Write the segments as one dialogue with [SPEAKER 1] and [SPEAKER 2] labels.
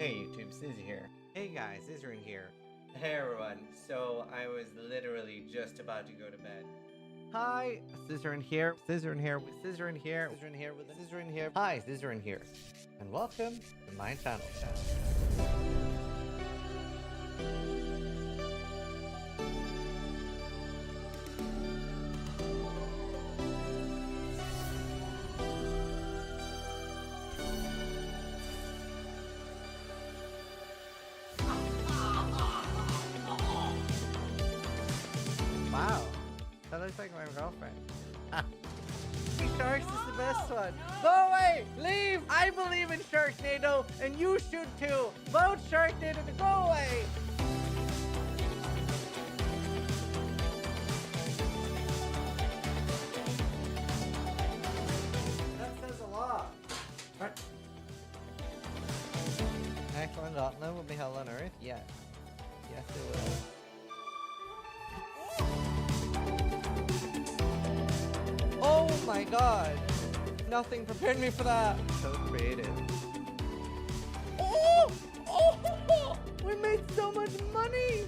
[SPEAKER 1] Hey YouTube, Sizzy here.
[SPEAKER 2] Hey guys, Isrin here.
[SPEAKER 1] Hey everyone, so I was literally just about to go to bed.
[SPEAKER 2] Hi, Scissorin here. Scissorin here with Scissorin here. Scissorin here with Scissorin here. Hi, Scissorin here. And welcome to my channel. Wow, that looks like my girlfriend. Sharks is the best one. Go away! Leave! I believe in Sharknado, and you should too. Vote Sharknado to go away! That says a lot. What? Excellent Gauntlet will be hell on Earth? Yes. Yes, it will. Oh my god! Nothing prepared me for that! So creative. Oh! Oh! We made so much money!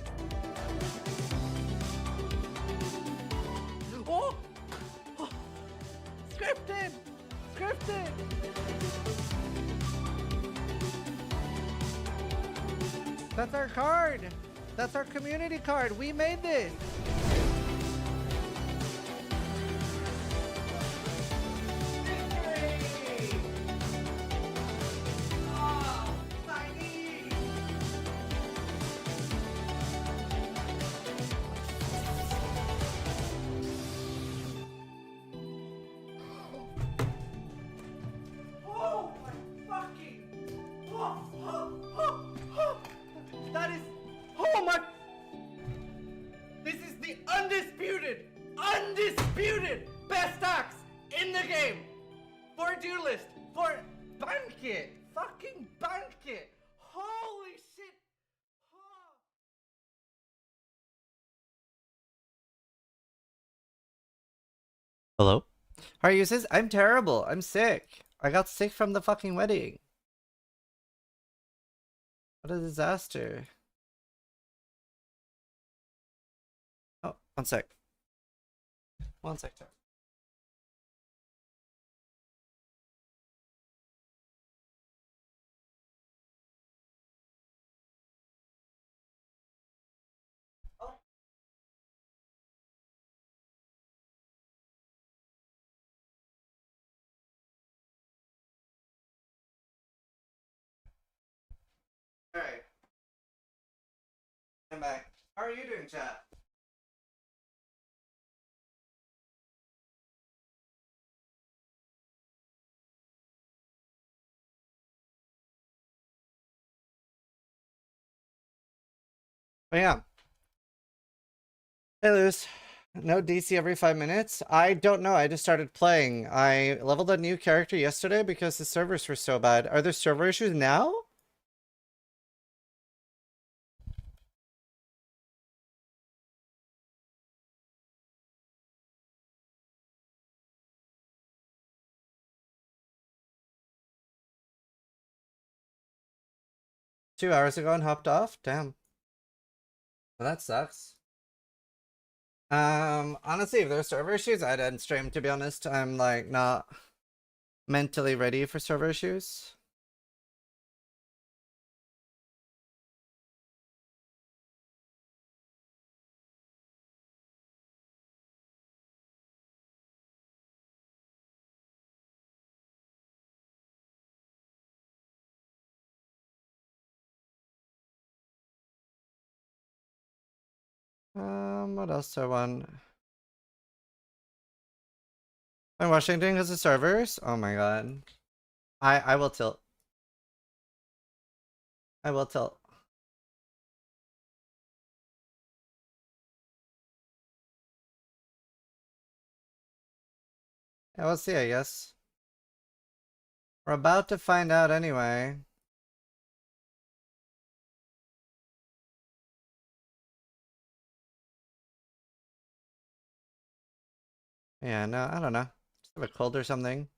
[SPEAKER 2] Oh! Oh. Scripted! Scripted! That's our card! That's our community card! We made this! That is, oh my, this is the undisputed best axe in the game for duelist, for banquet, fucking banquet, holy shit. Oh. Hello? How are you, sis? I'm terrible, I'm sick. I got sick from the fucking wedding. What a disaster. Oh, one sec. One sec. Oh. Alright. I'm back. How are you doing, chat? Oh yeah. Hey Luz. No DC every 5 minutes? I don't know. I just started playing. I leveled a new character yesterday because the servers were so bad. Are there server issues now? Two hours ago and hopped off? Damn. Well, that sucks. Honestly, if there's server issues, I'd end stream, to be honest. I'm like not mentally ready for server issues. What else do I want? I'm Washington because of servers? Oh my god. I will tilt. I will tilt. Yeah, we'll see, I guess. We're about to find out anyway. Yeah, no, I don't know. Just have a cold or something.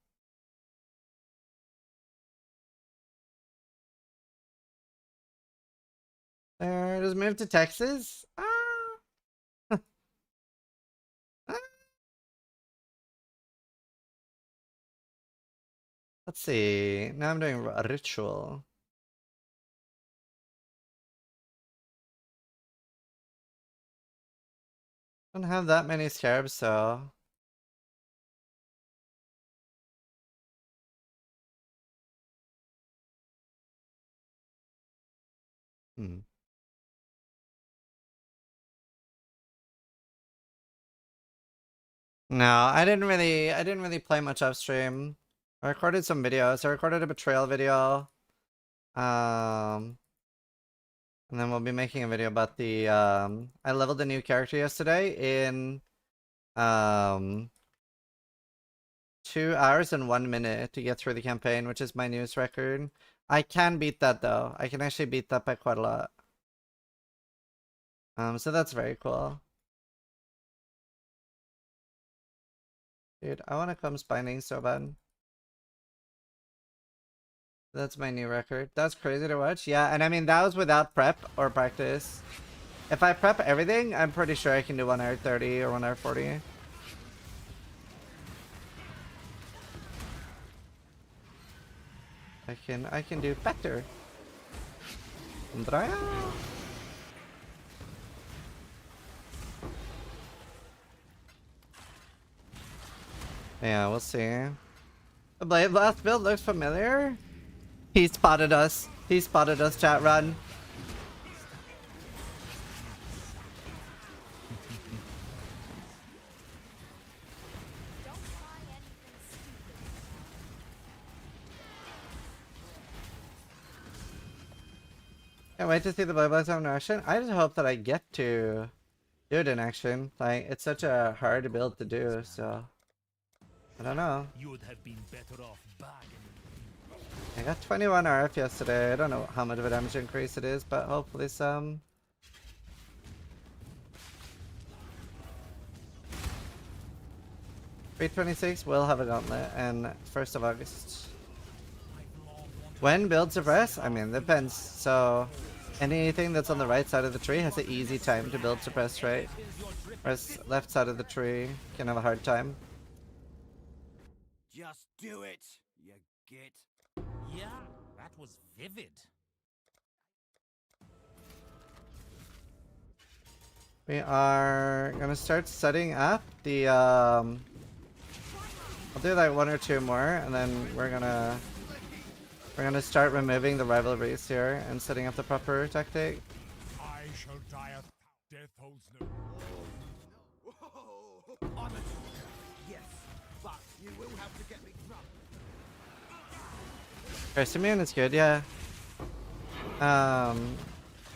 [SPEAKER 2] There, just moved to Texas. Ah. Ah. Let's see. Now I'm doing a ritual. Don't have that many scarabs, so. Hmm. No, I didn't really play much upstream. I recorded some videos. I recorded a Betrayal video. And then we'll be making a video about the, I leveled a new character yesterday in, 2 hours and 1 minute to get through the campaign, which is my newest record. I can beat that though. I can actually beat that by quite a lot. So that's very cool. Dude, I want to come spinding so bad. That's my new record. That's crazy to watch. Yeah, and I mean, that was without prep or practice. If I prep everything, I'm pretty sure I can do 1 hour 30 or 1 hour 40. I can do better. Andrea? Yeah, we'll see. The Blade Blast build looks familiar. He spotted us. He spotted us, chat run. Can't wait to see the Blade Blast in action. I just hope that I get to do it in action. Like, it's such a hard build to do, so I don't know.
[SPEAKER 3] You would have been better off bargaining.
[SPEAKER 2] I got 21 RF yesterday. I don't know how much of a damage increase it is, but hopefully some. $326 will have a gauntlet, and 1st of August. When build suppress? I mean, depends. So, anything that's on the right side of the tree has an easy time to build suppress, right? Whereas left side of the tree can have a hard time.
[SPEAKER 3] Just do it, you git. Yeah, that was vivid.
[SPEAKER 2] We are gonna start setting up the I'll do like 1 or 2 more, and then we're gonna start removing the rivalries here and setting up the proper tactic.
[SPEAKER 3] I shall die a death holds no. Yes, but you will have to get me drunk.
[SPEAKER 2] Simeon is good, yeah.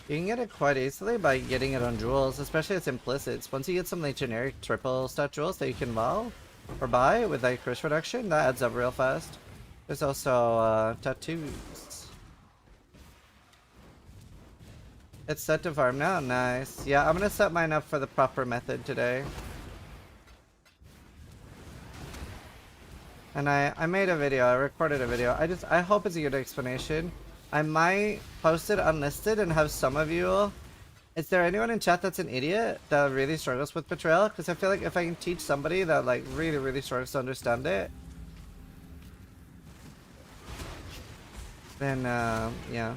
[SPEAKER 2] You can get it quite easily by getting it on jewels, especially its implicits. Once you get some like generic triple stat jewels that you can vow or buy with like curse reduction, that adds up real fast. There's also tattoos. It's set to farm now? Nice. Yeah, I'm gonna set mine up for the proper method today. And I made a video, I recorded a video. I hope it's a good explanation. I might post it unlisted and have some of you. Is there anyone in chat that's an idiot that really struggles with Betrayal? Because I feel like if I can teach somebody that like really struggles to understand it, then yeah.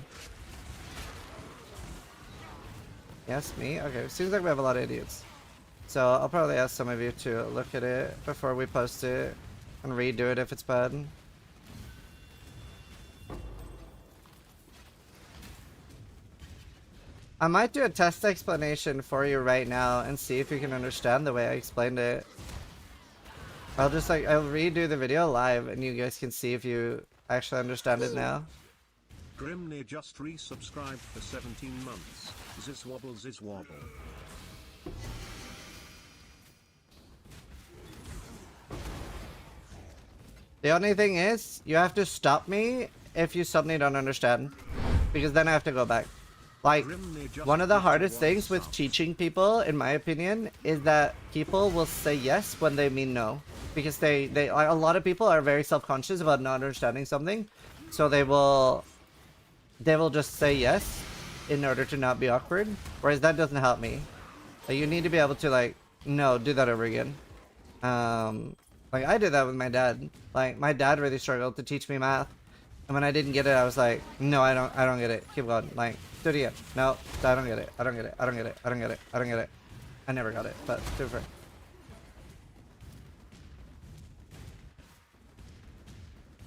[SPEAKER 2] Yes, me? Okay, seems like we have a lot of idiots. So I'll probably ask some of you to look at it before we post it and redo it if it's bad. I might do a test explanation for you right now and see if you can understand the way I explained it. I'll redo the video live and you guys can see if you actually understand it now.
[SPEAKER 4] Grimnir just resubscribed for 17 months. Ziz wobble, ziz wobble.
[SPEAKER 2] The only thing is, you have to stop me if you suddenly don't understand. Because then I have to go back. Like, one of the hardest things with teaching people, in my opinion, is that people will say yes when they mean no. Because a lot of people are very self-conscious about not understanding something. So they will just say yes in order to not be awkward. Whereas that doesn't help me. Like, you need to be able to, like, no, do that over again. Like, I did that with my dad. Like, my dad really struggled to teach me math. And when I didn't get it, I was like, no, I don't get it. Keep going. Like, do it again. No, I don't get it. I don't get it. I don't get it. I don't get it. I don't get it. I never got it, but do it for it.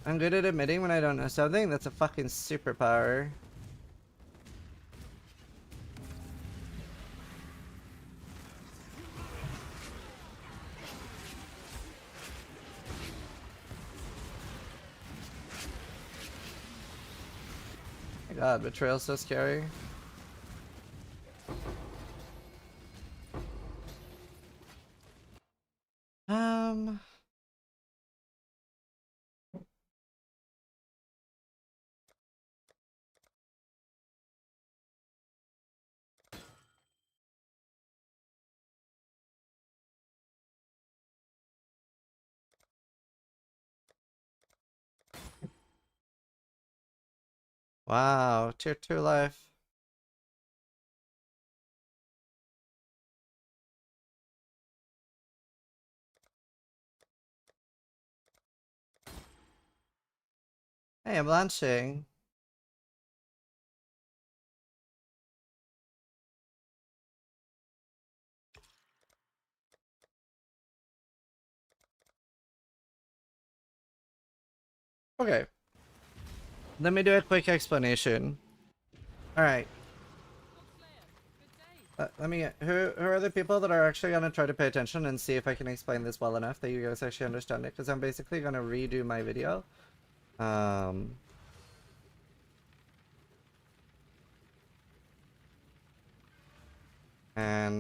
[SPEAKER 2] I'm good at admitting when I don't know something. That's a fucking superpower. Oh my god, Betrayal's so scary. Wow, tier 2 life. Hey, I'm launching. Okay. Let me do a quick explanation. Alright. Let me get, who are the people that are actually going to try to pay attention and see if I can explain this well enough that you guys actually understand it? Because I'm basically going to redo my video.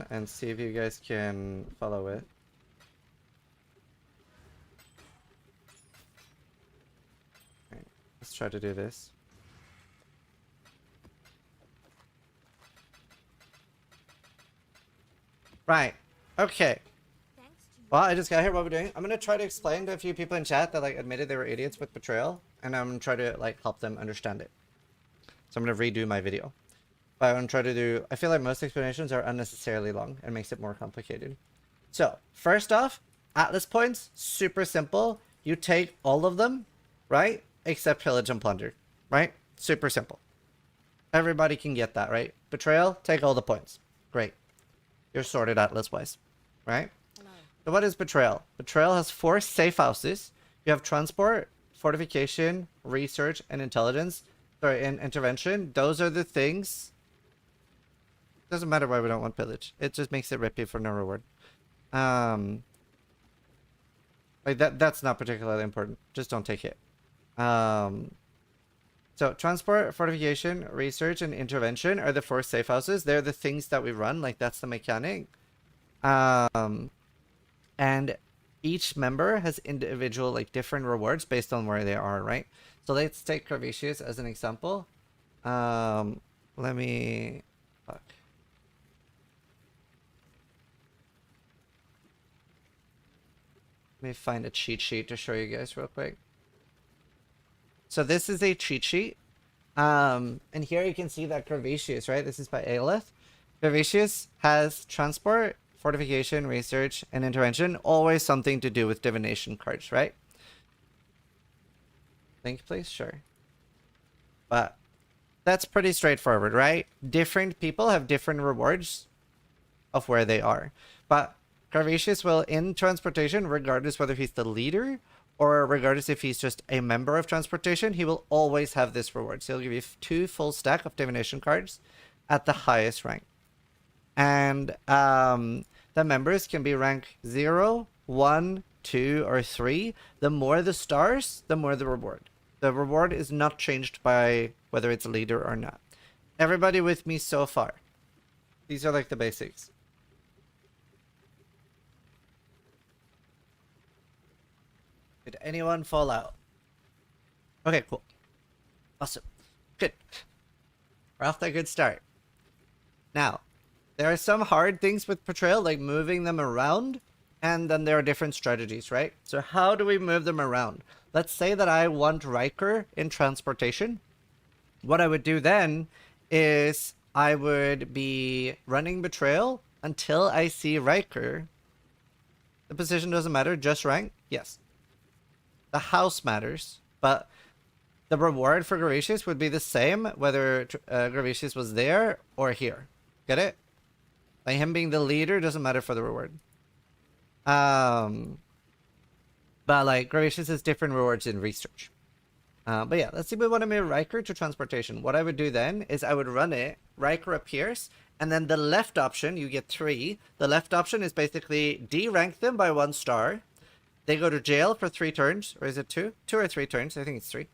[SPEAKER 2] And see if you guys can follow it. Right, let's try to do this. Right. Okay. Well, I just got here. What we're doing? I'm gonna try to explain to a few people in chat that like admitted they were idiots with Betrayal, and I'm gonna try to like help them understand it. So I'm gonna redo my video. But I'm gonna try to do. I feel like most explanations are unnecessarily long and makes it more complicated. So first off, Atlas points, super simple. You take all of them, right? Except pillage and plunder, right? Super simple. Everybody can get that, right? Betrayal, take all the points. Great. You're sorted Atlas-wise, right? Hello. So what is Betrayal? Betrayal has 4 safe houses. You have transport, fortification, research, and intelligence. Sorry, and intervention. Those are the things. Doesn't matter why we don't want pillage. It just makes it rippy for no reward. Like that's not particularly important. Just don't take it. So transport, fortification, research, and intervention are the 4 safe houses. They're the things that we run. Like that's the mechanic. And each member has individual like different rewards based on where they are, right? So let's take Corvicius as an example. Let me fuck. Let me find a cheat sheet to show you guys real quick. So this is a cheat sheet. And here you can see that Corvicius, right? This is by Aelith. Corvicius has transport, fortification, research, and intervention. Always something to do with divination cards, right? Link, please? Sure. But that's pretty straightforward, right? Different people have different rewards of where they are. But Corvicius will, in transportation, regardless whether he's the leader or regardless if he's just a member of transportation, he will always have this reward. So he'll give you 2 full stack of divination cards at the highest rank. And the members can be rank 0, 1, 2, or 3. The more the stars, the more the reward. The reward is not changed by whether it's a leader or not. Everybody with me so far? These are like the basics. Did anyone fall out? Okay, cool. Awesome. Good. We're off to a good start. Now, there are some hard things with Betrayal, like moving them around, and then there are different strategies, right? So how do we move them around? Let's say that I want Riker in transportation. What I would do then is I would be running Betrayal until I see Riker. The position doesn't matter, just rank? Yes. The house matters, but the reward for Gravious would be the same whether Gravious was there or here. Get it? Like him being the leader doesn't matter for the reward. But like Gravious has different rewards in research. But yeah, let's see, we want to move Riker to transportation. What I would do then is I would run it, Riker appears, and then the left option, you get 3. The left option is basically de-rank them by 1 star. They go to jail for 3 turns, or is it 2? 2 or 3 turns, I think it's 3.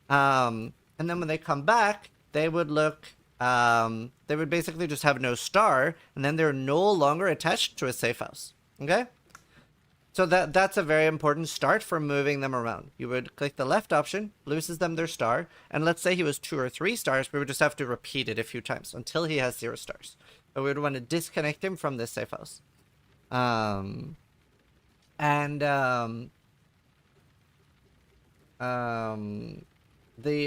[SPEAKER 2] And then when they come back, they would look, they would basically just have no star, and then they're no longer attached to a safe house. Okay? So that's a very important start for moving them around. You would click the left option, loses them their star, and let's say he was 2 or 3 stars, we would just have to repeat it a few times until he has 0 stars. But we would want to disconnect him from this safe house. The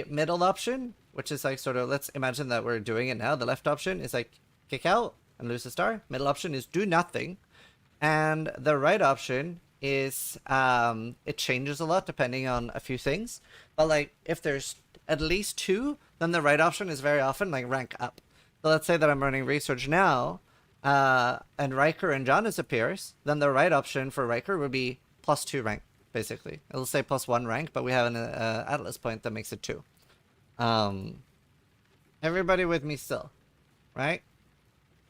[SPEAKER 2] middle option, which is like sort of, let's imagine that we're doing it now. The left option is like kick out and lose a star. Middle option is do nothing. And the right option is, it changes a lot depending on a few things. But like, if there's at least 2, then the right option is very often like rank up. So let's say that I'm running research now, and Riker and Jonas appears, then the right option for Riker would be +2 rank, basically. It'll say +1 rank, but we have an Atlas point that makes it 2. Everybody with me still, right?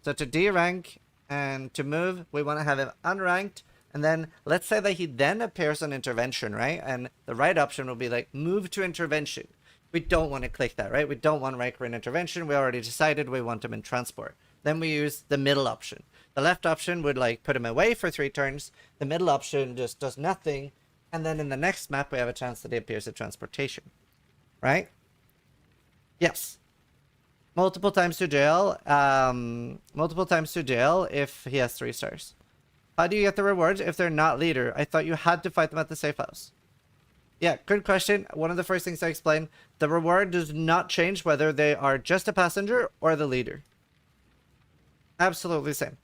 [SPEAKER 2] So to D-rank and to move, we want to have him unranked. And then let's say that he then appears on intervention, right? And the right option will be like move to intervention. We don't want to click that, right? We don't want Riker in intervention. We already decided we want him in transport. Then we use the middle option. The left option would like put him away for 3 turns. The middle option just does nothing. And then in the next map, we have a chance that he appears at transportation, right? Yes. Multiple times to jail. Multiple times to jail if he has 3 stars. How do you get the rewards if they're not leader? I thought you had to fight them at the safe house. Yeah, good question. One of the first things I explained, the reward does not change whether they are just a passenger or the leader. Absolutely same.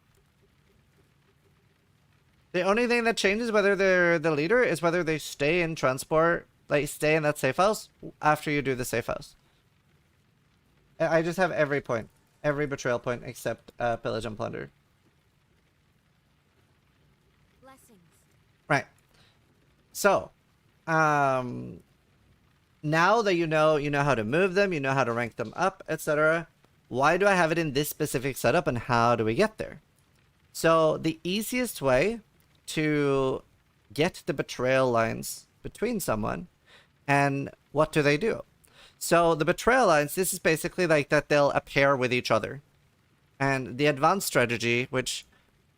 [SPEAKER 2] The only thing that changes whether they're the leader is whether they stay in transport, like stay in that safe house after you do the safe house. I just have every point. Every betrayal point except pillage and plunder.
[SPEAKER 5] Blessings.
[SPEAKER 2] Right. So, now that you know how to move them, you know how to rank them up, etc. Why do I have it in this specific setup and how do we get there? So the easiest way to get the betrayal lines between someone, and what do they do? So the betrayal lines, this is basically like that they'll appear with each other. And the advanced strategy, which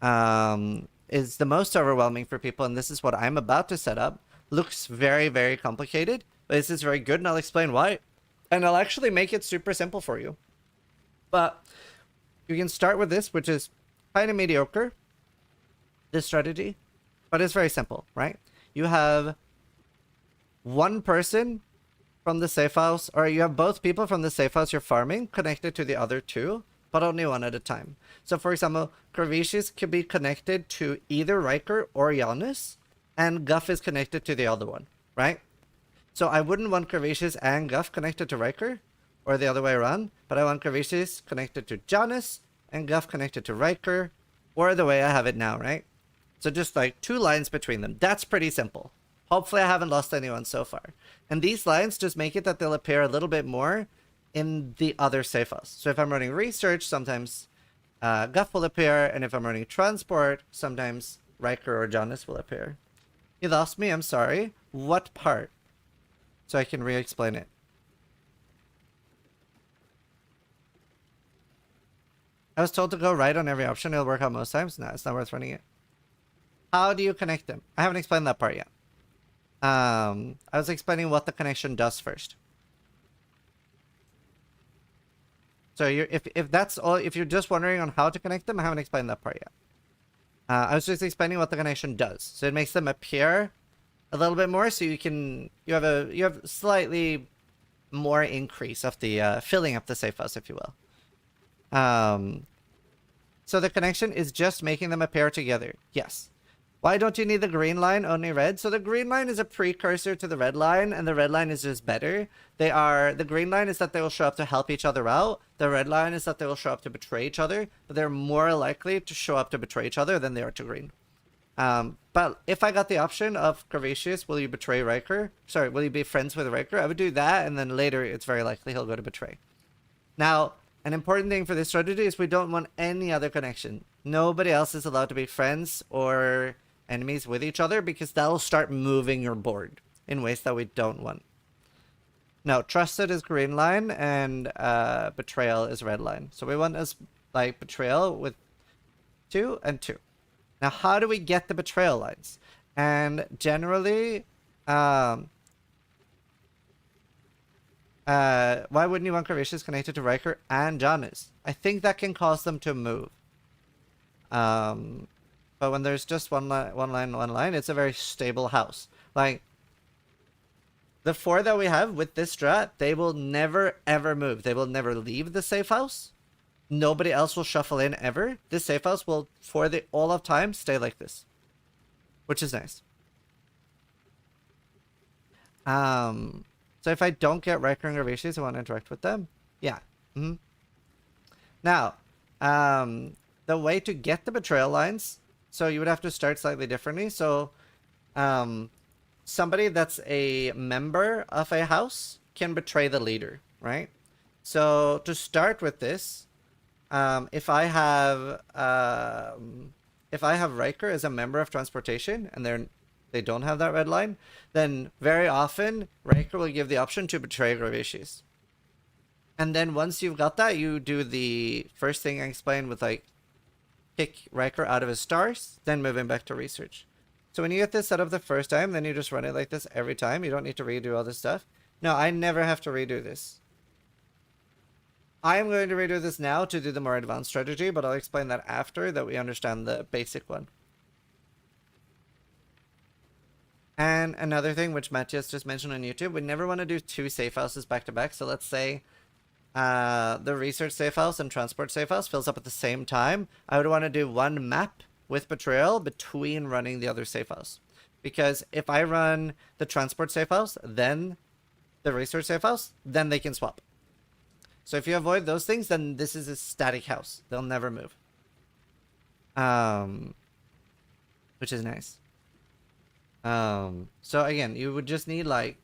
[SPEAKER 2] is the most overwhelming for people, and this is what I'm about to set up, looks very, very complicated, but this is very good, and I'll explain why. And I'll actually make it super simple for you. But you can start with this, which is kind of mediocre, this strategy, but it's very simple, right? You have one person from the safe house, or you have both people from the safe house you're farming connected to the other 2, but only one at a time. So for example, Gravious could be connected to either Riker or Giannis, and Guff is connected to the other one, right? So I wouldn't want Gravious and Guff connected to Riker, or the other way around, but I want Gravious connected to Giannis, and Guff connected to Riker, or the way I have it now, right? So just like 2 lines between them. That's pretty simple. Hopefully I haven't lost anyone so far. And these lines just make it that they'll appear a little bit more in the other safe house. So if I'm running research, sometimes Guff will appear, and if I'm running transport, sometimes Riker or Giannis will appear. You lost me, I'm sorry. What part? So I can re-explain it. I was told to go right on every option. It'll work out most times. No, it's not worth running it. How do you connect them? I haven't explained that part yet. I was explaining what the connection does first. So if that's all, if you're just wondering on how to connect them, I haven't explained that part yet. I was just explaining what the connection does. So it makes them appear a little bit more, so you have slightly more increase of the filling up the safe house, if you will. So the connection is just making them appear together. Yes. Why don't you need the green line, only red? So the green line is a precursor to the red line, and the red line is just better. The green line is that they will show up to help each other out. The red line is that they will show up to betray each other, but they're more likely to show up to betray each other than they are to green. But if I got the option of Gracious, will you betray Riker? Sorry, will you be friends with Riker? I would do that, and then later it's very likely he'll go to betray. Now, an important thing for this strategy is we don't want any other connection. Nobody else is allowed to be friends or enemies with each other, because that'll start moving your board in ways that we don't want. No, Trusted is green line, and Betrayal is red line. So we want us like Betrayal with 2 and 2. Now, how do we get the Betrayal lines? And generally, why wouldn't you want Gracious connected to Riker and Janus? I think that can cause them to move. But when there's just one line, it's a very stable house. Like, the 4 that we have with this strat, they will never, ever move. They will never leave the safe house. Nobody else will shuffle in ever. This safe house will, for the all of time, stay like this. Which is nice. So if I don't get Riker and Gracious, I want to interact with them. Yeah. Now, the way to get the Betrayal lines... So you would have to start slightly differently. So somebody that's a member of a house can betray the leader, right? So to start with this, if I have Riker as a member of transportation and they don't have that red line, then very often Riker will give the option to betray Gracious. And then once you've got that, you do the first thing I explained with like kick Riker out of his stars, then move him back to research. So when you get this set up the first time, then you just run it like this every time. You don't need to redo all this stuff. No, I never have to redo this. I am going to redo this now to do the more advanced strategy, but I'll explain that after that we understand the basic one. And another thing which Matthias just mentioned on YouTube, we never want to do 2 safe houses back to back. So let's say the research safe house and transport safe house fills up at the same time. I would want to do 1 map with Betrayal between running the other safe house. Because if I run the transport safe house, then the research safe house, then they can swap. So if you avoid those things, then this is a static house. They'll never move. Which is nice. So again, you would just need like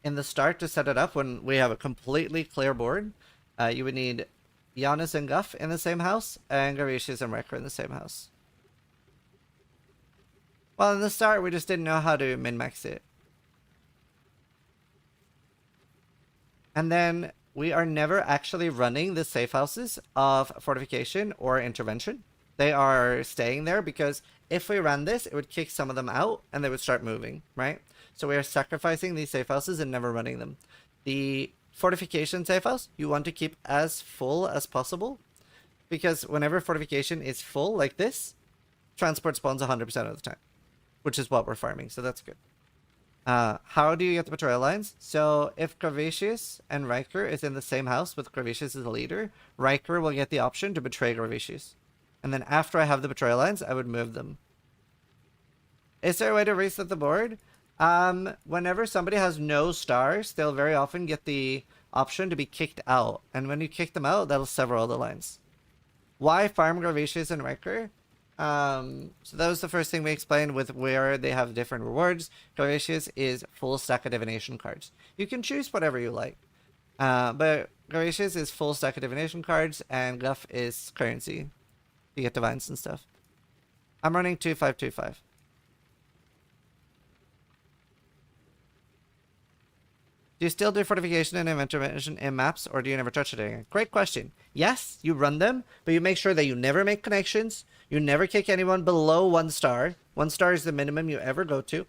[SPEAKER 2] in the start to set it up when we have a completely clear board. You would need Giannis and Guff in the same house and Gracious and Riker in the same house. Well, in the start, we just didn't know how to min-max it. And then we are never actually running the safe houses of fortification or intervention. They are staying there because if we ran this, it would kick some of them out and they would start moving, right? So we are sacrificing these safe houses and never running them. The fortification safe house, you want to keep as full as possible because whenever fortification is full like this, transport spawns 100% of the time, which is what we're farming. So that's good. How do you get the Betrayal lines? So if Gracious and Riker is in the same house with Gracious as the leader, Riker will get the option to betray Gracious. And then after I have the Betrayal lines, I would move them. Is there a way to reset the board? Whenever somebody has no stars, they'll very often get the option to be kicked out. And when you kick them out, that'll sever all the lines. Why farm Gracious and Riker? So that was the first thing we explained with where they have different rewards. Gracious is full stack of divination cards. You can choose whatever you like. But Gracious is full stack of divination cards and Guff is currency. You get divines and stuff. I'm running 2525. Do you still do fortification and intervention in maps, or do you never touch it again? Great question. Yes, you run them, but you make sure that you never make connections. You never kick anyone below 1 star. 1 star is the minimum you ever go to.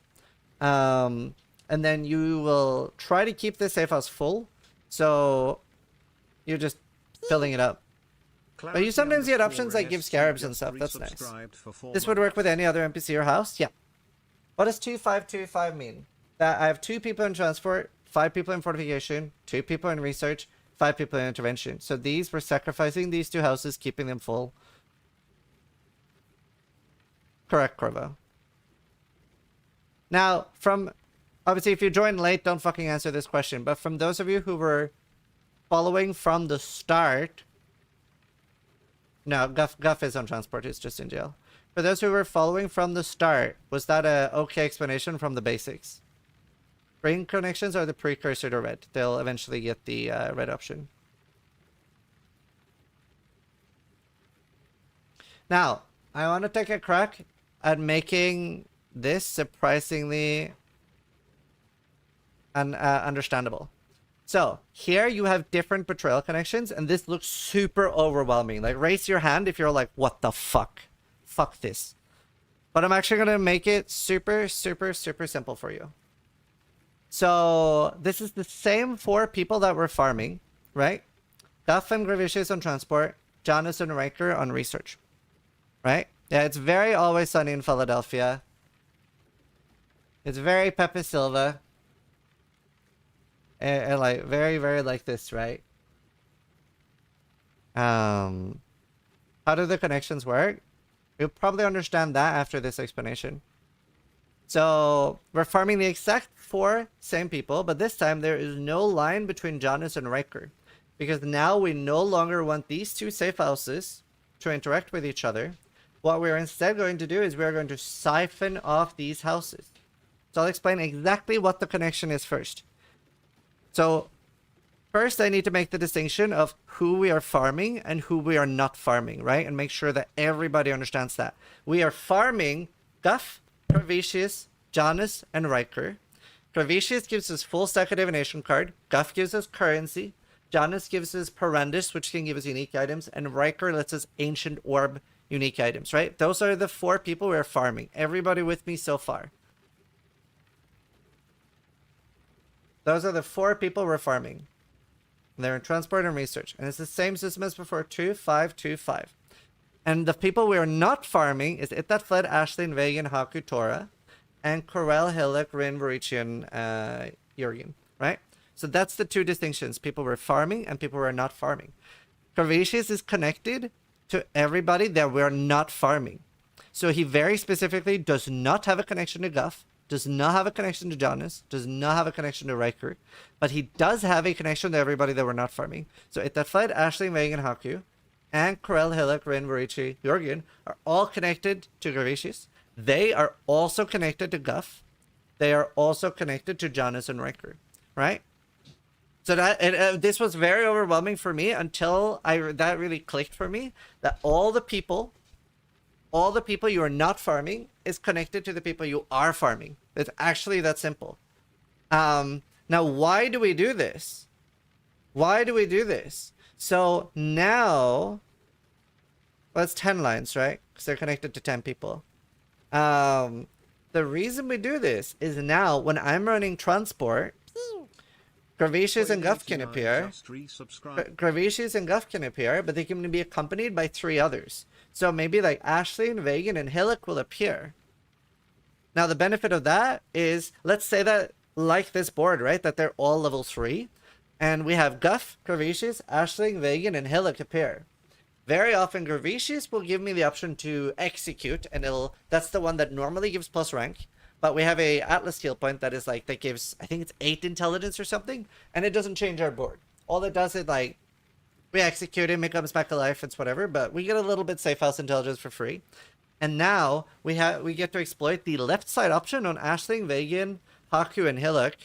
[SPEAKER 2] And then you will try to keep this safe house full. So you're just filling it up. But you sometimes get options like give scarabs and stuff. That's nice. This would work with any other NPC or house. Yeah. What does 2525 mean? That I have 2 people in transport, 5 people in fortification, 2 people in research, 5 people in intervention. So these, we're sacrificing these 2 houses, keeping them full. Correct, Corvo. Now, from... Obviously, if you joined late, don't fucking answer this question. But from those of you who were following from the start... No, Guff is on transport. He's just in jail. For those who were following from the start, was that a okay explanation from the basics? Green connections are the precursor to red. They'll eventually get the red option. Now, I want to take a crack at making this surprisingly understandable. So, here you have different betrayal connections, and this looks super overwhelming. Like, raise your hand if you're like, what the fuck? Fuck this. But I'm actually going to make it super, super, super simple for you. So, this is the same 4 people that were farming, right? Duff and Gravicious on transport, Jonas and Riker on research, right? Yeah, it's very Always Sunny in Philadelphia. It's very Pepe Silva. And like, very, very like this, right? How do the connections work? You'll probably understand that after this explanation. So, we're farming the exact 4 same people, but this time there is no line between Jonas and Riker. Because now we no longer want these 2 safe houses to interact with each other. What we're instead going to do is we're going to siphon off these houses. So I'll explain exactly what the connection is first. So, first I need to make the distinction of who we are farming and who we are not farming, right? And make sure that everybody understands that. We are farming Guff, Gravicious, Jonas, and Riker. Gravicious gives us full stack of divination card. Guff gives us currency. Jonas gives us Perandus, which can give us unique items. And Riker lets us Ancient Orb unique items, right? Those are the 4 people we're farming. Everybody with me so far? Those are the 4 people we're farming. They're in transport and research. And it's the same system as before, 2, 5, 2, 5. And the people we are not farming is It That Fled, Ashlyn, Vegan, Haku, Tora, and Corel, Hillock, Rin, Varichian, Jurgen, right? So that's the 2 distinctions. People we're farming and people we're not farming. Gravicious is connected to everybody that we're not farming. So he very specifically does not have a connection to Guff, does not have a connection to Jonas, does not have a connection to Riker, but he does have a connection to everybody that we're not farming. So It That Fled, Ashley, Megan, Haku, and Corel, Hillock, Rin, Varichi, Jurgen are all connected to Gravicious. They are also connected to Guff. They are also connected to Jonas and Riker, right? So that this was very overwhelming for me until that really clicked for me, that all the people you are not farming is connected to the people you are farming. It's actually that simple. Now, why do we do this? Why do we do this? So now, well, it's 10 lines, right? Because they're connected to 10 people. The reason we do this is now when I'm running transport, Gravicious and Guff can appear. Gravicious and Guff can appear, but they can be accompanied by 3 others. So maybe like Ashley and Vegan and Hillock will appear. Now the benefit of that is, let's say that like this board, right? That they're all level 3. And we have Guff, Gravicious, Ashley, Vegan, and Hillock appear. Very often Gravicious will give me the option to execute, and that's the one that normally gives plus rank. But we have a Atlas skill point that is like, that gives, I think it's 8 intelligence or something, and it doesn't change our board. All it does is like, we execute him, it comes back alive, it's whatever, but we get a little bit safe house intelligence for free. And now we get to exploit the left side option on Ashling, Vegan, Haku, and Hillock,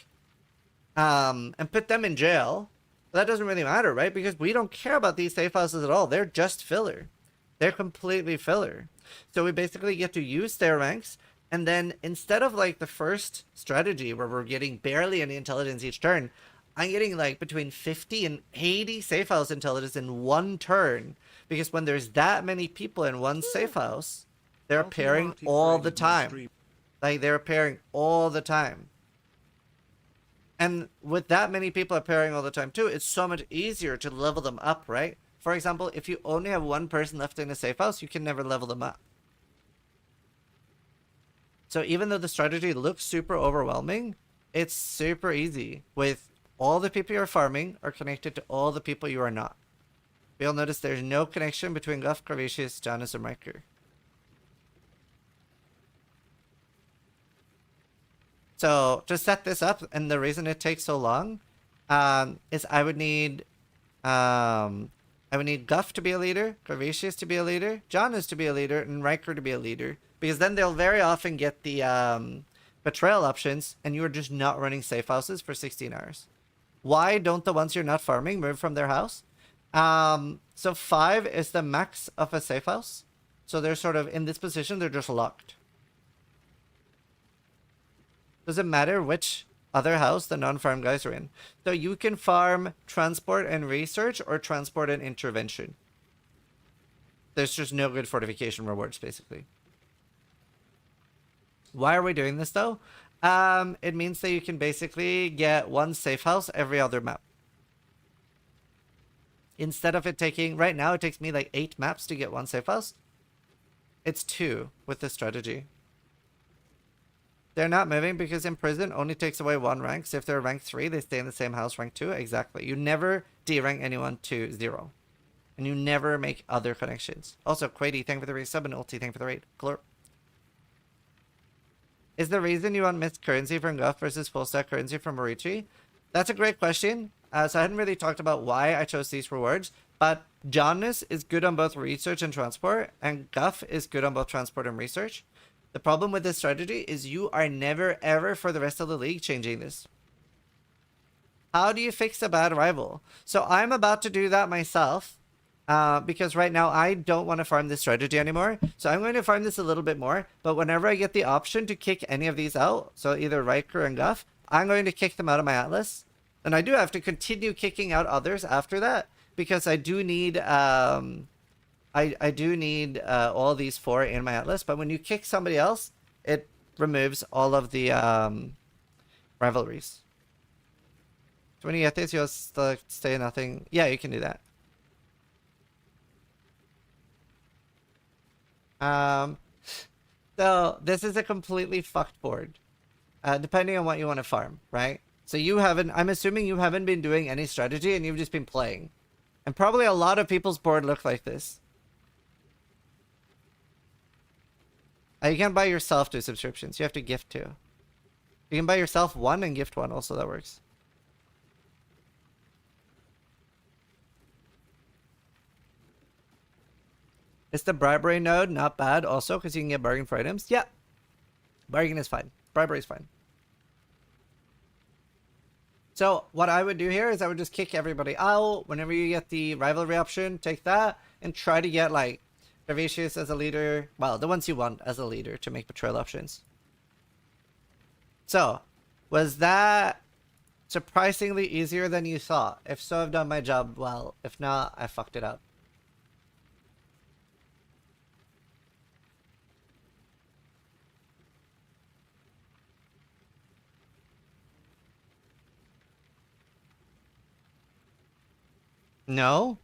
[SPEAKER 2] and put them in jail. But that doesn't really matter, right? Because we don't care about these safe houses at all. They're just filler. They're completely filler. So we basically get to use their ranks, and then instead of like the first strategy where we're getting barely any intelligence each turn, I'm getting like between 50 and 80 safe house intelligence in one turn. Because when there's that many people in one safe house, they're appearing all the time. Like, they're appearing all the time. And with that many people appearing all the time too, it's so much easier to level them up, right? For example, if you only have one person left in a safe house, you can never level them up. So even though the strategy looks super overwhelming, it's super easy with all the people you're farming are connected to all the people you are not. You'll notice there's no connection between Guff, Gravicious, Janus, and Riker. So to set this up, and the reason it takes so long, is I would need Guff to be a leader, Gravicious to be a leader, Janus to be a leader, and Riker to be a leader. Because then they'll very often get the Betrayal options, and you're just not running safe houses for 16 hours. Why don't the ones you're not farming move from their house? So 5 is the max of a safe house. So they're sort of in this position, they're just locked. Doesn't matter which other house the non-farm guys are in. So you can farm transport and research or transport and intervention. There's just no good fortification rewards, basically. Why are we doing this, though? It means that you can basically get one safe house every other map. Instead of it taking... Right now, it takes me like 8 maps to get one safe house. It's 2 with this strategy. They're not moving because in prison only takes away 1 rank. So if they're rank 3, they stay in the same house, rank 2. Exactly. You never derank anyone to 0. And you never make other connections. Also, Quady, thank you for the resub, and Ulti, thank you for the raid. Glorp. Is the reason you want missed currency from Guff versus full stack currency from Marichi? That's a great question. So I hadn't really talked about why I chose these rewards. But Janus is good on both research and transport. And Guff is good on both transport and research. The problem with this strategy is you are never, ever, for the rest of the league, changing this. How do you fix a bad rival? So I'm about to do that myself. Because right now I don't want to farm this strategy anymore. So I'm going to farm this a little bit more. But whenever I get the option to kick any of these out, so either Riker and Guff, I'm going to kick them out of my Atlas. And I do have to continue kicking out others after that. Because I do need... I do need all these 4 in my Atlas, but when you kick somebody else, it removes all of the rivalries. So when you get this, you'll stay nothing. Yeah, you can do that. So this is a completely fucked board, depending on what you want to farm, right? So you haven't, I'm assuming you haven't been doing any strategy and you've just been playing. And probably a lot of people's board look like this. You can't buy yourself 2 subscriptions. You have to gift 2. You can buy yourself 1 and gift 1 also. That works. Is the bribery node not bad also because you can get bargain for items? Yeah. Bargain is fine. Bribery is fine. So what I would do here is I would just kick everybody out. Whenever you get the rivalry option, take that and try to get like Gravicious as a leader. Well, the ones you want as a leader to make Betrayal options. So, was that surprisingly easier than you thought? If so, I've done my job well. If not, I fucked it up. No?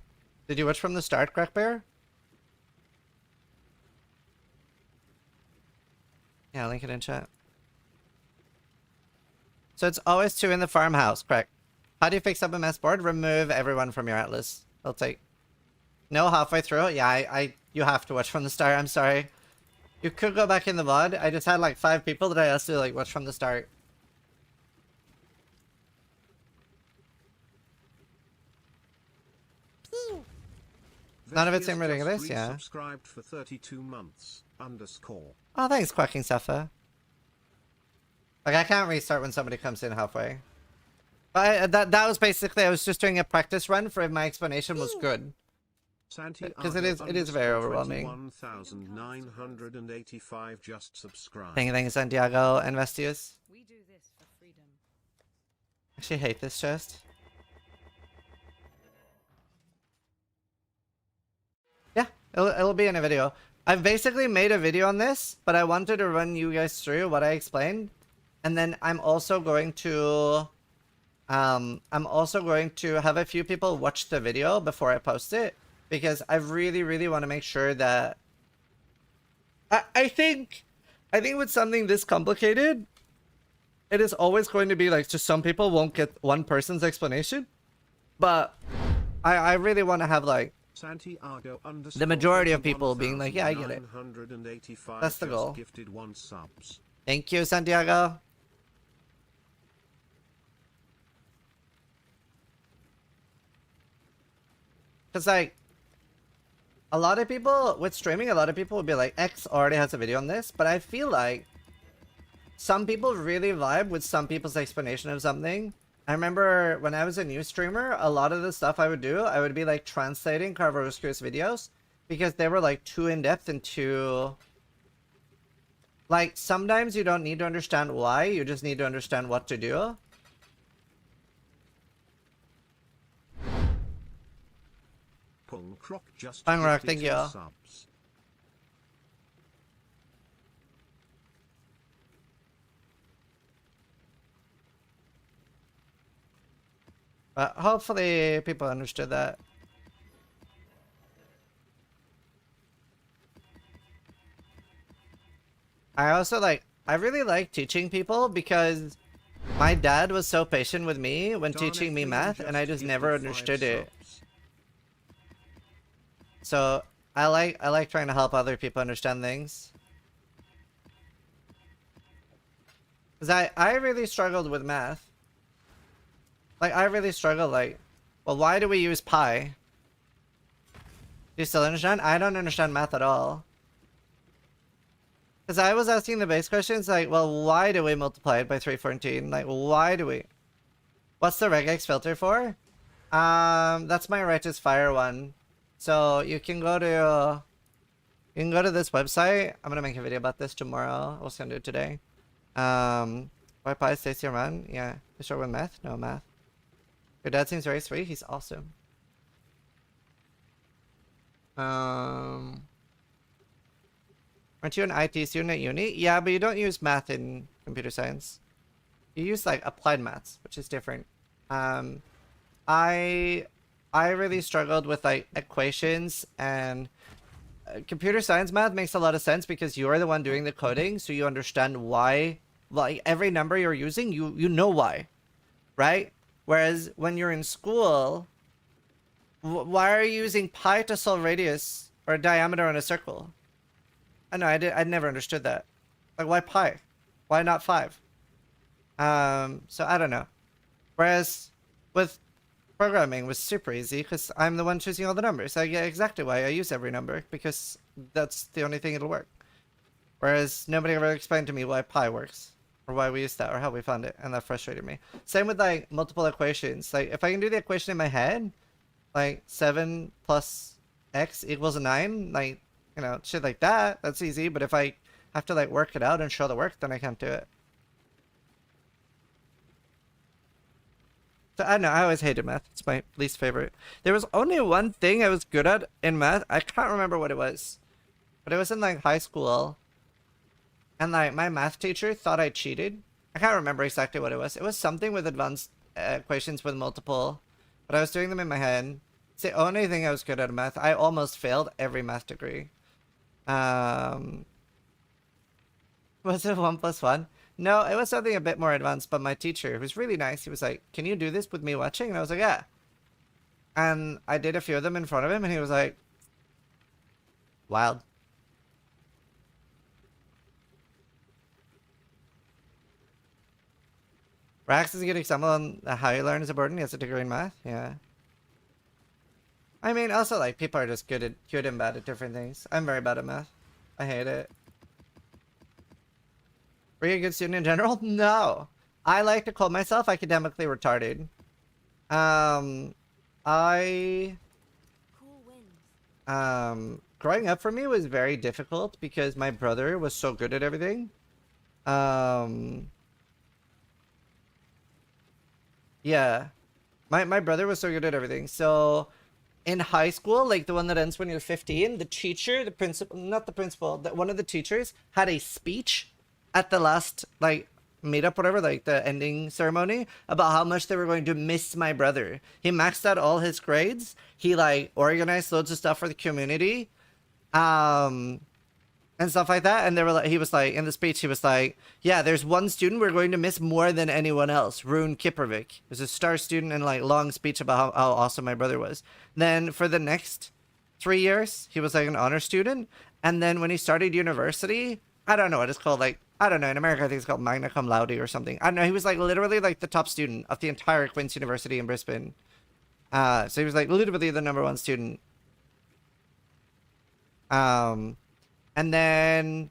[SPEAKER 2] Did you watch from the start, Crack Bear? Yeah, link it in chat. So it's always 2 in the farmhouse, correct? How do you fix up a mess board? Remove everyone from your Atlas. I'll take... No, halfway through? Yeah, you have to watch from the start. I'm sorry. You could go back in the VOD. I just had like 5 people that I asked to like watch from the start. None of it's in ridiculous, yeah.
[SPEAKER 4] Subscribed for 32 months, _.
[SPEAKER 2] Oh, thanks, Quacking Safa. Like, I can't restart when somebody comes in halfway. But that was basically, I was just doing a practice run for if my explanation was good. Because it is very overwhelming.
[SPEAKER 4] 1985 just subscribed.
[SPEAKER 2] Thank you, Santiago and Vestius.
[SPEAKER 5] We do this for freedom.
[SPEAKER 2] I actually hate this chest. Yeah, it'll be in a video. I've basically made a video on this, but I wanted to run you guys through what I explained. And then I'm also going to have a few people watch the video before I post it, because I really, really want to make sure that I think with something this complicated, it is always going to be like, just some people won't get one person's explanation, but I really want to have like
[SPEAKER 4] Santiago
[SPEAKER 2] the majority of people being like, yeah, I get it. That's the goal.
[SPEAKER 4] Gifted 1 subs.
[SPEAKER 2] Thank you, Santiago. Because like, a lot of people with streaming, a lot of people will be like, X already has a video on this, but I feel like some people really vibe with some people's explanation of something. I remember when I was a new streamer, a lot of the stuff I would do, I would be like translating Carvarosco's videos because they were like too in-depth and too... Like, sometimes you don't need to understand why, you just need to understand what to do.
[SPEAKER 4] Punk Rock just
[SPEAKER 2] Punk Rock,
[SPEAKER 4] gifted
[SPEAKER 2] thank you.
[SPEAKER 4] 2 subs.
[SPEAKER 2] But hopefully people understood that. I really like teaching people because my dad was so patient with me when teaching me math and I just never understood it. So I like trying to help other people understand things. Cause I really struggled with math. Like I really struggled like, well, why do we use pi? Do you still understand? I don't understand math at all. Cause I was asking the base questions like, well, why do we multiply it by 314? Like, why do we? What's the regex filter for? That's my righteous fire one. So you can go to this website. I'm gonna make a video about this tomorrow. I was gonna do it today. Why pi Stacy run? Yeah. You sure with math? No math. Your dad seems very sweet. He's awesome. Aren't you an IT student at uni? Yeah, but you don't use math in computer science. You use like applied maths, which is different. I really struggled with like equations, and computer science math makes a lot of sense because you're the one doing the coding, so you understand why. Like every number you're using, you know why, right? Whereas when you're in school, why are you using pi to solve radius or diameter on a circle? I know I never understood that. Like why pi? Why not 5? So I don't know. Whereas with programming was super easy because I'm the one choosing all the numbers. I get exactly why I use every number because that's the only thing it'll work. Whereas nobody ever explained to me why pi works or why we use that or how we found it, and that frustrated me. Same with like multiple equations. Like if I can do the equation in my head, like 7 plus x equals 9, like, you know, shit like that, that's easy. But if I have to like work it out and show the work, then I can't do it. So I don't know, I always hated math. It's my least favorite. There was only one thing I was good at in math. I can't remember what it was, but it was in like high school. And like my math teacher thought I cheated. I can't remember exactly what it was. It was something with advanced equations with multiple, but I was doing them in my head. It's the only thing I was good at in math. I almost failed every math degree. Was it 1 + 1? No, it was something a bit more advanced, but my teacher, who was really nice, he was like, can you do this with me watching? And I was like, yeah. And I did a few of them in front of him, and he was like, wild. Rax is a good example on how you learn as a burden. He has a degree in math. Yeah. I mean, also, like, people are just good and bad at different things. I'm very bad at math. I hate it. Were you a good student in general? No. I like to call myself academically retarded. Growing up for me was very difficult because my brother was so good at everything. Yeah. My brother was so good at everything. So in high school, like the one that ends when you're 15, the teacher, the principal, not the principal, one of the teachers had a speech at the last like meetup, whatever, like the ending ceremony, about how much they were going to miss my brother. He maxed out all his grades. He like organized loads of stuff for the community. And and stuff like that. And they were like, he was like, in the speech, he was like, yeah, there's one student we're going to miss more than anyone else, Rune Kiprovic. It was a star student, and like long speech about how awesome my brother was. Then for the next 3 years, he was like an honor student. And then when he started university, I don't know what it's called. Like, I don't know. In America, I think it's called magna cum laude or something. I don't know. He was like literally like the top student of the entire Queen's University in Brisbane. So he was like literally the #1 student. And then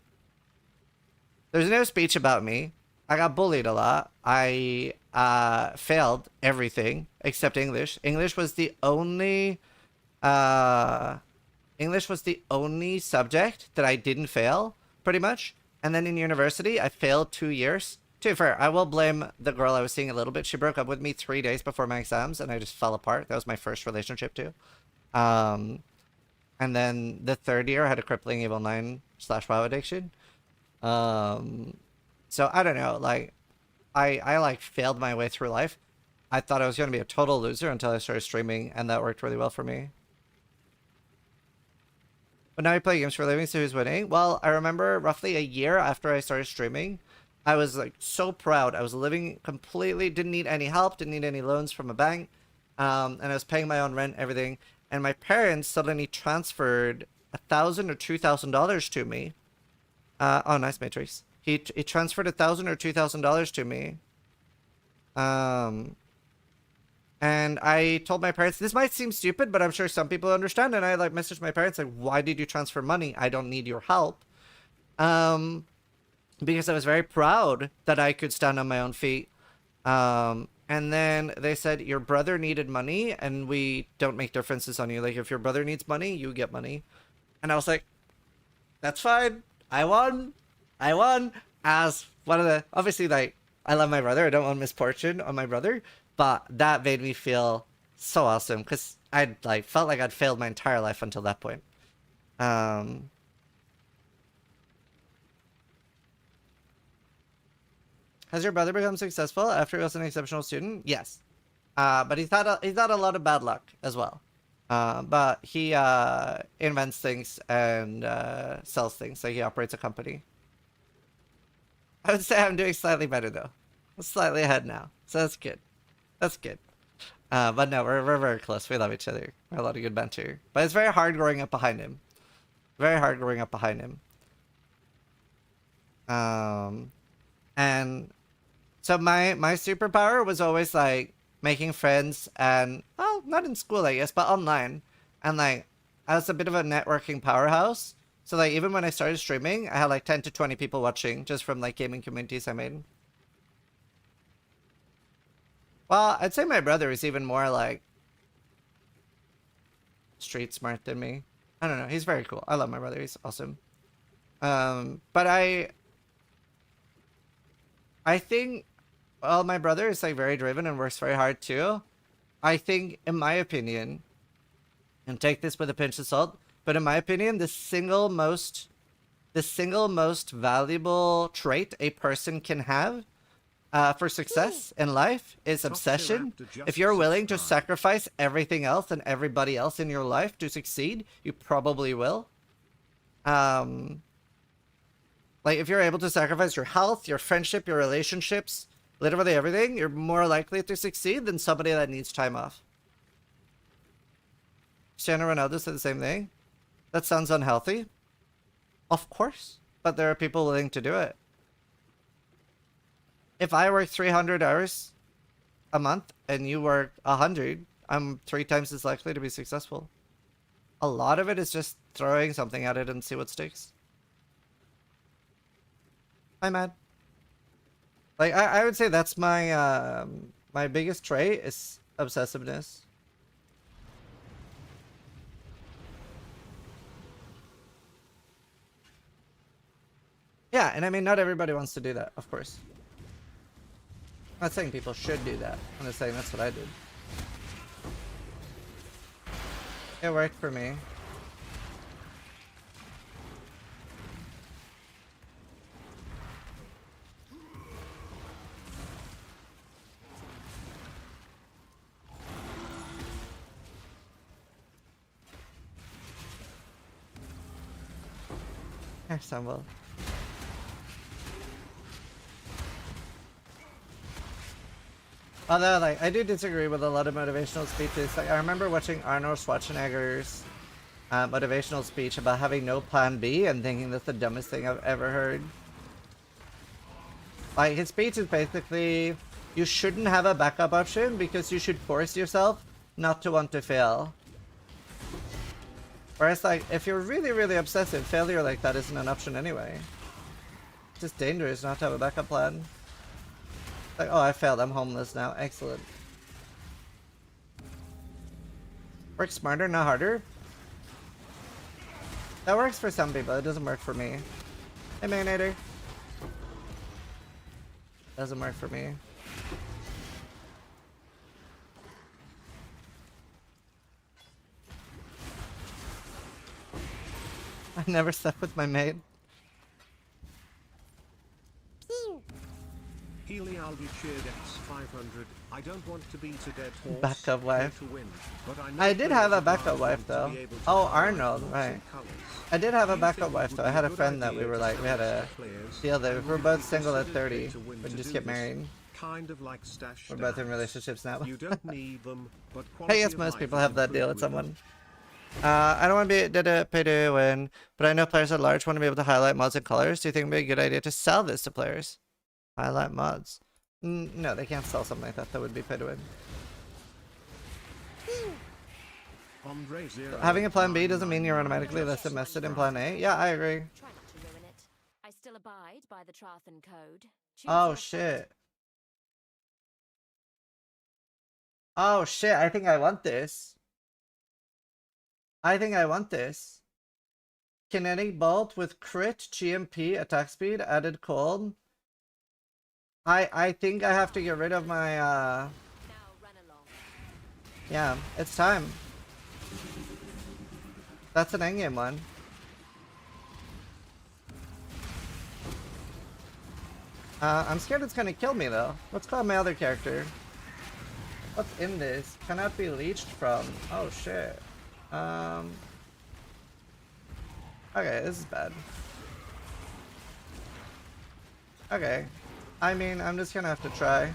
[SPEAKER 2] there's no speech about me. I got bullied a lot. I failed everything except English. English was the only subject that I didn't fail, pretty much. And then in university, I failed 2 years. To be fair, I will blame the girl I was seeing a little bit. She broke up with me 3 days before my exams, and I just fell apart. That was my first relationship, too. And then the 3rd year, I had a crippling Evil 9/WoW addiction. So I don't know, like, I like failed my way through life. I thought I was going to be a total loser until I started streaming, and that worked really well for me. But now I play games for a living, so who's winning? Well, I remember roughly a year after I started streaming, I was like so proud. I was living completely, didn't need any help, didn't need any loans from a bank, and I was paying my own rent, everything. And my parents suddenly transferred $1,000 or $2,000 to me. Oh, nice Matrix. He transferred $1,000 or $2,000 to me. And I told my parents, this might seem stupid, but I'm sure some people understand. And I like messaged my parents like, why did you transfer money? I don't need your help. Because I was very proud that I could stand on my own feet. And then they said, your brother needed money and we don't make differences on you. Like if your brother needs money, you get money. And I was like, that's fine. I won. As one of the, obviously, like, I love my brother. I don't want misfortune on my brother. But that made me feel so awesome because I like felt like I'd failed my entire life until that point. Has your brother become successful after he was an exceptional student? Yes. But he's had a lot of bad luck as well. But he invents things and sells things. So he operates a company. I would say I'm doing slightly better though. I'm slightly ahead now. So that's good. That's good. But no, we're very close. We love each other. We have a lot of good banter. But it's very hard growing up behind him. Very hard growing up behind him. And so my superpower was always like making friends and, well, not in school, I guess, but online. And like, I was a bit of a networking powerhouse. So like, even when I started streaming, I had like 10 to 20 people watching just from like gaming communities I made. Well, I'd say my brother is even more like street smart than me. I don't know. He's very cool. I love my brother. He's awesome. But I think, well, my brother is like very driven and works very hard too. I think, in my opinion, and take this with a pinch of salt, but in my opinion, the single most valuable trait a person can have for success in life is obsession. If you're willing to sacrifice everything else and everybody else in your life to succeed, you probably will. Like if you're able to sacrifice your health, your friendship, your relationships, literally everything, you're more likely to succeed than somebody that needs time off. Cristiano Ronaldo said the same thing. That sounds unhealthy. Of course, but there are people willing to do it. If I work 300 hours a month and you work 100, I'm 3 times as likely to be successful. A lot of it is just throwing something at it and see what sticks. Hi, Matt. Like, I would say that's my, my biggest trait is obsessiveness. Yeah, and I mean, not everybody wants to do that, of course. I'm not saying people should do that. I'm just saying that's what I did. It worked for me. Assemble. Although, like, I do disagree with a lot of motivational speeches. Like, I remember watching Arnold Schwarzenegger's motivational speech about having no plan B and thinking that's the dumbest thing I've ever heard. Like, his speech is basically, you shouldn't have a backup option because you should force yourself not to want to fail. Whereas, like, if you're really, really obsessive, failure like that isn't an option anyway. It's just dangerous not to have a backup plan. Like, oh, I failed, I'm homeless now. Excellent. Work smarter, not harder? That works for some people, it doesn't work for me. Hey, Mayonnader. Doesn't work for me. I never slept with my mate.
[SPEAKER 4] Healy Aldi cheered X500. I don't want to beat a dead horse.
[SPEAKER 2] Backup wife.
[SPEAKER 4] To win, but I
[SPEAKER 2] I did have a backup wife though. Oh, Arnold, right. I did have a backup wife though. I had a friend that we were like, we had a deal that we were both single at 30. We'd just get married.
[SPEAKER 4] Kind of like stash.
[SPEAKER 2] We're both in relationships now.
[SPEAKER 4] You don't need them, but
[SPEAKER 2] I guess most people have that deal with someone. I don't want to be pay to win, but I know players at large want to be able to highlight mods and colors. Do you think it would be a good idea to sell this to players? Highlight mods. No, they can't sell something like that. That would be pay to win. Having a plan B doesn't mean you're automatically less invested in plan A. Yeah, I agree.
[SPEAKER 5] Try not to ruin it. I still abide by the Trathan Code.
[SPEAKER 2] Oh shit. Oh shit, I think I want this. I think I want this. Kinetic bolt with crit, GMP, attack speed, added cold. I think I have to get rid of my
[SPEAKER 5] Now run along.
[SPEAKER 2] yeah, it's time. That's an endgame one. I'm scared it's gonna kill me though. Let's call my other character. What's in this? Cannot be leached from. Oh shit. Okay, this is bad. Okay. I mean, I'm just gonna have to try.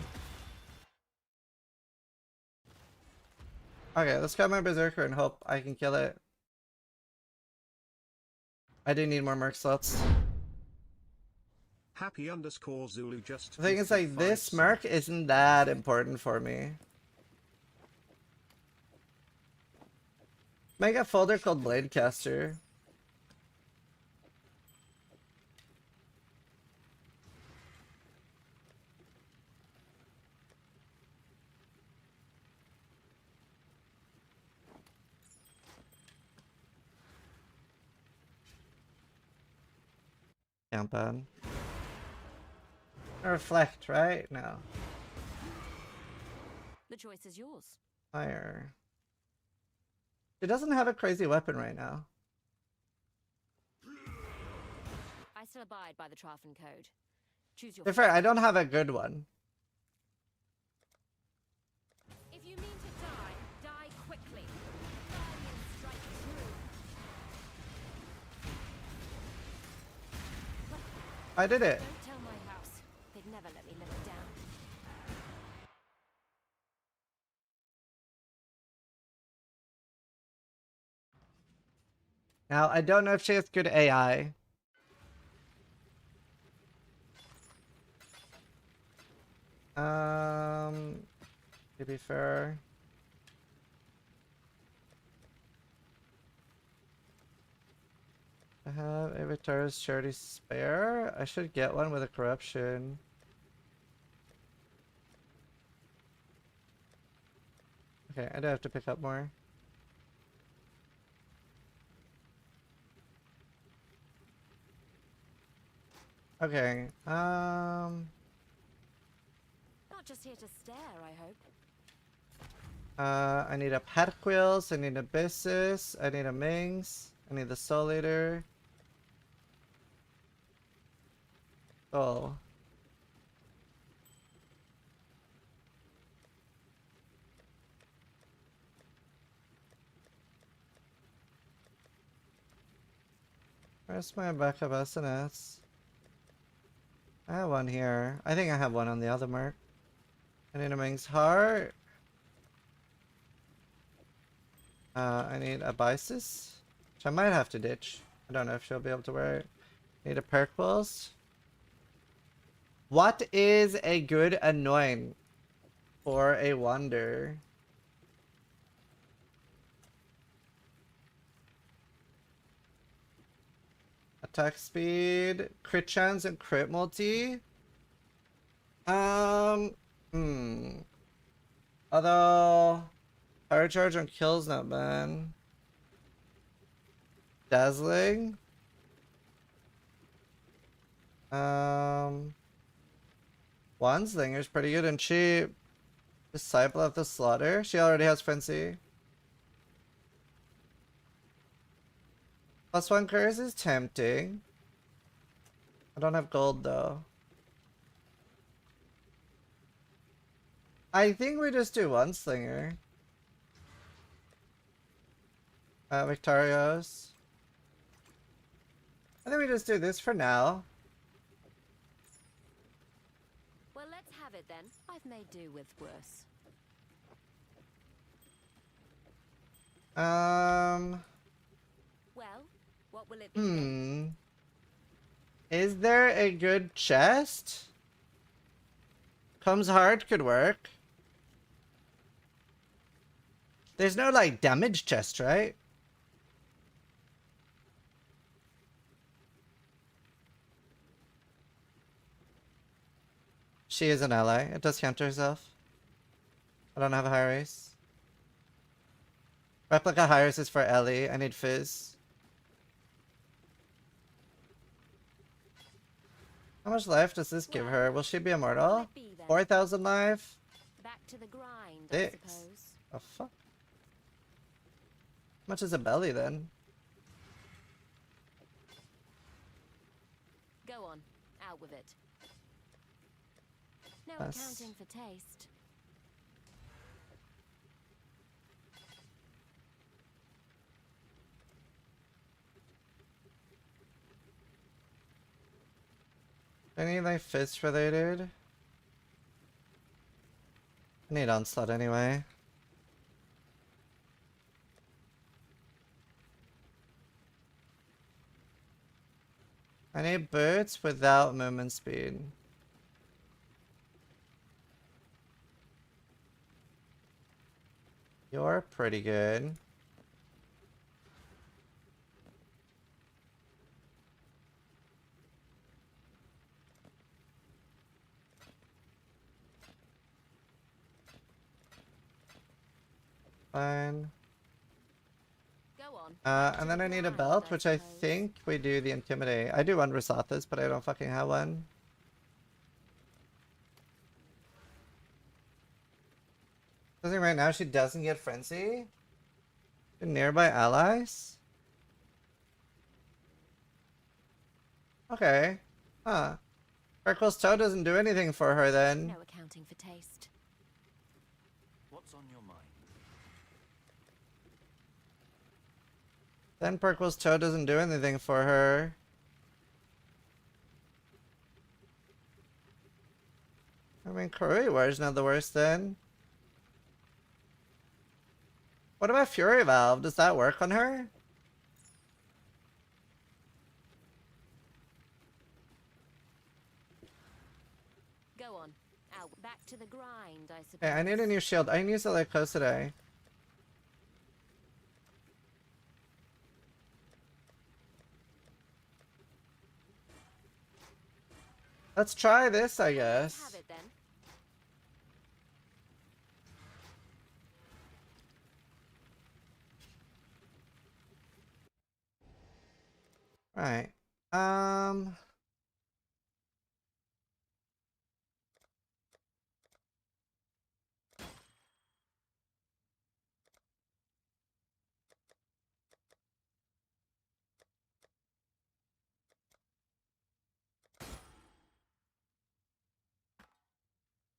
[SPEAKER 2] Okay, let's grab my Berserker and hope I can kill it. I do need more Merc slots.
[SPEAKER 4] Happy _ Zulu just.
[SPEAKER 2] The thing is, like, this Merc isn't that important for me. Make a folder called Bladecaster. Can't ban. Reflect, right? No.
[SPEAKER 5] The choice is yours.
[SPEAKER 2] Fire. It doesn't have a crazy weapon right now.
[SPEAKER 5] I still abide by the Trathan Code. Choose your.
[SPEAKER 2] To be fair, I don't have a good one.
[SPEAKER 5] If you mean to die, die quickly. Guardian strike true.
[SPEAKER 2] I did it.
[SPEAKER 5] Don't tell my house. They'd never let me live it down.
[SPEAKER 2] Now, I don't know if she has good AI. To be fair. I have a Vitara's charity spare. I should get one with a corruption. Okay, I do have to pick up more. Okay,
[SPEAKER 5] Not just here to stare, I hope.
[SPEAKER 2] I need a Padquills, I need a Abyssus, I need a Mings, I need the Soul Eater. Oh. Where's my backup SNS? I have one here. I think I have one on the other mark. I need a Ming's heart. I need a Bisis, which I might have to ditch. I don't know if she'll be able to wear it. Need a perk pulse. What is a good annoying for a wonder? Attack speed, crit chance, and crit multi. Although power charge on kills not bad. Dazzling. One Slinger's pretty good and cheap. Disciple of the Slaughter. She already has Frenzy. +1 curse is tempting. I don't have gold though. I think we just do one Slinger. Victorious. I think we just do this for now.
[SPEAKER 5] Well, let's have it then. I've made do with worse. Well, what will it be then?
[SPEAKER 2] Is there a good chest? Comes hard could work. There's no like damage chest, right? She is an ally. It does counter herself. I don't have a high race. Replica high race is for Ellie. I need Fizz. How much life does this give her? Will she be immortal? 4,000 life?
[SPEAKER 5] Back to the grind, I
[SPEAKER 2] Six.
[SPEAKER 5] suppose.
[SPEAKER 2] Oh fuck. How much is a belly then?
[SPEAKER 5] Go on, out with it. No
[SPEAKER 2] That's-
[SPEAKER 5] accounting for taste.
[SPEAKER 2] Any like fist related? I need onslaught anyway. I need boots without movement speed. You're pretty good. Fine.
[SPEAKER 5] Go on.
[SPEAKER 2] And then I need a belt, which I think we do the Intimidate. I do one Rosathas, but I don't fucking have one. I think right now she doesn't get Frenzy. Nearby allies? Okay. Huh. Freckles Toe doesn't do anything for her then.
[SPEAKER 5] No accounting for taste.
[SPEAKER 3] What's on your mind?
[SPEAKER 2] Then Perkle's Toe doesn't do anything for her. I mean, Kurui War's not the worst then. What about Fury Valve? Does that work on her?
[SPEAKER 5] Go on, out. Back to the grind, I suppose.
[SPEAKER 2] Okay, I need a new shield. I can use it like close today. Let's try this, I
[SPEAKER 5] Let's
[SPEAKER 2] guess.
[SPEAKER 5] have it then.
[SPEAKER 2] Right.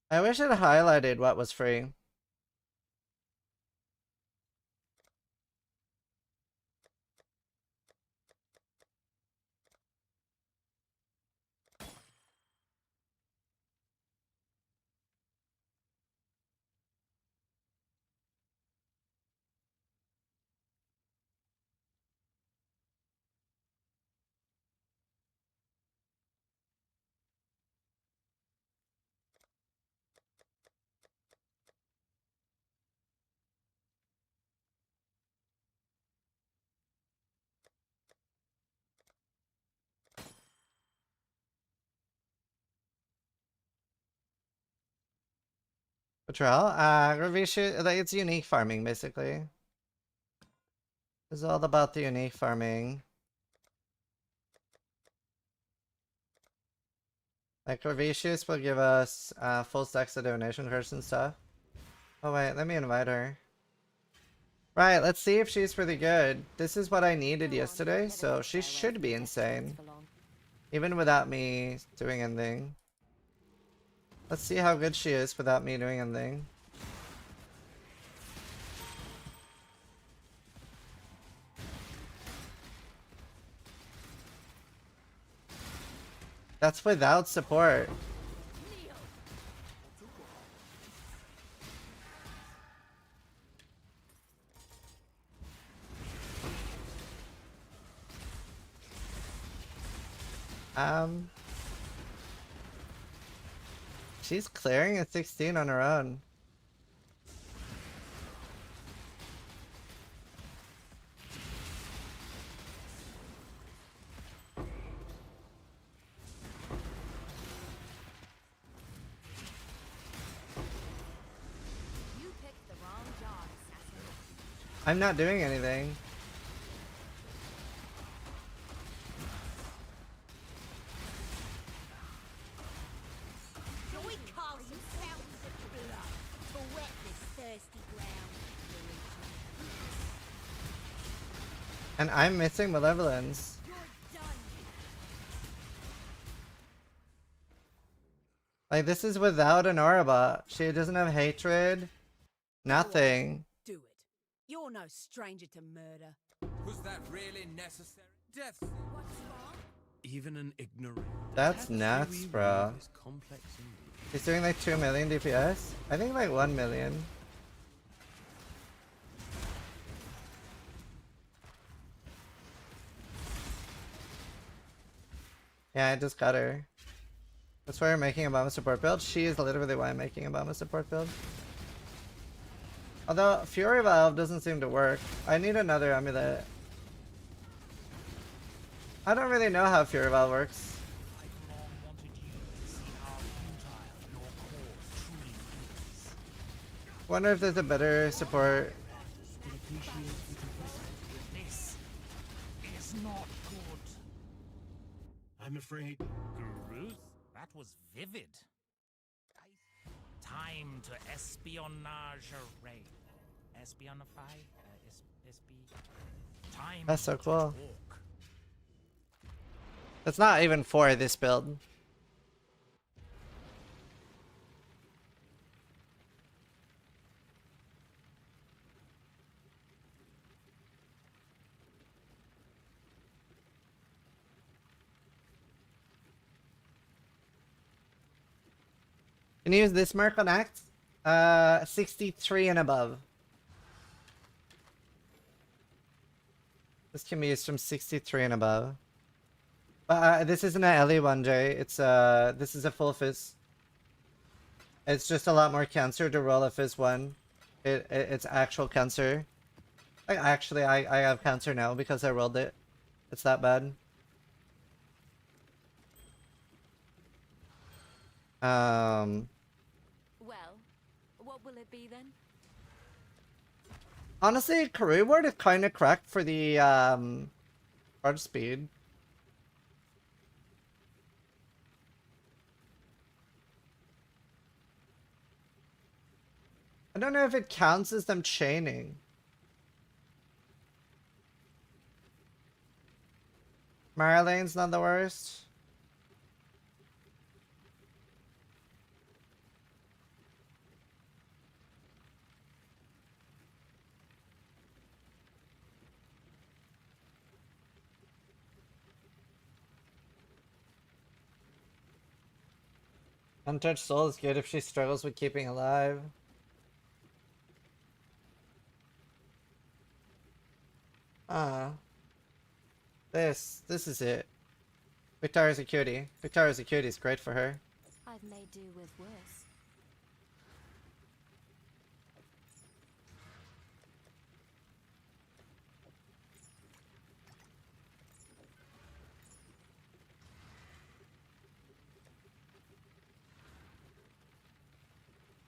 [SPEAKER 2] I wish it highlighted what was free. Betrayal? Revishu, like, it's unique farming, basically. It's all about the unique farming. Like, Revicius will give us full stacks of divination cards and stuff. Oh wait, let me invite her. Right, let's see if she's really good. This is what I needed yesterday, so she should be insane. Even without me doing anything. Let's see how good she is without me doing anything. That's without support. She's clearing at 16 on her own.
[SPEAKER 5] You picked the wrong job, assassin.
[SPEAKER 2] I'm not doing anything.
[SPEAKER 5] Shall we call some fountains of blood to wet this thirsty ground?
[SPEAKER 2] And I'm missing Malevolence.
[SPEAKER 5] You're done.
[SPEAKER 2] Like, this is without an Aurabot. She doesn't have hatred. Nothing.
[SPEAKER 6] Do it. You're no stranger to murder.
[SPEAKER 3] Was that really necessary? Death.
[SPEAKER 5] What's wrong?
[SPEAKER 3] Even an ignorant.
[SPEAKER 2] That's nuts, bro.
[SPEAKER 3] Is complex indeed.
[SPEAKER 2] He's doing like 2 million DPS? I think like 1 million. Yeah, I just got her. That's why you're making a Obama support build? She is literally why I'm making a Obama support build. Although, Fury Valve doesn't seem to work. I need another amulet. I don't really know how Fury Valve works.
[SPEAKER 3] I've long wanted you to see how futile your cause truly is.
[SPEAKER 2] Wonder if there's a better support.
[SPEAKER 3] Still appreciate the This is not good.
[SPEAKER 4] I'm afraid.
[SPEAKER 3] Gruth? That was vivid. Time to espionage a raid. Espionify? Time
[SPEAKER 2] That's so
[SPEAKER 3] to
[SPEAKER 2] cool.
[SPEAKER 3] talk.
[SPEAKER 2] It's not even for this build. Can you use this mark on Act? 63 and above. This can be used from 63 and above. But this isn't an LE one, Jay. It's this is a full fizz. It's just a lot more cancer to roll a fizz one. It's actual cancer. Like actually, I have cancer now because I rolled it. It's that bad.
[SPEAKER 5] Well, what will it be then?
[SPEAKER 2] Honestly, career ward is kind of cracked for the hard speed. I don't know if it counts as them chaining. Marlene's not the worst. Untouched Soul is good if she struggles with keeping alive. This is it. Victoria's a cutie. Victoria's a cutie is great for her.
[SPEAKER 5] I've made do with worse.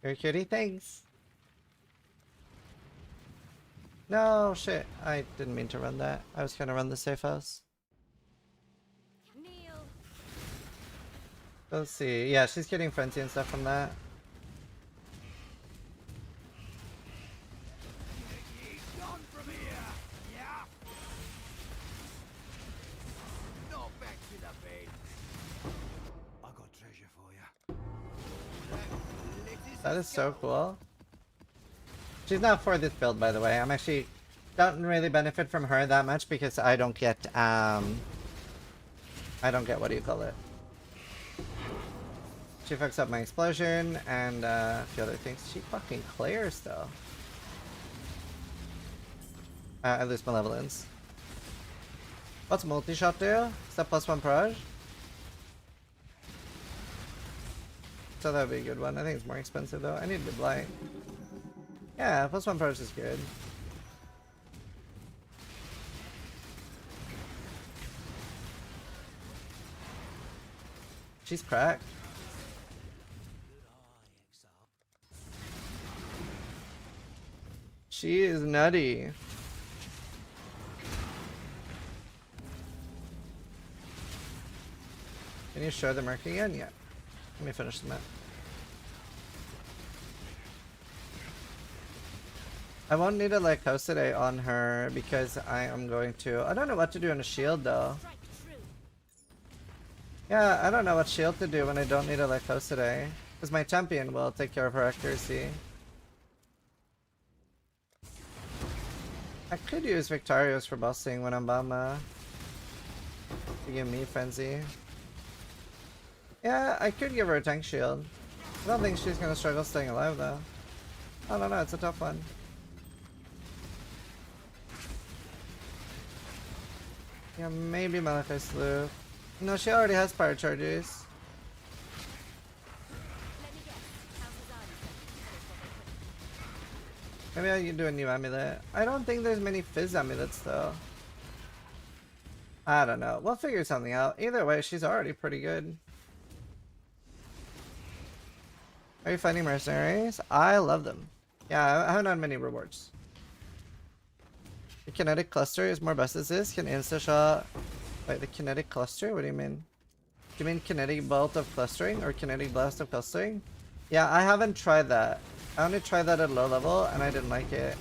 [SPEAKER 2] You're a cutie, thanks. No, shit. I didn't mean to run that. I was gonna run the safe house.
[SPEAKER 5] Kneel.
[SPEAKER 2] Let's see. Yeah, she's getting frenzy and stuff from that.
[SPEAKER 3] Gone from here. Yeah. No back to the base. I got treasure for you.
[SPEAKER 2] That is so cool. She's not for this build, by the way. I'm actually don't really benefit from her that much because I don't get what do you call it? She fucks up my explosion and a few other things. She fucking clears though. I lose malevolence. What's multi-shot do? Is that +1 proj? So that would be a good one. I think it's more expensive though. I need the blight. Yeah, +1 proj is good. She's cracked. She is nutty. Can you show the mark again? Yeah. Let me finish the map. I won't need to like host today on her because I am going to. I don't know what to do on a shield though.
[SPEAKER 5] Strike true.
[SPEAKER 2] Yeah, I don't know what shield to do when I don't need a like host today. Because my champion will take care of her accuracy. I could use Victorious for bossing when I'm Bama. To give me frenzy. Yeah, I could give her a tank shield. I don't think she's gonna struggle staying alive though. I don't know, it's a tough one. Yeah, maybe Malachite Slew. No, she already has power charges.
[SPEAKER 5] Let me guess. Houses are
[SPEAKER 2] Maybe I can do a new amulet. I don't think there's many fizz amulets though. I don't know. We'll figure something out. Either way, she's already pretty good. Are you fighting mercenaries? I love them. Yeah, I haven't had many rewards. The kinetic cluster is more best assist. Can insta shot. Wait, the kinetic cluster? What do you mean? Do you mean kinetic bolt of clustering or kinetic blast of clustering? Yeah, I haven't tried that. I only tried that at low level and I didn't like it.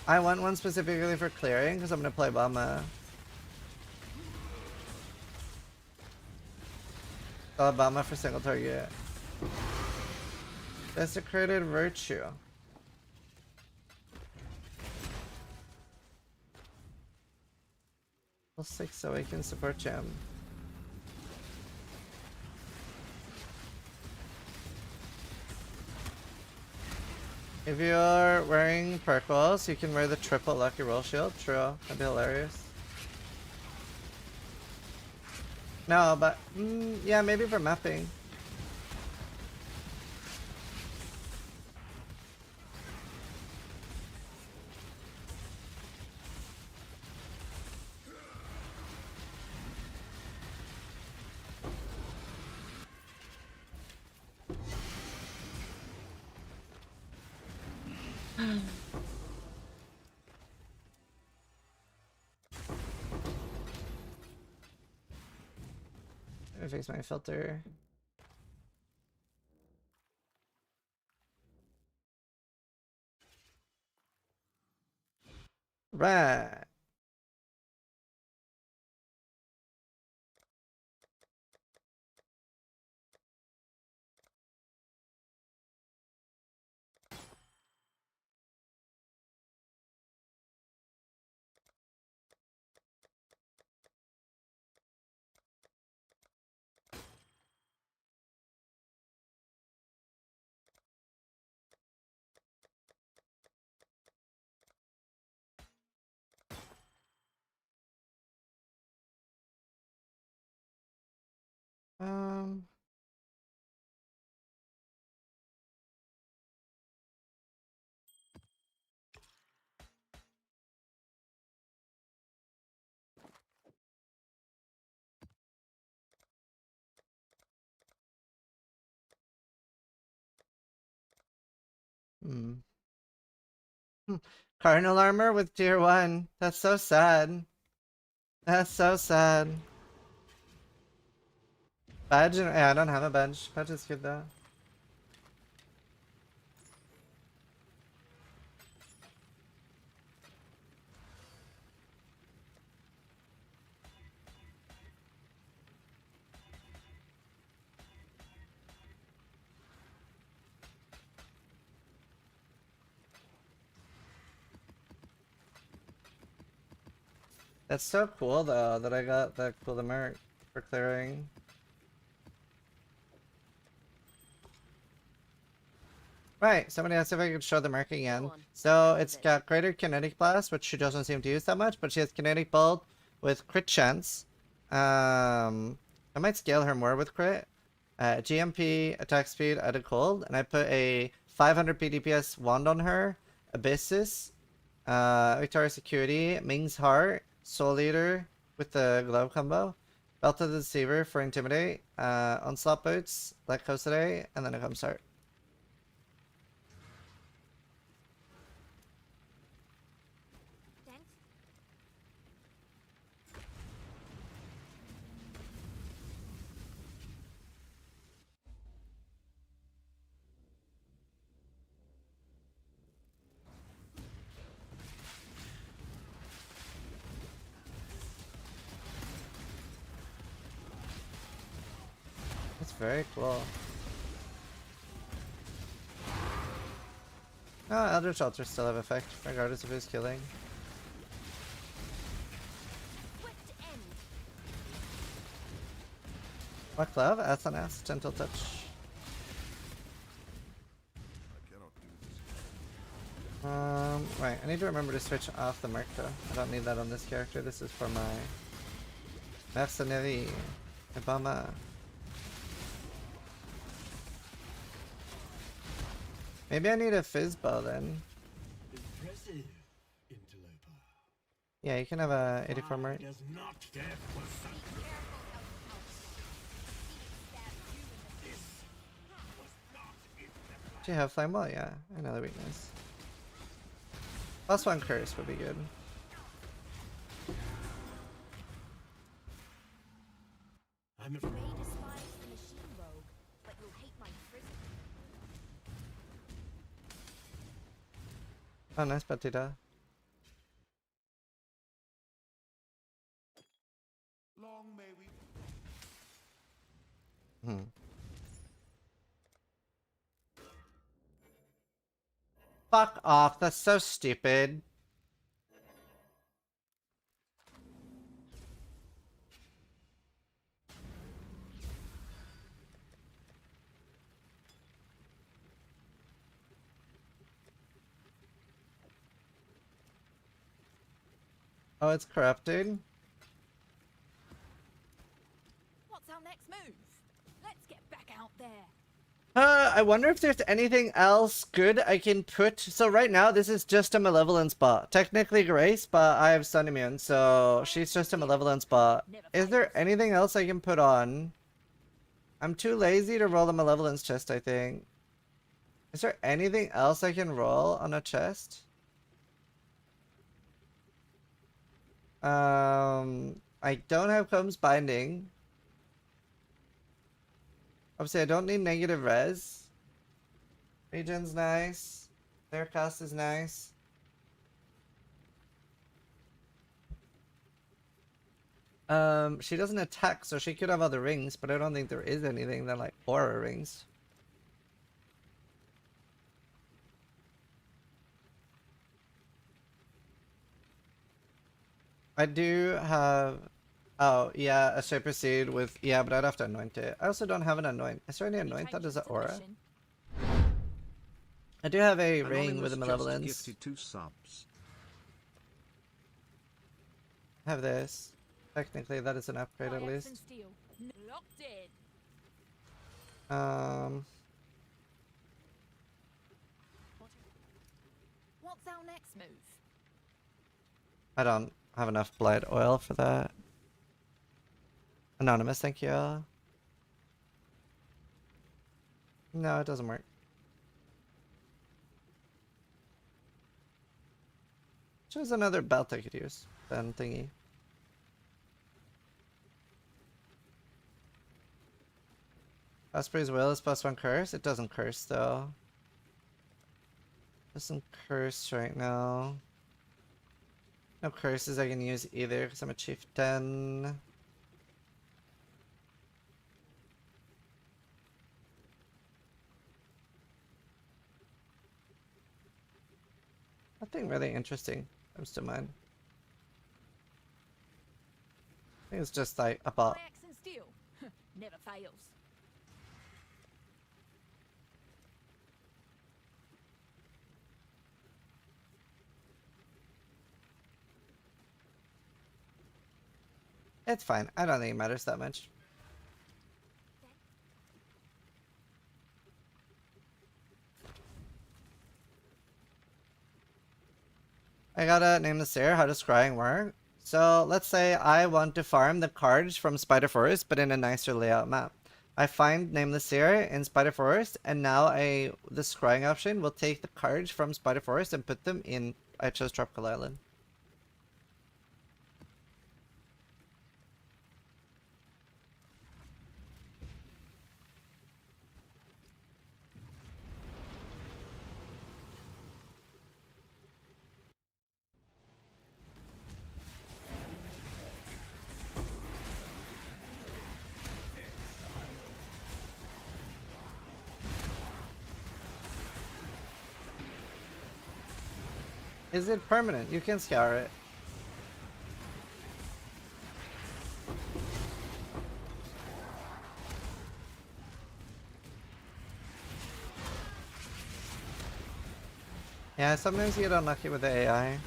[SPEAKER 2] I want one specifically for clearing because I'm gonna play Bama. Bama for single target. Desecrated Virtue. +6 so we can support Gem. If you're wearing perk walls, you can wear the triple lucky roll shield. True, that'd be hilarious. No, but yeah, maybe for mapping. Let me fix my filter. Right. Hmm. Cardinal armor with tier 1. That's so sad. That's so sad. Badge? Yeah, I don't have a badge. Badge is good though. That's so cool though that I got that cool merc for clearing. Right, somebody asked if I could show the merc again.
[SPEAKER 6] Go on,
[SPEAKER 2] So
[SPEAKER 6] with
[SPEAKER 2] it's
[SPEAKER 6] it.
[SPEAKER 2] got greater kinetic blast, which she doesn't seem to use that much, but she has kinetic bolt with crit chance. I might scale her more with crit. GMP, attack speed, added cold, and I put a 500 PDPS wand on her, Abyssus, Victoria's Security, Ming's Heart, Soul Eater with the glove combo, Belt of the Deceiver for Intimidate, Onslaught Boots, Black Cosade, and then a Come Start.
[SPEAKER 5] Thanks.
[SPEAKER 2] That's very cool. Oh, Elder Shelter still have effect, regardless of who's killing.
[SPEAKER 5] Swift end.
[SPEAKER 2] What glove? SNS, Gentle Touch. Right, I need to remember to switch off the merc though. I don't need that on this character. This is for my Mercenary. Obama. Maybe I need a Fizzbow then.
[SPEAKER 3] Impressive, interloper.
[SPEAKER 2] Yeah, you can have a 84 merc.
[SPEAKER 3] Does not death was
[SPEAKER 2] Do you have Flame Wall? Yeah, another weakness. +1 curse would be good.
[SPEAKER 3] I'm
[SPEAKER 5] You
[SPEAKER 3] afraid.
[SPEAKER 5] may despise the machine rogue, but you'll hate my prison.
[SPEAKER 2] Oh, nice Batida.
[SPEAKER 3] Long may we.
[SPEAKER 2] Fuck off, that's so stupid. Oh, it's corrupted?
[SPEAKER 6] What's our next move? Let's get back out there.
[SPEAKER 2] I wonder if there's anything else good I can put. So right now, this is just a Malevolence bot. Technically Grace, but I have Sun Immune, so she's just a Malevolence bot. Is there anything else I can put on? I'm too lazy to roll the Malevolence chest, I think. Is there anything else I can roll on a chest? I don't have Combs Binding. Obviously, I don't need negative res. Regen's nice. Their cost is nice. She doesn't attack, so she could have other rings, but I don't think there is anything that like aura rings. I do have. Oh, yeah, a Shaper Seed with. Yeah, but I'd have to anoint it. I also don't have an anoint. Is there any anoint that does an aura? I do have a ring with a Malevolence.
[SPEAKER 4] Gifted 2 subs.
[SPEAKER 2] I have this. Technically, that is an upgrade at
[SPEAKER 5] Fire
[SPEAKER 2] least.
[SPEAKER 5] and steel. Locked in.
[SPEAKER 6] What's our next move?
[SPEAKER 2] I don't have enough Blight Oil for that. Anonymous, thank you. No, it doesn't work. There's another belt I could use. Then thingy. Osprey's will is +1 curse. It doesn't curse though. Doesn't curse right now. No curses I can use either because I'm a chieftain. Nothing really interesting comes to mind. I think it's just like a bot.
[SPEAKER 6] Axe and steel. Never fails.
[SPEAKER 2] It's fine. I don't think it matters that much. I gotta name the stair. How does scrying work? So let's say I want to farm the cards from Spider Forest, but in a nicer layout map. I find Nameless Seer in Spider Forest, and now the scrying option will take the cards from Spider Forest and put them in. I chose Tropical Island. Is it permanent? You can scour it. Yeah, sometimes you get unlucky with the AI.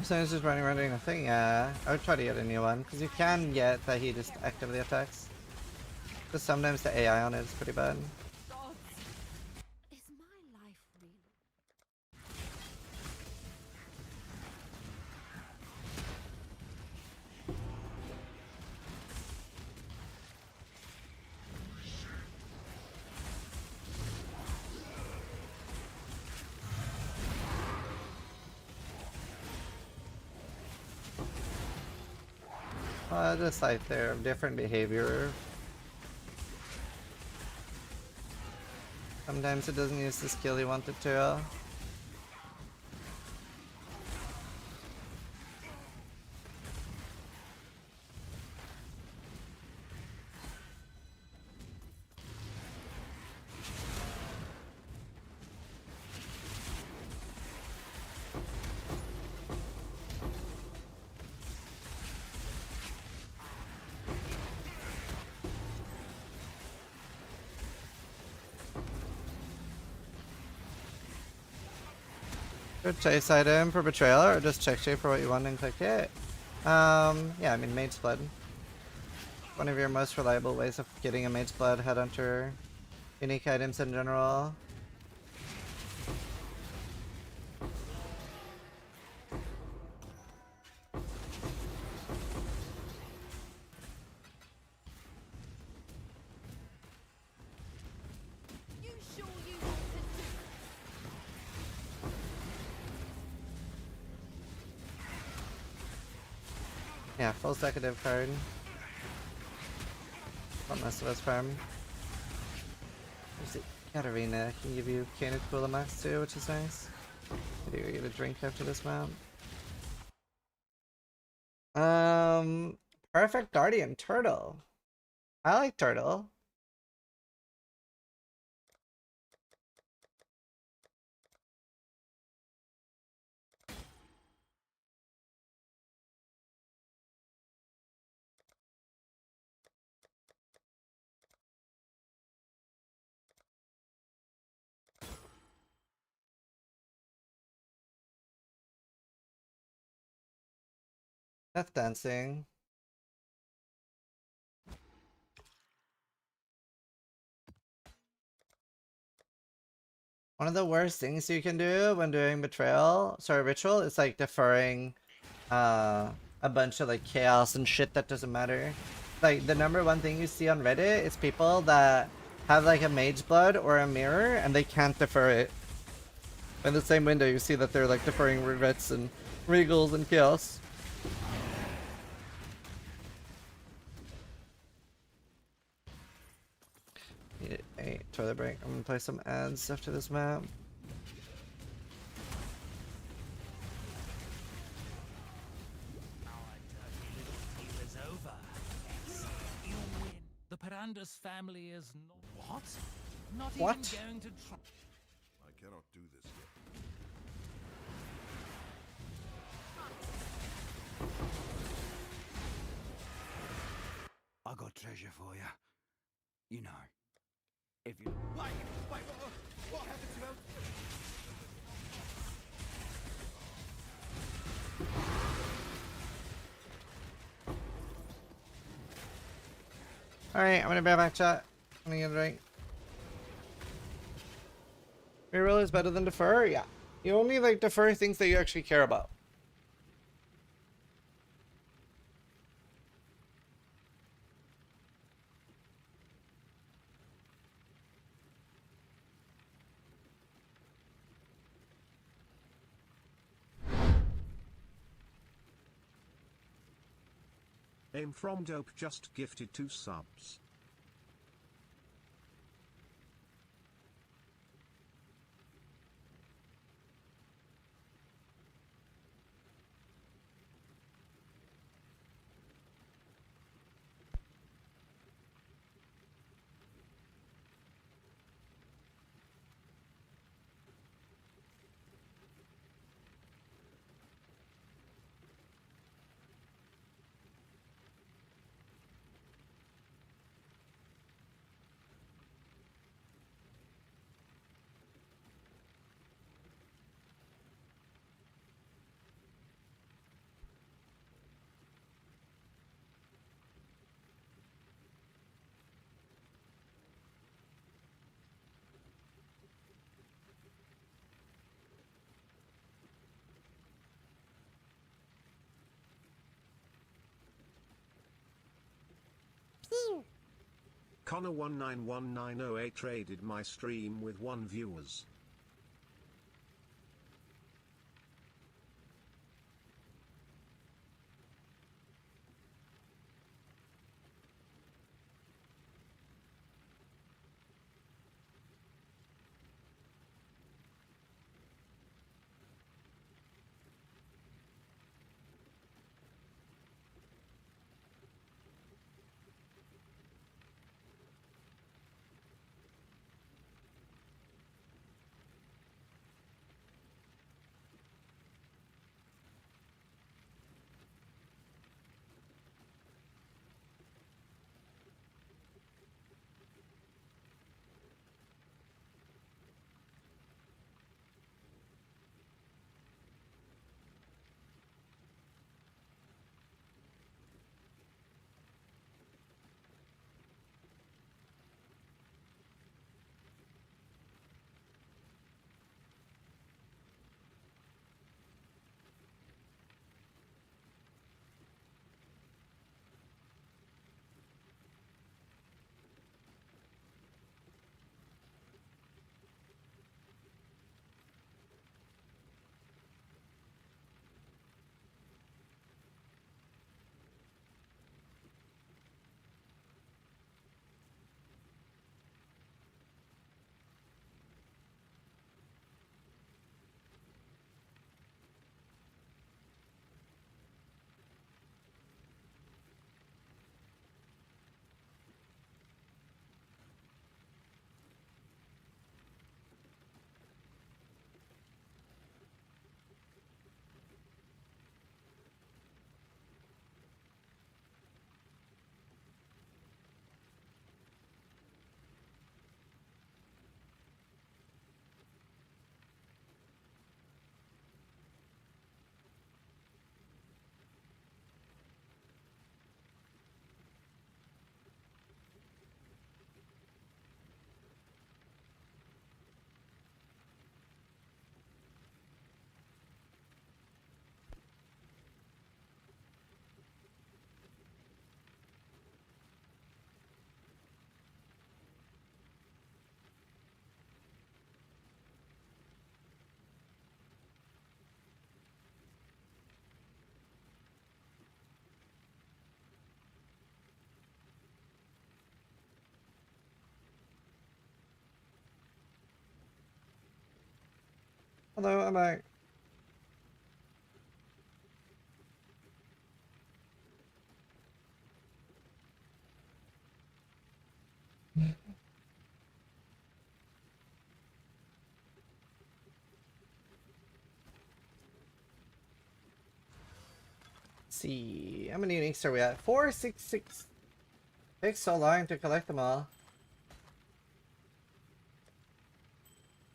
[SPEAKER 2] So it's just running around doing nothing? Yeah, I would try to get a new one, because you can get that he just actively attacks. But sometimes the AI on it is pretty bad.
[SPEAKER 6] Gods. Is my life real?
[SPEAKER 2] Just like their different behavior. Sometimes it doesn't use the skill you want it to. Good chase item for Betrayal, or just check shape for what you want and click it. Yeah, I mean Mage's Blood. One of your most reliable ways of getting a Mage's Blood, Headhunter, unique items in general.
[SPEAKER 6] You sure you want to do?
[SPEAKER 2] Yeah, full stack of div card. What most of us farm. There's the Katarina, can give you Canid Cooler Max too, which is nice. I do get a drink after this mount. Perfect Guardian, Turtle. I like Turtle. Death dancing. One of the worst things you can do when doing ritual is like deferring a bunch of like chaos and shit that doesn't matter. Like the number one thing you see on Reddit is people that have like a mage blood or a mirror and they can't defer it. In the same window you see that they're like deferring regrets and regals and chaos. Need a toilet break. I'm gonna play some ads after this map.
[SPEAKER 3] Our dirty little deal is over. Yes, you win. The Parandas family is not. What? Not
[SPEAKER 2] What?
[SPEAKER 3] even going to try.
[SPEAKER 7] I cannot do this yet.
[SPEAKER 8] I got treasure for you. You know, if you.
[SPEAKER 7] Wait, what happened to them?
[SPEAKER 2] Alright, I'm gonna be back chat. I'm gonna get it right. Reroll is better than defer? Yeah. You only like defer things that you actually care about.
[SPEAKER 4] Aim from Dope just gifted 2 subs. Connor191908 traded my stream with 1 viewers.
[SPEAKER 2] Hello, I'm back. See, how many uniques are we at? 466. Takes so long to collect them all.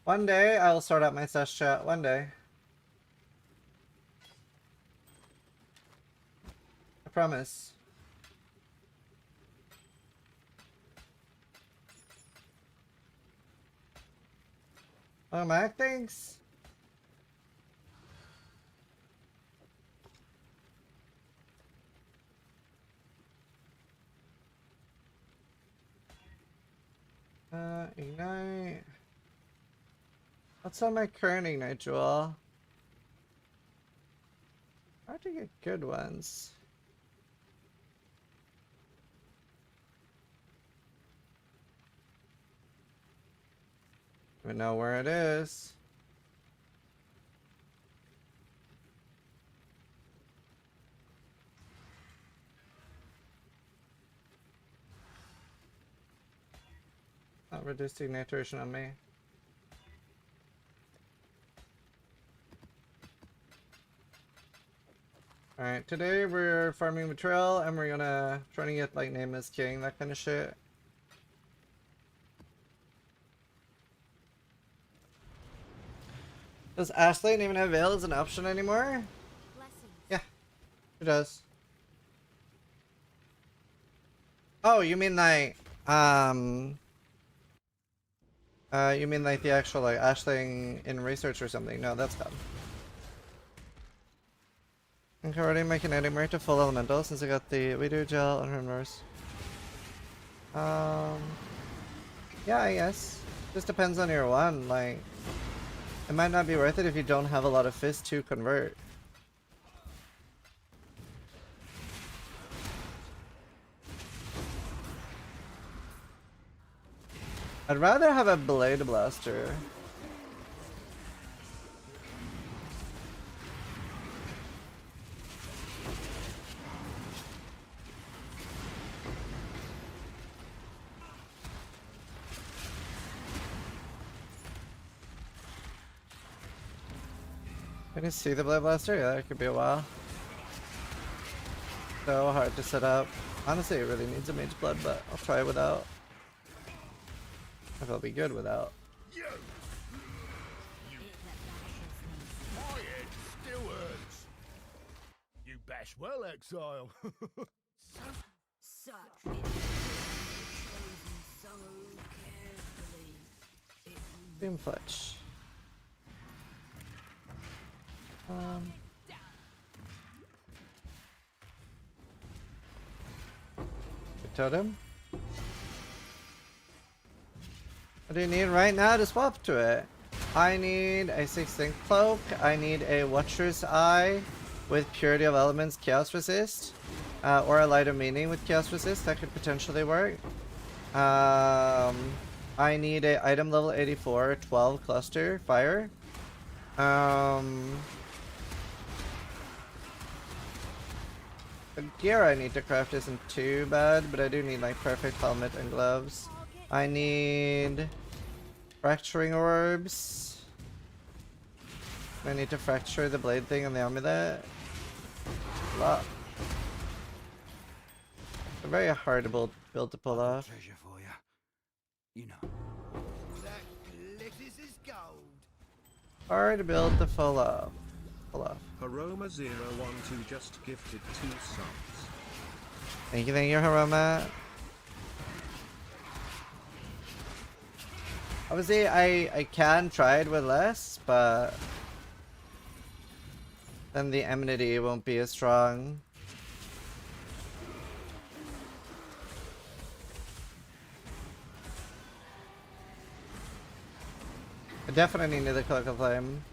[SPEAKER 2] One day I will sort out my sus chat. One day. I promise. Oh, Mac, thanks. Ignite. What's on my current ignite jewel? Hard to get good ones. We know where it is. Not reduced igniteration on me. Alright, today we're farming Betrayal and we're gonna try to get like name as king, that kind of shit. Does Ashley even have Veil as an option anymore?
[SPEAKER 5] Blessings.
[SPEAKER 2] Yeah, it does. Oh, you mean like, you mean like the actual like Ashling in research or something? No, that's gone. I'm already making kinetic mark to full elemental since I got the Widow gel and Hermors. Yeah, I guess. Just depends on your one. Like, it might not be worth it if you don't have a lot of fists to convert. I'd rather have a blade blaster. Can you see the blade blaster? Yeah, it could be a while. So hard to set up. Honestly, it really needs a mage blood, but I'll try without. I'll be good without.
[SPEAKER 7] You! My head still hurts. You bash well, exile.
[SPEAKER 6] Such is chosen so carefully.
[SPEAKER 2] Doom Fletch. Totem? What do you need right now to swap to it? I need a 6-link cloak. I need a Watcher's Eye with Purity of Elements Chaos Resist. Or a Light of Meaning with Chaos Resist. That could potentially work. I need a item level 84 12 cluster fire. The gear I need to craft isn't too bad, but I do need like perfect helmet and gloves. I need fracturing orbs. I need to fracture the blade thing on the amulet. A lot. A very hard build to pull off.
[SPEAKER 8] Treasure for you. You know.
[SPEAKER 7] That glitters as gold.
[SPEAKER 2] Hard to build to pull off.
[SPEAKER 4] Haroma012 just gifted 2 subs.
[SPEAKER 2] Thank you, Haroma. Obviously, I can try it with less, but then the amenity won't be as strong. I definitely need the Cloak of Flame.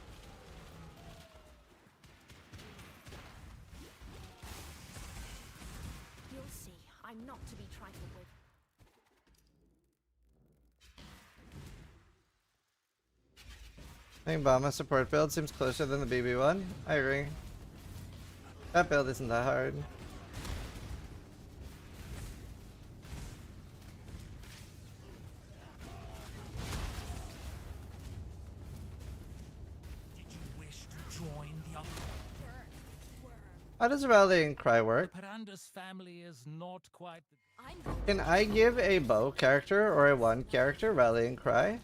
[SPEAKER 5] You'll see. I'm not to be trifled with.
[SPEAKER 2] I think Bomba support build seems closer than the BB one. I agree. That build isn't that hard.
[SPEAKER 3] Did you wish to join the
[SPEAKER 2] How does rallying cry work?
[SPEAKER 3] The Paranda's family is not quite the
[SPEAKER 2] Can I give a bow character or a one character rallying cry?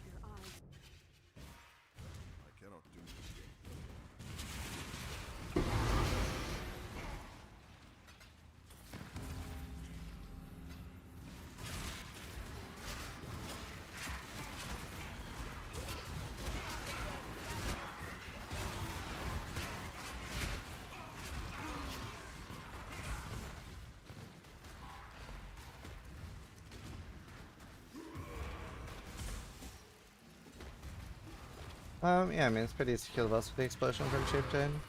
[SPEAKER 2] Yeah, I mean, it's pretty easy to kill the boss with the explosion from Chieftain.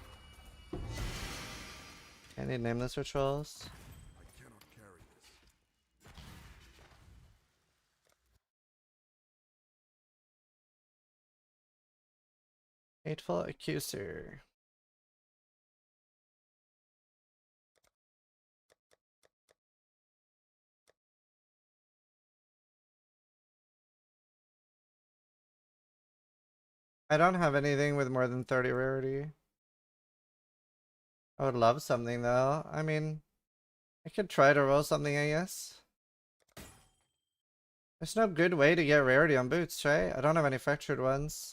[SPEAKER 2] I need nameless rituals. Hateful Accuser. I don't have anything with more than 30 rarity. I would love something though. I mean, I could try to roll something, I guess. There's no good way to get rarity on boots, right? I don't have any fractured ones.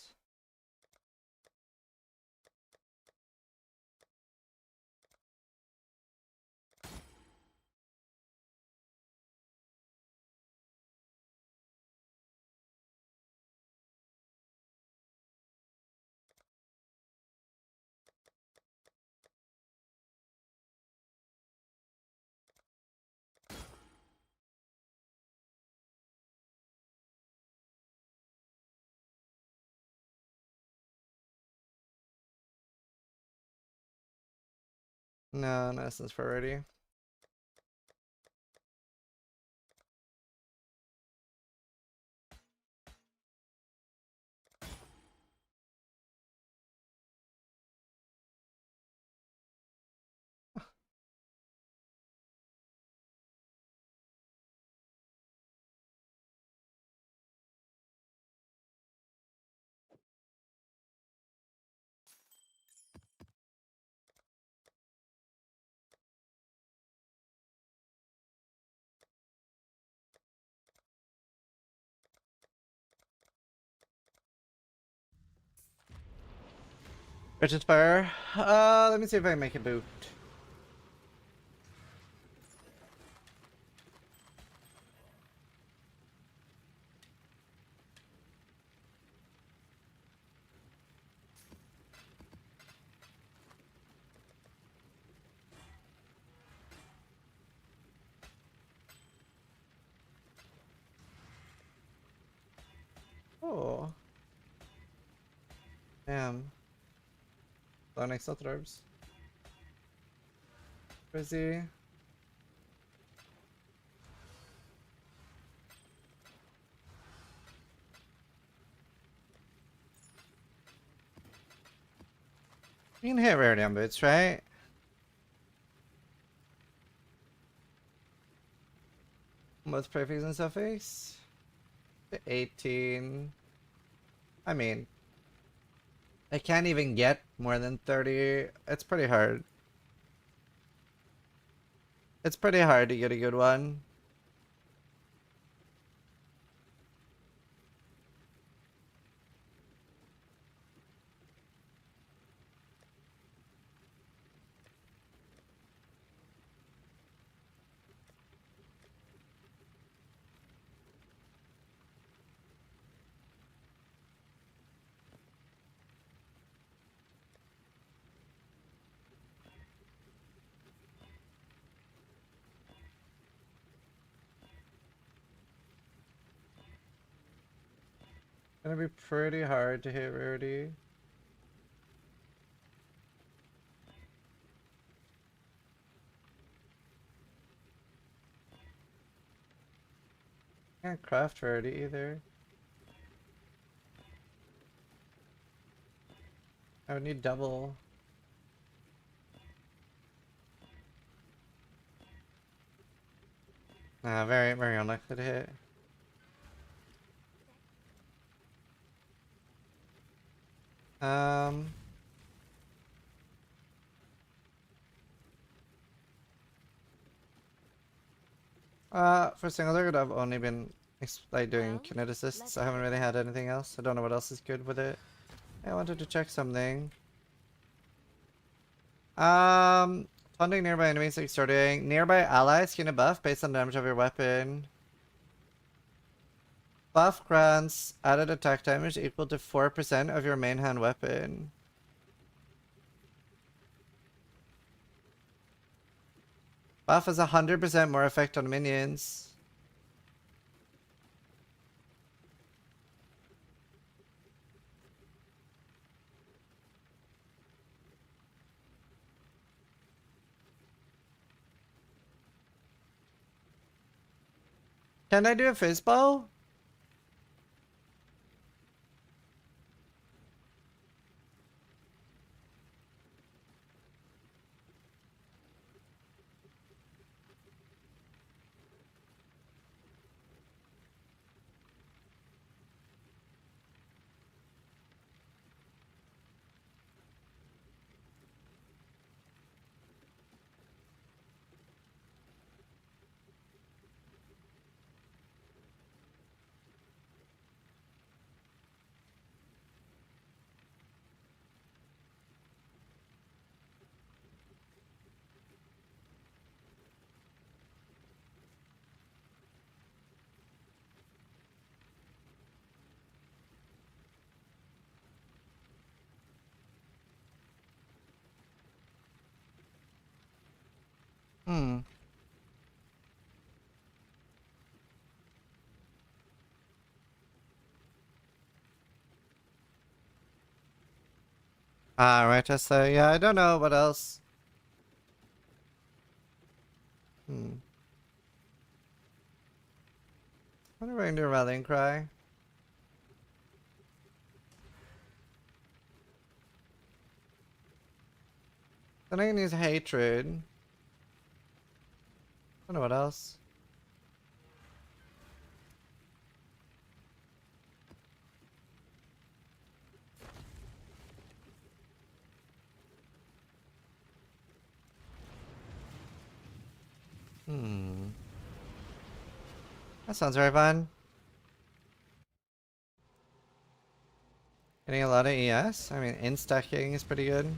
[SPEAKER 2] No, no essence for rarity. Richard Fire. Let me see if I can make a boot. Oh. Damn. Low next to orbs. Where is he? You can hit rarity on boots, right? Most prefix and suffix? 18. I mean, I can't even get more than 30. It's pretty hard. It's pretty hard to get a good one. Gonna be pretty hard to hit rarity. Can't craft rarity either. I would need double. Nah, very, very unlikely to hit. For single target, I've only been like doing
[SPEAKER 5] Well,
[SPEAKER 2] kinetic assists.
[SPEAKER 5] let's
[SPEAKER 2] I haven't
[SPEAKER 5] get
[SPEAKER 2] really had anything else. I don't know what else is good with it. I wanted to check something. Funding nearby enemies extorting. Nearby allies gain a buff based on damage of your weapon. Buff grants added attack damage equal to 4% of your main hand weapon. Buff has 100% more effect on minions. Can I do a fizzball? Hmm. Right, Tessa. Yeah, I don't know what else. Hmm. I wonder if I can do a rallying cry. Then I can use hatred. I don't know what else. Hmm. That sounds very fun. Getting a lot of ES. I mean, in-stacking is pretty good.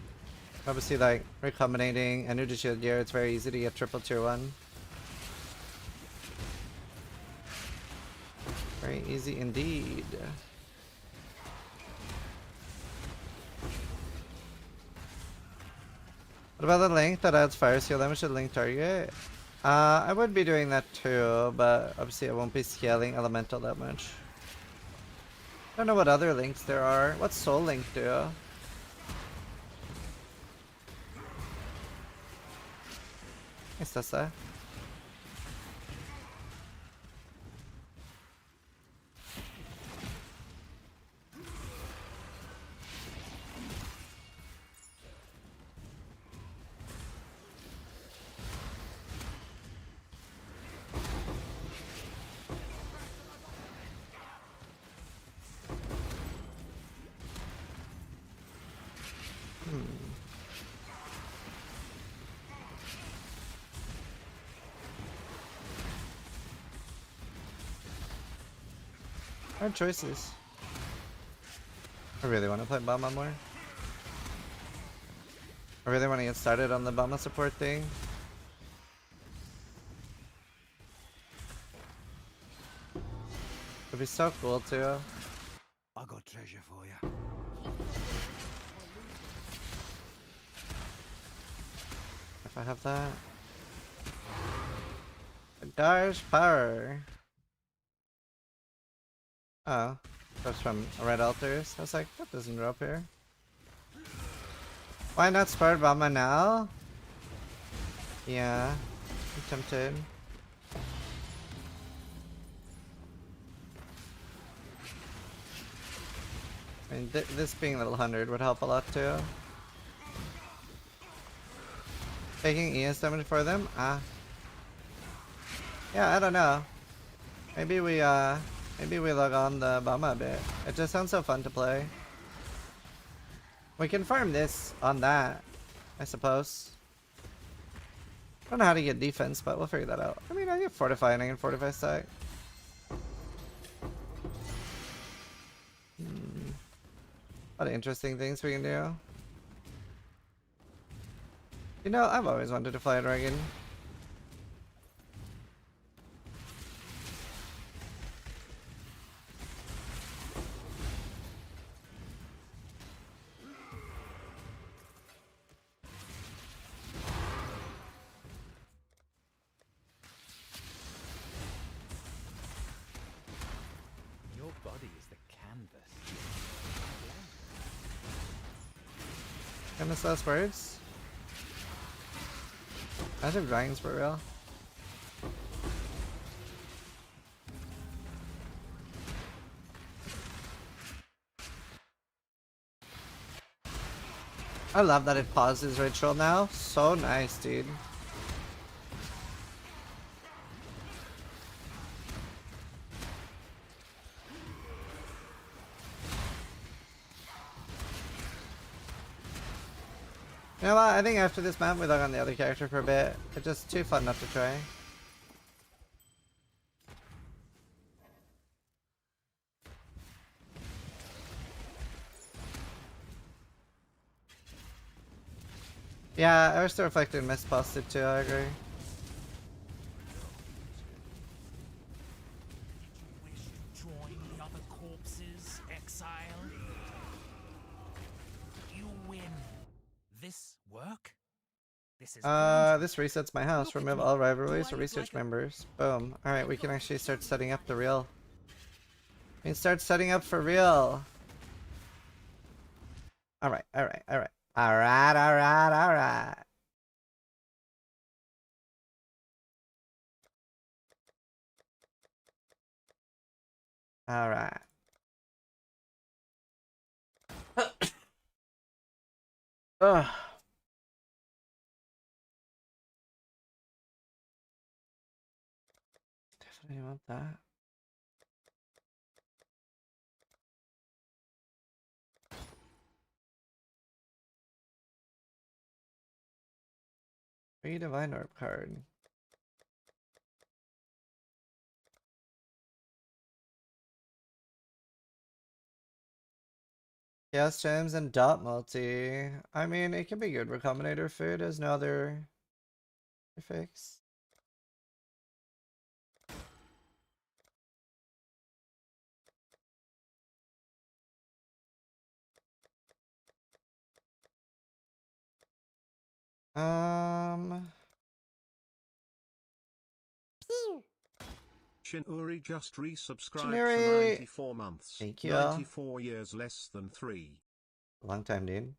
[SPEAKER 2] Obviously, like, recombinating energy shield gear, it's very easy to get triple tier 1. Very easy indeed. What about the link that adds fire seal damage to the link target? I would be doing that too, but obviously I won't be scaling elemental that much. I don't know what other links there are. What's Soul Link do? Nice, Tessa. Hard choices. I really want to play Bama more. I really want to get started on the Bama support thing. It'd be so cool too.
[SPEAKER 8] I got treasure for you.
[SPEAKER 2] If I have that. Darsh power. Oh, that's from Red Altars. I was like, that doesn't drop here. Why not Sparred Bama now? Yeah, I'm tempted. mean, this being level 100 would help a lot too. Taking ES damage for them? Ah. Yeah, I don't know. Maybe we log on the Bama a bit. It just sounds so fun to play. We can farm this on that, I suppose. I don't know how to get defense, but we'll figure that out. I mean, I get fortify and I can fortify stack. A lot of interesting things we can do. You know, I've always wanted to fly a dragon.
[SPEAKER 8] Your body is the canvas.
[SPEAKER 2] Famous last words? I have dragons for real. I love that it pauses ritual now. So nice, dude. You know what? I think after this map we log on the other character for a bit. It's just too fun not to try. Yeah, I wish the reflected mist posted too, I agree.
[SPEAKER 3] Wish to join the other corpses, exile? You win. This work? This is
[SPEAKER 2] This resets my house. Remove all rivalries or research members. Boom. Alright, we can actually start setting up the real. We can start setting up for real. Alright, alright, alright. Alright, alright, alright. Alright. Ugh. Definitely want that. Free Divine Orb card. Chaos Gems and Dot Multi. I mean, it can be good for Combinator food. There's no other fix.
[SPEAKER 4] Shinuri just resubscribed for
[SPEAKER 2] Shinuri.
[SPEAKER 4] 94 months.
[SPEAKER 2] Thank you.
[SPEAKER 4] 94 years less than 3.
[SPEAKER 2] Long time, dude.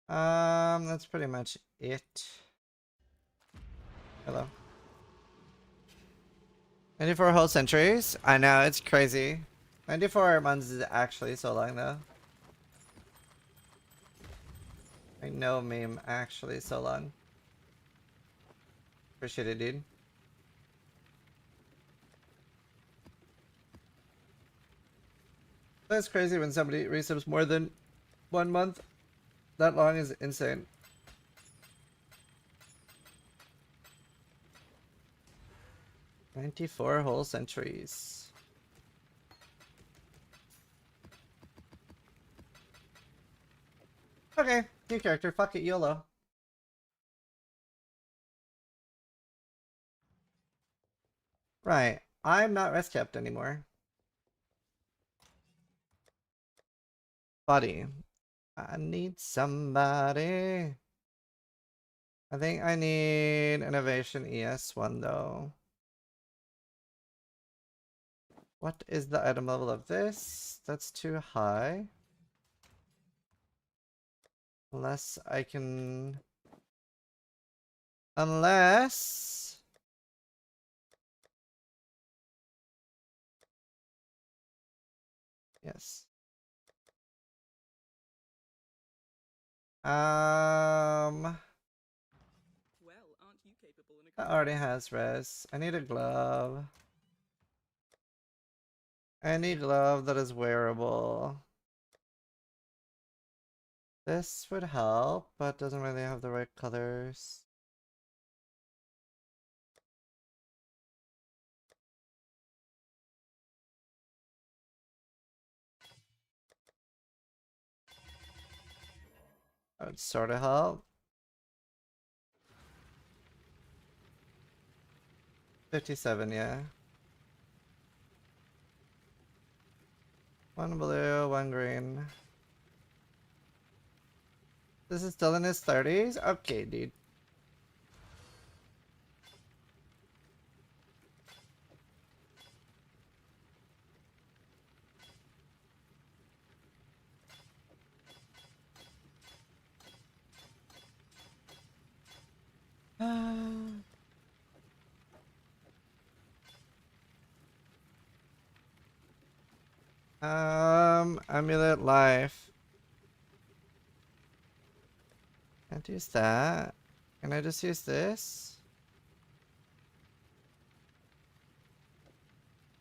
[SPEAKER 2] That's pretty much it. Hello. 94 whole centuries? I know, it's crazy. 94 months is actually so long though. I know, meme, actually so long. Appreciate it, dude. That's crazy when somebody resubs more than 1 month. That long is insane. "94 whole centuries." Okay, new character. Fuck it, YOLO. Right, I'm not rest kept anymore. Buddy, I need somebody. I think I need Innovation ES1 though. What is the item level of this? That's too high. Unless I can... Unless... Yes. That already has res. I need a glove. Any glove that is wearable. This would help, but doesn't really have the right colors. That would sort of help. 57, yeah. One blue, one green. This is still in his 30s? Okay, dude. Amulet life. Can't use that. Can I just use this?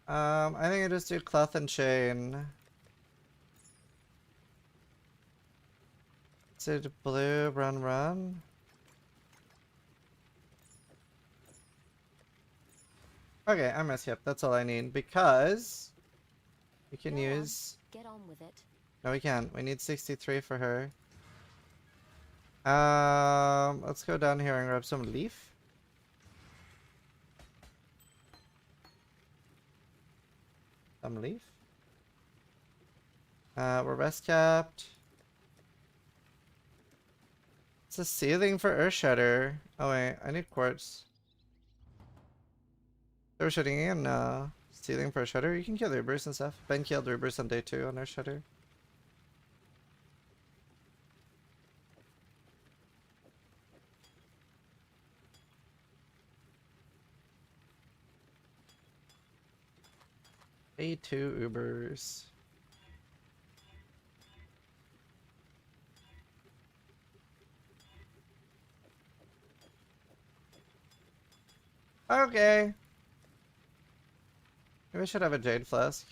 [SPEAKER 2] I think I just do cloth and chain. Is it blue, run? Okay, I messed up. That's all I need because we can use.
[SPEAKER 5] Get on with it.
[SPEAKER 2] No, we can't. We need 63 for her. Let's go down here and grab some leaf. Some leaf. We're rest capped. It's a ceiling for Earth Shutter. Oh wait, I need quartz. They were shooting in ceiling for a shutter. You can kill the Ubers and stuff. Ben killed Ubers on day 2 on Earth Shutter. Day 2 Ubers. Okay. Maybe I should have a Jade Flask.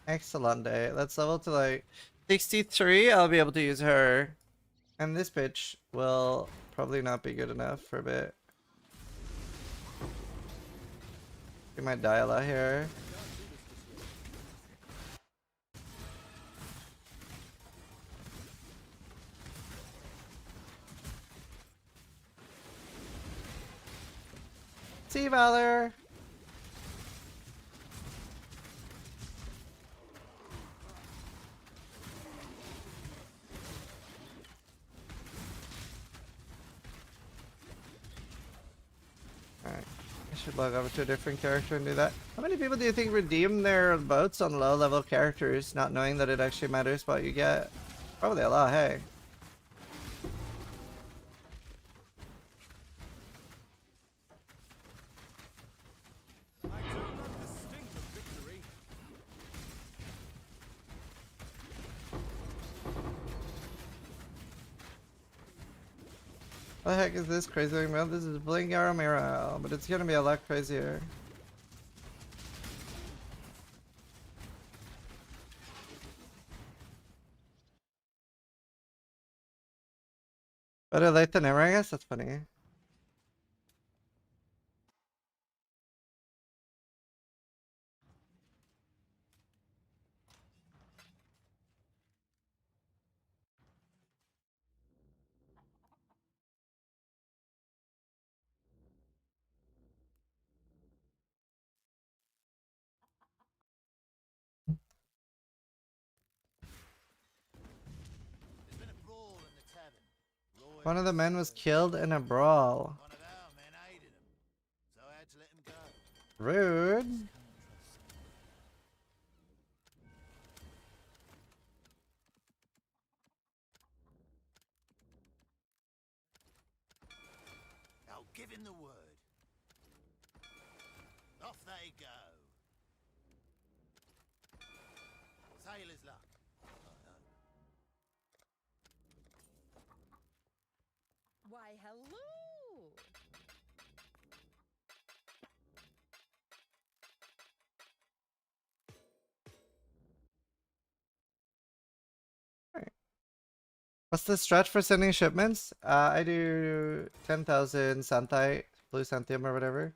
[SPEAKER 2] Excellent day. Let's level to like 63. I'll be able to use her. And this bitch will probably not be good enough for a bit. We might die a lot here. See, Valor. Alright. I should log over to a different character and do that. How many people do you think redeem their boats on low level characters, not knowing that it actually matters what you get? Probably a lot, hey. What the heck is this crazy thing, man? This is Blink Arrow Mirror, but it's gonna be a lot crazier. Better late than never, I guess? That's funny.
[SPEAKER 7] There's been a brawl in the tavern. Roy
[SPEAKER 2] One of the men was killed in a brawl.
[SPEAKER 7] One of our men aided him.
[SPEAKER 2] Rude.
[SPEAKER 7] I'll give him the word. Off they go. Sailor's luck.
[SPEAKER 5] Why, hello!
[SPEAKER 2] What's the stretch for sending shipments? I do 10,000 Santai, Blue Santium or whatever.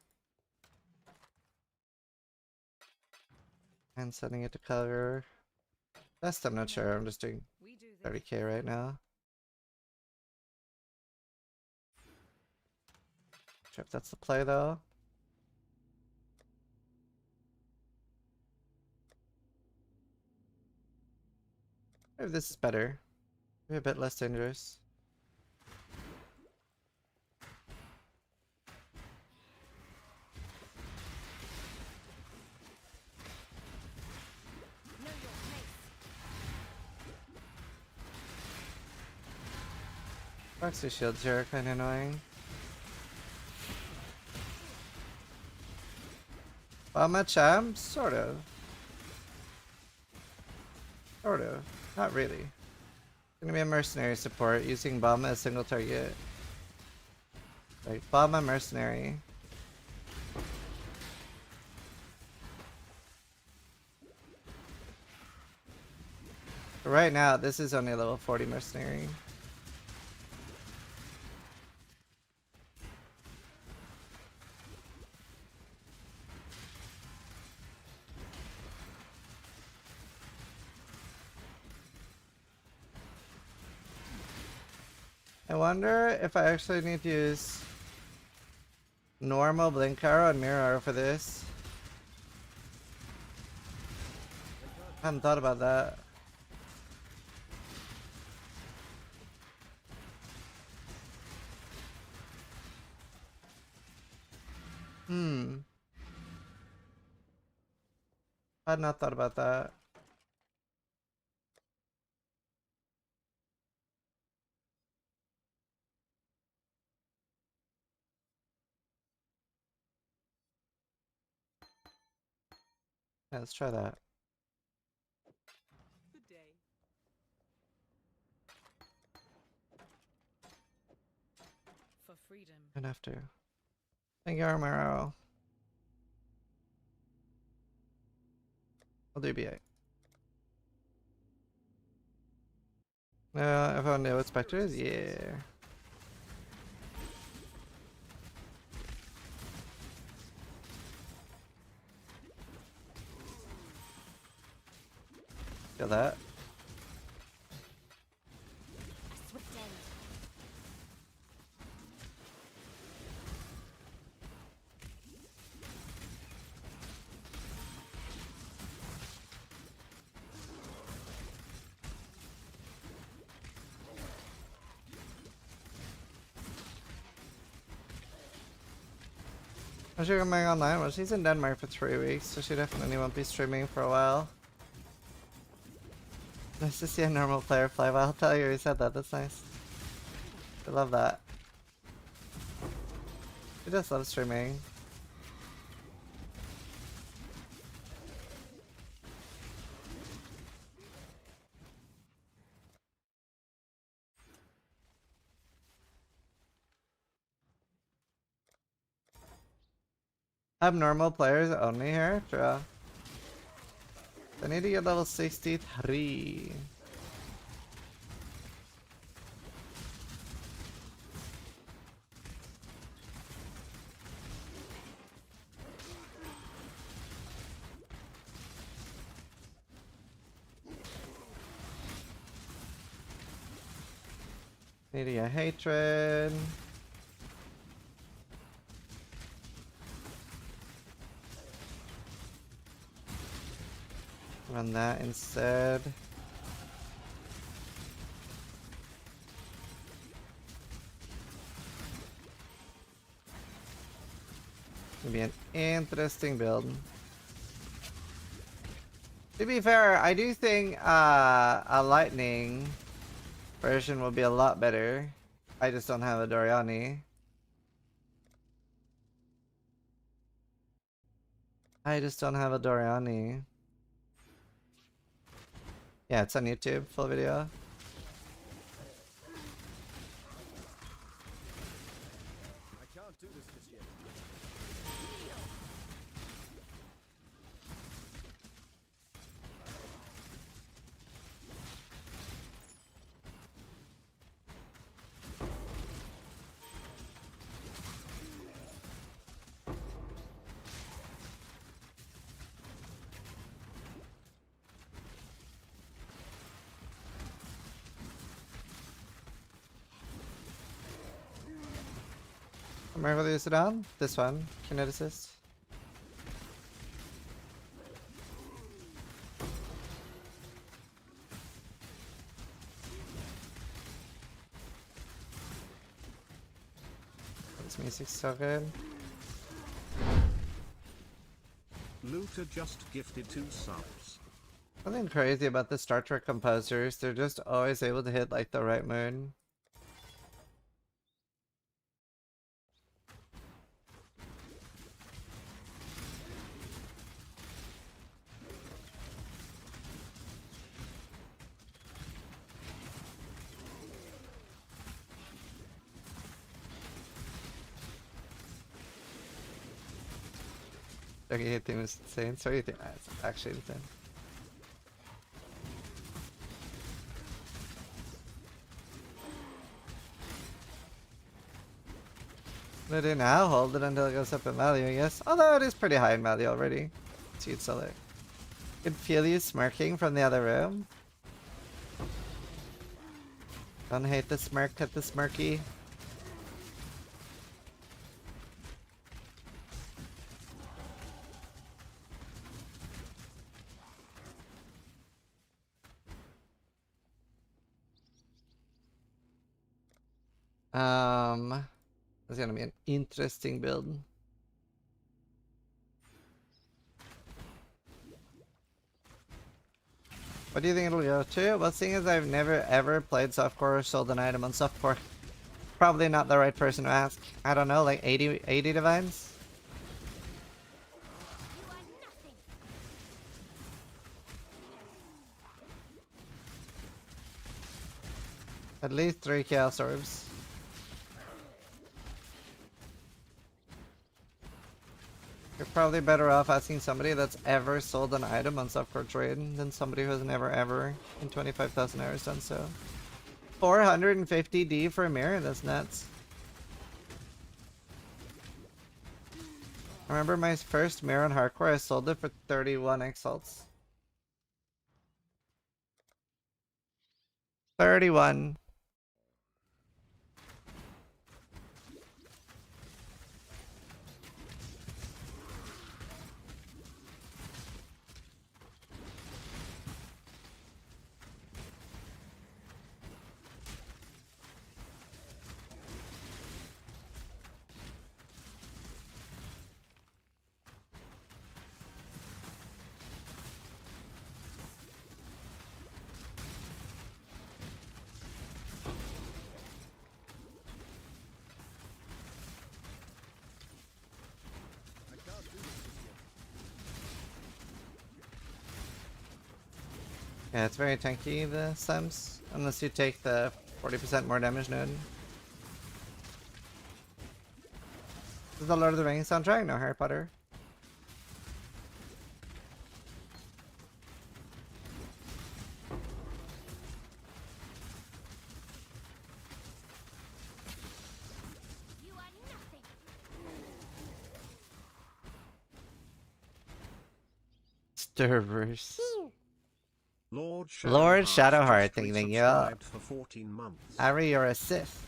[SPEAKER 2] And sending it to color. Best, I'm not sure. I'm just doing
[SPEAKER 5] We do this.
[SPEAKER 2] 30k right now. Sure if that's the play though. Maybe this is better. Maybe a bit less dangerous.
[SPEAKER 5] Know your place.
[SPEAKER 2] Proxy shields here are kinda annoying. Bomba Cham? Sort of. Sort of. Not really. Gonna be a mercenary support using Bomba as single target. Like Bomba Mercenary. Right now, this is only a level 40 mercenary. I wonder if I actually need to use normal blink arrow and mirror arrow for this. I hadn't thought about that. I had not thought about that. Yeah, let's try that.
[SPEAKER 6] Good day.
[SPEAKER 5] For freedom.
[SPEAKER 2] Gonna have to. Thank you, Armaro. I'll do BA. Everyone know what Spectre is? Yeah. Feel that.
[SPEAKER 5] Swift end.
[SPEAKER 2] How's she going online? Well, she's in Denmark for 3 weeks, so she definitely won't be streaming for a while. Nice to see a normal player play. Well, I'll tell you, he said that. That's nice. I love that. He just loves streaming. Abnormal players only here? Sure. I need to get level 63. Need to get hatred. Run that instead. It'll be an interesting build. To be fair, I do think a lightning version will be a lot better. I just don't have a Doriani. I just don't have a Doriani. Yeah, it's on YouTube, full video.
[SPEAKER 4] I can't do this just yet.
[SPEAKER 2] Remember to use it on? This one, Kinetic Assist. This music's so good.
[SPEAKER 4] Looter just gifted 2 subs.
[SPEAKER 2] Something crazy about the Star Trek composers, they're just always able to hit like the right mood. Okay, hit thing was insane. So you think that's actually insane. What do now? Hold it until it goes up in value, I guess. Although it is pretty high in value already. So you'd sell it. Could feel you smirking from the other room. Don't hate the smirk at the smirky. It's gonna be an interesting build. What do you think it'll go to? Well, seeing as I've never ever played softcore or sold an item on softcore, probably not the right person to ask. I don't know, like 80 divines? At least 3 chaos orbs. You're probably better off asking somebody that's ever sold an item on softcore trade than somebody who has never ever in 25,000 hours done so. 450D for a mirror? That's nuts. I remember my first mirror on hardcore, I sold it for 31 exalts. 31. Yeah, it's very tanky, the Sims, unless you take the 40% more damage node. This is the Lord of the Rings soundtrack? No, Harry Potter.
[SPEAKER 5] You are nothing.
[SPEAKER 2] Disturbers.
[SPEAKER 4] Lord
[SPEAKER 2] Shadowheart,
[SPEAKER 4] just
[SPEAKER 2] thank you.
[SPEAKER 4] resubscribed for 14 months.
[SPEAKER 2] Ari, you're a Sith.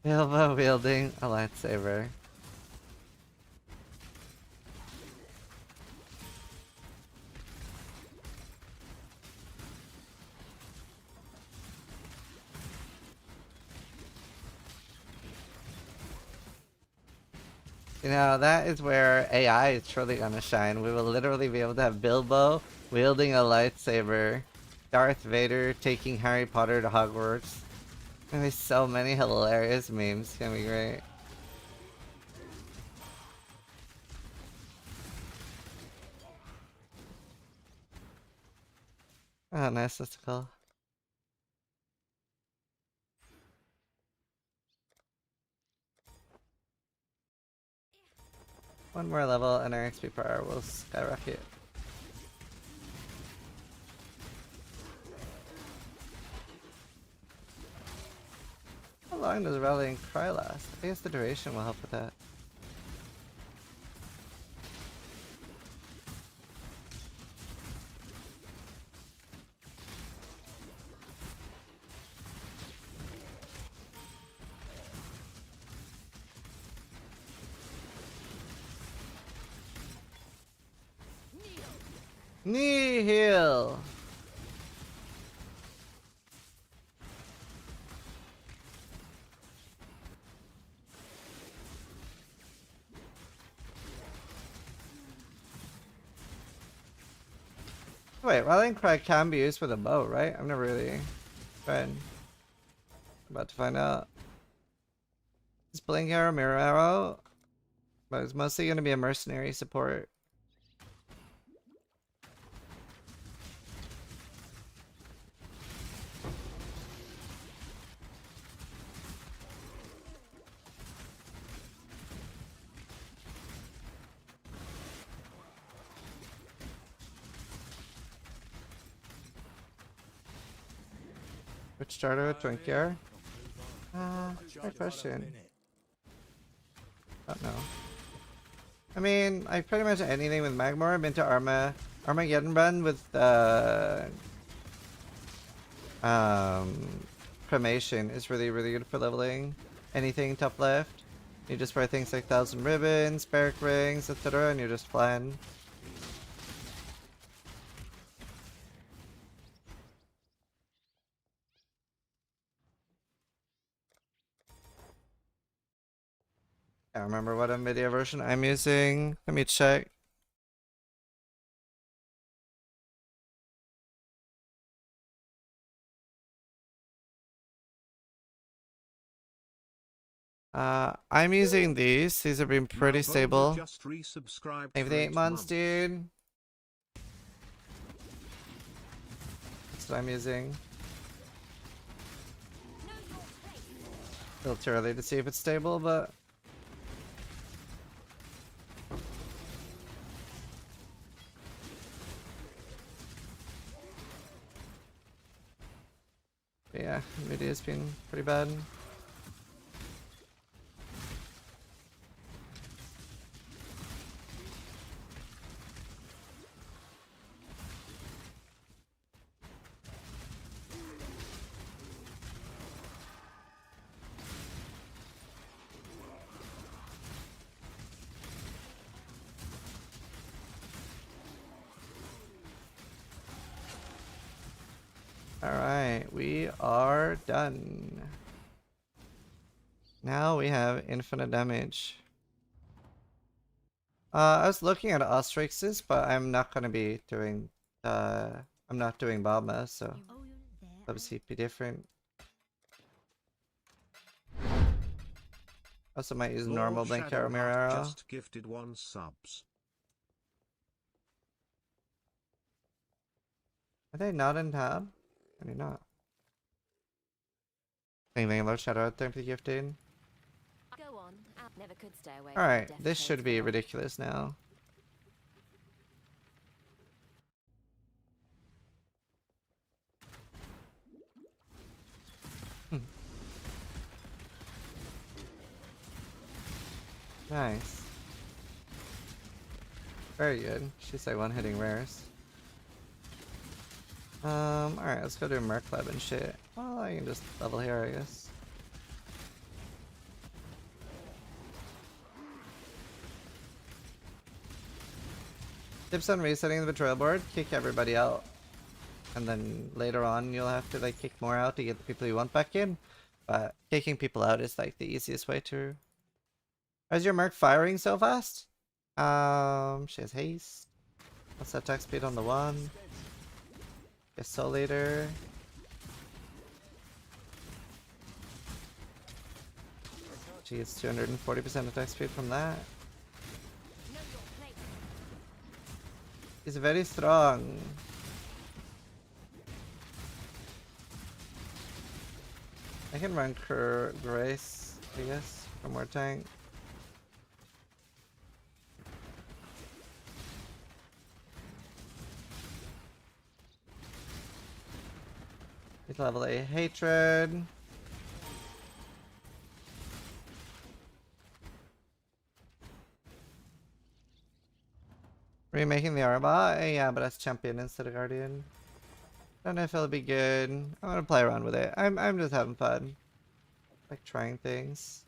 [SPEAKER 2] Bilbo wielding a lightsaber. You know, that is where AI is truly gonna shine. We will literally be able to have Bilbo wielding a lightsaber, Darth Vader taking Harry Potter to Hogwarts. There's be so many hilarious memes. It's gonna be great. Oh, nice listicle. One more level and our XP per hour will skyrocket. How long does Rallying Cry last? I guess the duration will help with that. Nihil! Wait, Rallying Cry can be used with a bow, right? I've never really tried. About to find out. It's Blink Arrow, Mirror Arrow, but it's mostly going to be a mercenary support. Which starter with Twink Gear? Good question. Don't know. I mean, I pretty much anything with Magmar. I've been to Armageddon run with Cremation is really good for leveling anything top left. You just wear things like 1,000 ribbons, barrack rings, etc., and you're just flying. I don't remember what NVIDIA version I'm using. Let me check. I'm using these. These have been pretty stable. Maybe the 8 months, dude. That's what I'm using. A little too early to see if it's stable, but yeah, NVIDIA's been pretty bad. Alright, we are done. Now we have infinite damage. I was looking at Ostrix's, but I'm not gonna be doing I'm not doing Balma, so obviously it'd be different. Also might use normal Blink Arrow, Mirror Arrow.
[SPEAKER 4] Just gifted 1 subs.
[SPEAKER 2] Are they not in tab? Maybe not. Anything low shadow out there for the gifted?
[SPEAKER 5] Go on. I never could stay away.
[SPEAKER 2] Alright, this should be ridiculous now. Nice. Very good. She's like one-hitting rares. Alright, let's go do Merc Lab and shit. Well, I can just level here, I guess. Tips on resetting the Betrayal board, kick everybody out. And then later on you'll have to like kick more out to get the people you want back in. But kicking people out is like the easiest way to Why is your Merc firing so fast? She has haste. What's that attack speed on the one? Yes, Soul Leader. She gets 240% attack speed from that.
[SPEAKER 5] Know your place.
[SPEAKER 2] He's very strong. I can run Grace, I guess, for more tank. He's level A hatred. Remaking the Arbot? Yeah, but that's champion instead of guardian. Don't know if it'll be good. I'm gonna play around with it. I'm just having fun. Like trying things.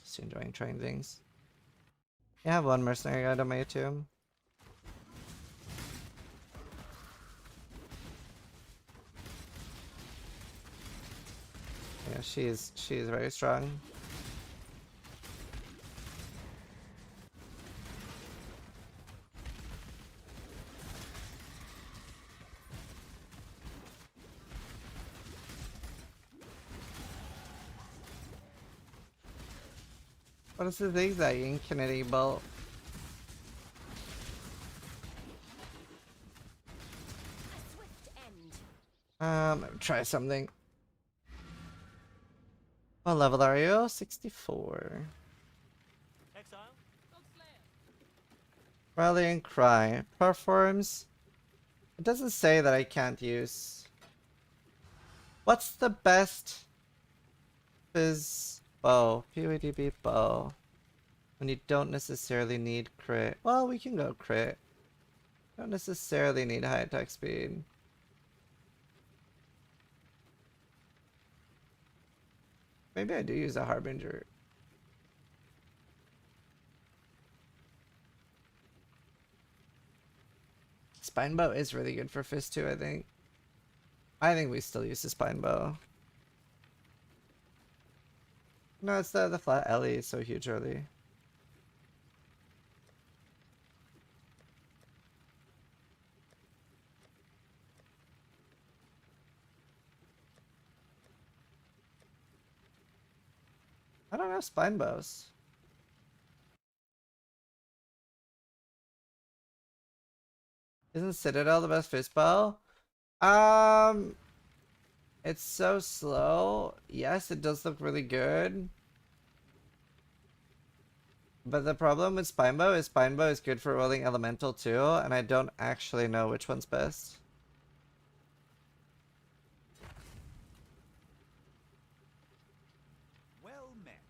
[SPEAKER 2] Just enjoying trying things. Yeah, I have one mercenary guide on my YouTube. Yeah, she's very strong. What is the zigzagging Kennedy bolt?
[SPEAKER 5] A swift end.
[SPEAKER 2] Let me try something. What level are you? 64.
[SPEAKER 3] Exile.
[SPEAKER 2] Rallying Cry. Performs. It doesn't say that I can't use. What's the best Fizz bow? POEDB bow. When you don't necessarily need crit. Well, we can go crit. Don't necessarily need high attack speed. Maybe I do use a Harbinger. Spine bow is really good for Fist too, I think. I think we still use the spine bow. No, it's the flat Ellie is so huge early. I don't have spine bows. Isn't Citadel the best fist bow? It's so slow. Yes, it does look really good. But the problem with Spinebow is good for rolling elemental too, and I don't actually know which one's best.
[SPEAKER 8] Well met.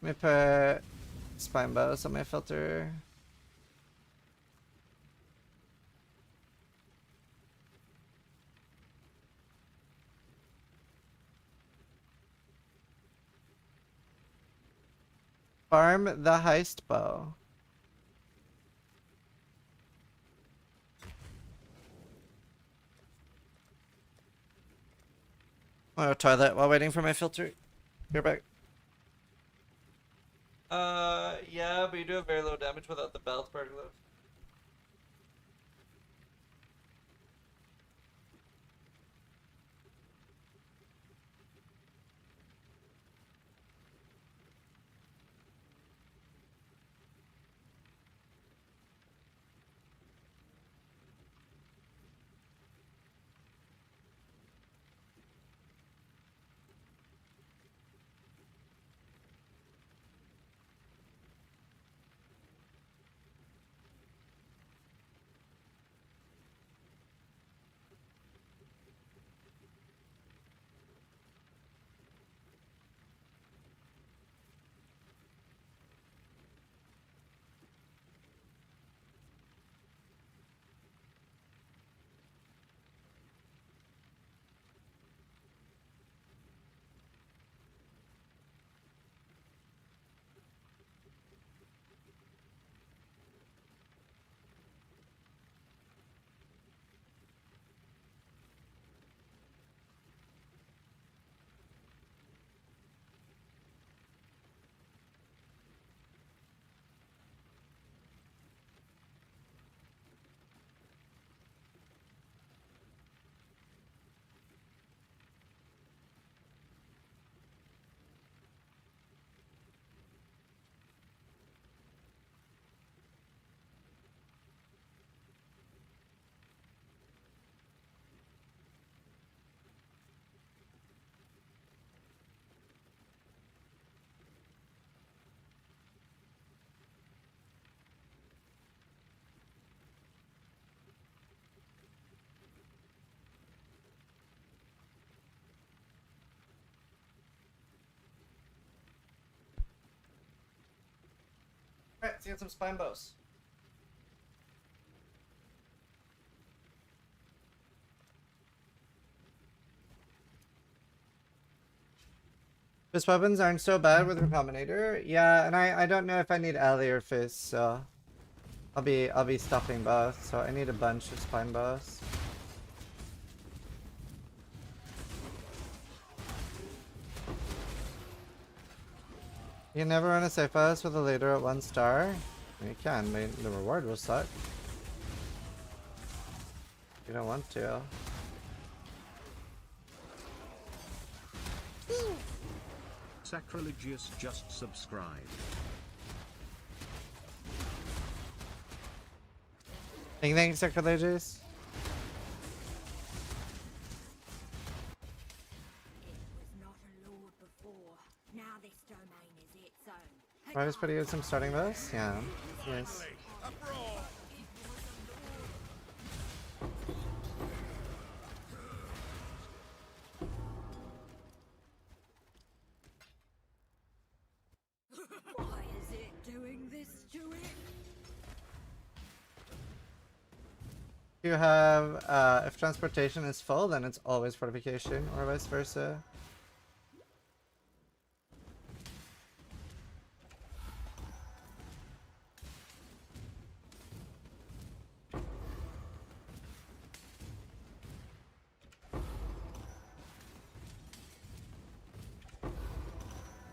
[SPEAKER 2] Let me put spine bows on my filter. Farm the heist bow. I'm gonna toilet while waiting for my filter. Be right back. Yeah, but you do have very low damage without the belt part glove. Alright, let's get some spine bows. Fist weapons aren't so bad with Recombinator. Yeah, and I don't know if I need alley or fist, so I'll be stuffing both, so I need a bunch of spine bows. You can never run a safe house with a leader at 1 star. You can, but the reward will suck. You don't want to.
[SPEAKER 4] Sacrilegious just subscribed.
[SPEAKER 2] Thank you, Sacrilegious. Right, is pretty good. Some starting bows? Yeah. Nice.
[SPEAKER 6] Why is it doing this to it?
[SPEAKER 2] You have, if transportation is full, then it's always fortification, or vice versa.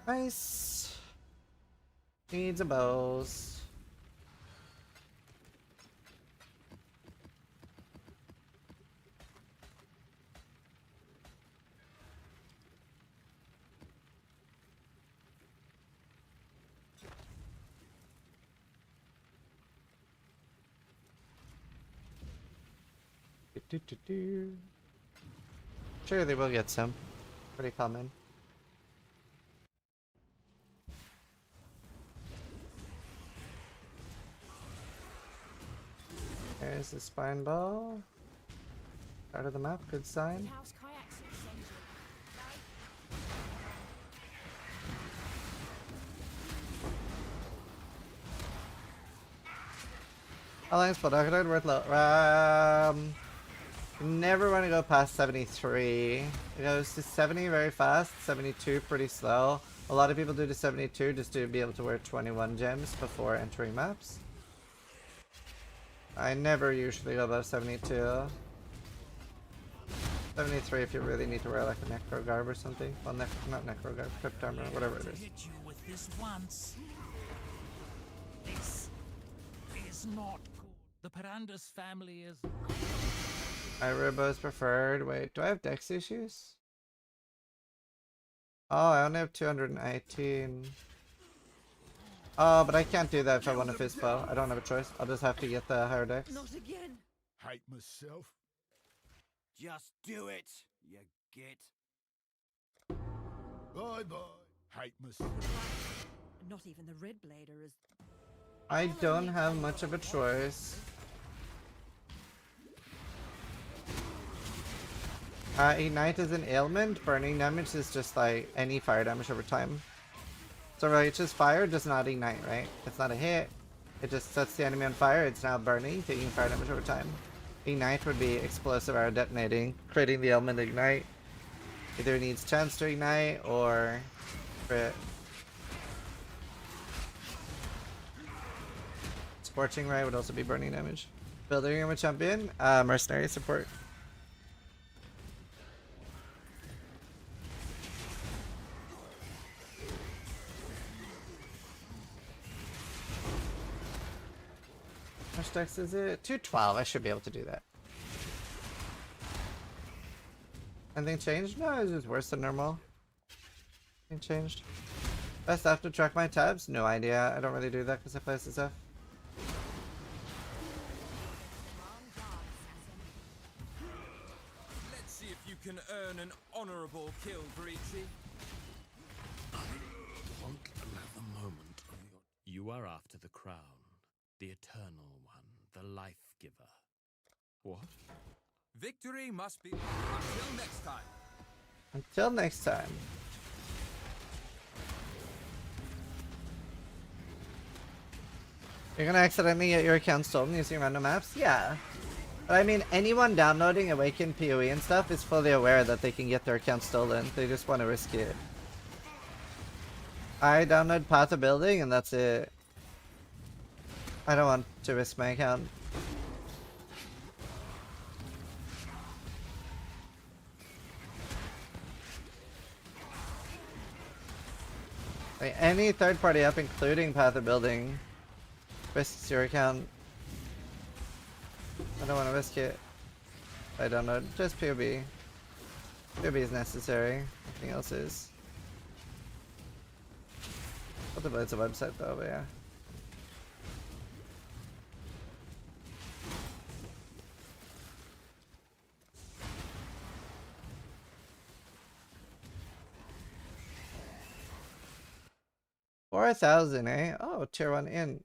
[SPEAKER 2] Nice. Needs a bows. Sure, they will get some. Pretty common. There's the spine ball. Out of the map, good sign.
[SPEAKER 5] House kayaks extended.
[SPEAKER 2] Alliance Bulldog worth low. Never want to go past 73. It goes to 70 very fast, 72 pretty slow. A lot of people do to 72 just to be able to wear 21 gems before entering maps. I never usually go above 72. 73 if you really need to wear like a necro garb or something. Well, not necro garb, crypt armor, whatever it is.
[SPEAKER 3] Hit you with this once. This is not good. The Parandas family is.
[SPEAKER 2] Irobo is preferred. Wait, do I have dex issues? Oh, I only have 218. Oh, but I can't do that if I want a fist bow. I don't have a choice. I'll just have to get the higher dex.
[SPEAKER 6] Not again.
[SPEAKER 8] Hate myself.
[SPEAKER 7] Just do it, you git.
[SPEAKER 8] Bye bye. Hate myself.
[SPEAKER 6] Not even the red blader is.
[SPEAKER 2] I don't have much of a choice. Ignite is an ailment. Burning damage is just like any fire damage over time. So righteous fire does not ignite, right? It's not a hit. It just sets the enemy on fire. It's now burning, taking fire damage over time. Ignite would be explosive arrow detonating, creating the element ignite. Either needs chance to ignite or crit. Scorching Ray would also be burning damage. Building room a champion, mercenary support. How much dex is it? 212. I should be able to do that. Anything changed? No, it's just worse than normal. Anything changed? Best have to track my tabs? No idea. I don't really do that because I play HCSSF.
[SPEAKER 9] Let's see if you can earn an honorable kill, Breachy.
[SPEAKER 8] Won't allow the moment of your...
[SPEAKER 10] You are after the crown, the eternal one, the life giver. What?
[SPEAKER 9] Victory must be... Until next time.
[SPEAKER 2] Until next time. You're gonna accidentally get your account stolen using random apps? Yeah. But I mean, anyone downloading Awaken PoE and stuff is fully aware that they can get their account stolen. They just want to risk it. I download Path of Building and that's it. I don't want to risk my account. Like, any third-party app, including Path of Building, risks your account. I don't want to risk it. I download just PoB. PoB is necessary. Nothing else is. Ultimately, it's a website though, but yeah. $4,000, eh? Oh, tier 1 in.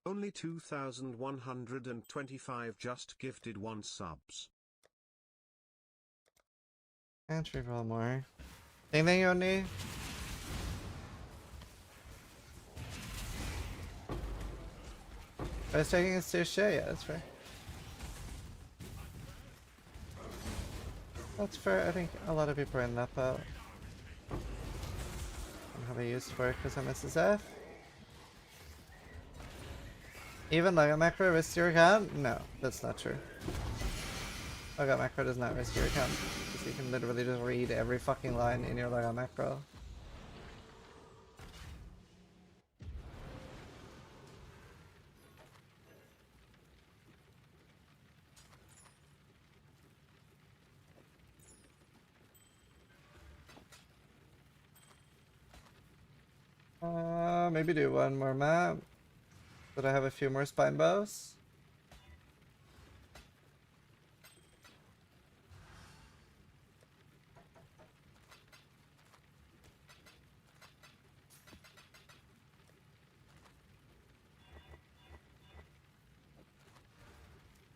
[SPEAKER 4] Only 2,125 just gifted 1 subs.
[SPEAKER 2] Can't roll more. Anything you need? I was taking a sushi, yeah, that's fair. That's fair, I think a lot of people are in that boat. I don't have a use for it because I'm SSF. Even Lego Macro risks your account? No, that's not true. Lego Macro does not risk your account. Because you can literally just read every fucking line in your Lego Macro. Maybe do one more map. But I have a few more spine bows.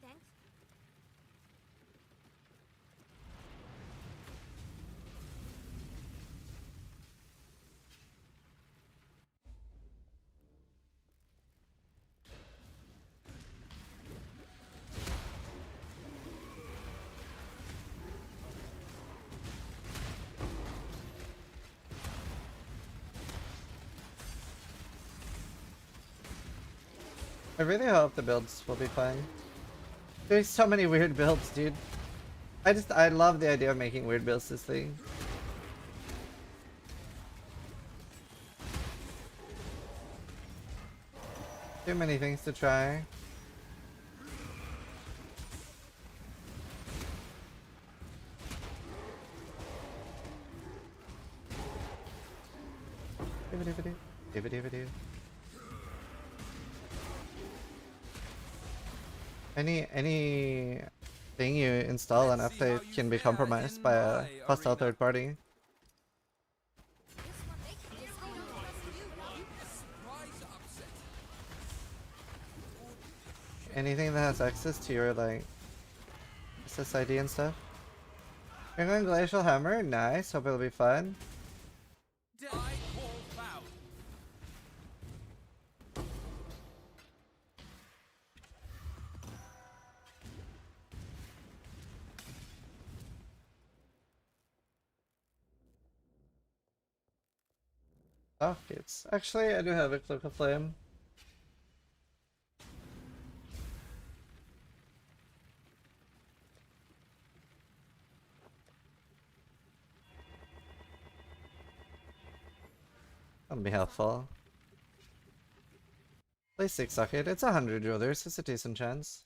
[SPEAKER 5] Thanks.
[SPEAKER 2] I really hope the builds will be fine. There's so many weird builds, dude. I love the idea of making weird builds this league. Too many things to try. Any thing you install and update can be compromised by a hostile third party. Anything that has access to your like SSID and stuff. You're going Glacial Hammer? Nice, hope it'll be fun. Oh, kids. Actually, I do have a Cloak of Flame. That'll be helpful. Play 6 socket. It's 100 jewelers. It's a decent chance.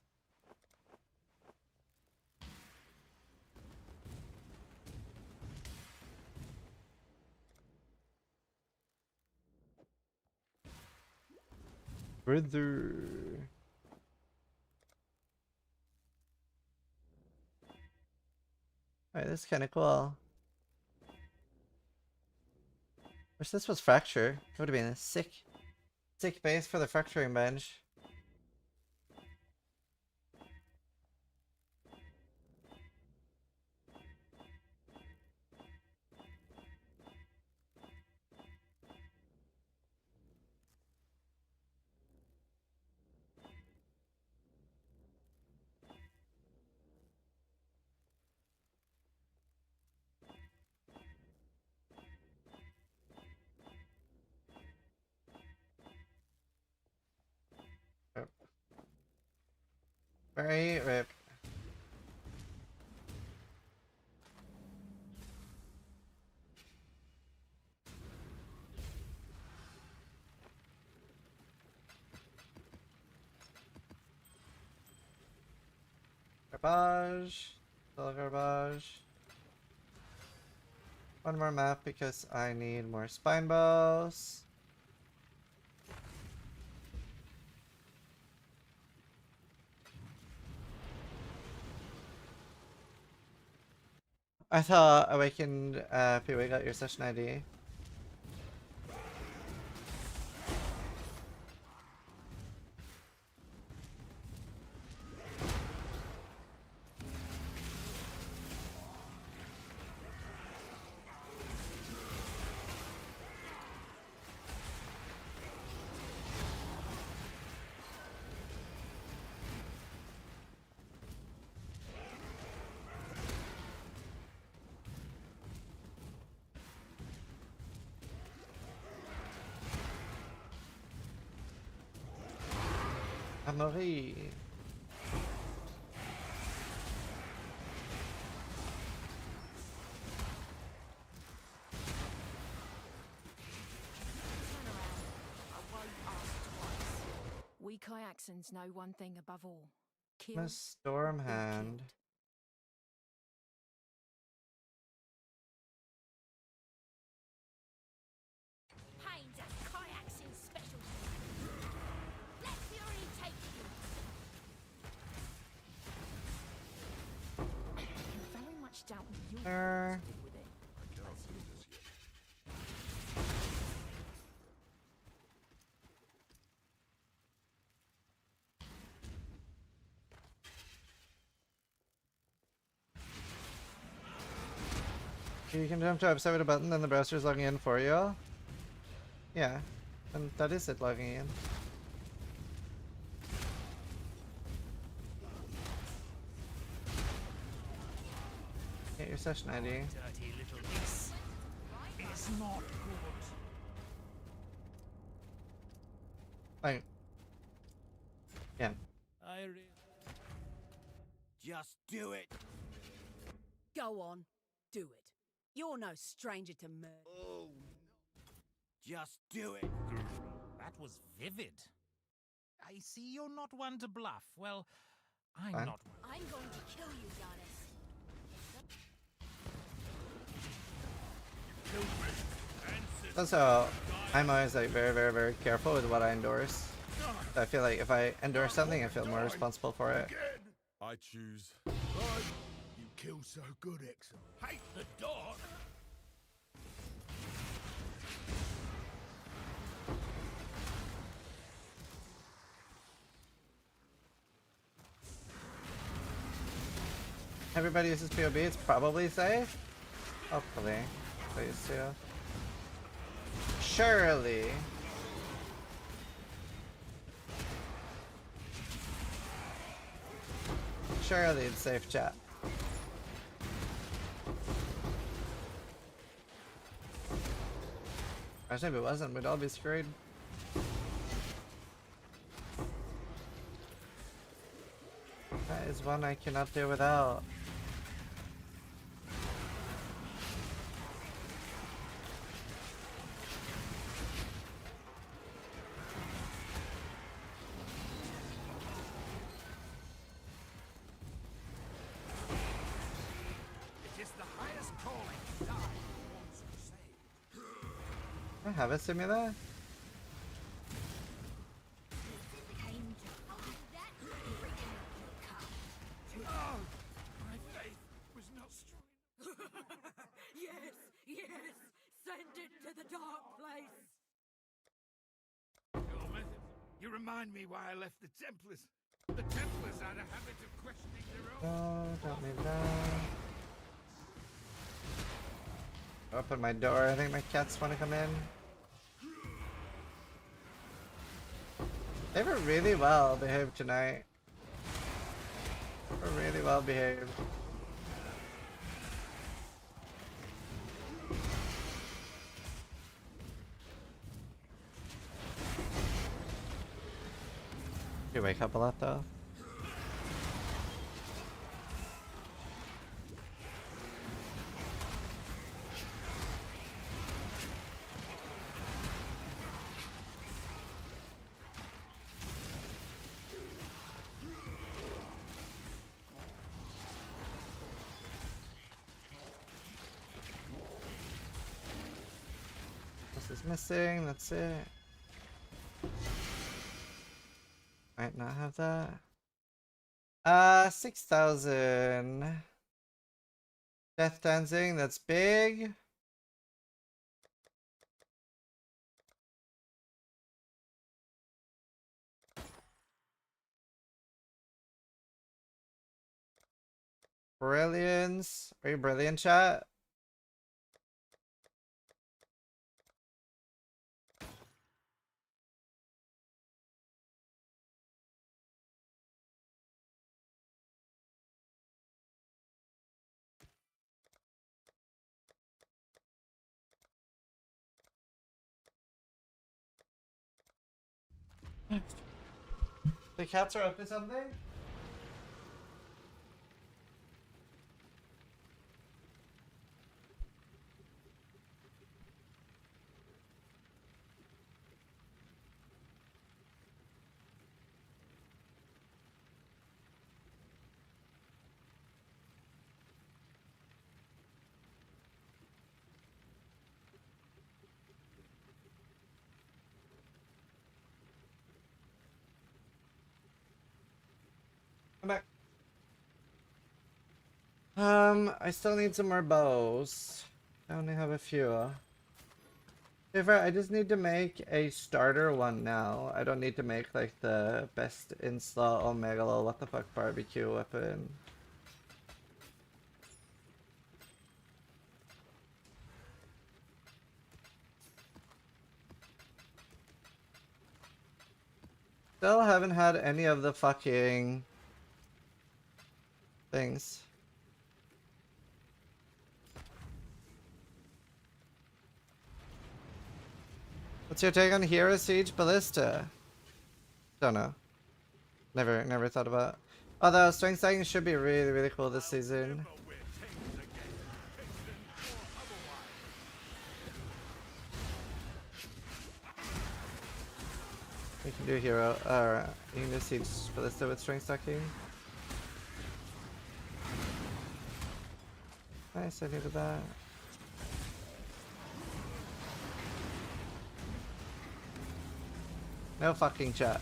[SPEAKER 2] Brother. Alright, that's kind of cool. Wish this was fracture. It would have been a sick base for the fracturing bench. Very rip. Garbage. Still garbage. One more map because I need more spine bows. I thought Awakened POA got your session ID. Amaury.
[SPEAKER 6] We Kyaxans know one thing above all. Kill.
[SPEAKER 2] My storm hand.
[SPEAKER 5] Pain's a Kyaxin specialty. Let fury take you.
[SPEAKER 6] I'm very much doubting you'll
[SPEAKER 2] Sure.
[SPEAKER 6] stick with it.
[SPEAKER 2] You can jump to website with a button, then the browser's logging in for you. Yeah, and that is it logging in. Get your session ID.
[SPEAKER 3] Dirty little miss. It's not good.
[SPEAKER 2] Like, yeah.
[SPEAKER 3] I
[SPEAKER 7] Just do it.
[SPEAKER 6] Go on, do it. You're no stranger to murder.
[SPEAKER 7] Oh, just do it.
[SPEAKER 3] That was vivid. I see you're not one to bluff. Well, I'm
[SPEAKER 2] Fine.
[SPEAKER 3] not.
[SPEAKER 5] I'm going to kill you, goddess.
[SPEAKER 2] Also, I'm always like very careful with what I endorse. I feel like if I endorse something, I feel more responsible for it.
[SPEAKER 9] I choose.
[SPEAKER 8] You kill so good, Exo.
[SPEAKER 9] Hate the dog.
[SPEAKER 2] Everybody uses POB, it's probably safe. Hopefully. Please do. Surely. Surely it's safe, chat. Actually, if it wasn't, we'd all be screwed. That is one I cannot do without.
[SPEAKER 8] It is the highest calling to die for one's crusade.
[SPEAKER 2] I have a simula.
[SPEAKER 5] Came to find that freaking cup.
[SPEAKER 8] My faith was not strong enough.
[SPEAKER 6] Yes, Send it to the dark place.
[SPEAKER 8] Your methods. You remind me why I left the Templars. The Templars had a habit of questioning their own.
[SPEAKER 2] No, don't need that. Open my door. I think my cats want to come in. They were really well behaved tonight. They were really well behaved. You wake up a lot though. This is missing, that's it. Might not have that. 6,000. Death dancing, that's big. Brilliance. Are you brilliant, chat? The cats are up to something? Come back. I still need some more bows. I only have a few. Favorite, I just need to make a starter one now. I don't need to make like the best in-slot Omegalo what the fuck barbecue weapon. Still haven't had any of the fucking things. What's your take on Hero Siege Ballista? Don't know. Never thought about it. Although strength stacking should be really cool this season. We can do hero. Alright, you can do Siege Ballista with strength stacking. Nice, I needed that. No fucking chat.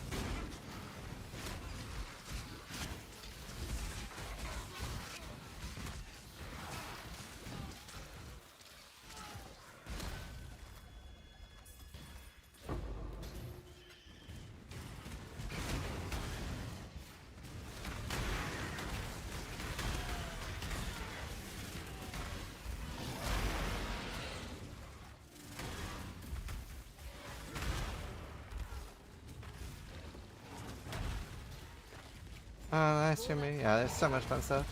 [SPEAKER 2] Oh, nice to me. Yeah, there's so much fun stuff.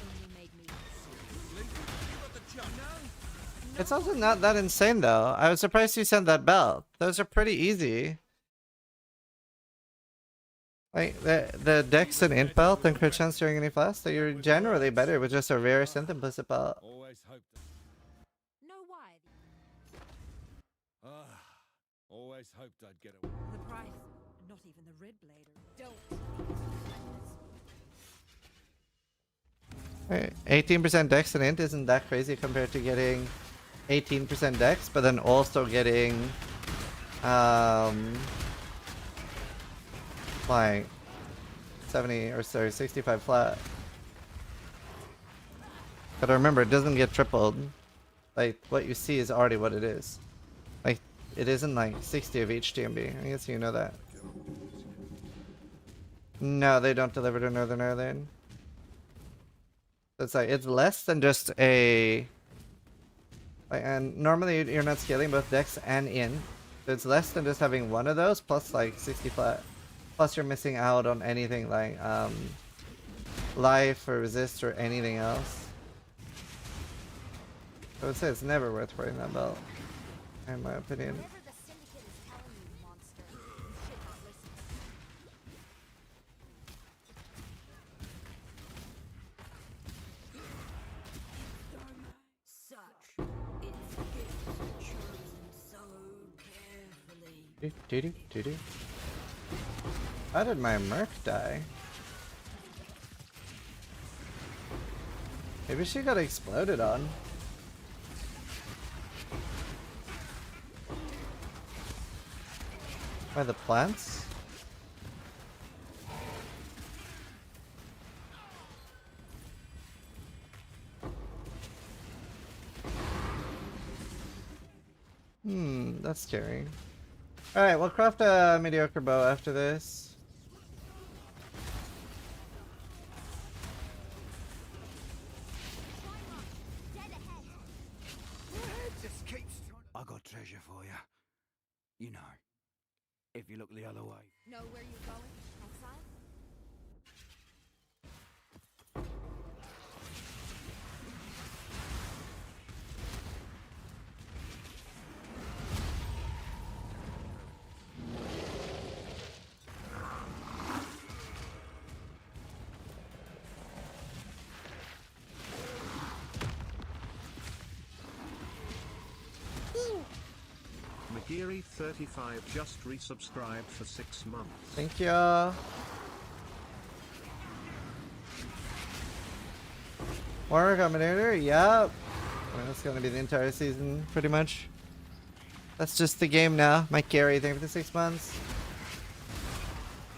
[SPEAKER 2] It's also not that insane though. I was surprised you sent that belt. Those are pretty easy. Like the Dex and Int belt and crit chance during any flash, so you're generally better with just a rare synth implicit belt.
[SPEAKER 6] No why.
[SPEAKER 8] Always hoped I'd get away.
[SPEAKER 6] The price. Not even the red blade. Don't.
[SPEAKER 2] 18% Dex and Int isn't that crazy compared to getting 18% Dex, but then also getting like 70 or sorry 65 flat. But remember, it doesn't get tripled. Like what you see is already what it is. it isn't like 60 of each TMB. I guess you know that. No, they don't deliver to Northern Ireland. It's like, it's less than just a... Like, and normally you're not scaling both dex and in. So it's less than just having one of those plus like 60 flat. Plus you're missing out on anything like life or resist or anything else. I would say it's never worth wearing that belt, in my opinion.
[SPEAKER 5] Whatever the syndicate is telling you, monster, you should not listen.
[SPEAKER 6] Such is gifts chosen so carefully.
[SPEAKER 2] How did my Merc die? Maybe she got exploded on. By the plants? That's scary. Alright, we'll craft a mediocre bow after this.
[SPEAKER 7] Just keeps. I got treasure for you. You know, if you look the other way.
[SPEAKER 5] Know where you're going, exile?
[SPEAKER 4] Magiri35 just resubscribed for 6 months.
[SPEAKER 2] Thank you. More Combinator? Yep. I mean, that's gonna be the entire season, pretty much. That's just the game now. Mike Carey, thank you for the 6 months.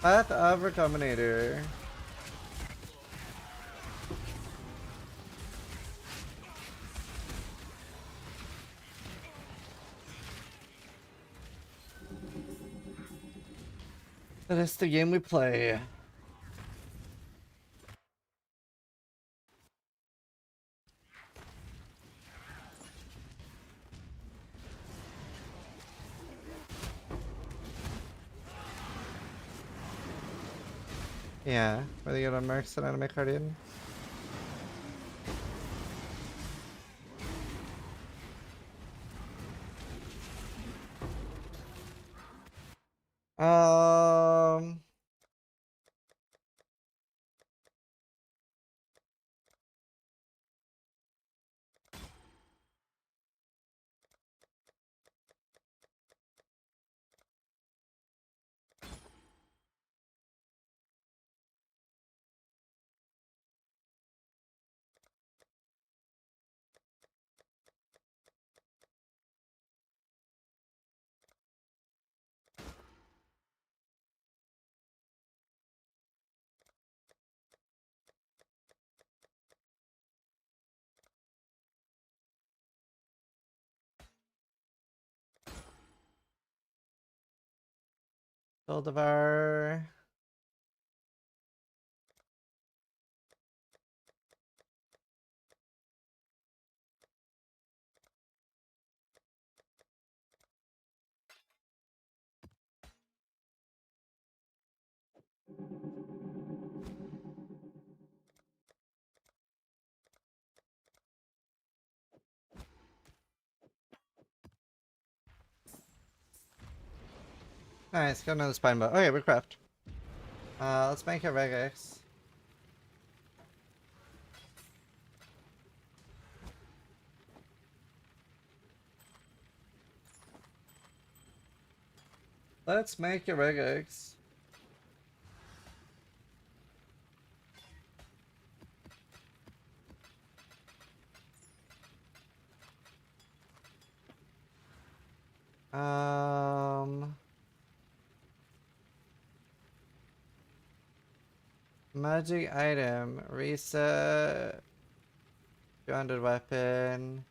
[SPEAKER 2] Path of Recombinator. That is the game we play. Yeah, really good on Mercs and Anime Guardian. Um... Pildavar. Nice, got another spine bow. Okay, we're craft. Let's make a regex. Let's make a regex. Magic item, reset, 200 weapon.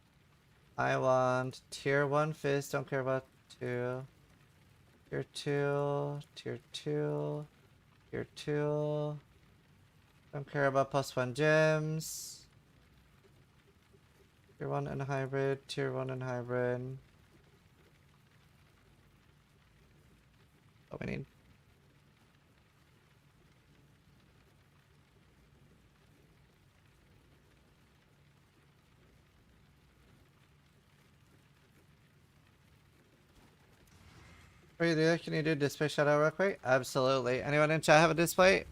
[SPEAKER 2] I want tier 1 fist, don't care about 2, tier 2, tier 2, tier 2. Don't care about +1 gems. Tier 1 and hybrid, tier 1 and hybrid. What we need. Before you do that, can you do display shout out real quick? Absolutely. Anyone in chat have a display?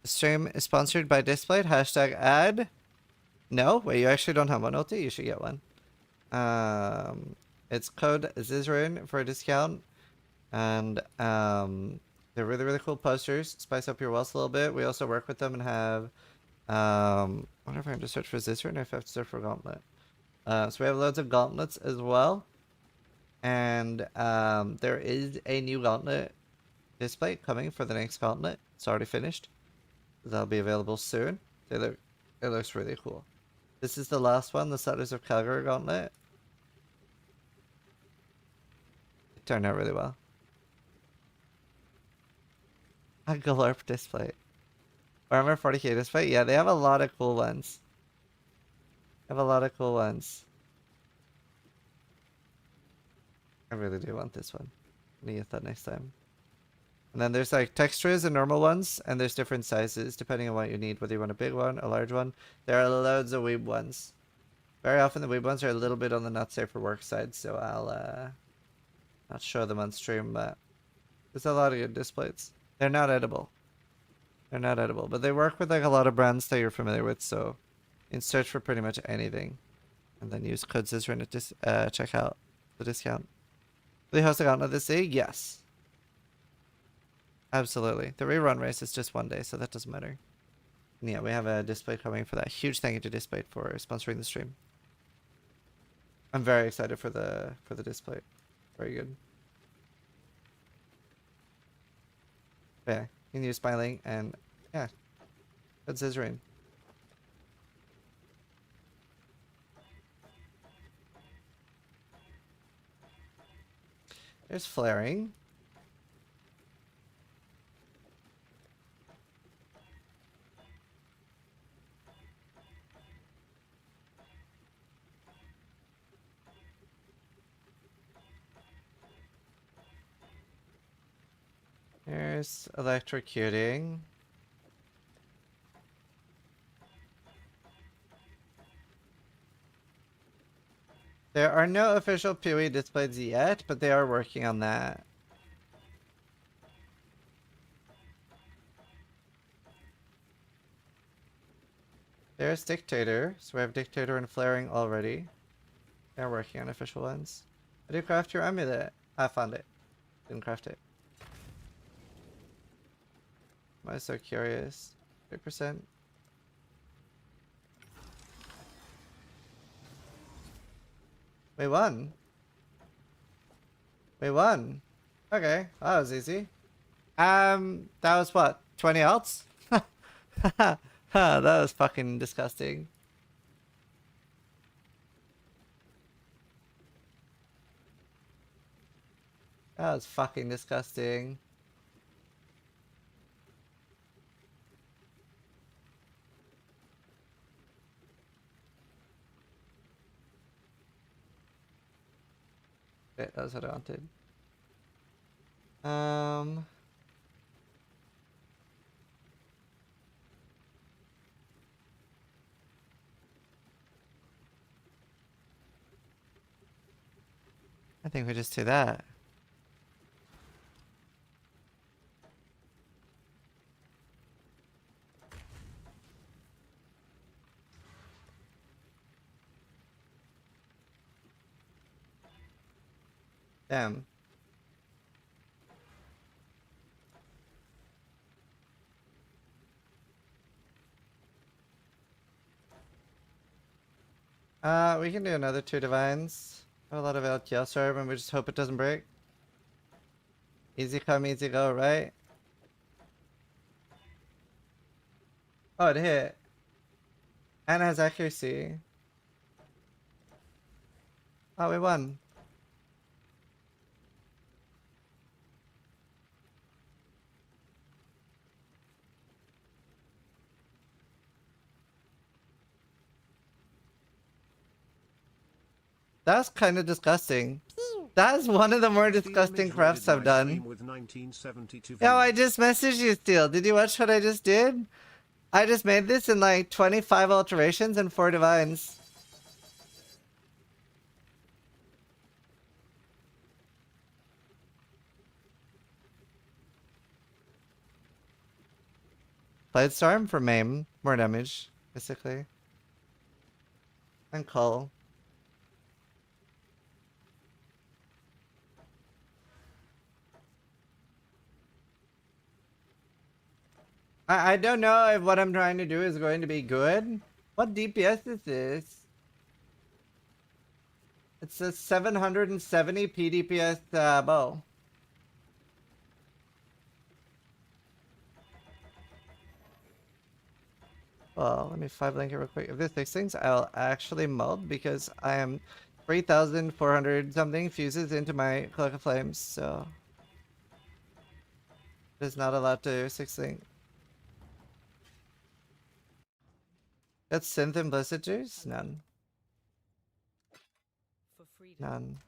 [SPEAKER 2] The stream is sponsored by Displayed. Hashtag ad. No? Wait, you actually don't have one ulti? You should get one. It's code Zizrin for a discount. And they're really, really cool posters. Spice up your wealth a little bit. We also work with them and have I wonder if I can just search for Zizrin or if I have to search for Gauntlet. So we have loads of gauntlets as well. And there is a new gauntlet display coming for the next gauntlet. It's already finished. That'll be available soon. It looks really cool. This is the last one, the Settlers of Calgary gauntlet. It turned out really well. A Galorp display. Armor 40k display. Yeah, they have a lot of cool ones. I really do want this one. I'm gonna get that next time. And then there's like textures and normal ones, and there's different sizes depending on what you need, whether you want a big one, a large one. There are loads of weeb ones. Very often the weeb ones are a little bit on the not safe for work side, so I'll not show them on stream, but there's a lot of good displays. They're not edible. But they work with like a lot of brands that you're familiar with, so you can search for pretty much anything. And then use code Zizrin to check out the discount. Will you host a gauntlet this day? Yes. Absolutely. The rerun race is just one day, so that doesn't matter. And yeah, we have a display coming for that. Huge thank you to Display for sponsoring the stream. I'm very excited for the display. Very good. Yeah, you can use smiling and yeah, that's Zizrin. There's flaring. There's electrocuting. There are no official PoE displays yet, but they are working on that. There's Dictator, so we have Dictator and Flaring already. They're working on official ones. How do you craft your amulet? I found it. Didn't craft it. I was so curious. 3%. We won. Okay, that was easy. That was what? 20 alts? That was fucking disgusting. That was fucking disgusting. That was what I wanted. I think we just do that. Damn. We can do another 2 divines. A lot of LTL serve and we just hope it doesn't break. Easy come, easy go, right? Oh, it hit. And it has accuracy. Oh, we won. That's kind of disgusting. That's one of the more disgusting crafts I've done. Yo, I just messaged you, Steel. Did you watch what I just did? I just made this in like 25 alterations and 4 divines. Blade Storm for Maim. More damage, basically. And Cull. I don't know if what I'm trying to do is going to be good. What DPS is this? It's a 770 PDPS bow. Well, let me 5-link it real quick. If this fixes things, I'll actually meld because I am 3,400 something fuses into my Cloak of Flames, so it is not allowed to 6-link. That's Synth and Blessed Juice? None. None.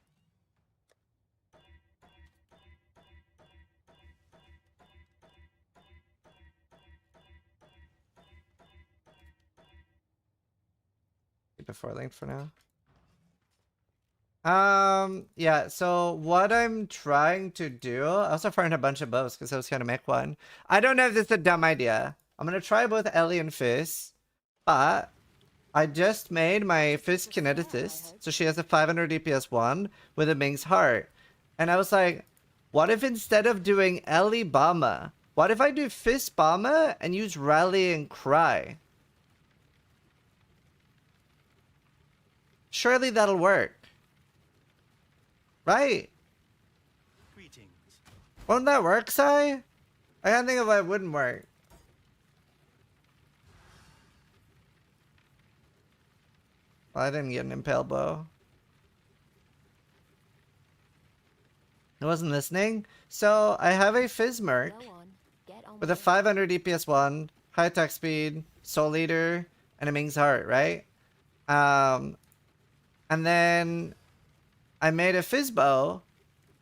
[SPEAKER 2] Keep it 4-linked for now. Yeah, so what I'm trying to do, I also found a bunch of bows because I was gonna make one. I don't know if this is a dumb idea. I'm gonna try both Ellie and Fizz, but I just made my Fizz Kineticist, so she has a 500 DPS one with a Ming's Heart. And I was like, what if instead of doing Ellie Bama, what if I do Fizz Bama and use Rallying Cry? Surely that'll work. Right?
[SPEAKER 7] Greetings.
[SPEAKER 2] Won't that work, Sai? I can't think of why it wouldn't work. Well, I didn't get an impale bow. I wasn't listening. So I have a Fizz Merc with a 500 DPS one, high attack speed, Soul Eater, and a Ming's Heart, right? And then I made a Fizz bow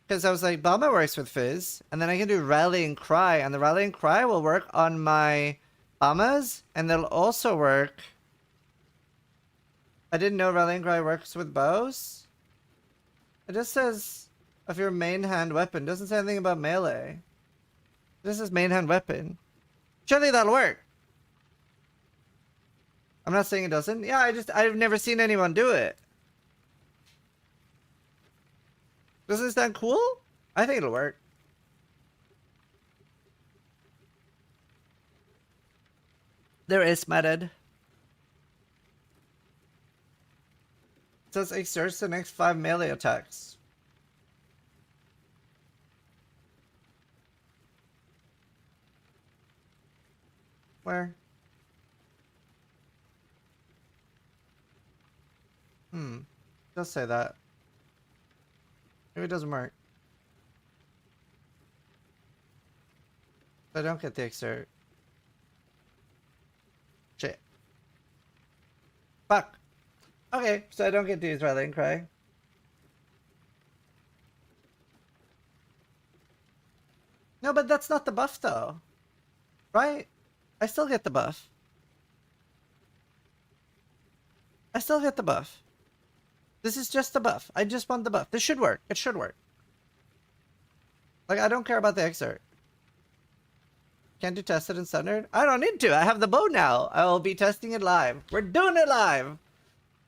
[SPEAKER 2] because I was like, Bama works with Fizz, and then I can do Rally and Cry, and the Rally and Cry will work on my Bamas, and they'll also work. I didn't know Rally and Cry works with bows. It just says of your main hand weapon. It doesn't say anything about melee. This is main hand weapon. Surely that'll work. I'm not saying it doesn't. Yeah, I've never seen anyone do it. Doesn't it sound cool? I think it'll work. There is matted. It says exerts the next 5 melee attacks. Where? It does say that. Maybe it doesn't work. I don't get the exert. Shit. Fuck. Okay, so I don't get to use Rally and Cry. No, but that's not the buff though. Right? I still get the buff. I still get the buff. This is just the buff. I just want the buff. This should work. It should work. Like, I don't care about the exert. Can't you test it in standard? I don't need to. I have the bow now. I will be testing it live. We're doing it live.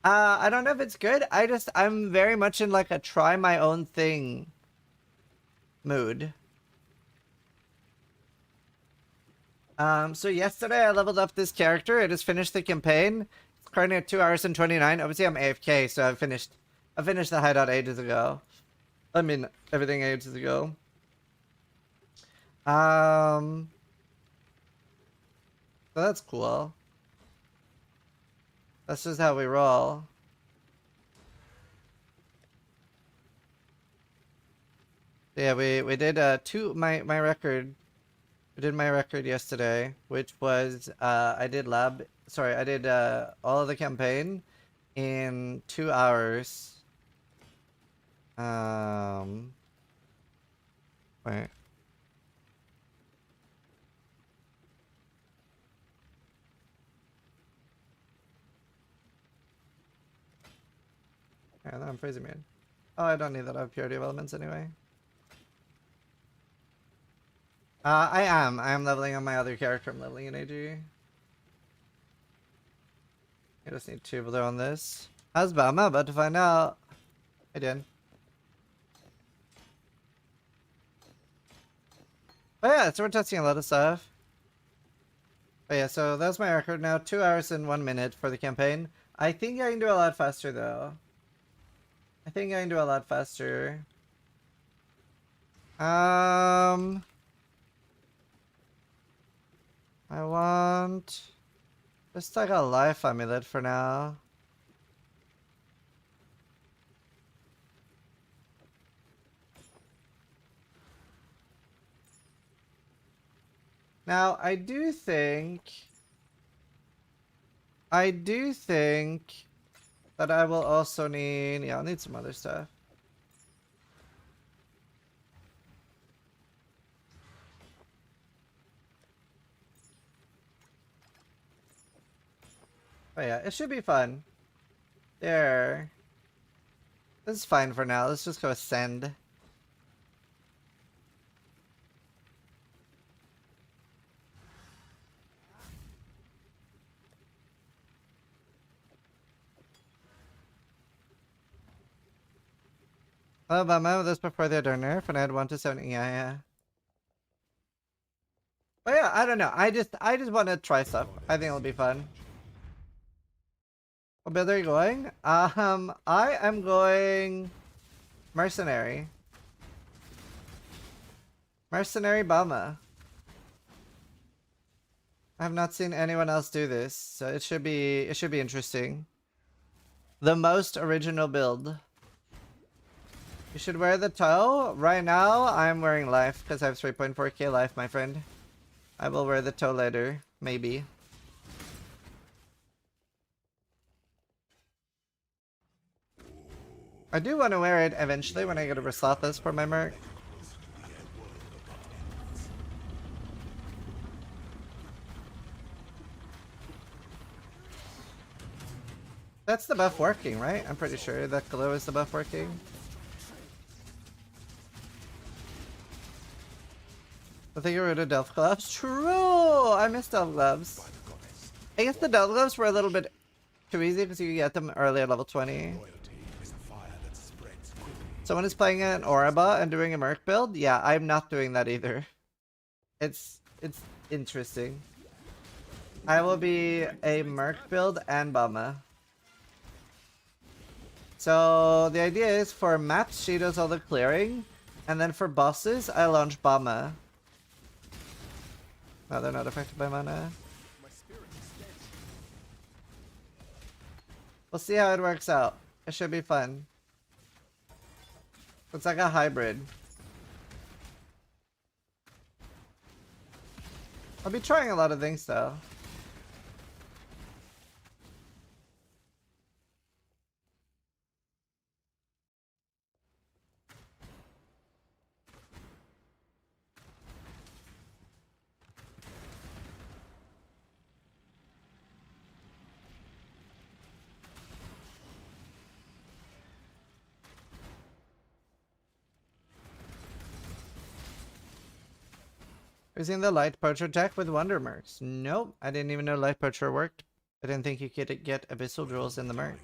[SPEAKER 2] I don't know if it's good. I'm very much in like a try my own thing mood. So yesterday I leveled up this character. It has finished the campaign. It's currently at 2 hours and 29. Obviously I'm AFK, so I finished the hideout ages ago. I mean, everything ages ago. So that's cool. That's just how we roll. Yeah, we did my record. We did my record yesterday, which was I did all of the campaign in 2 hours. Wait. Yeah, I'm crazy man. Oh, I don't need that. I have purity of elements anyway. I am leveling on my other character. I'm leveling in AG. I just need 2 blue on this. How's Bama? About to find out. I did. But yeah, so we're testing a lot of stuff. But yeah, so that's my record now. 2 hours and 1 minute for the campaign. I think I can do a lot faster though. I think I can do a lot faster. I want just like a life amulet for now. Now, I do think that I will also need, yeah, I'll need some other stuff. Oh yeah, it should be fun. There. This is fine for now. Let's just go ascend. Oh, but I this before they don't nerf, and I had 1 to 7. Yeah. But yeah, I don't know. I just want to try stuff. I think it'll be fun. What build are you going? I am going Mercenary. Mercenary Bama. I have not seen anyone else do this, so it should be interesting. The most original build. You should wear the toe. Right now, I'm wearing life because I have 3.4k life, my friend. I will wear the toe later, maybe. I do want to wear it eventually when I go to Verslathis for my merc. That's the buff working, right? I'm pretty sure that glow is the buff working. I think you're rid of Delph Gloves. True! I miss Delph Gloves. I guess the Delph Gloves were a little bit too easy because you could get them early at level 20. Someone is playing an Oraba and doing a Merc build? Yeah, I'm not doing that either. It's interesting. I will be a Merc build and Bama. So the idea is for maps, she does all the clearing, and then for bosses, I launch Bama. No, they're not affected by mana. We'll see how it works out. It should be fun. It's like a hybrid. I'll be trying a lot of things though. Using the light poacher deck with Wonder Mercs. Nope, I didn't even know light poacher worked. I didn't think you could get abyssal jewels in the merc.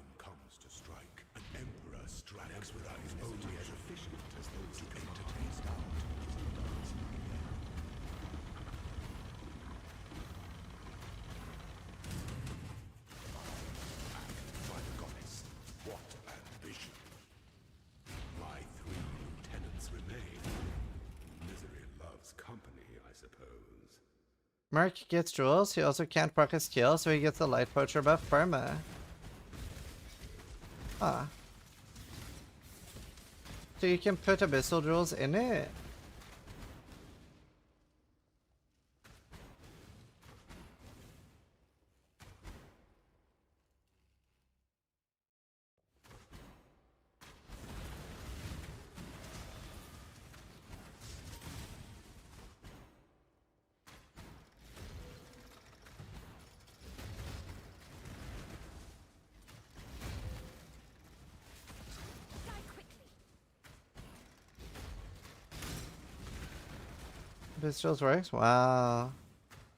[SPEAKER 2] Merc gets jewels, he also can't proc his skill, so he gets the light poacher buff perma. Huh. So you can put abyssal jewels in it.
[SPEAKER 5] Die quickly.
[SPEAKER 2] Abyss jewels works? Wow.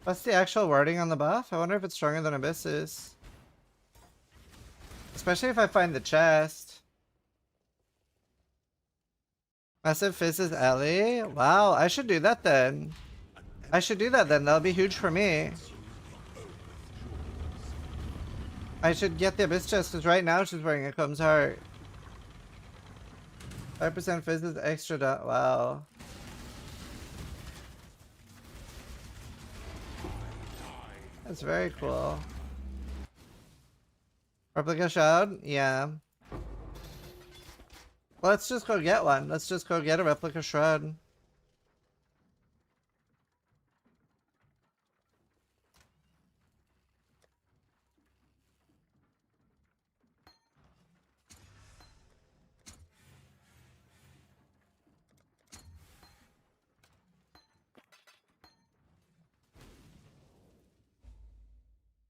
[SPEAKER 2] What's the actual wording on the buff? I wonder if it's stronger than Abyss is. Especially if I find the chest. Massive Fizz is Ellie? Wow, I should do that then. I should do that then. That'll be huge for me. I should get the Abyss chest because right now she's wearing a Combs Heart. 5% Fizz is extra. Wow. That's very cool. Replica Shroud? Yeah. Let's just go get one. Let's just go get a Replica Shroud.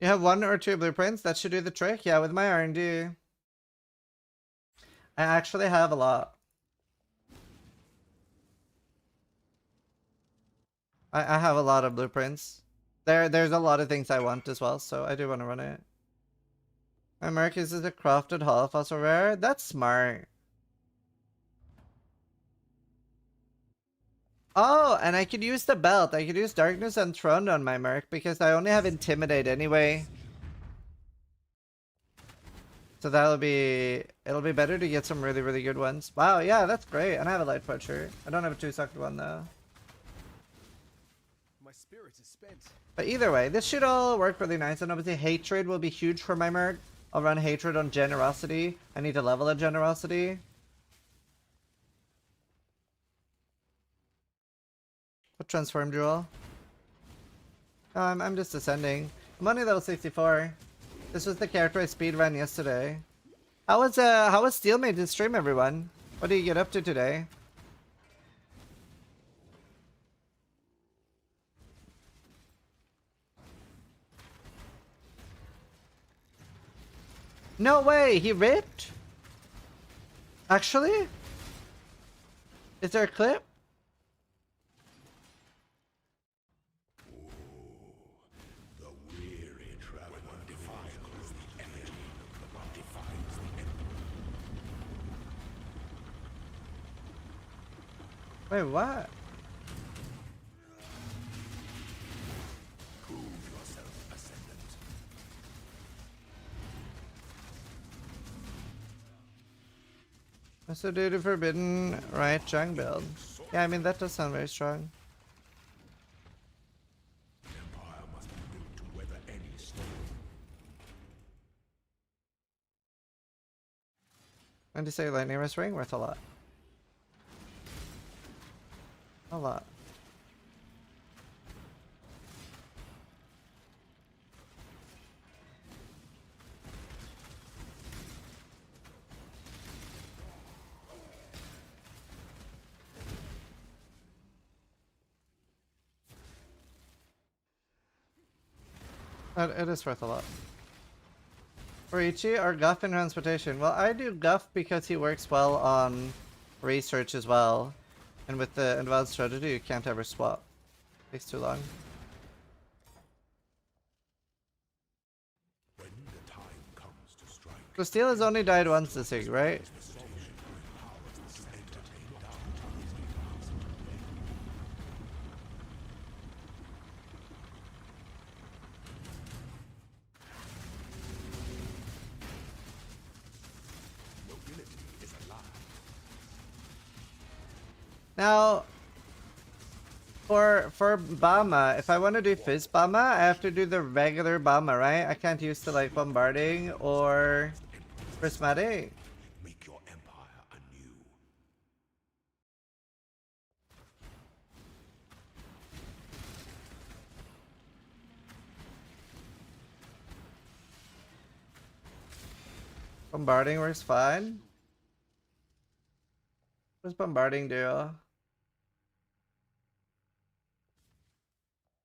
[SPEAKER 2] You have 1 or 2 blueprints? That should do the trick. Yeah, with my R&D. I actually have a lot. I have a lot of blueprints. There's a lot of things I want as well, so I do want to run it. My Merc uses a crafted Hall Fossil Rare. That's smart. Oh, and I could use the belt. I could use Darkness Enthroned on my Merc because I only have Intimidate anyway. So it'll be better to get some really good ones. Wow, yeah, that's great. And I have a Light Poacher. I don't have a 2-sucked one though.
[SPEAKER 9] My spirit is spent.
[SPEAKER 2] But either way, this should all work really nice. And obviously Hatred will be huge for my Merc. I'll run Hatred on Generosity. I need to level a Generosity. What Transform Jewel? Oh, I'm just ascending. I'm only level 64. This was the character I speedran yesterday. How was Steelmate in stream, everyone? What do you get up to today? No way, he ripped? Actually? Is there a clip? Wait, what? So do the Forbidden Right Jung build. Yeah, I mean that does sound very strong. And to say Lightning Wrist Ring worth a lot. A lot. It is worth a lot. Riichi or Guff in transportation? Well, I do Guff because he works well on research as well. And with the advanced strategy, you can't ever swap. Takes too long. So Steel has only died once this week, right? Now, for Bama, if I want to do Fizz Bama, I have to do the regular Bama, right? I can't use the like Bombarding or Prismatic. Bombarding works fine. What does bombarding do?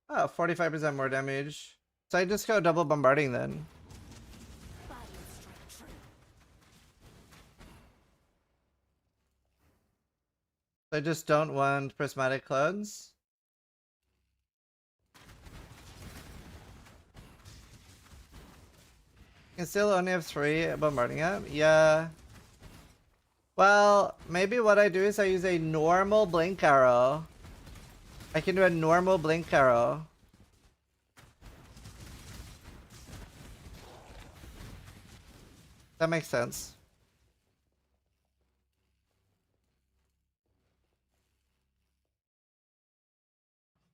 [SPEAKER 2] Oh, 45% more damage. So I just go double bombarding then. I just don't want prismatic clones. You can still only have 3 bombarding up? Yeah. Well, maybe what I do is I use a normal blink arrow. I can do a normal blink arrow. That makes sense.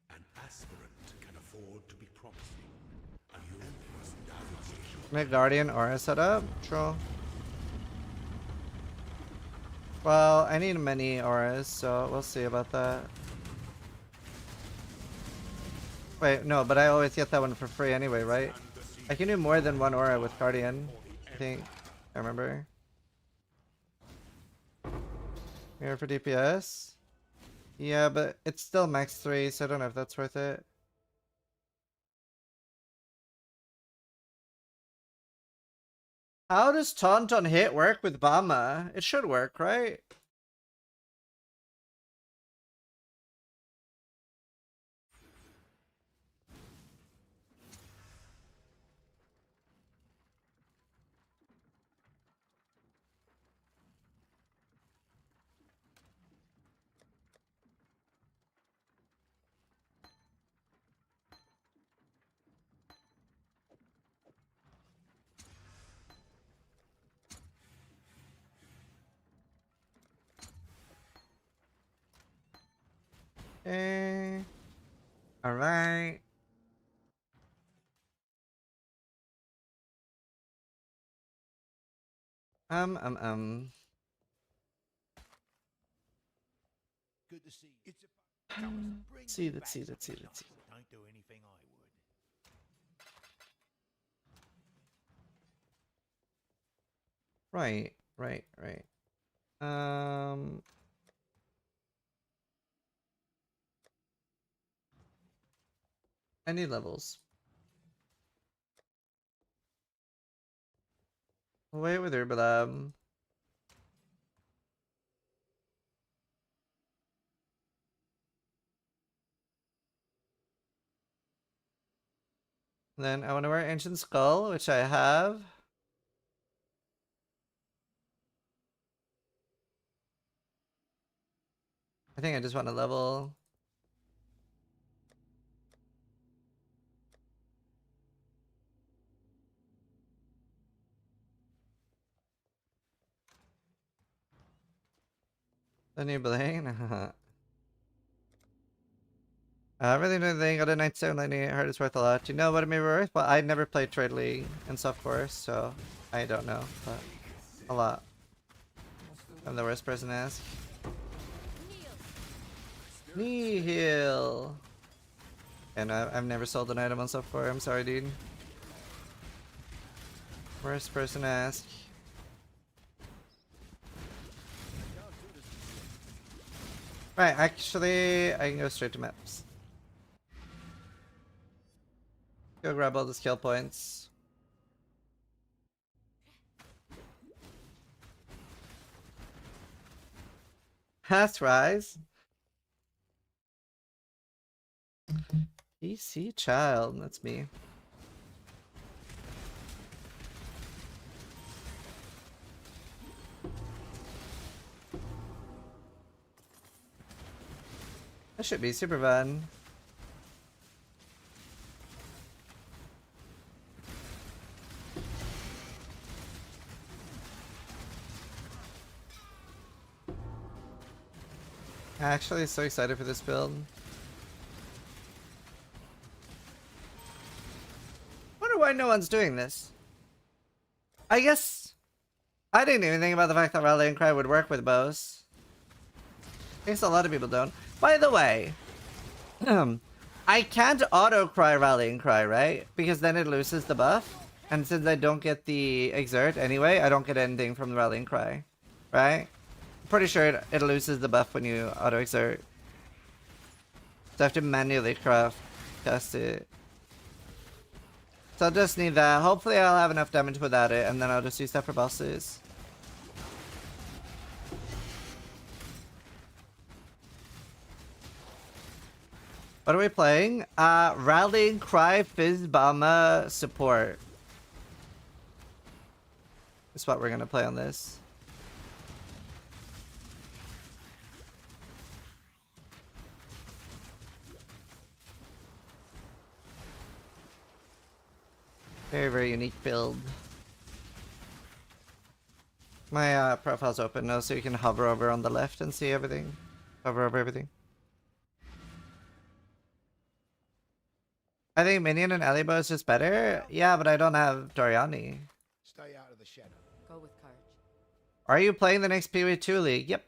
[SPEAKER 8] An aspirant can afford to be promising.
[SPEAKER 2] Make Guardian Aura setup? True. Well, I need many auras, so we'll see about that. Wait, no, but I always get that one for free anyway, right? I can do more than 1 aura with Guardian, I think. I remember. Here for DPS? Yeah, but it's still max 3, so I don't know if that's worth it. How does Taunt on hit work with Bama? It should work, right? Okay. Alright.
[SPEAKER 8] Good to see you.
[SPEAKER 2] Let's see.
[SPEAKER 8] Don't do anything I would.
[SPEAKER 2] Right. I need levels. Wait with Herbalab. Then I want to wear Ancient Skull, which I have. I think I just want to level. The new bling. I really don't think I did 97 linear heart is worth a lot. Do you know what it may be worth? Well, I never played Trade League and stuff for, so I don't know, but a lot. I'm the worst person to ask. Knee heal. And I've never sold an item on stuff for. I'm sorry, dude. Worst person to ask. Right, actually, I can go straight to maps. Go grab all the skill points. Pass rise. PC child, that's me. That should be super fun. Actually, so excited for this build. Wonder why no one's doing this. I guess I didn't even think about the fact that Rallying Cry would work with bows. I guess a lot of people don't. By the way, I can't auto cry Rallying Cry, right? Because then it loses the buff. And since I don't get the exert anyway, I don't get anything from the rallying cry. Right? I'm pretty sure it loses the buff when you auto exert. So I have to manually cast it. So I'll just need that. Hopefully I'll have enough damage without it, and then I'll just use that for bosses. What are we playing? Rallying Cry Fizzbomber support. That's what we're gonna play on this. Very, very unique build. My profile's open now, so you can hover over on the left and see everything. Hover over everything. I think Minion and Alibo is just better. Yeah, but I don't have Doriani.
[SPEAKER 8] Stay out of the shadow.
[SPEAKER 6] Go with courage.
[SPEAKER 2] Are you playing the next PW2 League? Yep.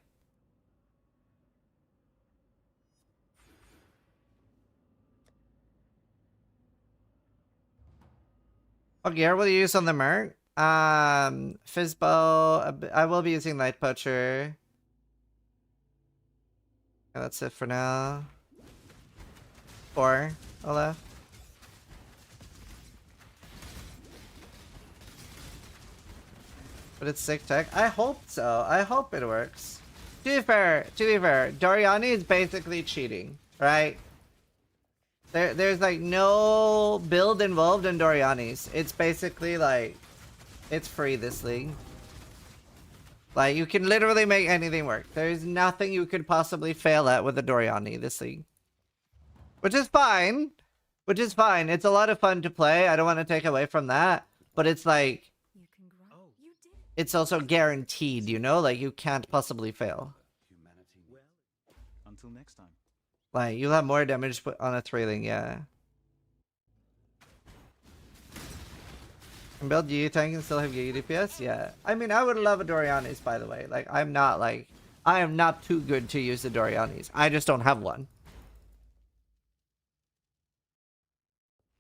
[SPEAKER 2] What gear will you use on the Merc? Fizzball. I will be using Light Poacher. Yeah, that's it for now. 4 left. But it's sick tech. I hope so. I hope it works. To be fair, Doriani is basically cheating, right? There's like no build involved in Doriani's. It's basically like, it's free this league. Like, you can literally make anything work. There's nothing you could possibly fail at with a Doriani this league. Which is fine. Which is fine. It's a lot of fun to play. I don't want to take away from that. But it's like,
[SPEAKER 6] You can grow. You did.
[SPEAKER 2] it's also guaranteed, you know? Like, you can't possibly fail.
[SPEAKER 7] Humanity. Well, until next time.
[SPEAKER 2] Like, you'll have more damage on a 3-ling, yeah. And build Yu tank and still have Yu DPS? Yeah. I mean, I would love a Dorianis, by the way. Like, I am not too good to use the Dorianis. I just don't have one.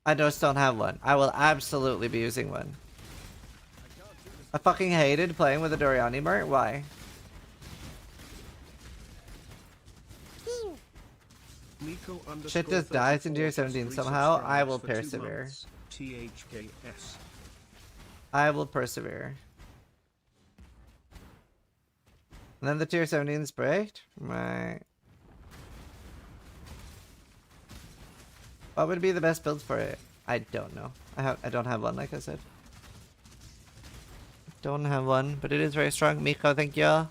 [SPEAKER 2] I just don't have one. I will absolutely be using one. I fucking hated playing with a Doriani Mert. Why? Shit just dies in tier 17 somehow. I will persevere.
[SPEAKER 4] THKS.
[SPEAKER 2] I will persevere. And then the tier 17's breaked? Right. What would be the best builds for it? I don't know. I don't have one, like I said. Don't have one, but it is very strong. Miko, thank you.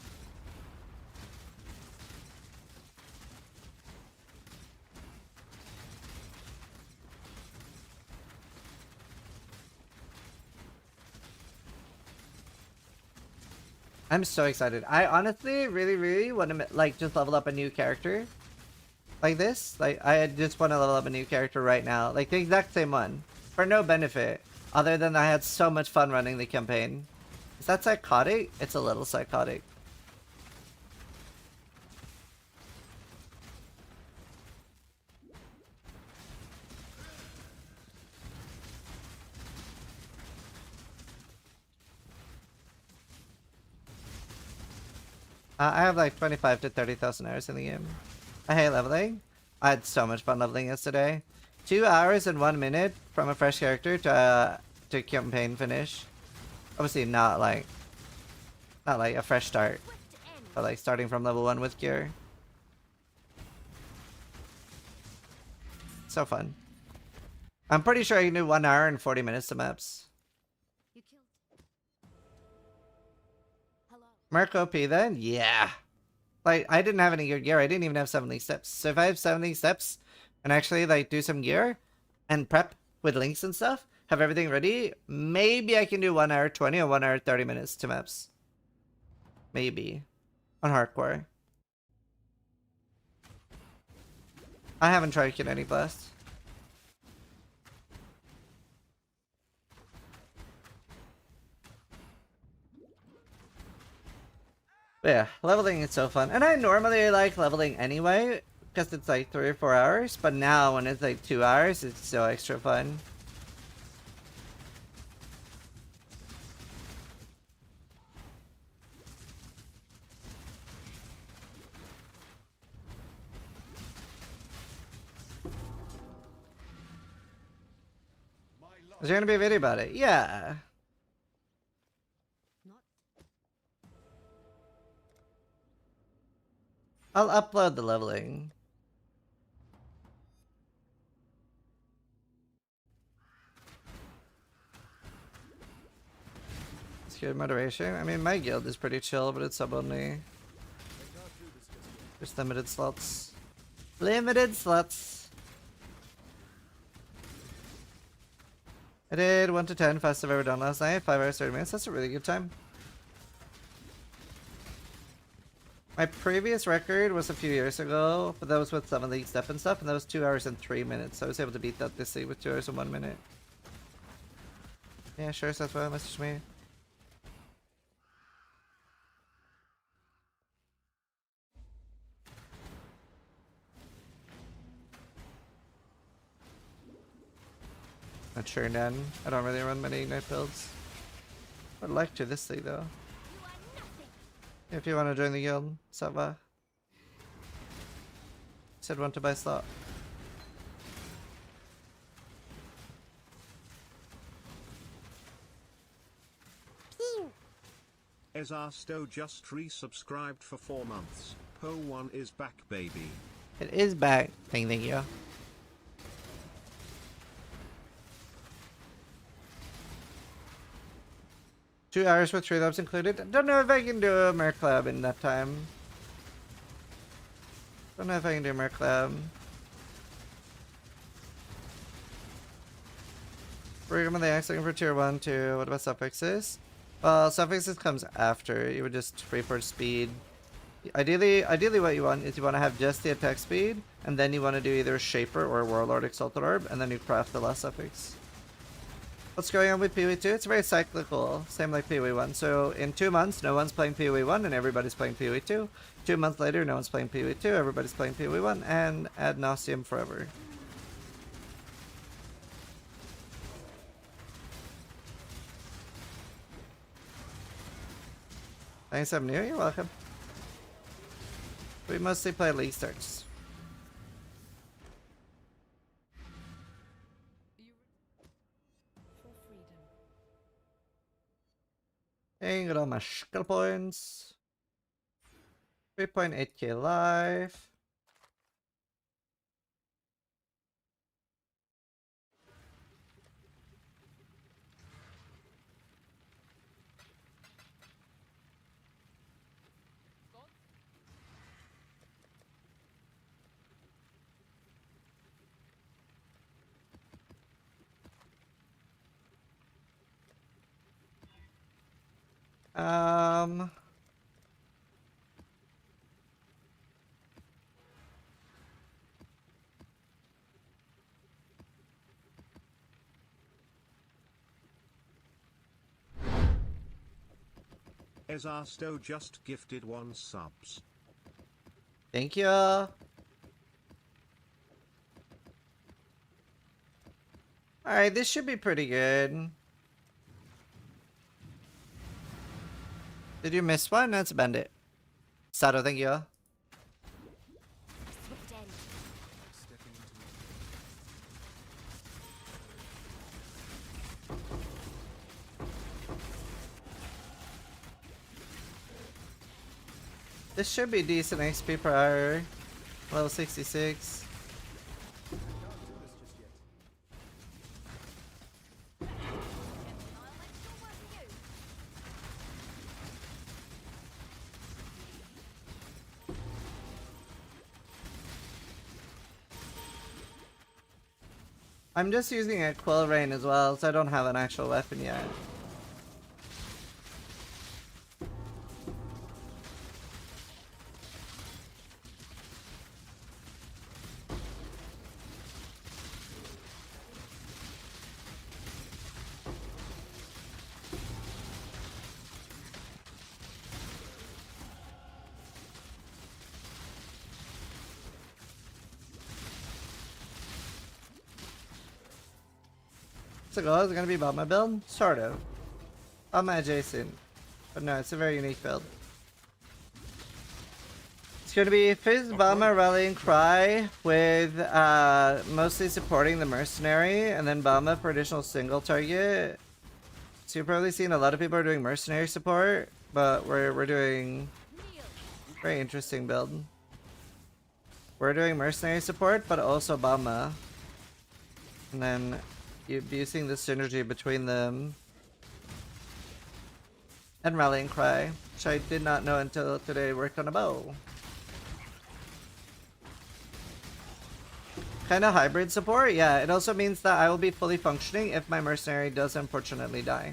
[SPEAKER 2] I'm so excited. I honestly really want to like just level up a new character. Like this. Like I just want to level up a new character right now. Like the exact same one. For no benefit. Other than I had so much fun running the campaign. Is that psychotic? It's a little psychotic. I have like 25 to 30,000 hours in the game. I hate leveling. I had so much fun leveling yesterday. 2 hours and 1 minute from a fresh character to campaign finish. Obviously not like a fresh start, but like starting from level 1 with gear. So fun. I'm pretty sure I can do 1 hour and 40 minutes to maps.
[SPEAKER 5] You killed. Hello.
[SPEAKER 2] Merc OP then? Yeah. Like, I didn't have any good gear. I didn't even have 70 steps. So if I have 70 steps and actually like do some gear and prep with links and stuff, have everything ready, maybe I can do 1 hour 20 or 1 hour 30 minutes to maps. Maybe. On hardcore. I haven't tried Kinetic Blast. But yeah, leveling is so fun. And I normally like leveling anyway, because it's like 3 or 4 hours. But now when it's like 2 hours, it's so extra fun. Is there gonna be a video about it? Yeah. I'll upload the leveling. It's good moderation. I mean, my guild is pretty chill, but it's sub only. There's limited slots. Limited slots. I did 1 to 10, fastest I've ever done last night. 5 hours, 30 minutes. That's a really good time. My previous record was a few years ago, but that was with some of the step and stuff, and that was 2 hours and 3 minutes. So I was able to beat that this week with 2 hours and 1 minute. Yeah, sure, so that's why message me. Not sure, none. I don't really run many night builds. I'd like to this thing though. If you want to join the guild, Sava. Said want to buy slot.
[SPEAKER 4] Ezarsto just resubscribed for 4 months. Po1 is back, baby.
[SPEAKER 2] It is back. Thank you. Two hours with 3 labs included. I don't know if I can do a Merc Lab in that time. Don't know if I can do a Merc Lab. We're going to ask looking for tier 1 too. What about suffixes? Well, suffixes comes after. You would just free for speed. Ideally what you want is you want to have just the attack speed, and then you want to do either Shaper or Warlord Exalted Orb, and then you craft the last suffix. What's going on with PoE 2? It's very cyclical, same like PoE 1. So in 2 months, no one's playing PoE 1 and everybody's playing PoE 2. 2 months later, no one's playing PoE 2, everybody's playing PoE 1, and ad nauseum forever. Thanks, I'm new. You're welcome. We mostly play League starts. Hey, got all my skill points. 3.8k life.
[SPEAKER 4] Ezarsto just gifted 1 subs.
[SPEAKER 2] Thank you. Alright, this should be pretty good. Did you miss one? That's Bandit. Sato, thank you. This should be decent XP per hour. Level 66. I'm just using a Quill Rain as well, so I don't have an actual weapon yet. What's the goal? Is it gonna be about my build? Sort of. I'm adjacent. But no, it's a very unique build. gonna be Fizz, Bama, Rallying Cry with mostly supporting the Mercenary, and then Bama for additional single target. So you've probably seen a lot of people are doing Mercenary support, but we're doing very interesting build. We're doing Mercenary support, but also Bama. And then you'd be using the synergy between them. And Rallying Cry, which I did not know until today worked on a bow. Kind of hybrid support? Yeah, it also means that I will be fully functioning if my Mercenary does unfortunately die.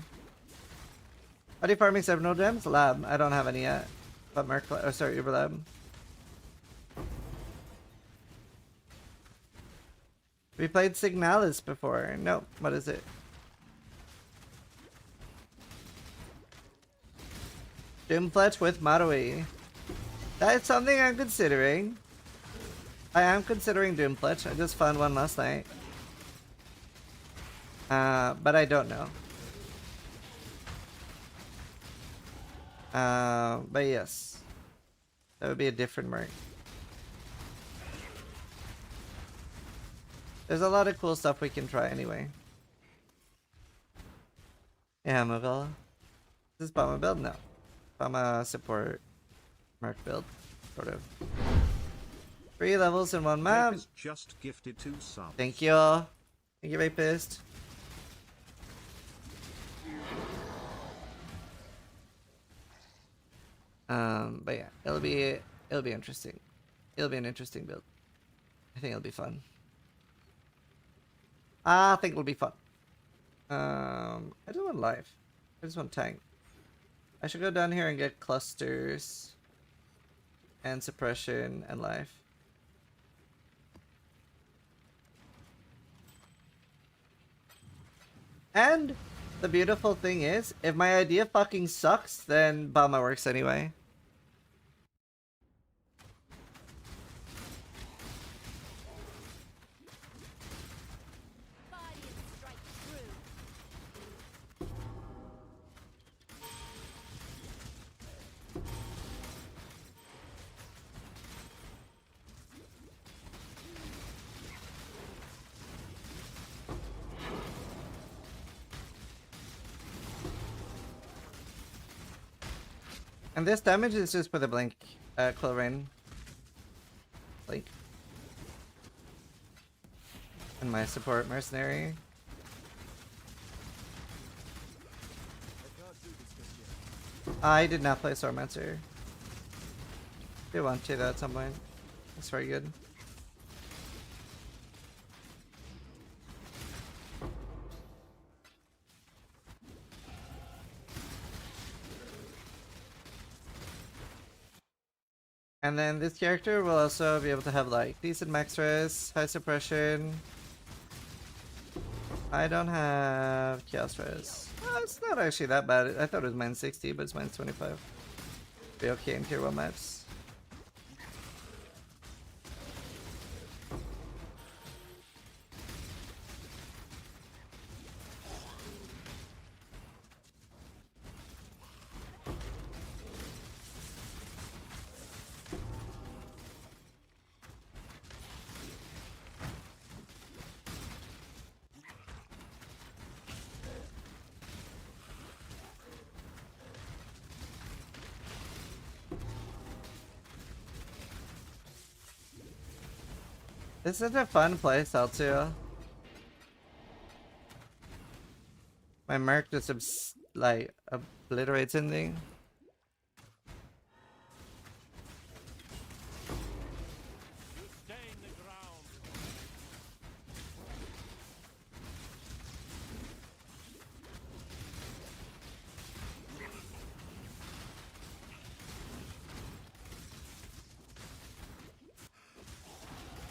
[SPEAKER 2] Are you farming 7 no gems? Lab. I don't have any yet. But Uber Lab. We played Signalis before. Nope. What is it? Doomfletch with Marui. That is something I'm considering. I am considering Doomfletch. I just found one last night. But I don't know. But yes. That would be a different merc. There's a lot of cool stuff we can try anyway. Yeah, Mughal. Is this Bama build? No. Bama support merc build. Sort of. 3 levels in 1 map.
[SPEAKER 4] Just gifted 2 subs.
[SPEAKER 2] Thank you. Thank you, Rapist. But yeah, it'll be interesting. It'll be an interesting build. I think it'll be fun. I think it'll be fun. I don't want life. I just want tank. I should go down here and get clusters and suppression and life. And the beautiful thing is, if my idea fucking sucks, then Bama works anyway. And this damage is just with a blink, Clorain. Blink. And my support Mercenary. I did not play Swordmancer. Do want to though at some point. That's very good. And then this character will also be able to have like decent max res, high suppression. I don't have chaos res. Well, it's not actually that bad. I thought it was minus 60, but it's minus 25. Be okay in tier 1 maps. This is a fun playstyle too. My merc just like obliterates anything.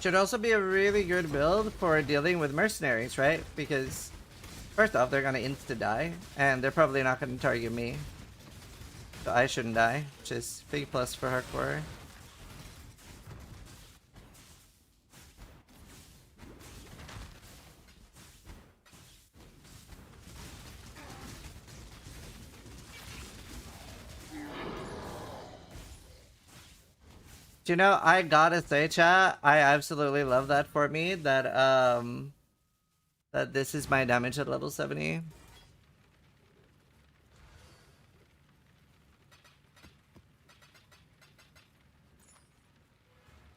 [SPEAKER 2] Should also be a really good build for dealing with mercenaries, right? Because first off, they're gonna insta-die, and they're probably not gonna target me. So I shouldn't die, which is big plus for hardcore. Do you know, I gotta say, chat, I absolutely love that for me, that this is my damage at level 70.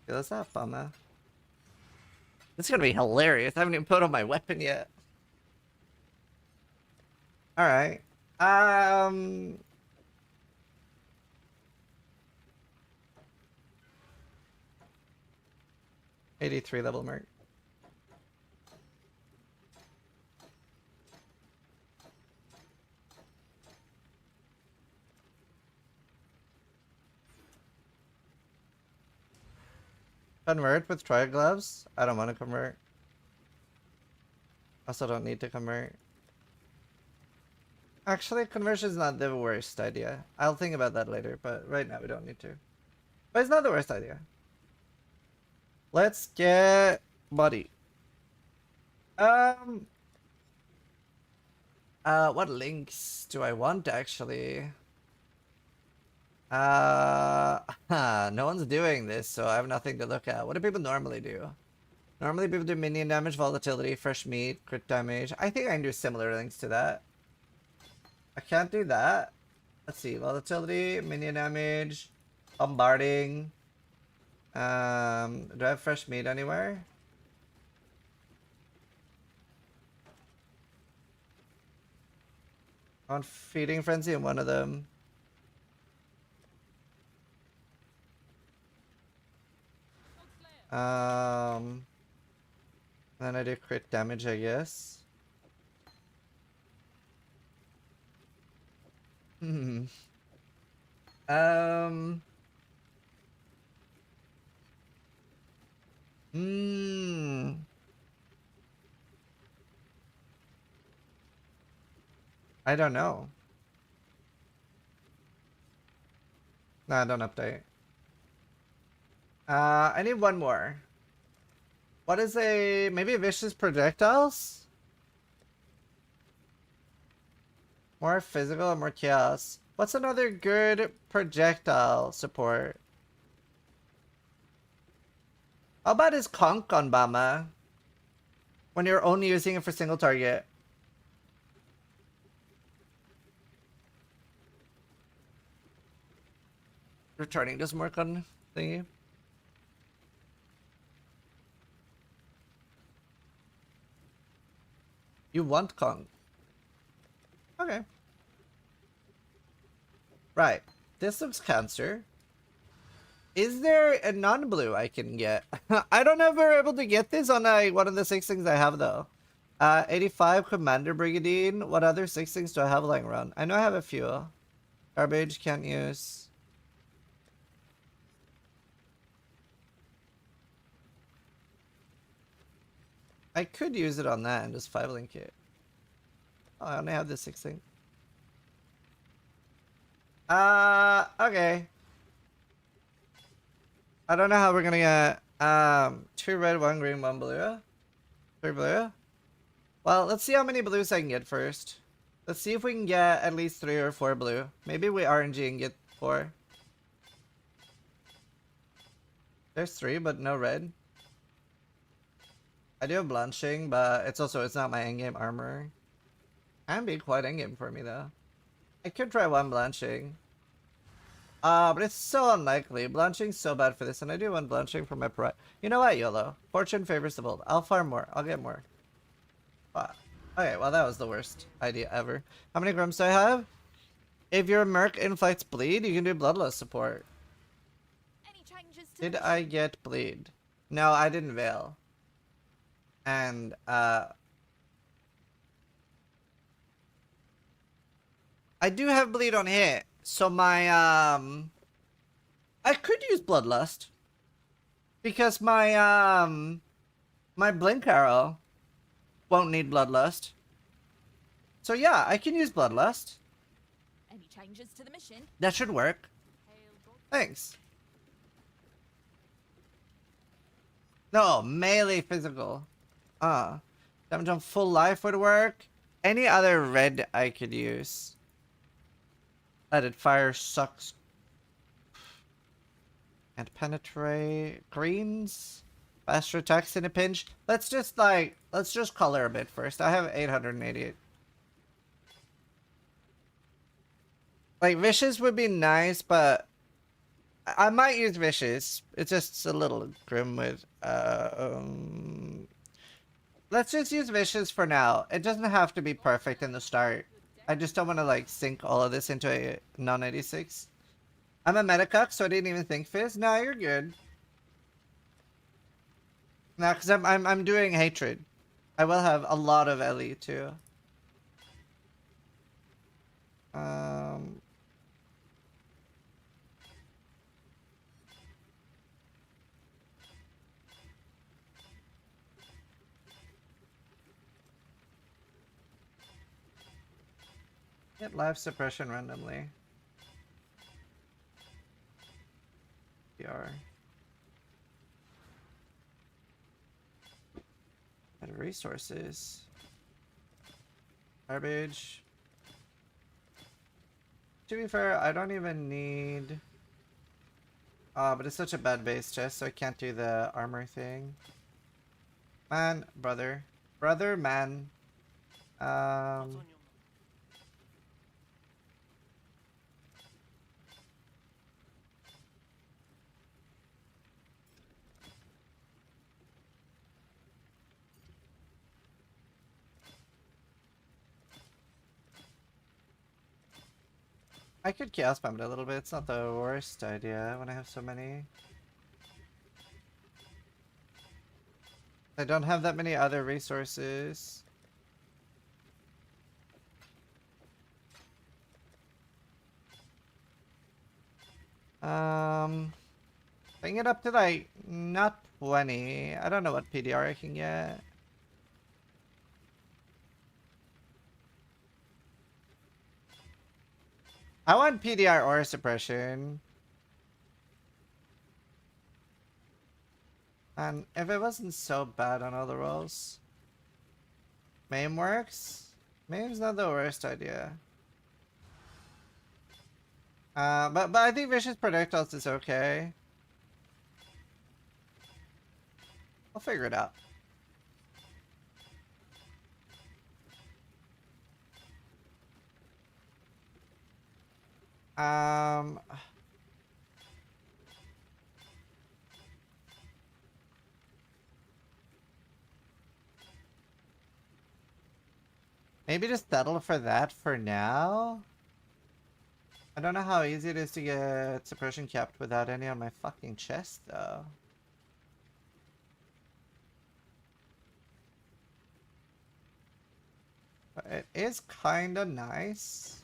[SPEAKER 2] What's up, Bummer? This is gonna be hilarious. I haven't even put on my weapon yet. Alright. 83 level mark. Convert with Troy gloves? I don't want to convert. Also don't need to convert. Actually, conversion is not the worst idea. I'll think about that later, but right now we don't need to. But it's not the worst idea. Let's get body. What links do I want actually? No one's doing this, so I have nothing to look at. What do people normally do? Normally people do minion damage, volatility, fresh meat, crit damage. I think I can do similar links to that. I can't do that. Let's see, volatility, minion damage, bombarding. Do I have fresh meat anywhere? On feeding frenzy in one of them. Then I do crit damage, I guess. Hmm. I don't know. Nah, don't update. I need one more. What is maybe vicious projectiles? More physical or more chaos? What's another good projectile support? How about his conk on Bama? When you're only using it for single target. Returning doesn't work on thingy. You want Kong. Okay. Right. This looks cancer. Is there a non-blue I can get? I don't know if we're able to get this on one of the 6 things I have though. 85 Commander Brigandine. What other 6 things do I have lying around? I know I have a few. Garbage, can't use. I could use it on that and just 5-link it. Oh, I only have this 6 thing. Okay. I don't know how we're gonna get 2 red, 1 green, 1 blue. 3 blue. Well, let's see how many blues I can get first. Let's see if we can get at least 3 or 4 blue. Maybe we RNG and get 4. There's 3, but no red. I do have blanching, but it's not my endgame armor. Can be quite endgame for me though. I could try 1 blanching. But it's so unlikely. Blanching's so bad for this, and I do want blanching for my pride. You know what, YOLO? Fortune favors the bold. I'll farm more. I'll get more. Okay, well that was the worst idea ever. How many grams do I have? If your Merc inflicts bleed, you can do bloodlust support.
[SPEAKER 5] Any changes to
[SPEAKER 2] Did I get bleed? No, I didn't veil. And I do have bleed on hit, so my I could use bloodlust because my my blink arrow won't need bloodlust. So yeah, I can use bloodlust.
[SPEAKER 5] Any changes to the mission?
[SPEAKER 2] That should work. Thanks. No, melee physical. Damage on full life would work. Any other red I could use. Added fire sucks. And penetrate greens. Faster attacks in a pinch. Let's just color a bit first. I have 888. Like vicious would be nice, but I might use vicious. It's just a little grim with let's just use vicious for now. It doesn't have to be perfect in the start. I just don't want to like sink all of this into a non-86. I'm a metacuck, so I didn't even think Fizz. No, you're good. No, because I'm doing hatred. I will have a lot of LE too. Get live suppression randomly. PR. Better resources. Garbage. To be fair, I don't even need... but it's such a bad base chest, so I can't do the armor thing. Man, brother. Brother, man. I could chaos bomb it a little bit. It's not the worst idea when I have so many. I don't have that many other resources. Bring it up to like not 20. I don't know what PDR I can get. I want PDR or suppression. And if it wasn't so bad on all the rolls. Maim works? Maim's not the worst idea. But I think Vicious Projectiles is okay. I'll figure it out. Maybe just settle for that for now. I don't know how easy it is to get suppression capped without any on my fucking chest though. But it is kinda nice.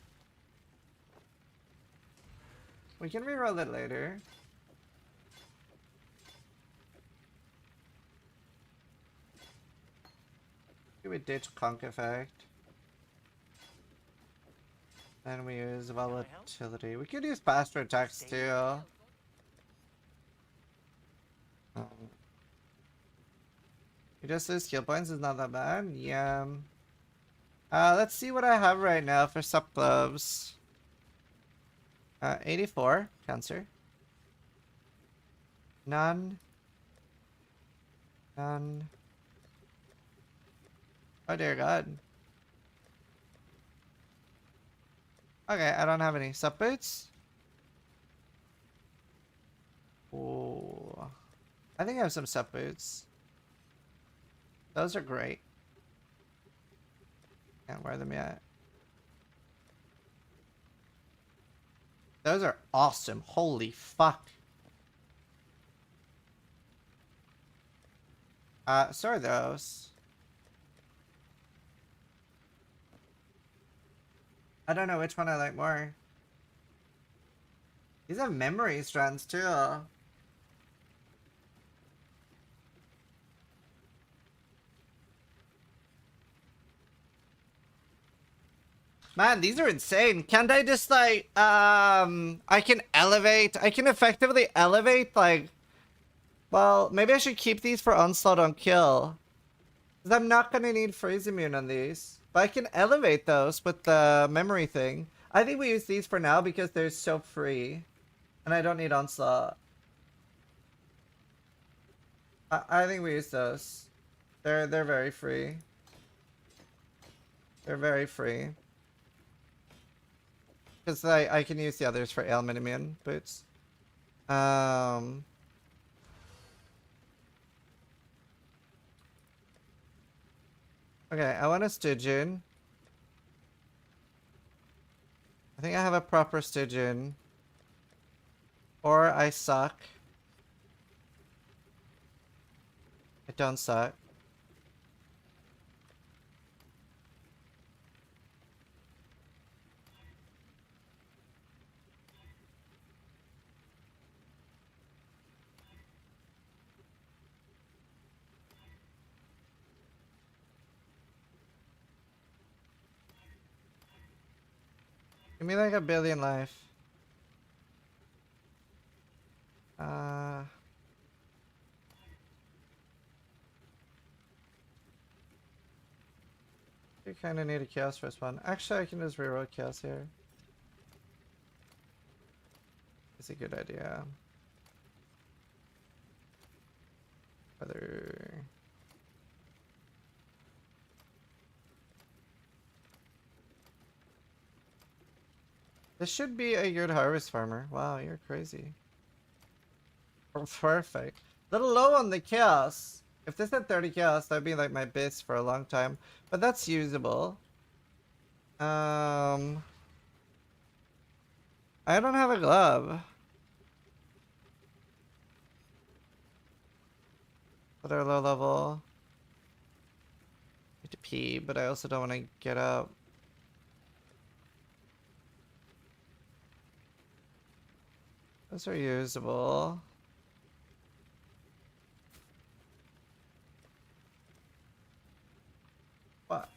[SPEAKER 2] We can reroll it later. Maybe we ditch conk effect. And we use volatility. We could use faster attacks too. You just lose skill points is not that bad. Yeah. Let's see what I have right now for sup gloves. 84 cancer. None. None. Oh dear God. Okay, I don't have any sup boots. Oh, I think I have some sup boots. Those are great. Can't wear them yet. Those are awesome. Holy fuck. So are those. I don't know which one I like more. These have memory strands too. Man, these are insane. Can't I just like, I can effectively elevate, like, well, maybe I should keep these for onslaught on kill. Because I'm not going to need freeze immune on these. But I can elevate those with the memory thing. I think we use these for now because they're so free. And I don't need onslaught. I think we use those. They're very free. They're very free. Because I can use the others for ailment immune boots. Okay, I want a Stygian. I think I have a proper Stygian. Or I suck. I don't suck. Give me like 1,000,000,000 life. You kind of need a chaos first one. Actually, I can just reroll chaos here. It's a good idea. Whether... This should be a good harvest farmer. Wow, you're crazy. Perfect. Little low on the chaos. If this had 30 chaos, that'd be like my base for a long time. But that's usable. I don't have a glove. But they're low level. Need to pee, but I also don't want to get up. Those are usable. What?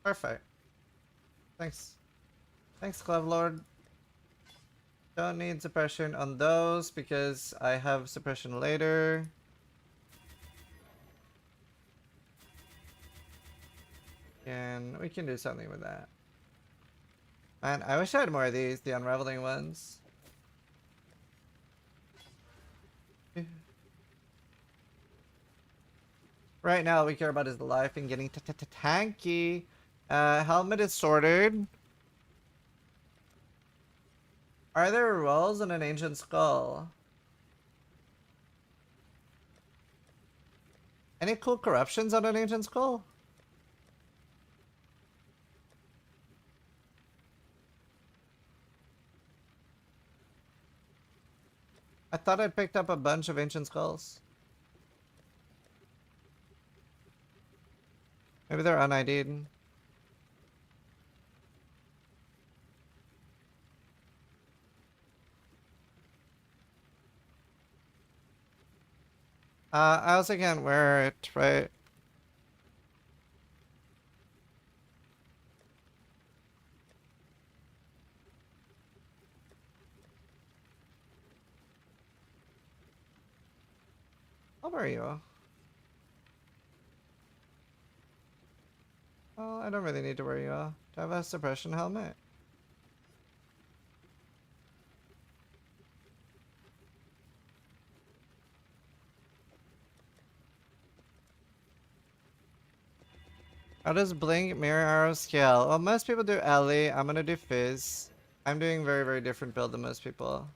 [SPEAKER 2] Perfect. Thanks. Thanks, Glove Lord. Don't need suppression on those because I have suppression later. And we can do something with that. Man, I wish I had more of these, the unraveling ones. Right now, all we care about is the life and getting tanky. Helmet is sorted. Are there rolls on an ancient skull? Any cool corruptions on an ancient skull? I thought I'd picked up a bunch of ancient skulls. Maybe they're un-ID'd. I also can't wear it, right? I'll wear you. Well, I don't really need to wear you. Do I have a suppression helmet? How does Blink, Mirror Arrow scale? Well, most people do Ellie. I'm gonna do Fizz. I'm doing very, very different build than most people.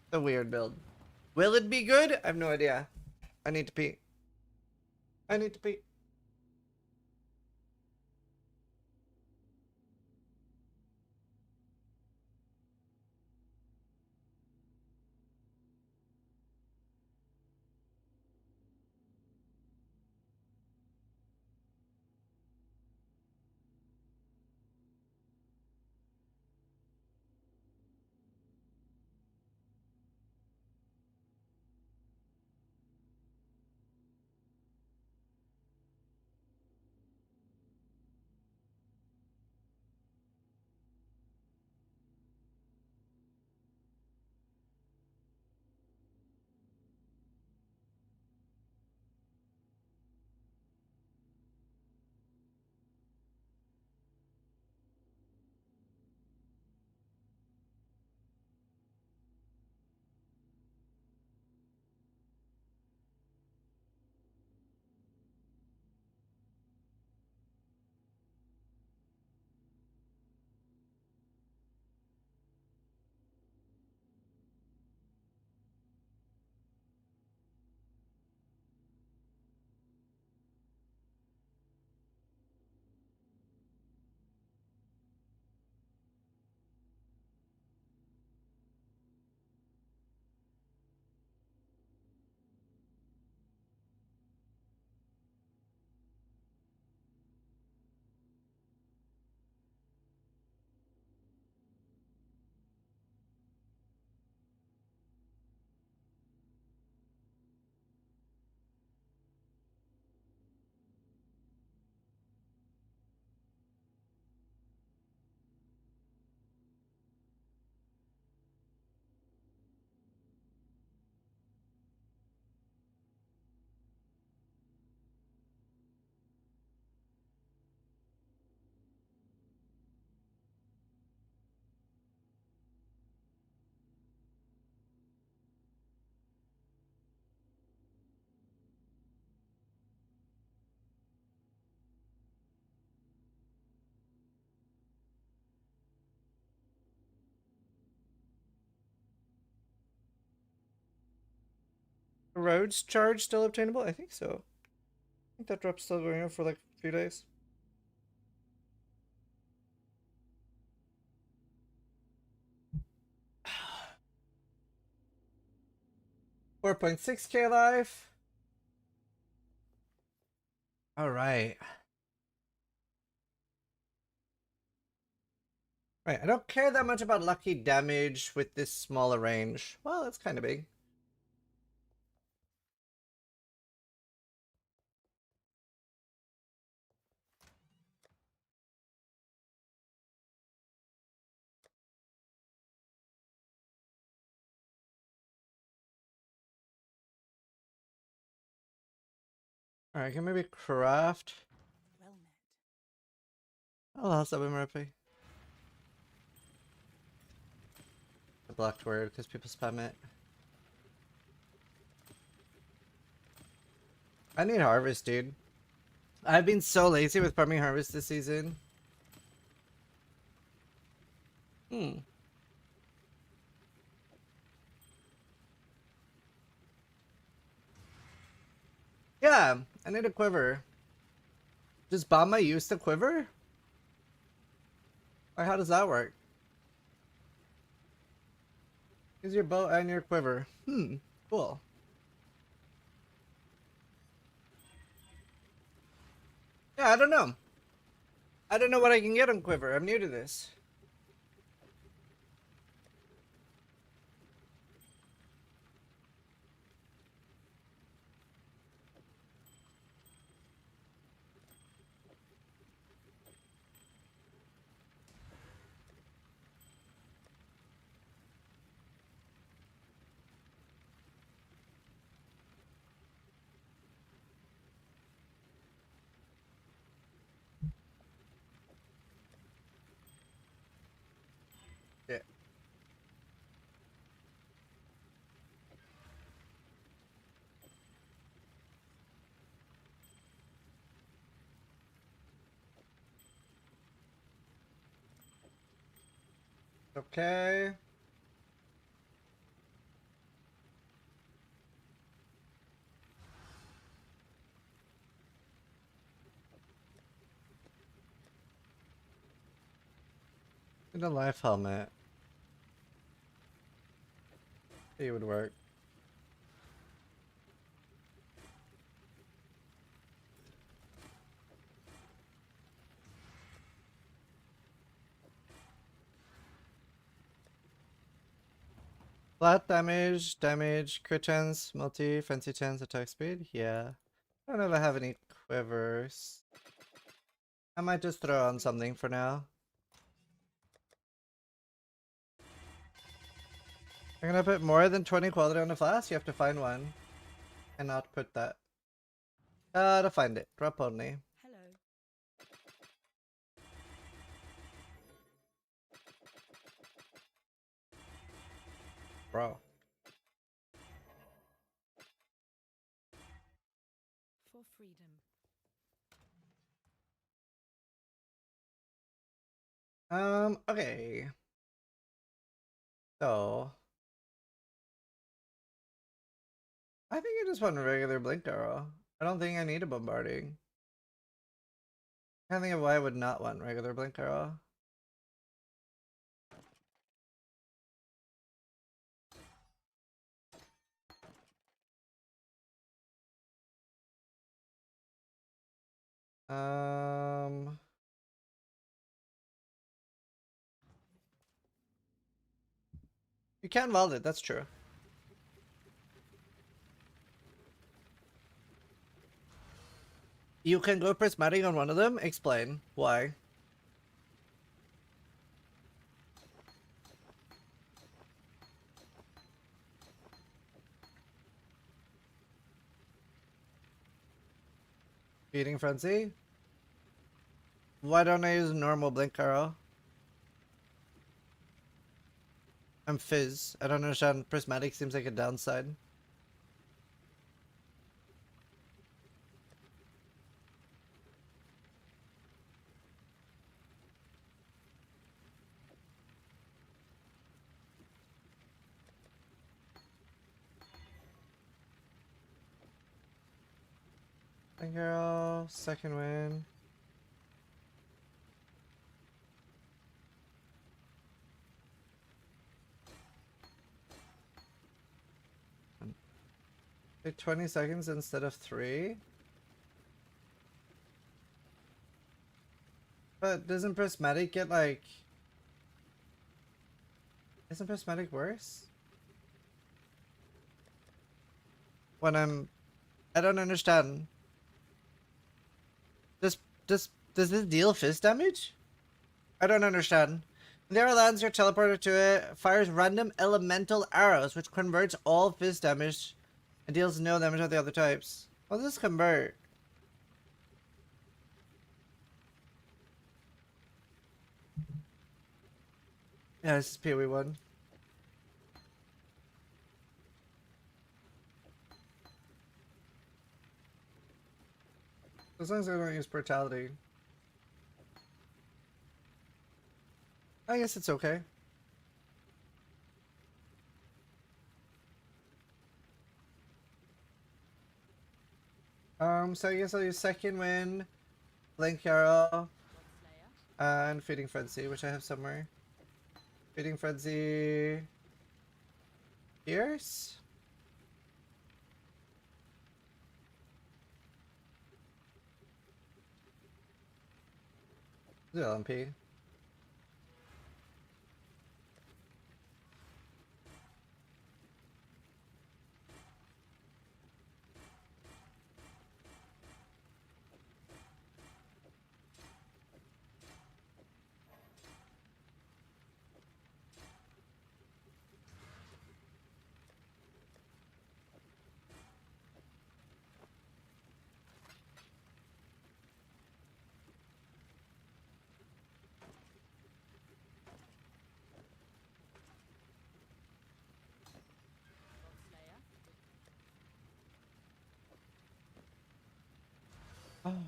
[SPEAKER 2] It's a weird build. Will it be good? I have no idea. I need to pee. I need to pee. Rhodes charge still obtainable? I think so. I think that drop's still going up for like a few days. $4.6K life. All right. Right, I don't care that much about lucky damage with this smaller range. Well, it's kind of big. Alright, can maybe craft.
[SPEAKER 6] Well met.
[SPEAKER 2] I'll house up Murphy. A blocked word because people spam it. I need harvest, dude. I've been so lazy with farming harvest this season. Yeah, I need a quiver. Does Bama use the quiver? Or how does that work? Use your bow and your quiver. Cool. Yeah, I don't know. I don't know what I can get on quiver. I'm new to this. Yeah. Okay. And a life helmet. It would work. Flat damage, crit chance, multi, fancy chance, attack speed. Yeah. I don't know if I have any quivers. I might just throw on something for now. I'm gonna put more than 20 quality on the flask. You have to find one. Cannot put that. To find it. Drop only.
[SPEAKER 6] Hello.
[SPEAKER 2] Bro.
[SPEAKER 6] For freedom.
[SPEAKER 2] Okay. So I think I just want a regular blink arrow. I don't think I need a bombarding. I can't think of why I would not want regular blink arrow. You can weld it, that's true. You can go prismatic on one of them? Explain. Why? Feeding frenzy? Why don't I use normal blink arrow? I'm fizz. I don't understand. Prismatic seems like a downside. Hey girl, second win. Like 20 seconds instead of 3? But doesn't prismatic get like... Isn't prismatic worse? When I don't understand. Does this deal fist damage? I don't understand. When the arrow lands, you're teleported to it, fires random elemental arrows, which converts all fist damage and deals no damage on the other types. What does this convert? Yeah, this is PoE 1. As long as I don't use brutality. I guess it's okay. So I guess I'll use second wind, blink arrow, and feeding frenzy, which I have somewhere. Feeding frenzy, pierce. The LMP. Oh, okay.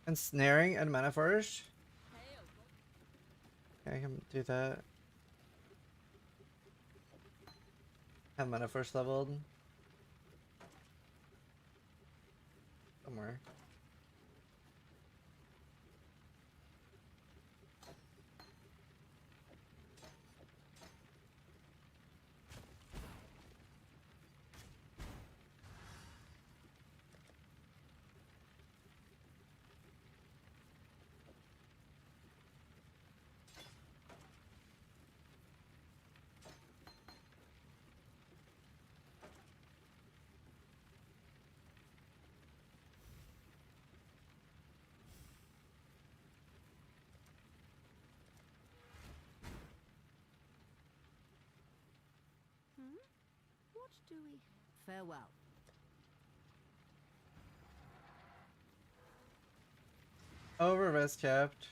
[SPEAKER 2] And snaring and mana forge. Okay, I can do that. Have mana forge leveled. Somewhere.
[SPEAKER 6] What do we... Farewell.
[SPEAKER 2] Over rest capped.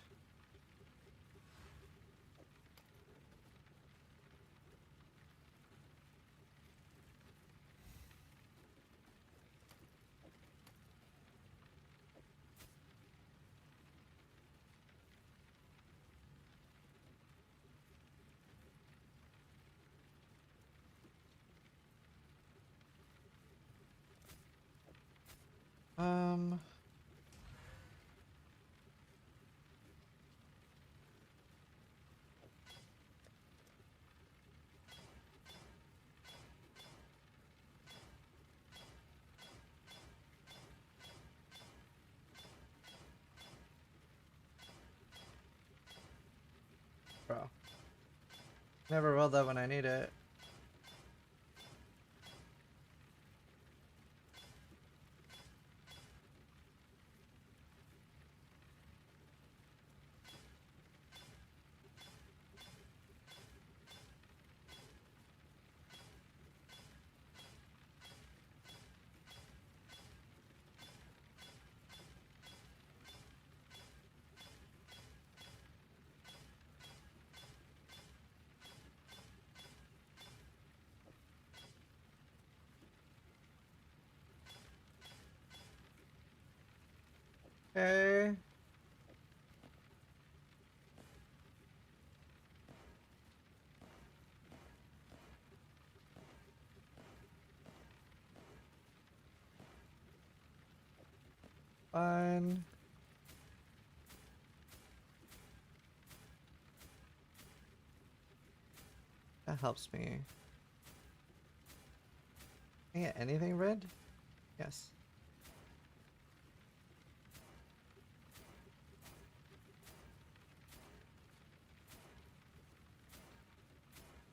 [SPEAKER 2] Bro. Never rolled that when I need it. Okay. Fine. That helps me. Can I get anything red? Yes.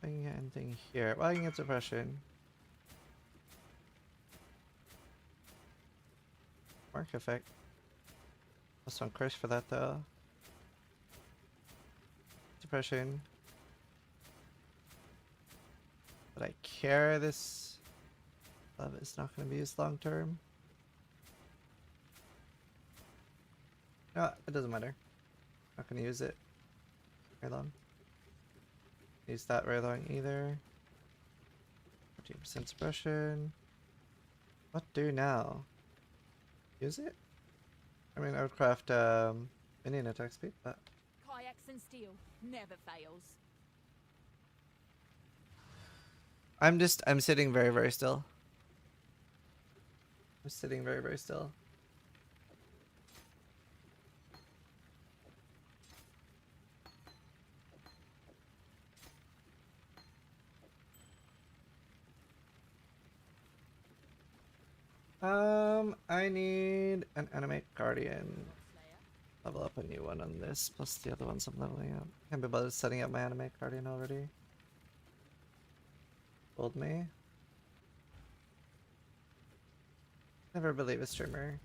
[SPEAKER 2] I can get anything here. Well, I can get suppression. Mark effect. Plus one curse for that though. Suppression. But I care this love is not going to be used long term. No, it doesn't matter. Not going to use it very long. Use that very long either. 14% suppression. What do now? Use it? I mean, I would craft minion attack speed, but
[SPEAKER 5] Kayaks and steel never fails.
[SPEAKER 2] I'm sitting very, very still. I'm sitting very, very still. I need an animate guardian. Level up a new one on this, plus the other ones I'm leveling up. Can't be bothered setting up my animate guardian already. Told me. Never believe a streamer.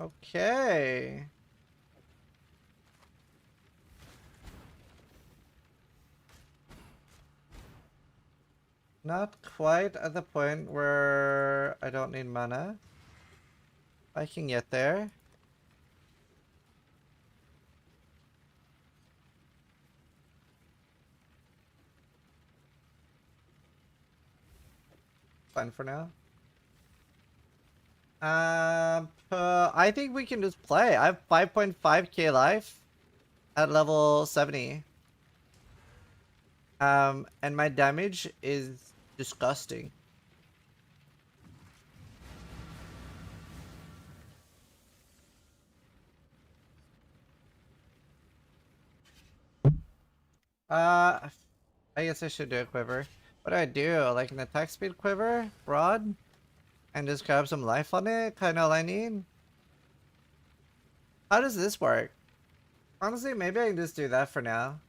[SPEAKER 2] Okay. Not quite at the point where I don't need mana. I can get there. Fine for now. I think we can just play. I have 5.5k life at level 70. And my damage is disgusting. I guess I should do a quiver. What do I do? Like an attack speed quiver? Broad? And just grab some life on it? Kinda all I need? How does this work? Honestly, maybe I can just do that for now.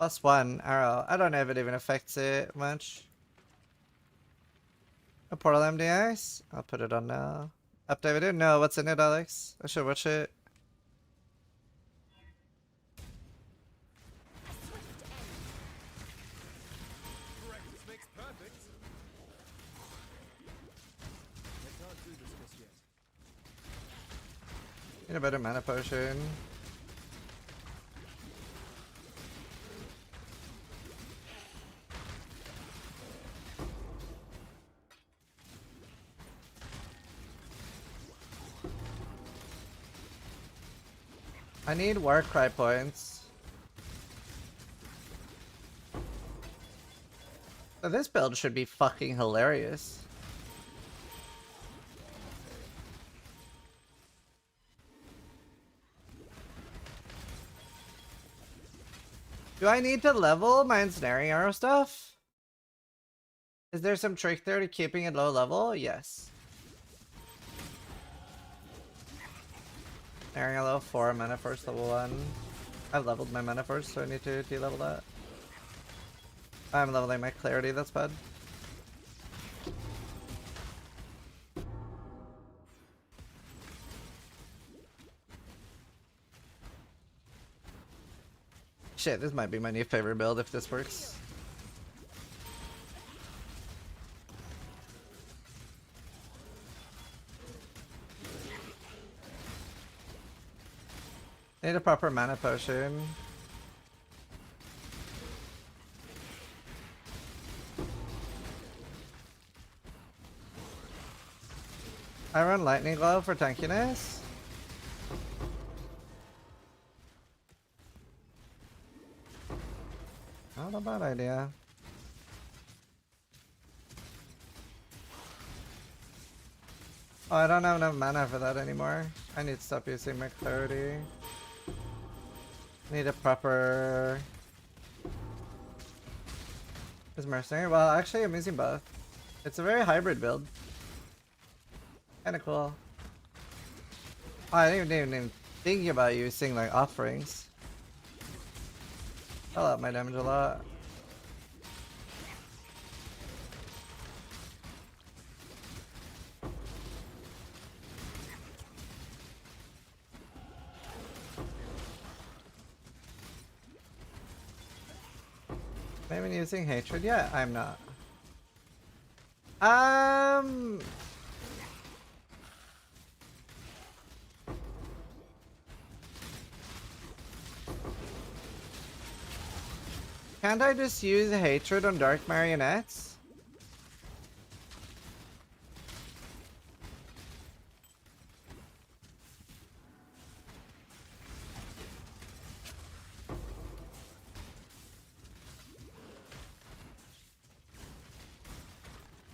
[SPEAKER 2] +1 arrow. I don't know if it even affects it much. A portal MDIs? I'll put it on now. Update video? No, what's in it, Alex? I should watch it.
[SPEAKER 9] Practice makes perfect. I can't do this just yet.
[SPEAKER 2] Need a better mana potion. I need Warcry points. So this build should be fucking hilarious. Do I need to level my ensnaring arrow stuff? Is there some trick there to keeping it low level? Yes. Ensnaring a level 4, mana first level 1. I've leveled my mana first, so I need to de-level that. I'm leveling my clarity, that's bad. Shit, this might be my new favorite build if this works. Need a proper mana potion. I run lightning glow for tankiness. Not a bad idea. Oh, I don't have enough mana for that anymore. I need to stop using my clarity. Need a proper... Is Mercenary? Well, actually I'm using both. It's a very hybrid build. Kinda cool. Oh, I didn't even think about using like offerings. I'll up my damage a lot. Am I even using hatred yet? I'm not. Can't I just use hatred on dark marionettes?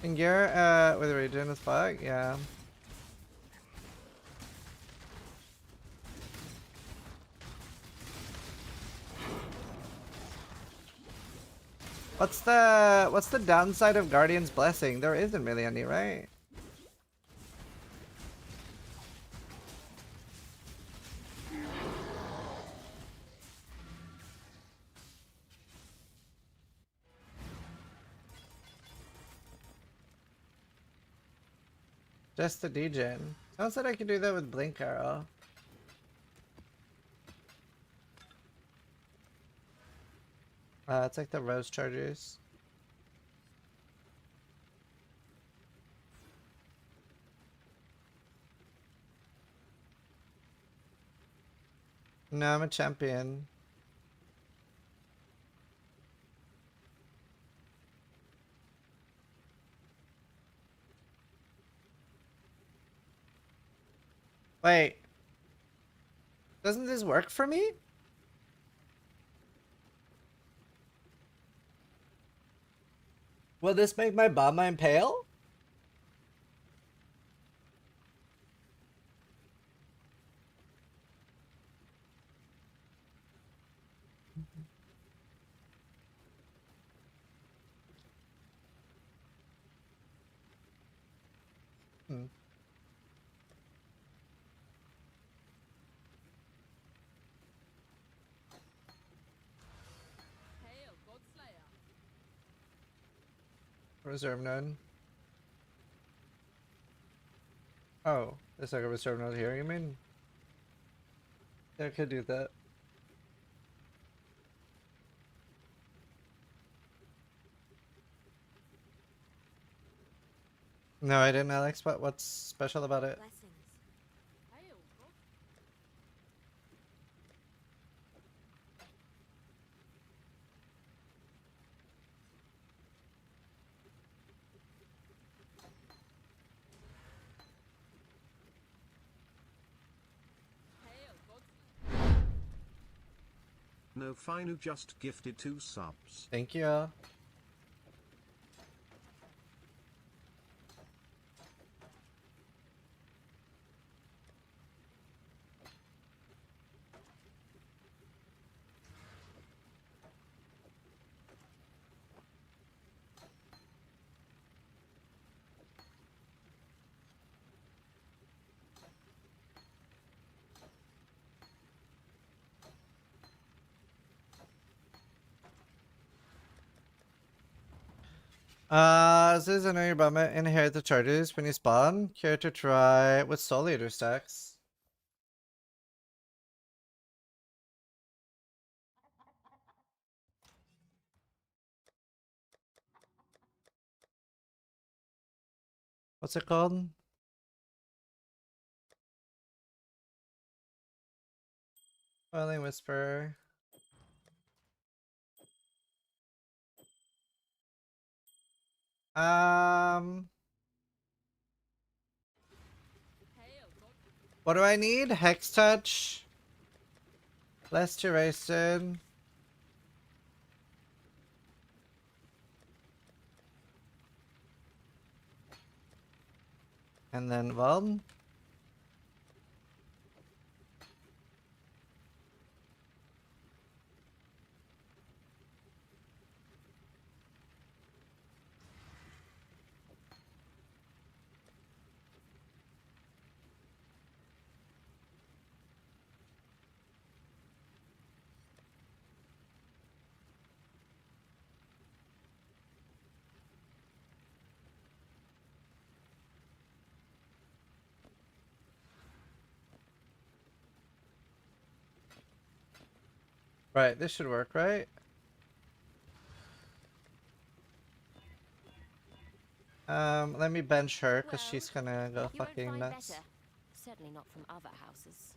[SPEAKER 2] In gear, with regen is flag, yeah. What's the downside of Guardian's Blessing? There isn't really any, right? Just the degen. Sounds like I could do that with Blink Arrow. It's like the Rose Chargers. No, I'm a champion. Wait. Doesn't this work for me? Will this make my bomb impale? Hmm.
[SPEAKER 6] Hail, Godslayer.
[SPEAKER 2] Reserve node. Oh, there's like a reserve node here, you mean? Yeah, I could do that. No, I didn't, Alex. What's special about it?
[SPEAKER 5] Blessings.
[SPEAKER 6] Hail, God. Hail, God.
[SPEAKER 4] No Finu just gifted 2 subs.
[SPEAKER 2] Thank you. Says I know your bum inherit the charges when you spawn. Care to try with Soul Leader stacks? What's it called? Wailing Whisper. Um What do I need? Hex touch. Less duration. And then, well... Right, this should work, right? Let me bench her, because
[SPEAKER 5] Well,
[SPEAKER 2] she's gonna go
[SPEAKER 5] you won't
[SPEAKER 2] fucking
[SPEAKER 5] find
[SPEAKER 2] nuts.
[SPEAKER 5] better. Certainly not from other houses.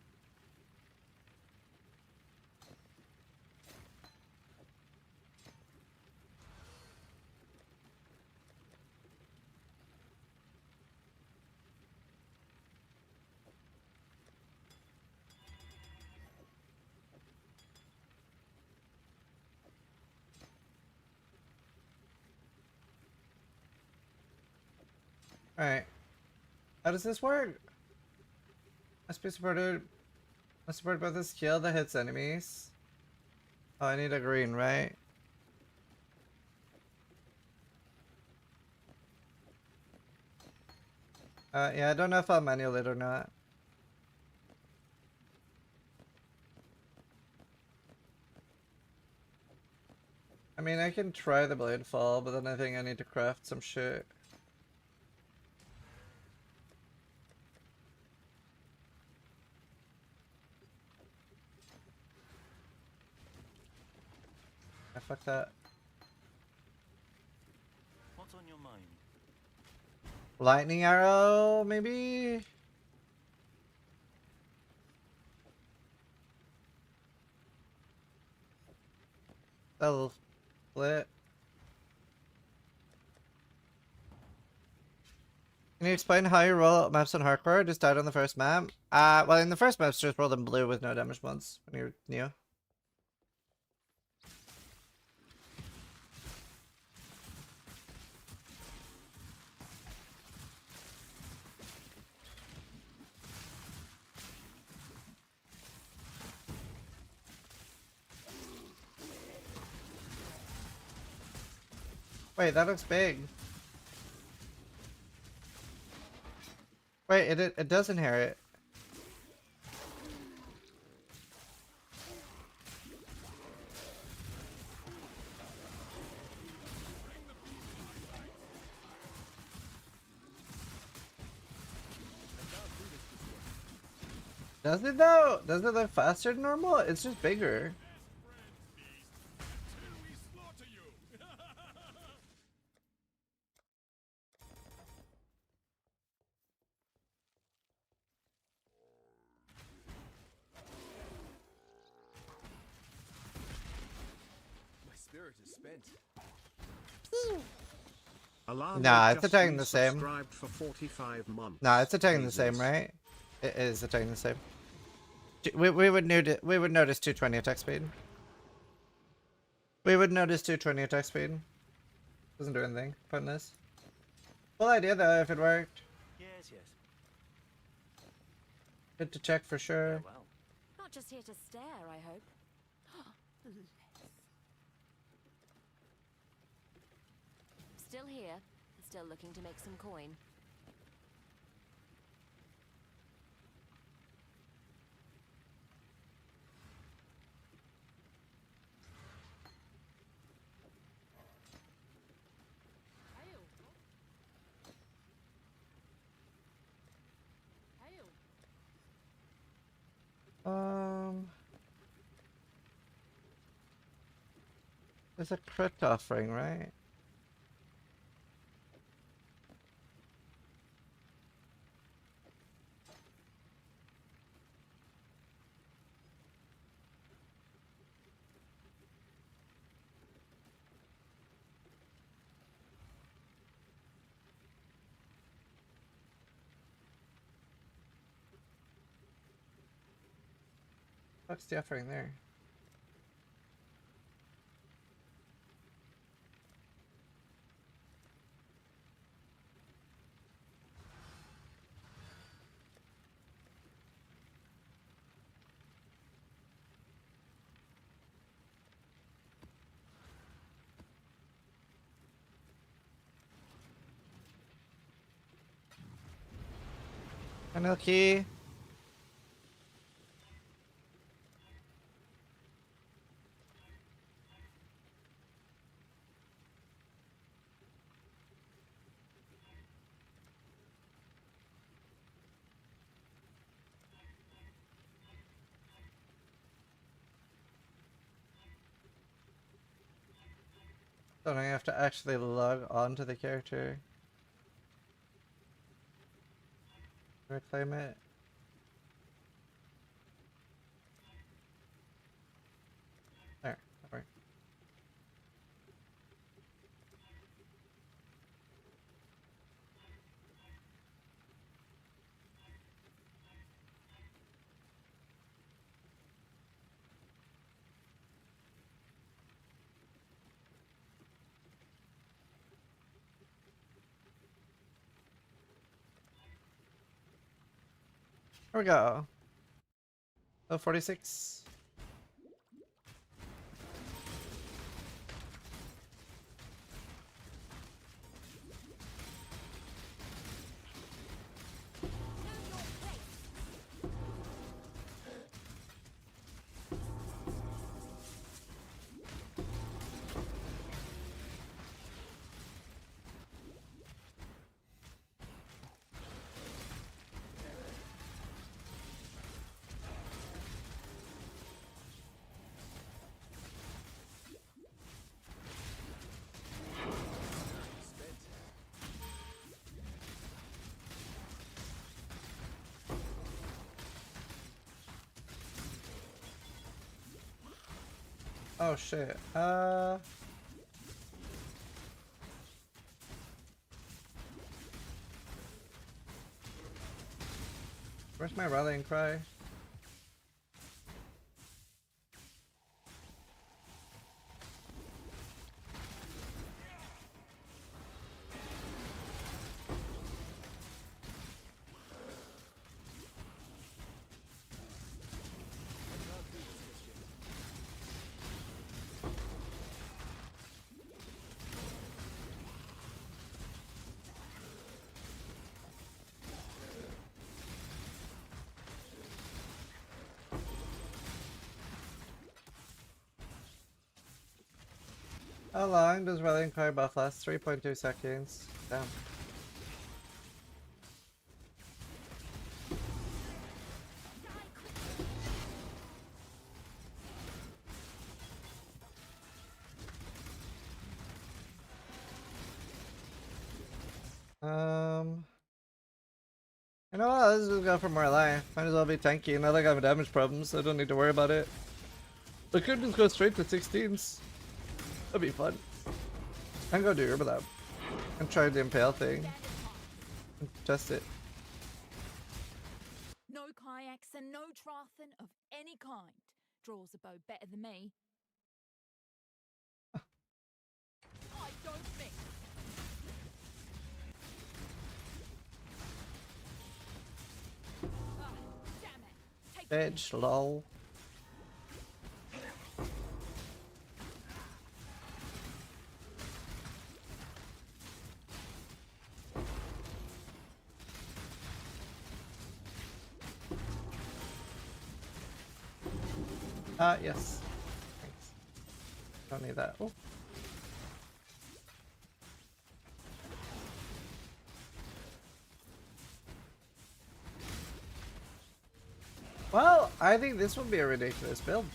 [SPEAKER 2] Alright. How does this work? Must be supported. Must support both a skill that hits enemies. Oh, I need a green, right? Yeah, I don't know if I'll manual it or not. I mean, I can try the blade fall, but then I think I need to craft some shit. I fuck that.
[SPEAKER 7] What's on your mind?
[SPEAKER 2] Lightning arrow, maybe? That'll split. Can you explain how you roll out maps on hardcore? Just died on the first map? Well, in the first maps, just roll them blue with no damage ones when you're new. Wait, that looks big. Wait, it does inherit. Does it though? Does it look faster than normal? It's just bigger.
[SPEAKER 9] My spirit is spent.
[SPEAKER 2] Nah, it's attacking the same.
[SPEAKER 4] Subscribed for 45 months.
[SPEAKER 2] Nah, it's attacking the same, right? It is attacking the same. We would notice 220 attack speed. We would notice 220 attack speed. Doesn't do anything. Pointless. Cool idea though, if it worked.
[SPEAKER 7] Yes, yes.
[SPEAKER 2] Good to check for sure.
[SPEAKER 7] Well.
[SPEAKER 5] Not just here to stare, I hope. Still here, still looking to make some coin.
[SPEAKER 2] There's a crit offering, right? What's the offering there? Final key. Don't I have to actually log on to the character? Reclaim it. There. Alright. Here we go. Oh, 46. Oh shit. Where's my rallying cry? How long does rallying cry buff last? 3.2 seconds. Damn. You know what? Let's just go for more life. Might as well be tanky. Not like I have damage problems, so I don't need to worry about it. We could just go straight to 16s. That'd be fun. And go do Herbalab. And try the impale thing. And test it.
[SPEAKER 5] No kayaks and no trathin of any kind. Draws a bow better than me. I don't mix. Ah, damn it. Take
[SPEAKER 2] Bitch, lol. Yes. Thanks. Don't need that. Oh. Well, I think this would be a ridiculous build.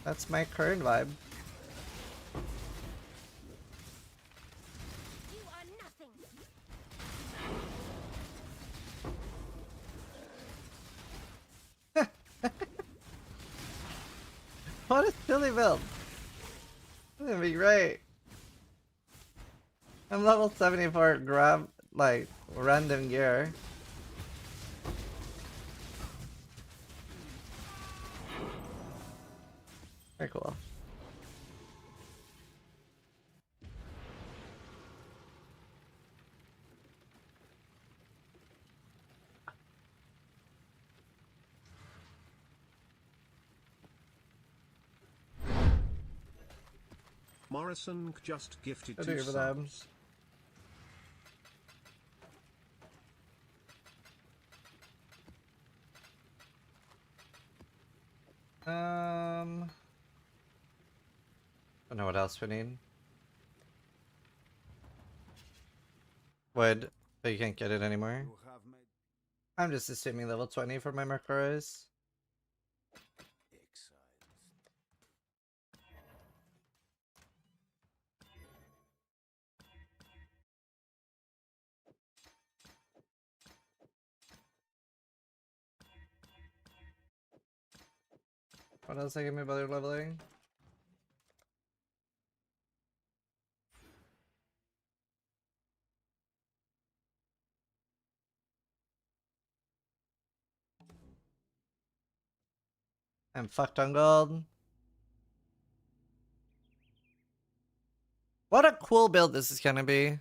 [SPEAKER 2] That's my current vibe.
[SPEAKER 5] You are nothing.
[SPEAKER 2] What a silly build. This is gonna be great. I'm level 74, grab like random gear. Very cool.
[SPEAKER 4] Morrison just gifted
[SPEAKER 2] I'll do
[SPEAKER 4] 2
[SPEAKER 2] it for them.
[SPEAKER 4] subs.
[SPEAKER 2] Don't know what else we need. Wood, but you can't get it anymore.
[SPEAKER 7] You have made
[SPEAKER 2] I'm just assuming level 20 for my Mercuries.
[SPEAKER 7] exiles.
[SPEAKER 2] What else I give me better leveling? I'm fucked on gold. What a cool build this is gonna be.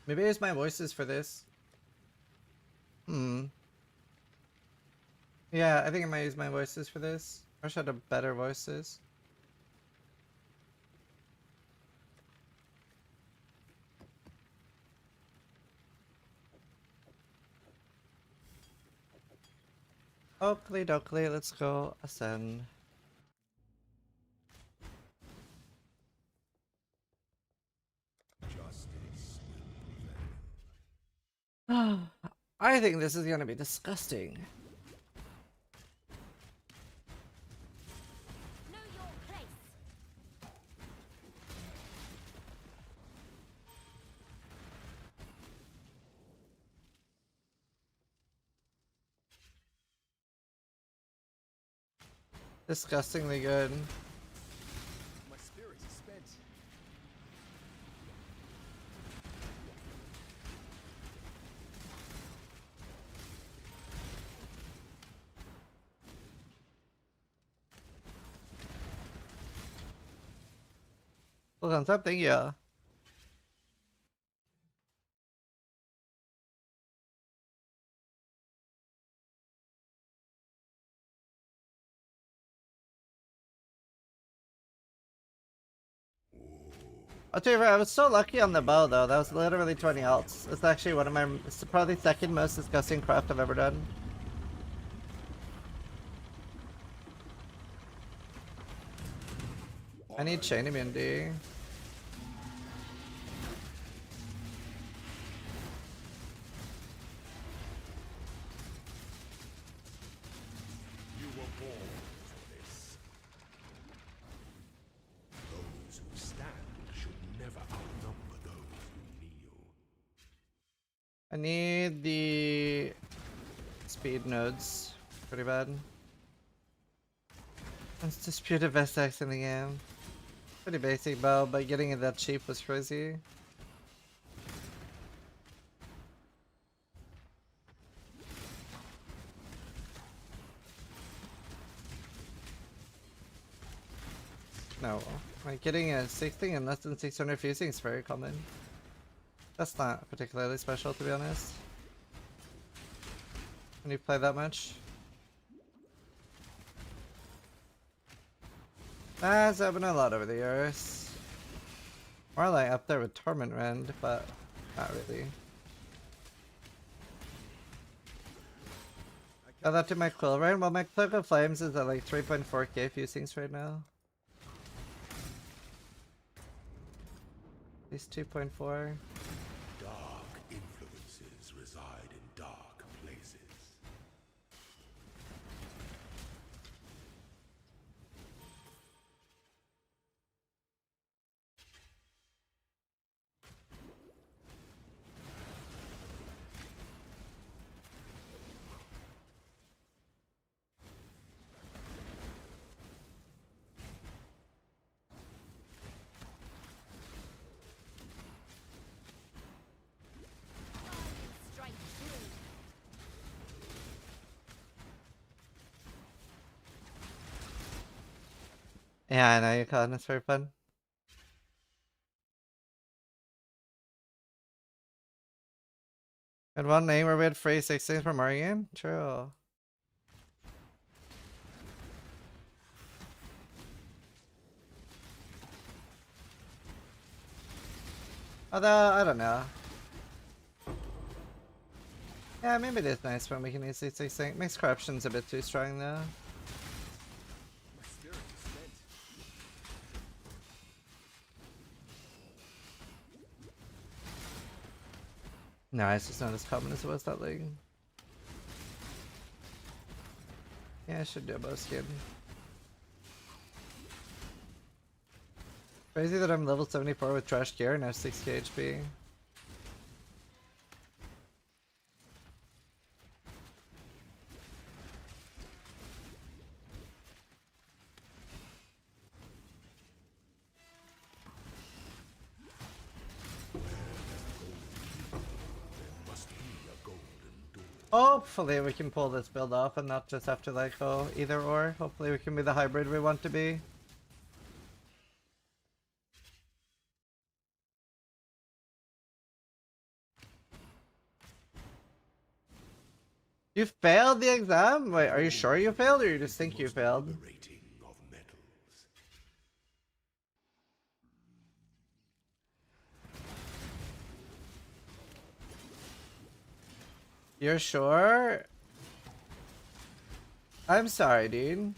[SPEAKER 2] Maybe I use my voices for this. Yeah, I think I might use my voices for this. I wish I had a better voices. Oakley dokley, let's go ascend. I think this is gonna be disgusting.
[SPEAKER 5] Know your place.
[SPEAKER 2] Disgustingly good.
[SPEAKER 9] My spirit is spent.
[SPEAKER 2] Look on something, yeah. I'll tell you, I was so lucky on the bow though. That was literally 20 ults. It's actually one of my, it's probably second most disgusting craft I've ever done. I need chain immunity.
[SPEAKER 8] You were born for this. Those who stand should never outnumber those who kneel.
[SPEAKER 2] I need the speed nodes. Pretty bad. Let's dispute a best X in the game. Pretty basic bow, but getting it that cheap was crazy. No, like getting a 60 and less than 600 fusing is very common. That's not particularly special, to be honest. When you play that much. That's happened a lot over the years. More like up there with Torment Rend, but not really. Got that to my Quill Rain. Well, my Cloak of Flames is at like 3.4k fusings right now. He's 2.4.
[SPEAKER 8] Dark influences reside in dark places.
[SPEAKER 5] Strike through.
[SPEAKER 2] Yeah, I know you're calling this for fun. And one name where we had free 16 from our game? True. Although, I don't know. Yeah, maybe it is nice when we can use these 16. Makes corruption's a bit too strong though. No, it's just not as common as it was that league. Yeah, I should do a bow skin. Crazy that I'm level 74 with trash gear and have 6k HP. Hopefully we can pull this build off and not just have to like go either or. Hopefully we can be the hybrid we want to be. You failed the exam? Wait, are you sure you failed or you just think you failed?
[SPEAKER 8] Rating of metals.
[SPEAKER 2] You're sure? I'm sorry, dude.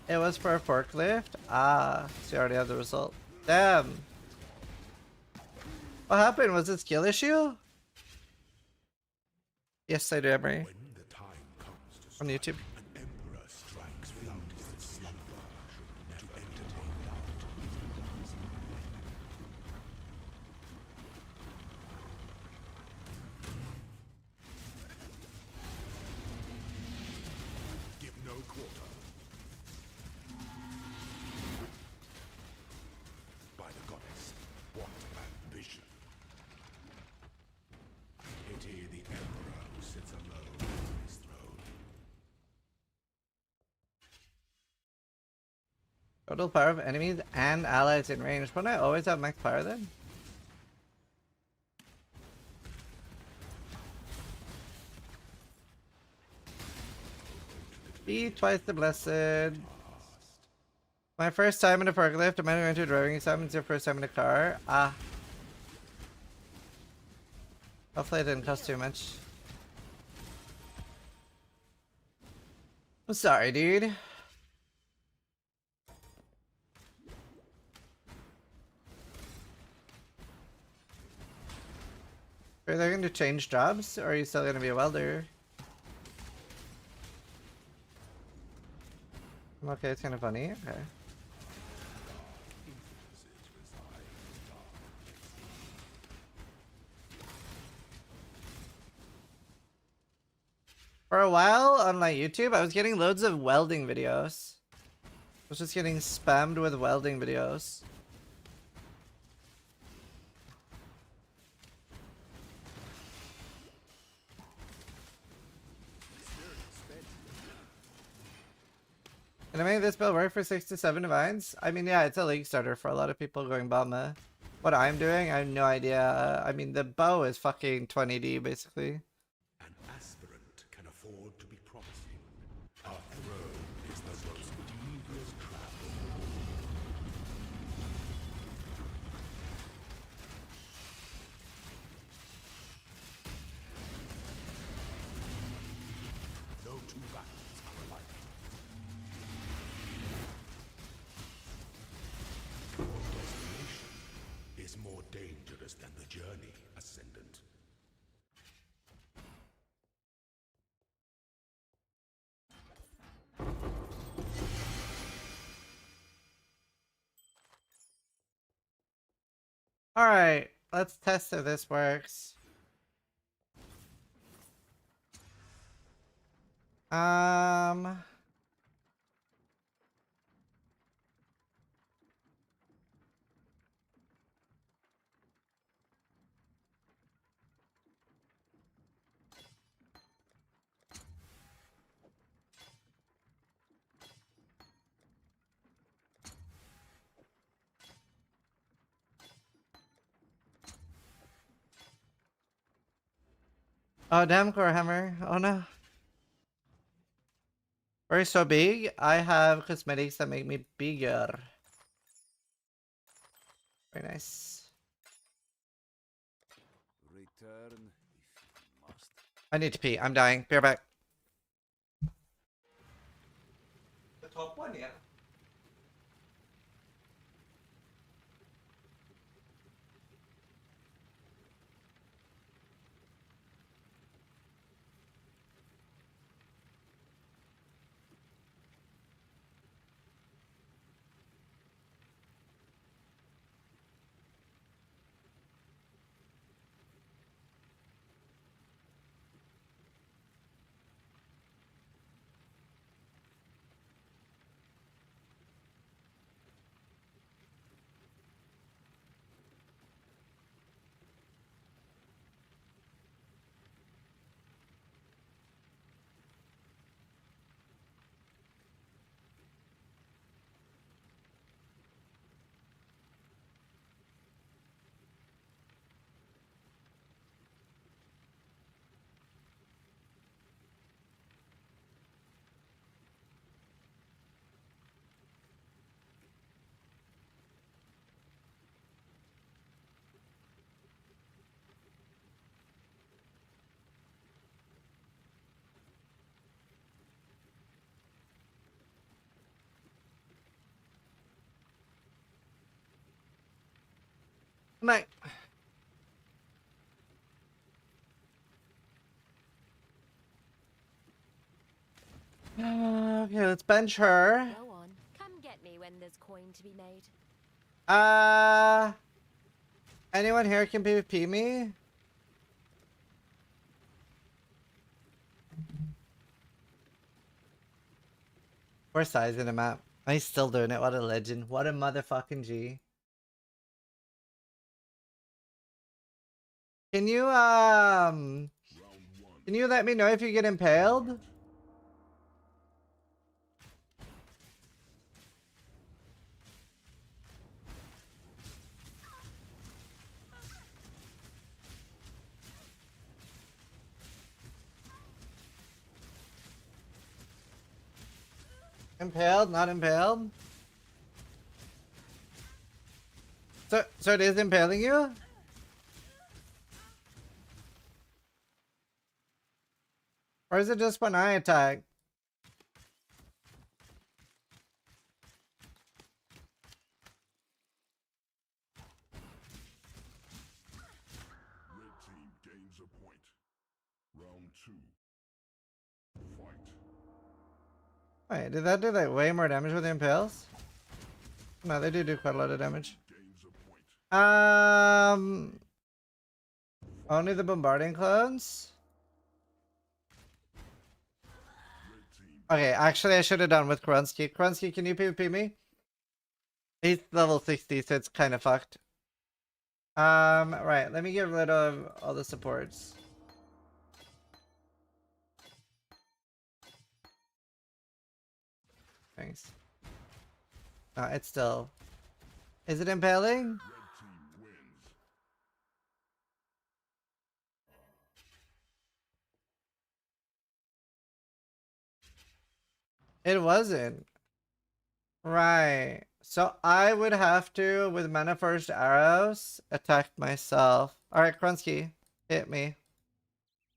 [SPEAKER 2] It was for a forklift? Ah, so you already have the result. Damn. What happened? Was it skill issue? Yes, I do, Emery.
[SPEAKER 8] When the time comes to
[SPEAKER 2] On YouTube.
[SPEAKER 8] an emperor strikes without his slumber to entertain doubt. Give no quarter. By the goddess, what ambition! Pity the emperor who sits alone on his throne.
[SPEAKER 2] Total power of enemies and allies in range. Wouldn't I always have max power then? Be twice the blessed. My first time in a forklift. Am I going to a driving exam? It's your first time in a car. Ah. Hopefully it didn't cost too much. I'm sorry, dude. Are they going to change jobs, or are you still going to be a welder? Okay, it's kind of funny. Okay. For a while on my YouTube, I was getting loads of welding videos. I was just getting spammed with welding videos. Can I make this build work for 6 to 7 divines? I mean, yeah, it's a league starter for a lot of people going Bama. What I'm doing, I have no idea. I mean, the bow is fucking 20D, basically.
[SPEAKER 8] An aspirant can afford to be promising. Our throne is the most devious trap. No two battles are alike. Your destination is more
[SPEAKER 2] Alright, let's test if this works. Oh, damn, core hammer. Oh no. We're so big. I have cosmetics that make me bigger. Very nice.
[SPEAKER 7] Return if you must.
[SPEAKER 2] I need to pee. I'm dying. Be right back. The top one, yeah. Night. Okay, let's bench her.
[SPEAKER 5] Go on. Come get me when there's coin to be made.
[SPEAKER 2] Anyone here can PvP me? We're sizing him up. He's still doing it. What a legend. What a motherfucking G. Can you let me know if you get impaled? Impaled, not impaled? So it is impaling you? Or is it just when I attack?
[SPEAKER 8] Red team gains a point. Round 2. Fight.
[SPEAKER 2] Wait, did that do like way more damage with the impales? No, they do quite a lot of damage.
[SPEAKER 8] Gains a point.
[SPEAKER 2] Only the bombarding clones? Okay, actually I should have done with Kronsky. Kronsky, can you PvP me? He's level 60, so it's kind of fucked. Right, let me get rid of all the supports. Thanks. It's still... Is it impaling?
[SPEAKER 8] Red team wins.
[SPEAKER 2] It wasn't. Right. So I would have to, with mana first arrows, attack myself. Alright, Kronsky, hit me.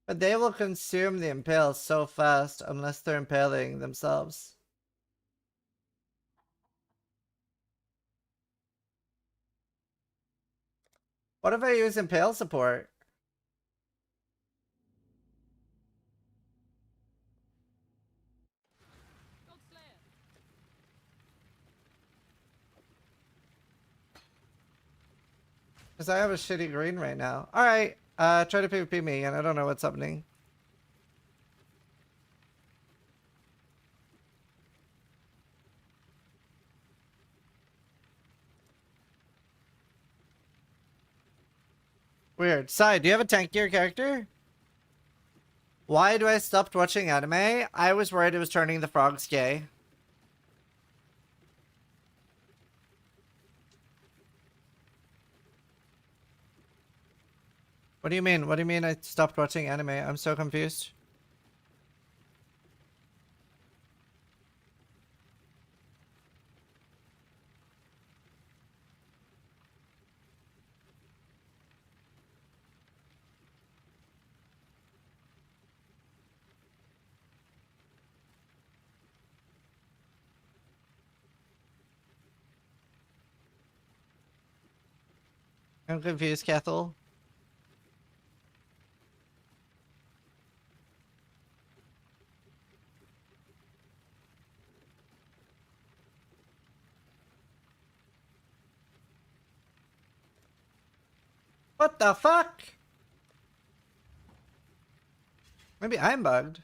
[SPEAKER 2] But they will consume the impale so fast unless they're impaling themselves. What if I use impale support? Because I have a shitty green right now. Alright, try to PvP me and I don't know what's happening. Weird. Sai, do you have a tankier character? Why do I stopped watching anime? I was worried it was turning the frogs gay. What do you mean? What do you mean I stopped watching anime? I'm so confused. I'm confused, Cathal. What the fuck? Maybe I'm bugged.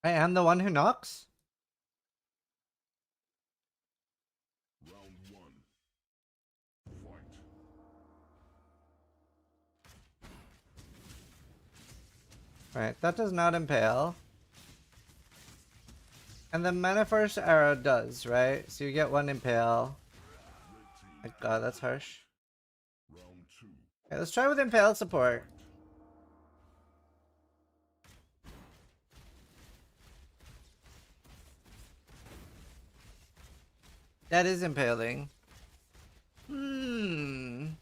[SPEAKER 2] I am the one who knocks?
[SPEAKER 8] Round one. Fight.
[SPEAKER 2] Right, that does not impale. And the Mana Force arrow does, right? So you get one impale. My god, that's harsh.
[SPEAKER 8] Round two.
[SPEAKER 2] Okay, let's try with impale support. That is impaling. And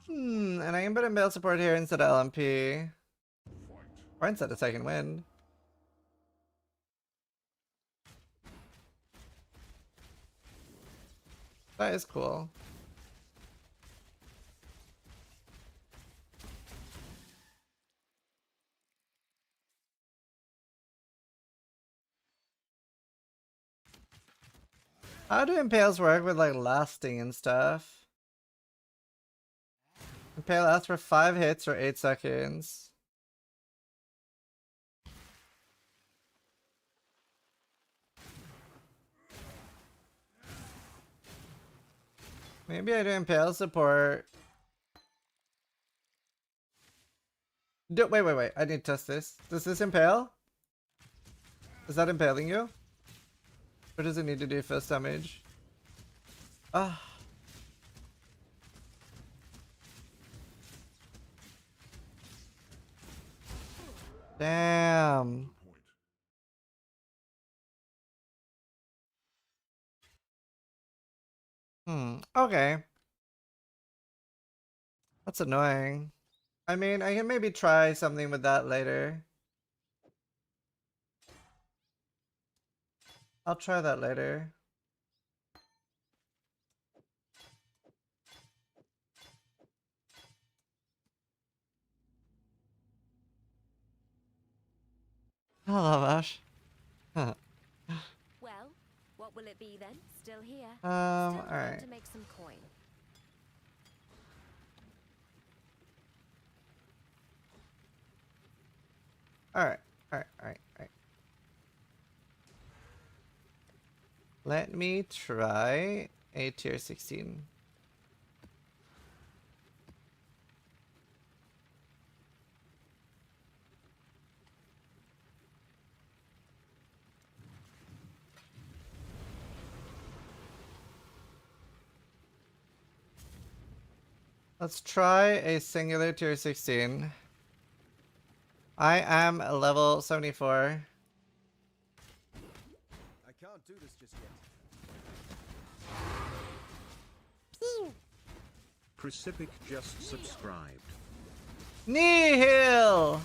[SPEAKER 2] I can put impale support here instead of LMP. Or instead of second wind. That is cool. How do impales work with like lasting and stuff? Impale lasts for 5 hits or 8 seconds. Maybe I do impale support. Wait. I need to test this. Does this impale? Is that impaling you? Or does it need to do first damage? Ah. Damn. Okay. That's annoying. I mean, I can maybe try something with that later. I'll try that later. I love Ash.
[SPEAKER 5] Well, what will it be then? Still here.
[SPEAKER 2] Alright.
[SPEAKER 5] To make some coin.
[SPEAKER 2] Alright. Let me try a tier 16. Let's try a singular tier 16. I am a level 74.
[SPEAKER 7] I can't do this just yet.
[SPEAKER 4] Precipic just subscribed.
[SPEAKER 2] Nihil!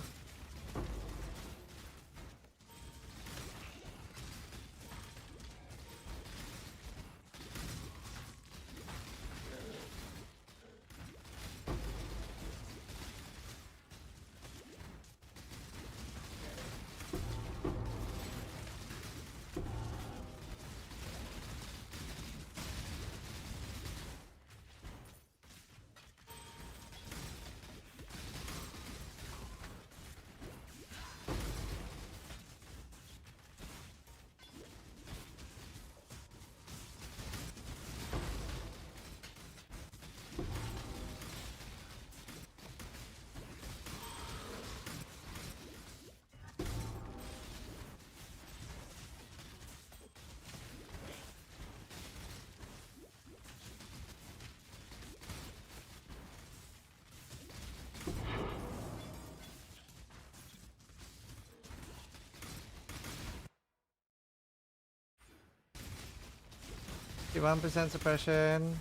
[SPEAKER 2] Give 1% suppression.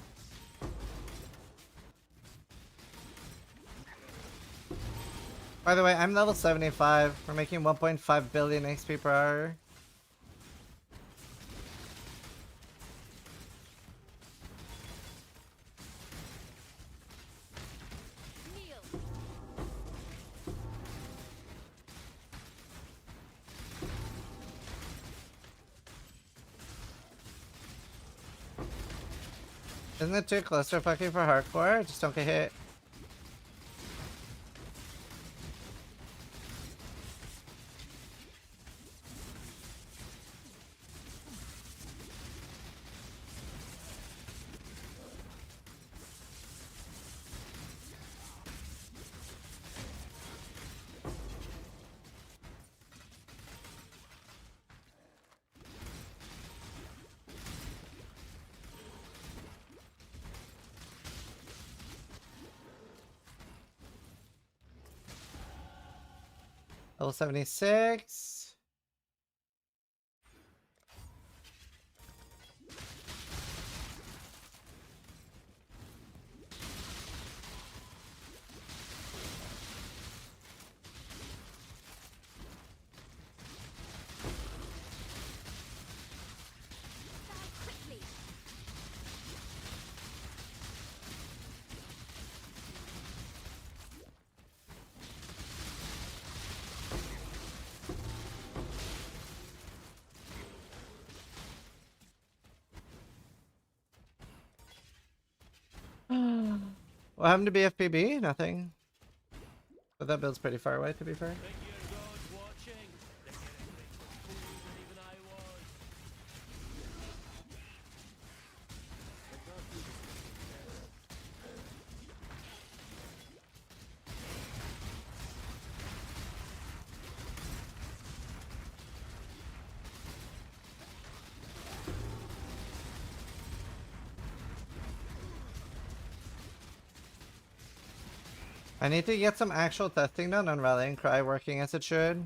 [SPEAKER 2] By the way, I'm level 75. We're making 1.5 billion XP per hour.
[SPEAKER 5] Kneel.
[SPEAKER 2] Isn't it too clusterfucky for hardcore? Just don't get hit. Level 76.
[SPEAKER 5] Die quickly.
[SPEAKER 2] What happened to BFPB? Nothing. But that build's pretty far away, to be fair. I need to get some actual testing done on Rallying Cry working as it should.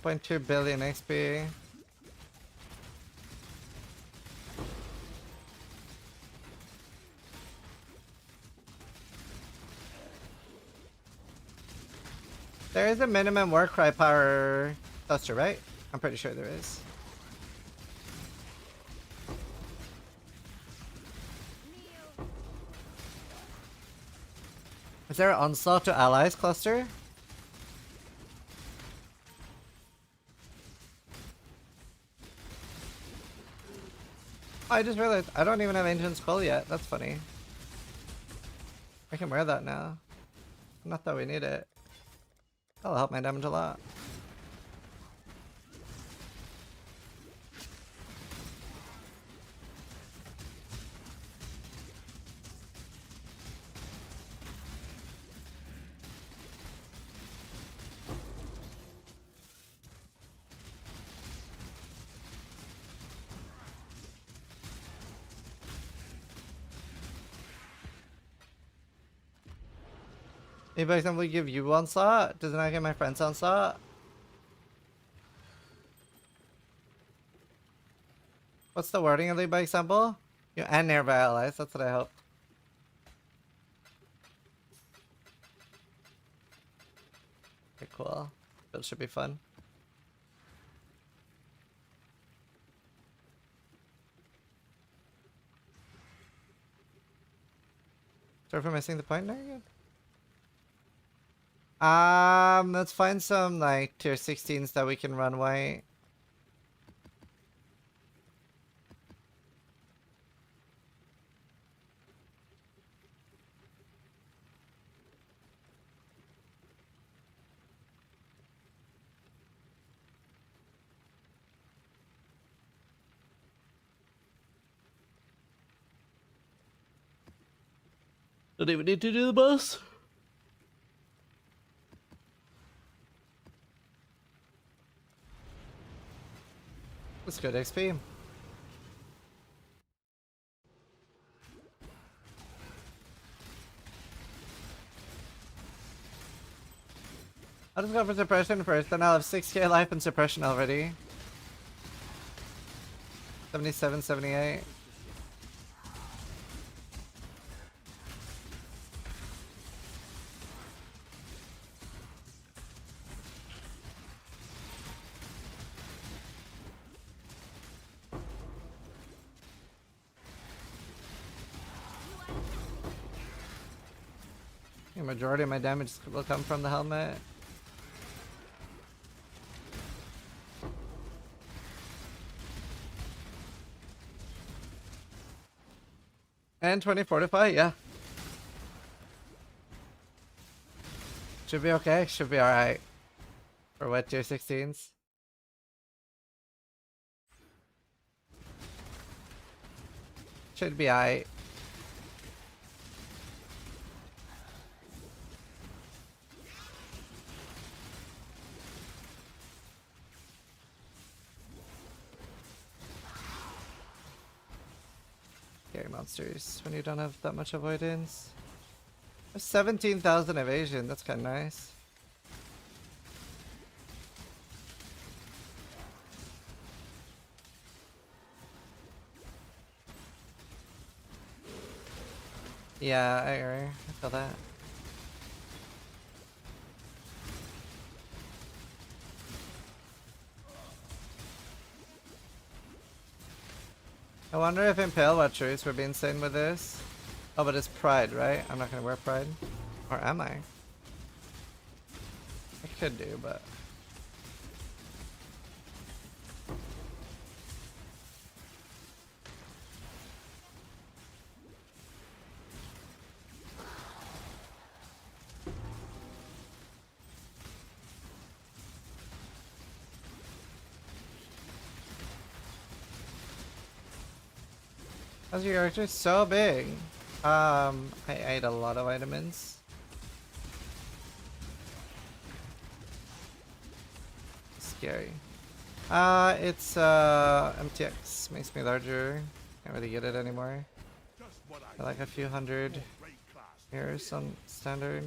[SPEAKER 2] 2.2 billion XP. There is a minimum Warcry power cluster, right? I'm pretty sure there is.
[SPEAKER 5] Kneel.
[SPEAKER 2] Is there an onslaught to allies cluster? I just realized I don't even have Ancient Skull yet. That's funny. I can wear that now. Not that we need it. That'll help my damage a lot. If by example give you one slot, doesn't I get my friends on slot? What's the wording of lead by example? You and nearby allies, that's what I hope. Okay, cool. That should be fun. Sorry for missing the point there again. Let's find some like tier 16s that we can run white. Don't even need to do the boss. That's good XP. I'll just go for suppression first, then I'll have 6k life and suppression already. 77, 78. The majority of my damage will come from the helmet. And 20 fortify, yeah. Should be okay, should be alright. For what, tier 16s? Should be alright. Scary monsters when you don't have that much avoidance. 17,000 evasion, that's kind of nice. Yeah, I agree. I feel that. I wonder if Impale Watchers would be insane with this. Oh, but it's Pride, right? I'm not gonna wear Pride. Or am I? I could do, but... How's your character so big? I ate a lot of vitamins. Scary. It's MTX makes me larger. Can't really get it anymore. I like a few hundred years on standard.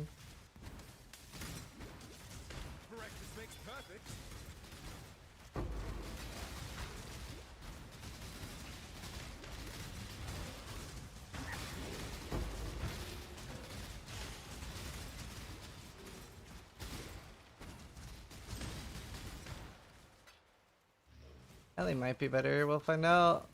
[SPEAKER 2] Ellie might be better, we'll find out.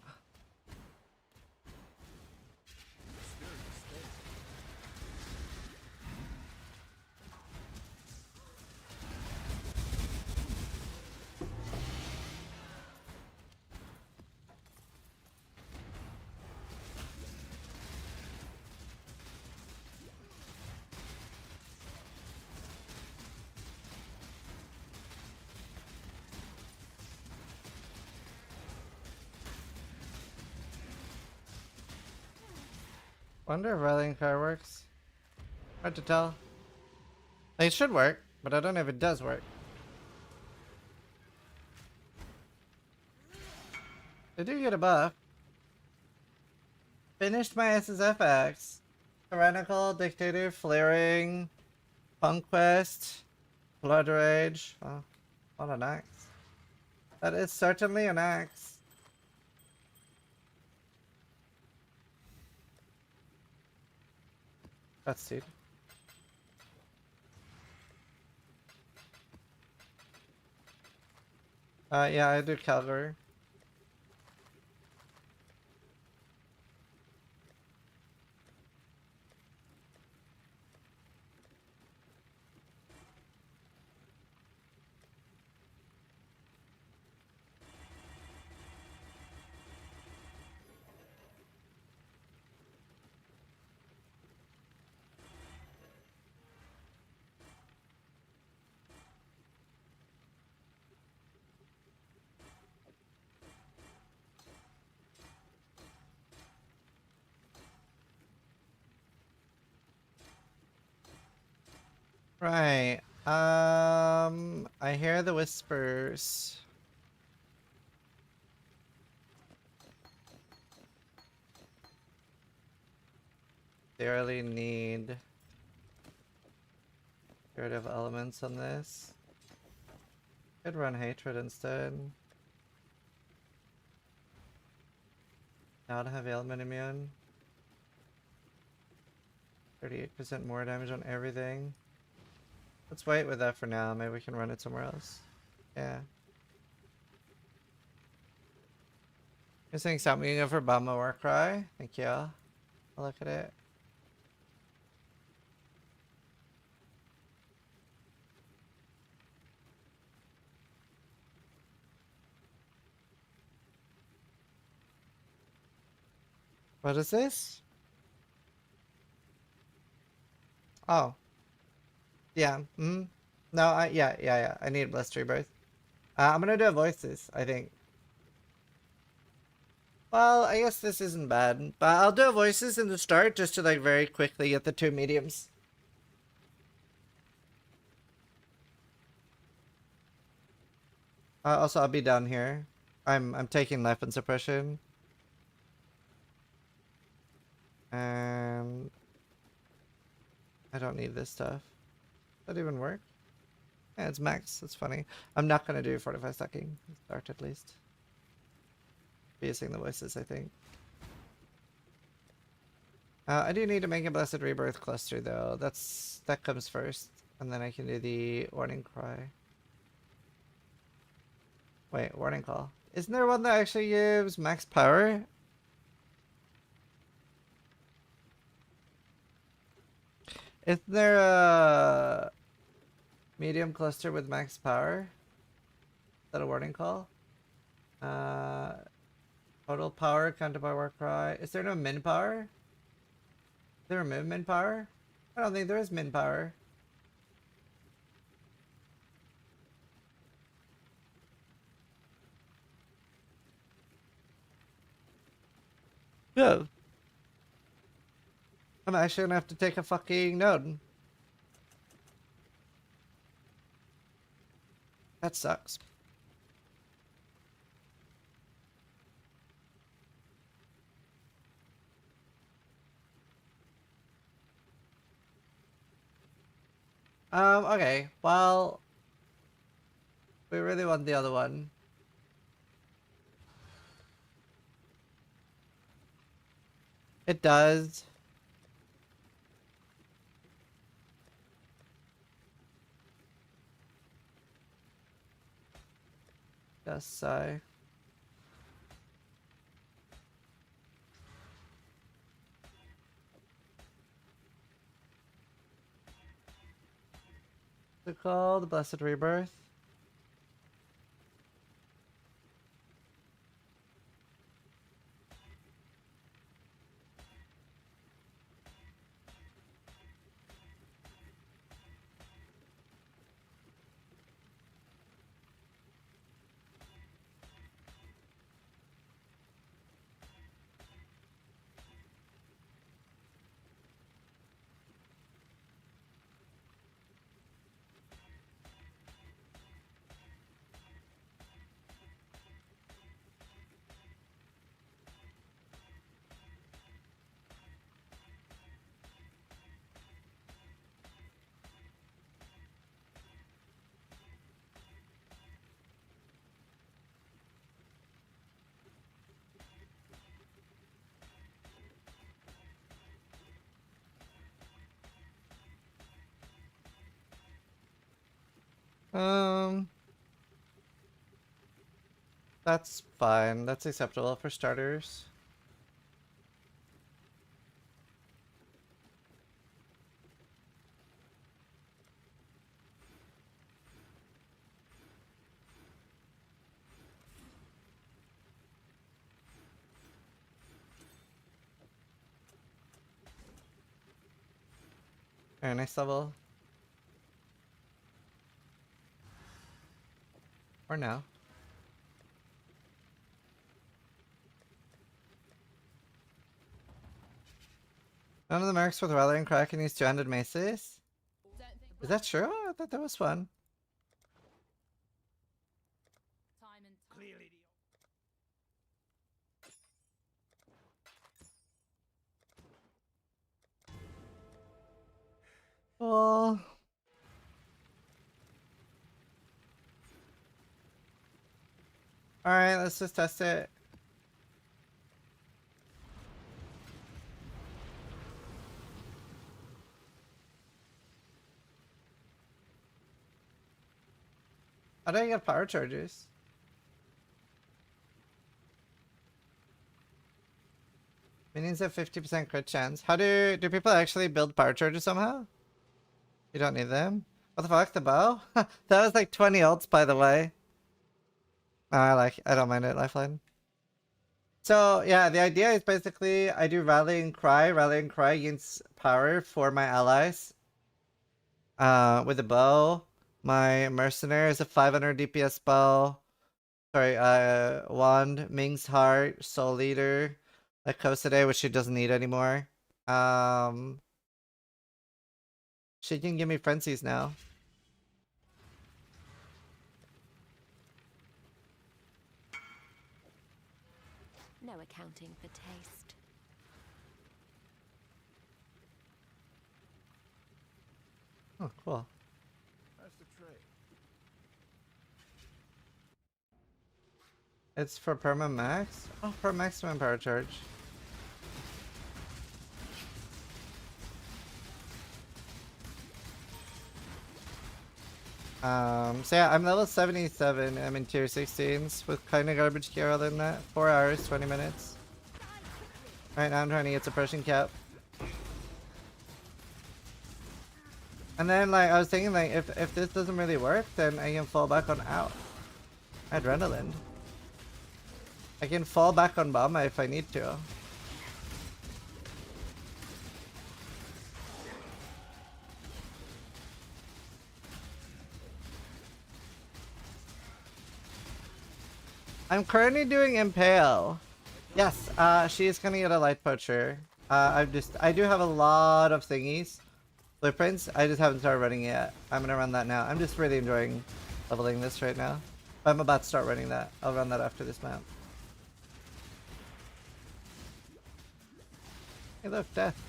[SPEAKER 2] Wonder if rallying car works. Hard to tell. It should work, but I don't know if it does work. I do get a buff. Finished my SSFX. Tyrannical, Dictator, Flaring, Conquest, Blood Rage. Oh, what an axe. That is certainly an axe. That's it. Yeah, I do Calgary. Right. I hear the whispers. They really need creative elements on this. Could run hatred instead. Now to have ailment immune. 38% more damage on everything. Let's wait with that for now. Maybe we can run it somewhere else. Yeah. You're saying something for Bama Warcry? Thank you. I'll look at it. What is this? Oh. Yeah. Hmm. No, yeah. I need Blessed Rebirth. I'm gonna do voices, I think. Well, I guess this isn't bad, but I'll do voices in the start just to like very quickly get the 2 mediums. Also, I'll be down here. I'm taking weapon suppression. And I don't need this stuff. Does that even work? Yeah, it's max. That's funny. I'm not gonna do 45 stacking. Start at least. Be using the voices, I think. I do need to make a Blessed Rebirth cluster though. That comes first, and then I can do the Warning Cry. Wait, Warning Call. Isn't there one that actually gives max power? Isn't there a medium cluster with max power? Is that a Warning Call? Total power counted by Warcry. Is there no min power? Is there a min power? I don't think there is min power. Yeah. I'm actually gonna have to take a fucking node. That sucks. Okay. Well, we really want the other one. It does. Just sigh. What's it called? The Blessed Rebirth. That's fine. That's acceptable for starters. Very nice level. Or no. None of the mercs with Rally and Cry can use two-handed maces? Is that true? I thought that was fun.
[SPEAKER 5] Time and time.
[SPEAKER 9] Clearly
[SPEAKER 2] Well... Alright, let's just test it. How do I get power charges? Minions have 50% crit chance. How do people actually build power charges somehow? You don't need them? What the fuck, the bow? That was like 20 ults, by the way. Oh, I don't mind it, lifeline. So yeah, the idea is basically I do rally and cry gains power for my allies. With a bow. My Mercenary is a 500 DPS bow. Sorry, wand, Ming's Heart, Soul Leader, like Kosade, which she doesn't need anymore. She can give me frenzies now.
[SPEAKER 5] No accounting for taste.
[SPEAKER 2] Oh, cool.
[SPEAKER 8] That's the tray.
[SPEAKER 2] It's for perma max? Oh, for maximum power charge. So yeah, I'm level 77. I'm in tier 16s with kind of garbage gear other than that. 4 hours, 20 minutes. Right now I'm trying to get suppression cap. And then like I was thinking like if this doesn't really work, then I can fall back on out. Adrenaline. I can fall back on Bama if I need to. I'm currently doing impale. Yes, she is gonna get a light poacher. I do have a lot of thingies. Blueprints, I just haven't started running yet. I'm gonna run that now. I'm just really enjoying leveling this right now. I'm about to start running that. I'll run that after this map. Hey look, death.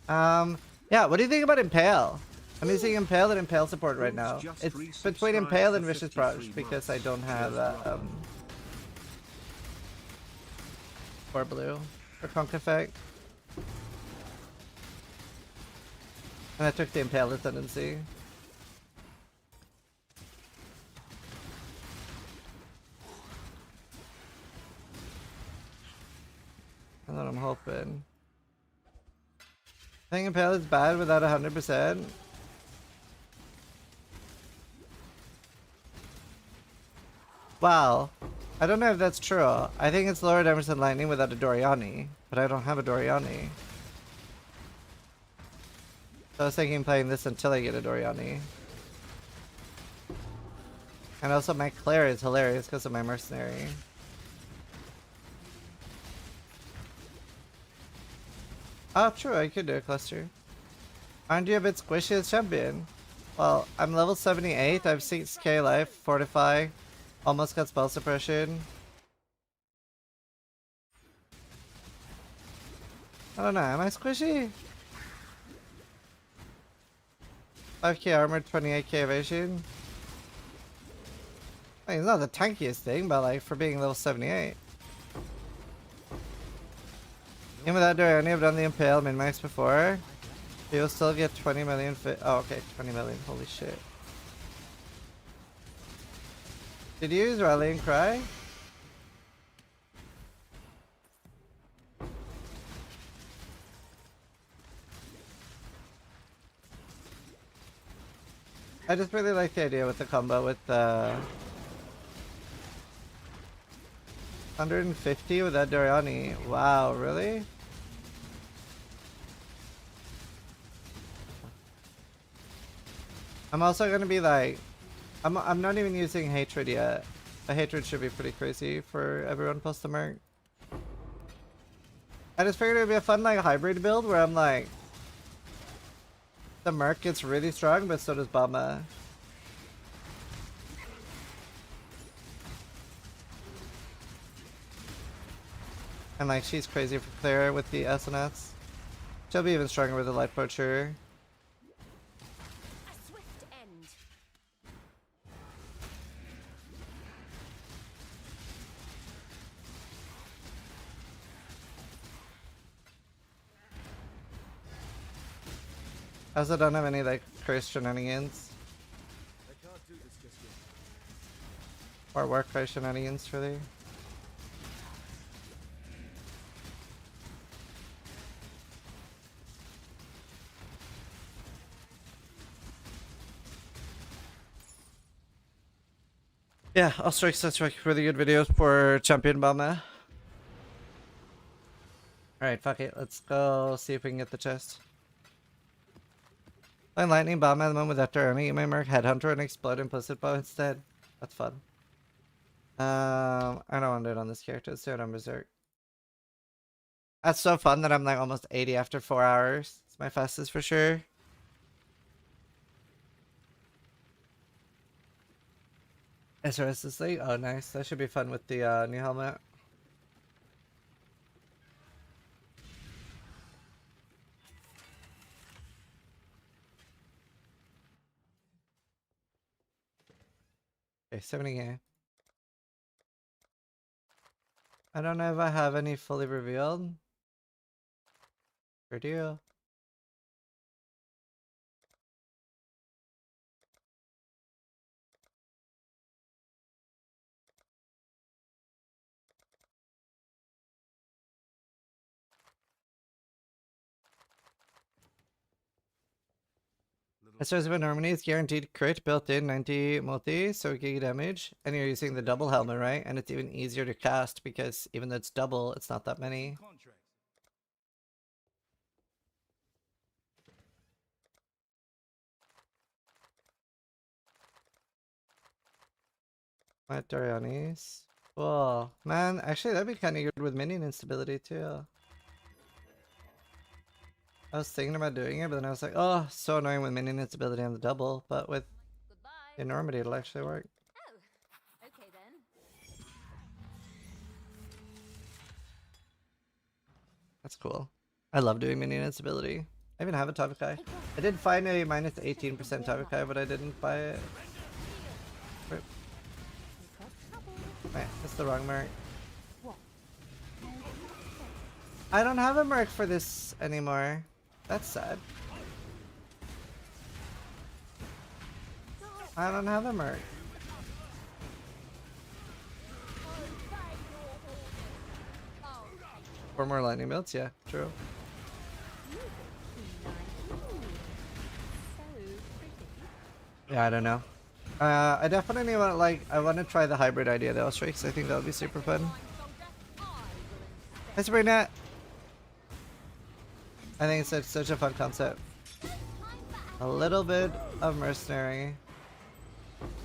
[SPEAKER 2] Yeah, what do you think about impale? I'm using impale and impale support right now. It's between impale and vicious brush because I don't have or blue or conk effect. And I took the impale ascendancy. And then I'm hoping. I think impale is bad without 100%. Wow. I don't know if that's true. I think it's lower damage than lightning without a Doriani, but I don't have a Doriani. So I was thinking playing this until I get a Doriani. And also my Claire is hilarious because of my Mercenary. Oh, true, I could do a cluster. Aren't you a bit squishy as champion? Well, I'm level 78, I have 6k life, fortify, almost got spell suppression. I don't know, am I squishy? 5k armor, 28k evasion. I mean, it's not the tankiest thing, but like for being level 78. Even without Doriani, I've done the impale min-max before. You'll still get 20 million oh, okay, 20 million. Holy shit. Did you use Rallying Cry? I just really like the idea with the combo with the 150 with that Doriani. Wow, really? I'm also gonna be like, I'm not even using Hatred yet. The Hatred should be pretty crazy for everyone plus the Merc. I just figured it'd be a fun like hybrid build where I'm like, the Merc gets really strong, but so does Bama. And like she's crazy for Claire with the SNS. She'll be even stronger with the Light Poacher.
[SPEAKER 5] A swift end.
[SPEAKER 2] I also don't have any like cursed shenanigans. Or Warcry shenanigans really. Yeah, I'll strike such like really good videos for Champion Bama. Alright, fuck it. Let's go see if we can get the chest. Playing Lightning Bomb at the moment with that turn. Get my Merc Headhunter and Explode Implicit Bow instead. That's fun. I don't want to do it on this character. Let's do it on Berserk. That's so fun that I'm like almost 80 after 4 hours. It's my fastest for sure. SRS is late? Oh, nice. That should be fun with the new helmet. Okay, 70k. I don't know if I have any fully revealed. Or do you? SRS of Harmony is guaranteed crit built in 90 multi, so gig damage. And you're using the double helmet, right? And it's even easier to cast because even though it's double, it's not that many. My Dorianis. Cool. Man, actually that'd be kind of good with minion instability too. I was thinking about doing it, but then I was like, oh, so annoying with minion instability on the double, but with
[SPEAKER 5] Goodbye.
[SPEAKER 2] enormity it'll actually work.
[SPEAKER 5] Oh, okay then.
[SPEAKER 2] That's cool. I love doing minion instability. I even have a Tabakai. I did find a minus 18% Tabakai, but I didn't buy it. Rip. Wait, that's the wrong Merc. I don't have a Merc for this anymore. That's sad. I don't have a Merc. Four more lightning bolts? Yeah, true. Yeah, I don't know. I definitely want I want to try the hybrid idea though, Strikes. I think that would be super fun. Hi, Sabrina. I think it's such a fun concept. A little bit of Mercenary.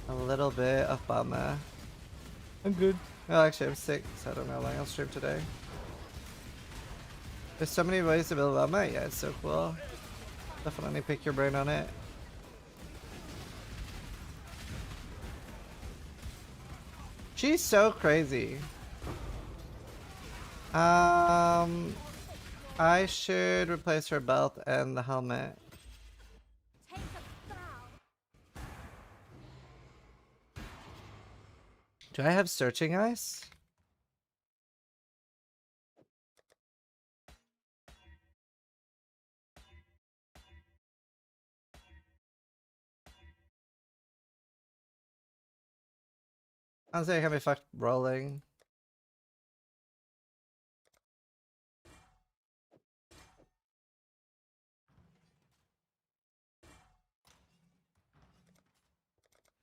[SPEAKER 2] A little bit of Bama. I'm good. Well, actually, I'm sick, so I don't know how long I'll stream today. There's so many ways to build Bama. Yeah, it's so cool. Definitely pick your brain on it. She's so crazy. I should replace her belt and the helmet. Do I have searching eyes? Honestly, I can be fucked rolling.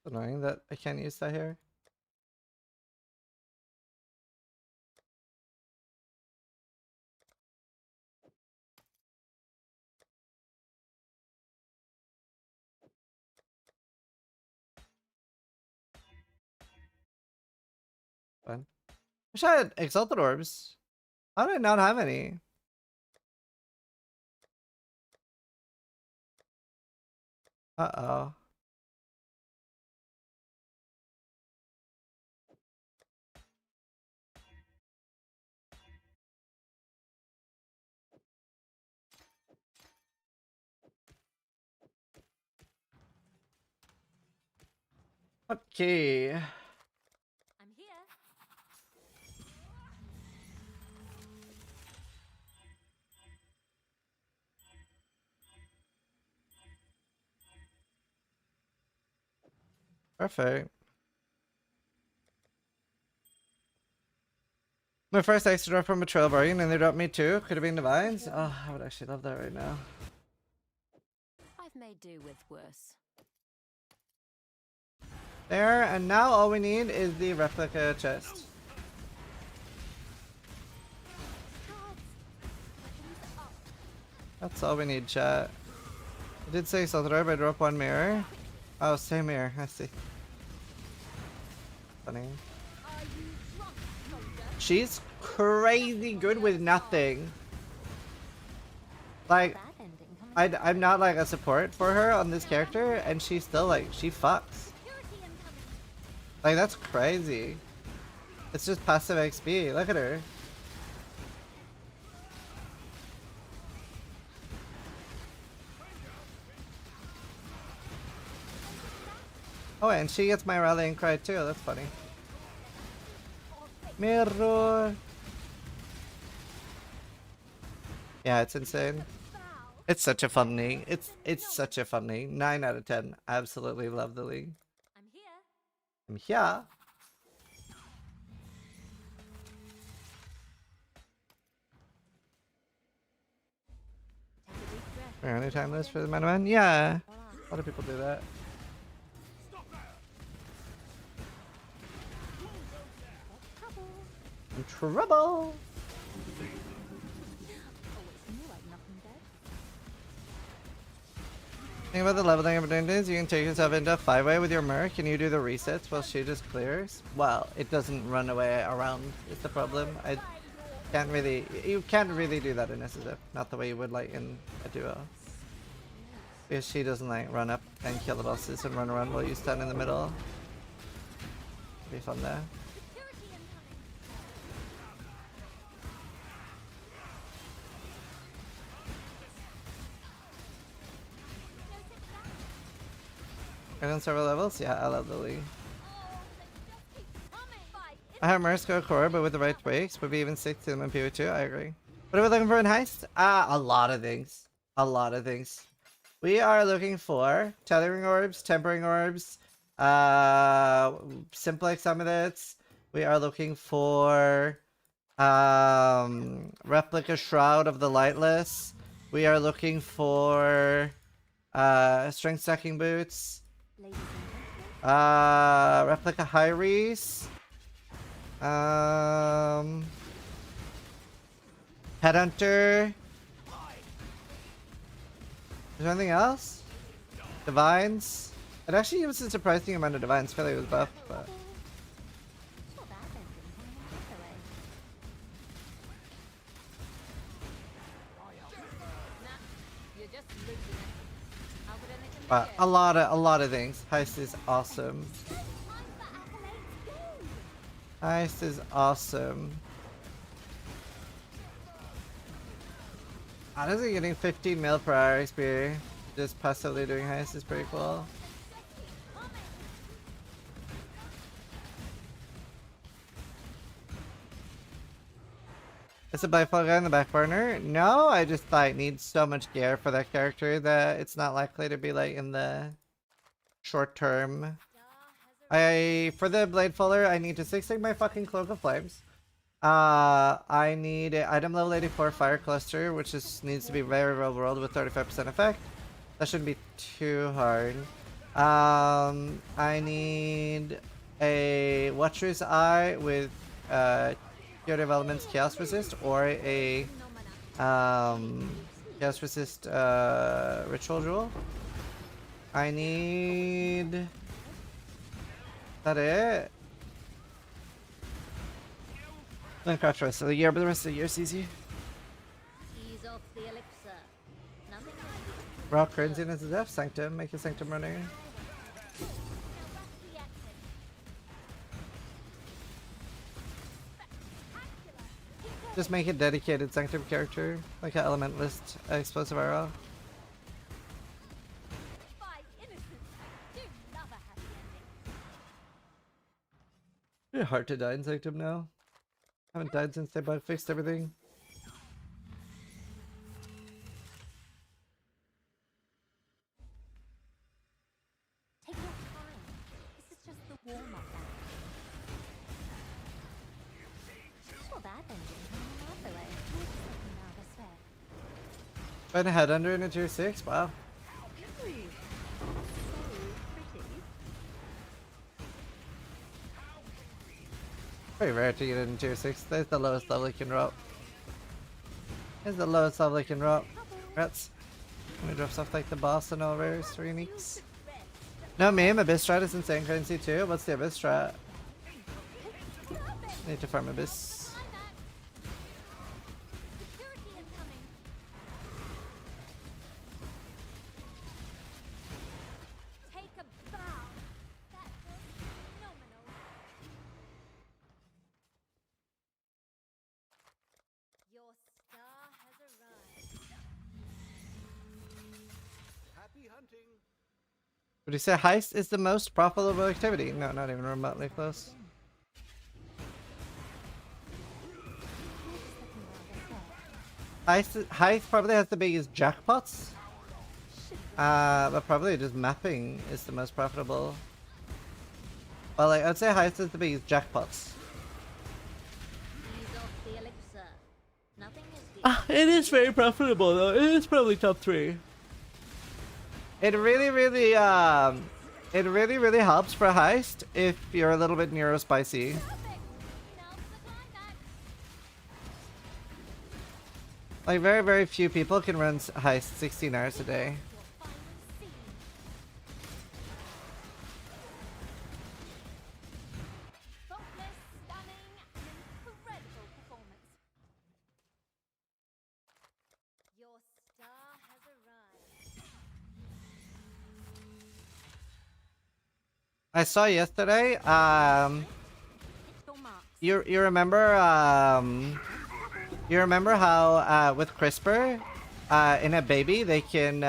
[SPEAKER 2] Annoying that I can't use that here. Fine. Wish I had exalted orbs. How do I not have any? Uh-oh. Okay.
[SPEAKER 5] I'm here.
[SPEAKER 2] Perfect. My first extra drop from Betrayal bargain and they dropped me too. Could have been Divines. Oh, I would actually love that right now.
[SPEAKER 5] I've made do with worse.
[SPEAKER 2] There, and now all we need is the replica chest. That's all we need, chat. I did say Exalted Orb, I drop one mirror. Oh, same mirror, I see. Funny. She's crazy good with nothing. Like, I'm not like a support for her on this character, and she's still like, she fucks. Like, that's crazy. It's just passive XP, look at her. Oh, and she gets my rallying cry too, that's funny. Mirror. Yeah, it's insane. It's such a fun league. It's such a fun league. 9 out of 10. Absolutely love the league.
[SPEAKER 5] I'm here.
[SPEAKER 2] I'm here. Anytime list for the Manaman? Yeah. A lot of people do that. In trouble. Think about the leveling opportunities. You can take yourself into a 5-way with your Merc. Can you do the resets while she just clears? Well, it doesn't run away around is the problem. I can't really, you can't really do that in SSF. Not the way you would like in a duo. Because she doesn't like run up and kill the bosses and run around while you stand in the middle. Be fun there. And on several levels? Yeah, I love the league. I have Mercenary core, but with the right tweaks, would be even stick to them in PO2. I agree. What are we looking for in Heist? A lot of things. A lot of things. We are looking for tethering orbs, tempering orbs, simplex amulets. We are looking for replica shroud of the lightless. We are looking for strength stacking boots. Replica high reese. Headhunter. Is there anything else? Divines. It actually was a surprising amount of divines. I feel like it was buffed, but. But a lot of things. Heist is awesome. Heist is awesome. Honestly, getting 15 mil per hour XP just passively doing Heist is pretty cool. Is it by fall guy in the back burner? No, I just like need so much gear for that character that it's not likely to be like in the short term For the Blade Fuller, I need to 6 my fucking Cloak of Flames. I need an item level 84 Fire Cluster, which needs to be very well rolled with 35% effect. That shouldn't be too hard. I need a Watcher's Eye with Theory of Elements Chaos Resist, or a Chaos Resist Ritual Jewel. I need... Is that it? Then crouch the rest of the year, but the rest of the year sees you.
[SPEAKER 5] Ease off the elixir. Nothing
[SPEAKER 2] Rock currency in his death. Sanctum. Make a Sanctum runner. Just make a dedicated Sanctum character, like an Elementalist Explosive Arrow. It's hard to die in Sanctum now. I haven't died since they bug fixed everything.
[SPEAKER 5] Take your time. This is just the warm-up. Not bad then, Jim. Out the way. Now this way.
[SPEAKER 2] Been a head under in a tier 6? Wow. Very rare to get in tier 6. There's the lowest level you can drop. There's the lowest level you can drop. Rats. When it drops off like the boss and all rares or uniques. No meme, Abyss strat is insane currency too. What's the Abyss strat? Need to farm Abyss.
[SPEAKER 5] Take a bow. That was phenomenal. Your star has arrived.
[SPEAKER 7] Happy hunting.
[SPEAKER 2] Would you say Heist is the most profitable activity? No, not even remotely close. Heist probably has the biggest jackpots. But probably just mapping is the most profitable. Well, like, I'd say Heist is the biggest jackpots.
[SPEAKER 5] Ease off the elixir. Nothing is
[SPEAKER 2] It is very profitable though. It is probably top 3. It really helps for Heist if you're a little bit neurospicy. Like, very few people can run Heist 16 hours a day. I saw yesterday, you remember how with CRISPR in a baby they can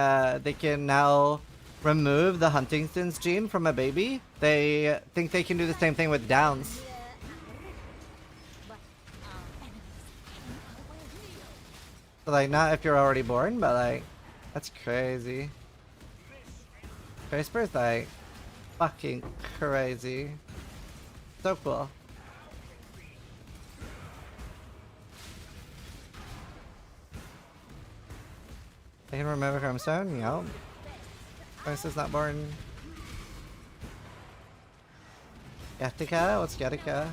[SPEAKER 2] now remove the Huntington's gene from a baby? They think they can do the same thing with Downs. So, like, not if you're already born, but like, that's crazy. CRISPR's like fucking crazy. So cool. I can remember Crimson, yep. This is not born. Gattaca? What's Gattaca?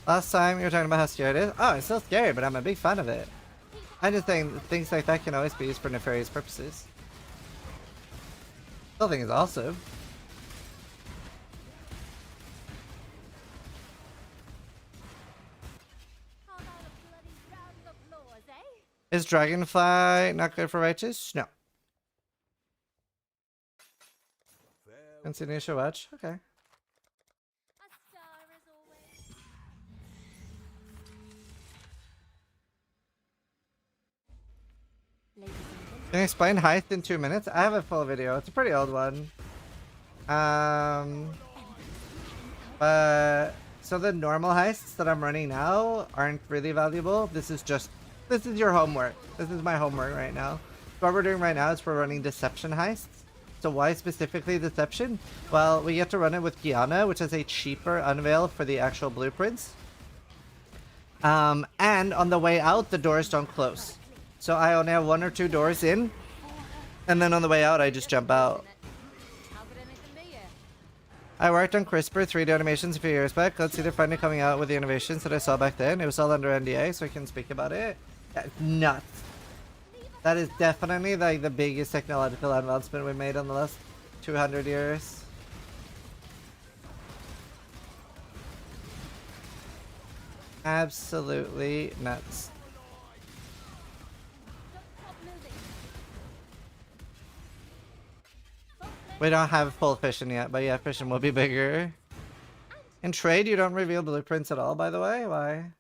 [SPEAKER 2] Last time you were talking about how scary it is. Oh, it's still scary, but I'm a big fan of it. I just think things like that can always be used for nefarious purposes. Still think it's awesome. Is Dragonfly not good for righteous? No. Insignia watch? Okay. Can you explain Heist in 2 minutes? I have a full video. It's a pretty old one. But so the normal heists that I'm running now aren't really valuable. This is your homework. This is my homework right now. So what we're doing right now is we're running deception heists. So why specifically Deception? Well, we get to run it with Guyana, which is a cheaper unveil for the actual blueprints. And on the way out, the doors don't close. So I only have 1 or 2 doors in. And then on the way out, I just jump out.
[SPEAKER 5] How could anything be here?
[SPEAKER 2] I worked on CRISPR 3D animations a few years back. Let's see, they're finally coming out with the innovations that I saw back then. It was all under NDA, so I can speak about it. That's nuts. That is definitely like the biggest technological advancement we made in the last 200 years. Absolutely nuts.
[SPEAKER 5] Stop moving.
[SPEAKER 2] We don't have full fission yet, but yeah, fission will be bigger. In trade, you don't reveal blueprints at all, by the way? Why?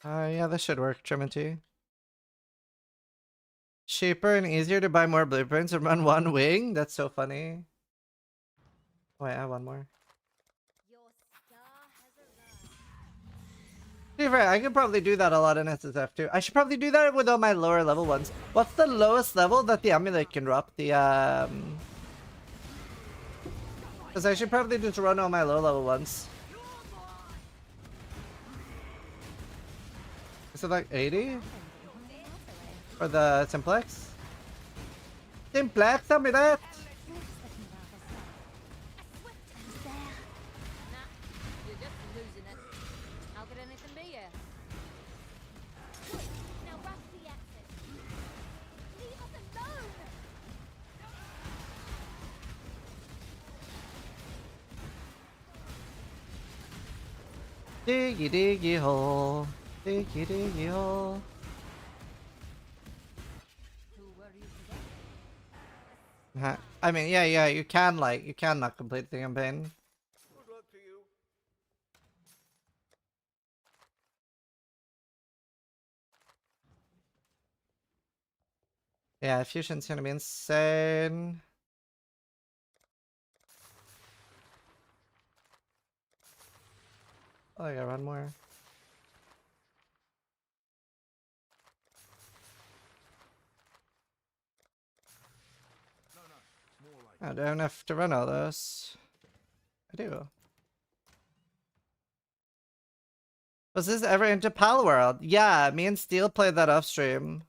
[SPEAKER 2] Yeah, this should work, Trimity. Cheaper and easier to buy more blueprints and run 1 wing? That's so funny. Wait, I have 1 more.
[SPEAKER 5] Your star has arrived.
[SPEAKER 2] To be fair, I could probably do that a lot in SSF too. I should probably do that with all my lower level ones. What's the lowest level that the amulet can drop? Because I should probably just run all my low level ones. Is it like 80? For the simplex? Simplex, tell me that!
[SPEAKER 5] Nah, you're just losing it. How could anything be here? Now rush the exit. Leave us alone!
[SPEAKER 2] Diggy diggy hole. Diggy diggy hole.
[SPEAKER 5] Who were you today?
[SPEAKER 2] I mean, yeah, you can not complete the campaign.
[SPEAKER 7] Good luck to you.
[SPEAKER 2] Yeah, fusion's gonna be insane. Oh, I gotta run more. I don't have to run all those. I do. Was this ever into Pal World? Yeah, me and Steel played that off stream.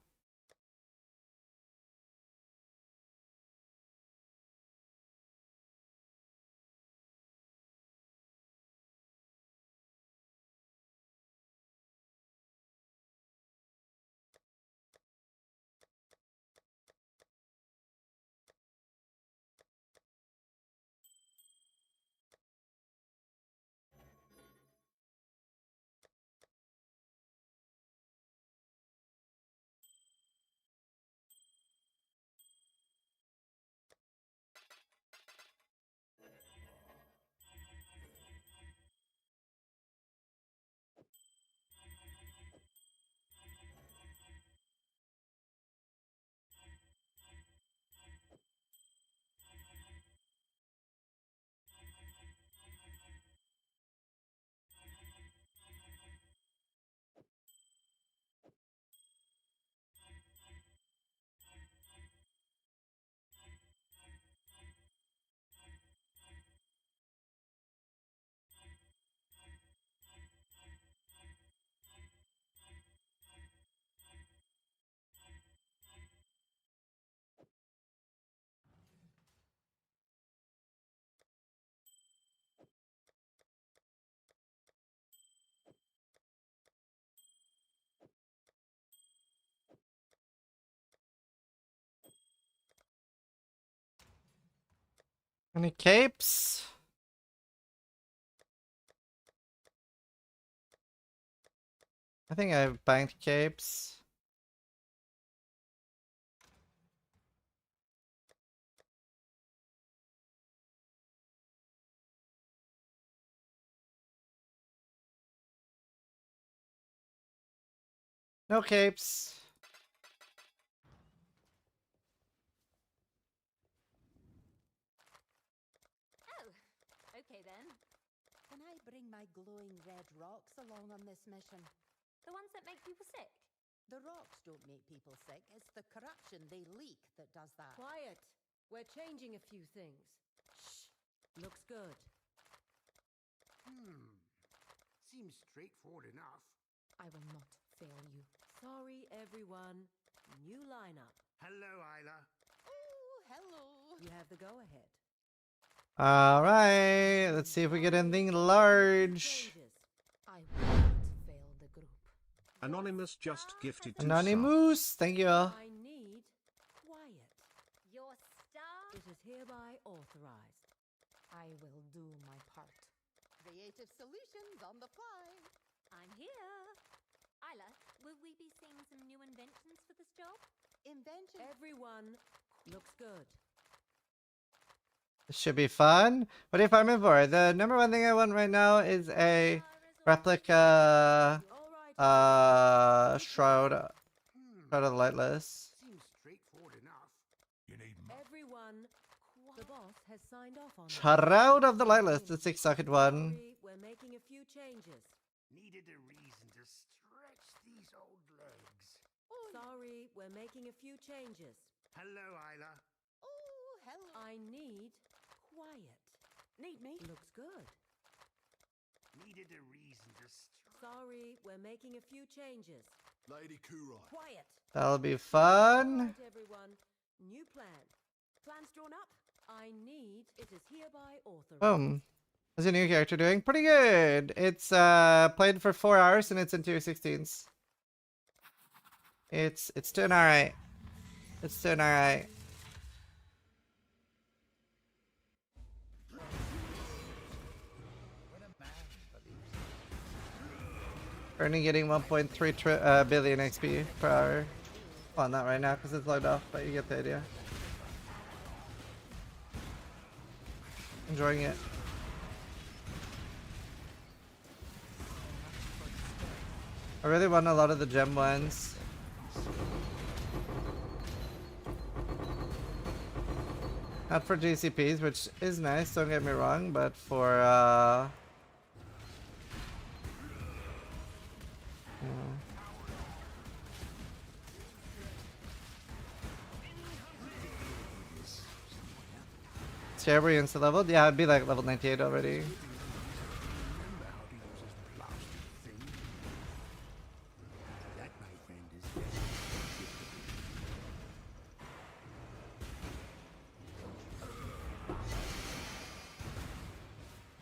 [SPEAKER 2] Any capes? I think I have banked capes. No capes.
[SPEAKER 6] glowing red rocks along on this mission.
[SPEAKER 5] The ones that make people sick.
[SPEAKER 6] The rocks don't make people sick. It's the corruption they leak that does that.
[SPEAKER 11] Quiet. We're changing a few things. Shh. Looks good.
[SPEAKER 7] Seems straightforward enough.
[SPEAKER 11] I will not fail you. Sorry, everyone. New lineup.
[SPEAKER 7] Hello, Isla.
[SPEAKER 6] Oh, hello.
[SPEAKER 11] You have the go-ahead.
[SPEAKER 2] Alright, let's see if we get anything large.
[SPEAKER 11] Changes. I will not fail the group.
[SPEAKER 4] Anonymous just gifted 2 subs.
[SPEAKER 2] Anonymous, thank you.
[SPEAKER 11] I need quiet.
[SPEAKER 5] Your star.
[SPEAKER 11] It is hereby authorized.
[SPEAKER 5] I will do my part.
[SPEAKER 6] Creative solutions on the fly.
[SPEAKER 5] I'm here. Isla, will we be seeing some new inventions for this job?
[SPEAKER 6] Invention.
[SPEAKER 11] Everyone looks good.
[SPEAKER 2] This should be fun. What are you farming for? The number one thing I want right now is a replica shroud of the Lightless.
[SPEAKER 7] Seems straightforward enough.
[SPEAKER 8] You need
[SPEAKER 11] Everyone, the boss has signed off on
[SPEAKER 2] Shroud of the Lightless, the 6-socket one.
[SPEAKER 11] Sorry, we're making a few changes.
[SPEAKER 7] Needed a reason to stretch these old legs.
[SPEAKER 11] Sorry, we're making a few changes.
[SPEAKER 7] Hello, Isla.
[SPEAKER 6] Oh, hello.
[SPEAKER 11] I need quiet.
[SPEAKER 6] Need me?
[SPEAKER 11] Looks good.
[SPEAKER 7] Needed a reason to stretch.
[SPEAKER 11] Sorry, we're making a few changes.
[SPEAKER 8] Lady Kurai.
[SPEAKER 11] Quiet.
[SPEAKER 2] That'll be fun.
[SPEAKER 11] Right, everyone. New plan. Plans drawn up? I need. It is hereby authorized.
[SPEAKER 2] Boom. How's your new character doing? Pretty good. It's played for 4 hours and it's in tier 16s. It's doing alright. It's doing alright. Currently getting 1.3 billion XP per hour. Well, not right now because it's logged off, but you get the idea. Enjoying it. I really want a lot of the gem ones. Not for GCPs, which is nice, don't get me wrong, but for Scarabry insta leveled? Yeah, I'd be like level 98 already.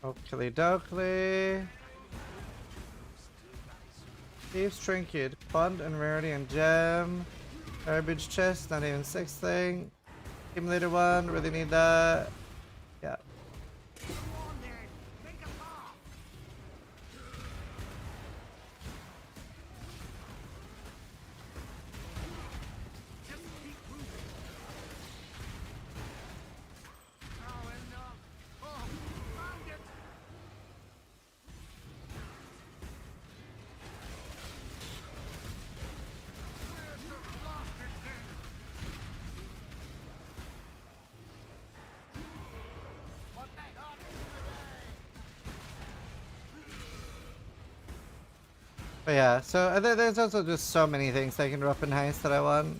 [SPEAKER 2] Oakley dokley. Thieves Trinket, Fund and Rarity and Gem. Garbage chest, not even 6 thing. Accumulator 1, really need that. Yeah. But yeah, so there's also just so many things I can drop in Heist that I want.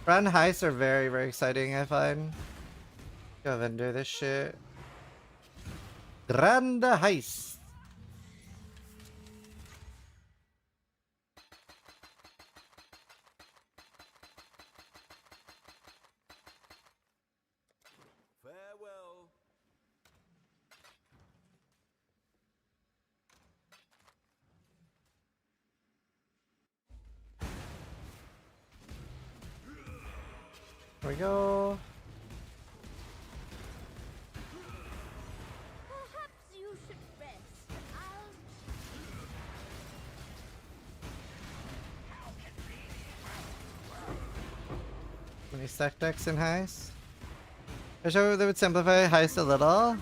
[SPEAKER 2] Run Heists are very, very exciting, I find. Go ahead and do this shit. Grand Heist.
[SPEAKER 9] Farewell.
[SPEAKER 2] Here we go.
[SPEAKER 5] Perhaps you should rest. I'll...
[SPEAKER 2] Many stack decks in Heist. I wish they would simplify Heist a little.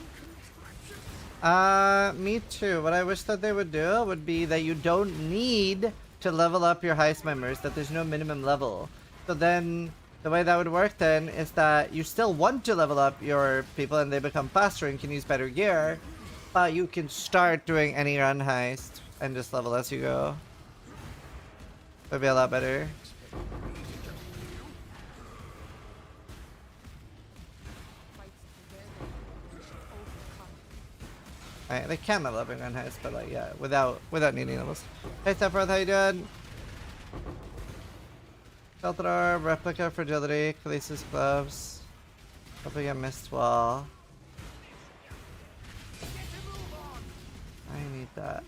[SPEAKER 2] Me too. What I wish that they would do would be that you don't need to level up your Heist members, that there's no minimum level. So then The way that would work then is that you still want to level up your people and they become faster and can use better gear, but you can start doing any run heist and just level as you go. Would be a lot better. Alright, they can level up in run heist, but like yeah, without needing levels. Hey Sephiroth, how you doing? Shelter Orb, Replica, Fragility, Khaleesi's Gloves. Hope we get Mist Wall. I need that.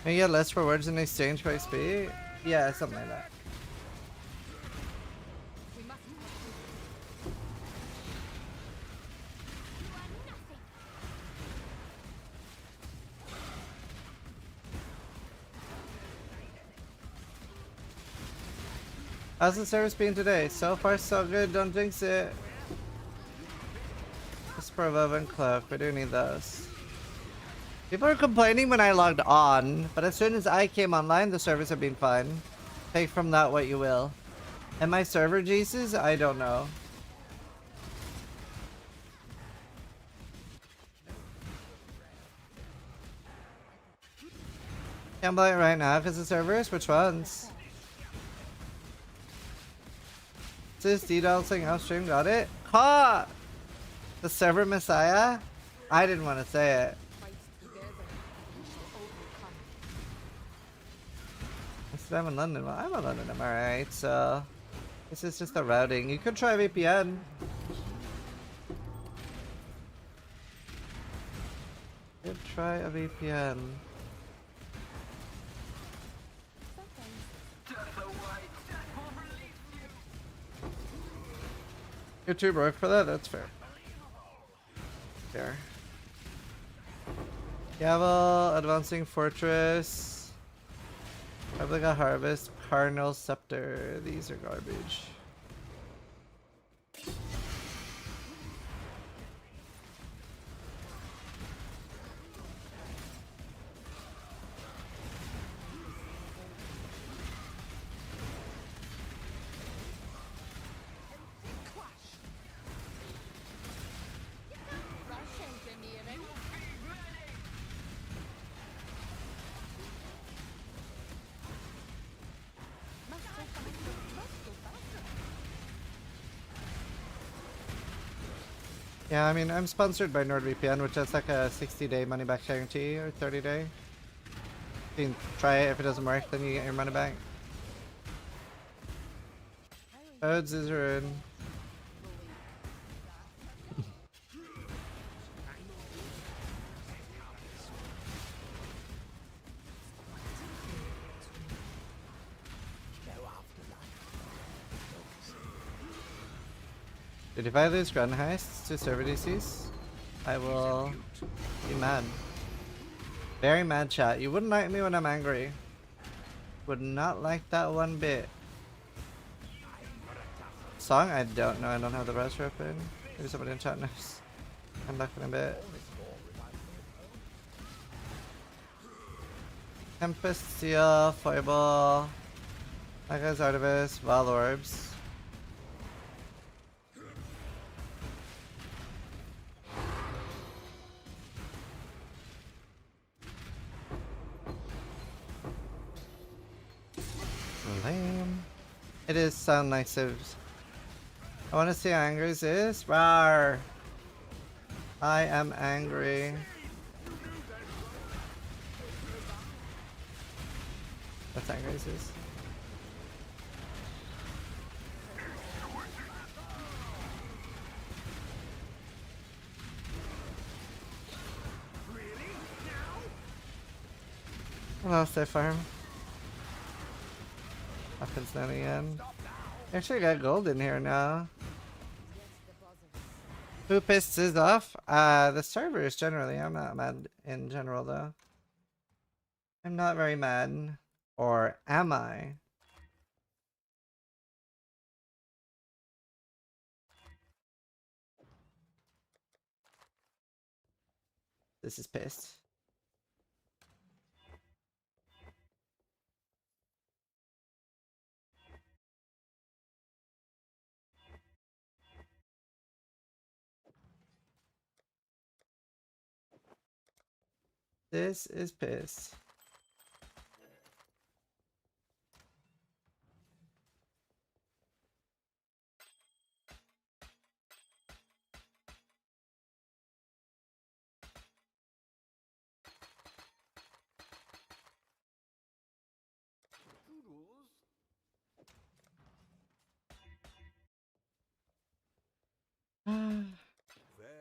[SPEAKER 2] Can you get less rewards in exchange for XP? Yeah, something like that. How's the service been today? So far so good, don't jinx it. Whisper of and Cloak, we do need those. People are complaining when I logged on, but as soon as I came online, the servers have been fine. Take from that what you will. And my server Jesus? I don't know. Can't play it right now because the servers? Which ones? Is this DDoSing upstream? Got it? Ha! The server messiah? I didn't want to say it. I said I'm in London. Well, I'm in London. I'm alright. So this is just the routing. You could try VPN. Could try a VPN. You're too broke for that? That's fair. Fair. Gavel, Advancing Fortress, Replica Harvest, Cardinal Scepter. These are garbage. Yeah, I mean, I'm sponsored by NordVPN, which has like a 60-day money-back guarantee, or 30-day. You can try it. If it doesn't work, then you get your money back. Codes is ruined. Dude, if I lose Grand Heists to server DCs, I will be mad. Very mad, chat. You wouldn't like me when I'm angry. Would not like that one bit. Song? I don't know. I don't have the browser open. Maybe somebody in chat knows. I'm back in a bit. Tempest, Seal, Fireball, Mega's Artemis, Val Orbs. Lame. It is sound like sieves. I want to see how angry this is. Rawr. I am angry. That's angry this is. Lost that farm. Happens then again. Actually got gold in here now. Who pissed this off? The servers generally. I'm not mad in general though. I'm not very mad. Or am I? This is pissed. This is piss.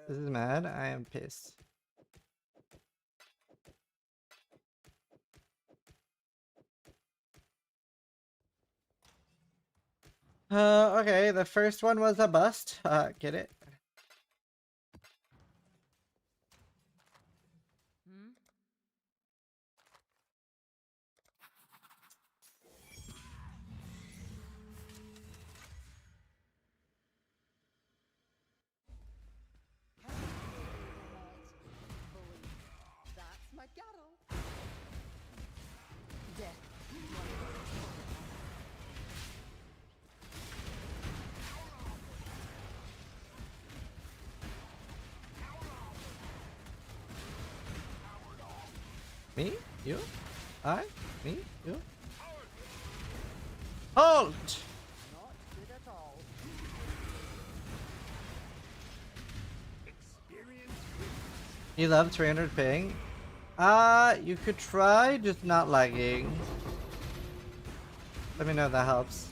[SPEAKER 2] This is mad. I am pissed. Okay, the first one was a bust. Get it?
[SPEAKER 11] Hmm?
[SPEAKER 6] That's my cattle.
[SPEAKER 11] Death.
[SPEAKER 2] Me? You? I? Me? You? Halt!
[SPEAKER 6] Not good at all.
[SPEAKER 2] You love 300 ping? You could try, just not lagging. Let me know if that helps.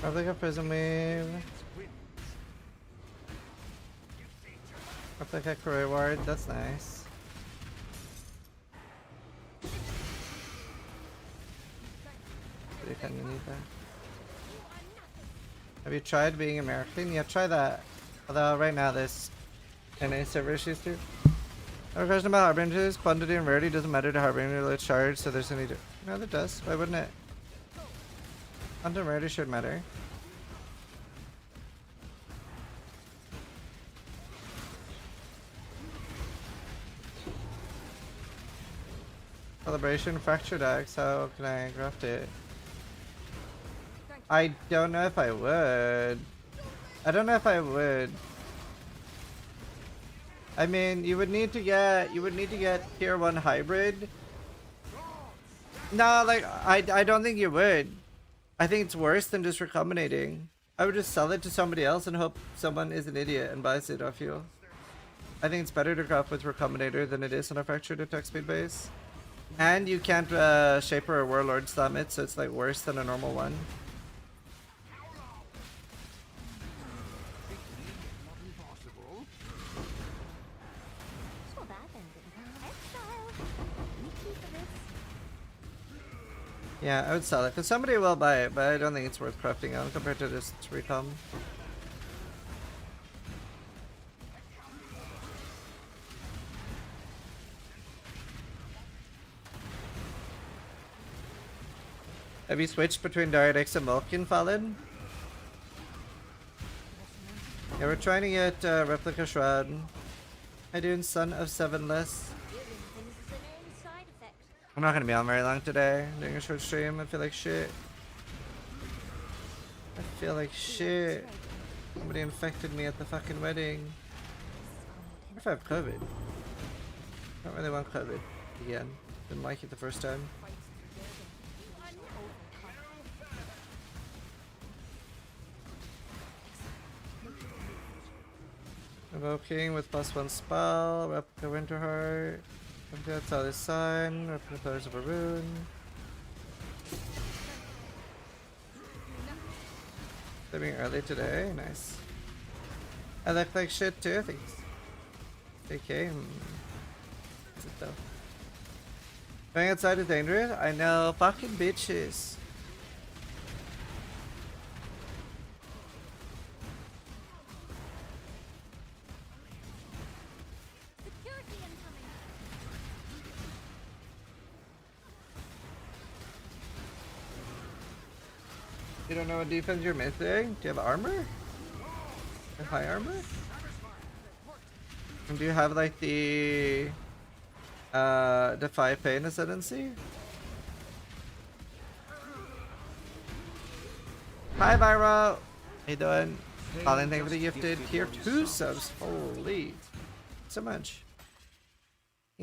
[SPEAKER 2] Probably got prison wave. Probably got career ward, that's nice. You kind of need that. Have you tried being American? Yeah, try that. Although right now there's NA server issues too. No question about harbingers. Quantity and rarity doesn't matter to harbinger. Let's charge, so there's any. No, that does. Why wouldn't it? Quantity and rarity should matter. Celebration fractured axe. How can I craft it? I don't know if I would. I don't know if I would. I mean, you would need to get tier 1 hybrid. No, like I don't think you would. I think it's worse than just recombinating. I would just sell it to somebody else and hope someone is an idiot and buys it off you. I think it's better to craft with recombinator than it is on a fractured attack speed base. And you can't Shaper or Warlord slam it, so it's like worse than a normal one.
[SPEAKER 5] Saw that ending. Exile. Me key for this.
[SPEAKER 2] Yeah, I would sell it, because somebody will buy it, but I don't think it's worth crafting on compared to just recom. Have you switched between Diadex and Malkin, Fallen? Yeah, we're trying to get Replica Shroud. How doing, Son of Sevenless? I'm not gonna be on very long today. I'm doing a short stream. I feel like shit. I feel like shit. Somebody infected me at the fucking wedding. What if I have COVID? I don't really want COVID again. Didn't like it the first time. Invoking with +1 spell, Replica Winterheart, that's all this sign, Replica Pillars of a Rune. They're being early today, nice. I look like shit too, I think. Okay, Is it though? Going outside is dangerous? I know, fucking bitches. You don't know what defense you're missing? Do you have armor? High armor? And do you have like the Defy Pain Ascendancy? Hi, Vyro. How you doing? Colin, thank you for the gifted tier 2 subs. Holy. So much.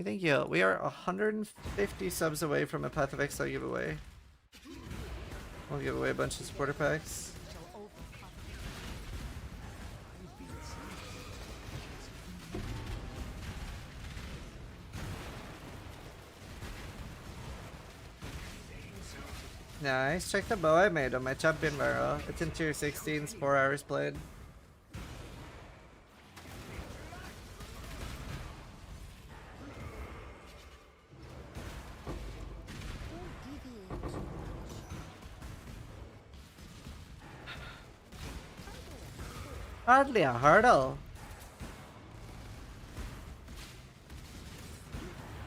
[SPEAKER 2] Thank you. We are 150 subs away from a Path of Exile giveaway. We'll give away a bunch of supporter packs. Nice. Check the bow I made on my champion Vero. It's in tier 16, 4 hours played. Hardly a hurdle.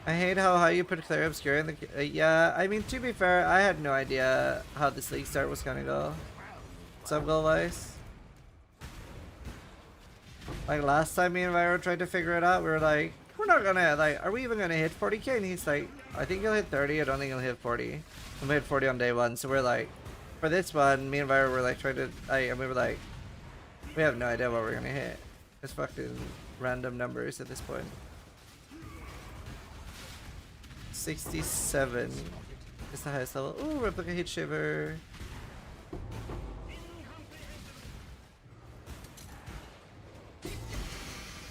[SPEAKER 2] I hate how high you put Clear Obscure in the... yeah, I mean, to be fair, I had no idea how this league start was gonna go. Sub-goal wise. Like, last time me and Vyro tried to figure it out, we were like, we're not gonna, like, are we even gonna hit 40k? And he's like, I think he'll hit 30, I don't think he'll hit 40. And we hit 40 on day one, so we're like, for this one, me and Vyro were like, trying to, and we were like, we have no idea what we're gonna hit. It's fucking random numbers at this point. 67 is the highest level. Ooh, replica heat shiver.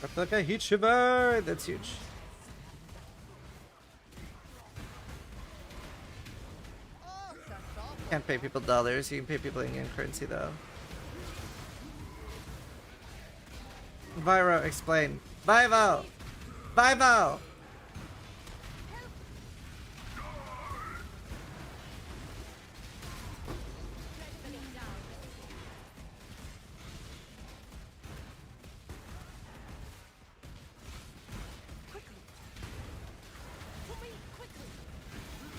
[SPEAKER 2] Replica heat shiver! That's huge. Can't pay people dollars, you can pay people in in currency though. Vyro, explain. Vivo! Vivo!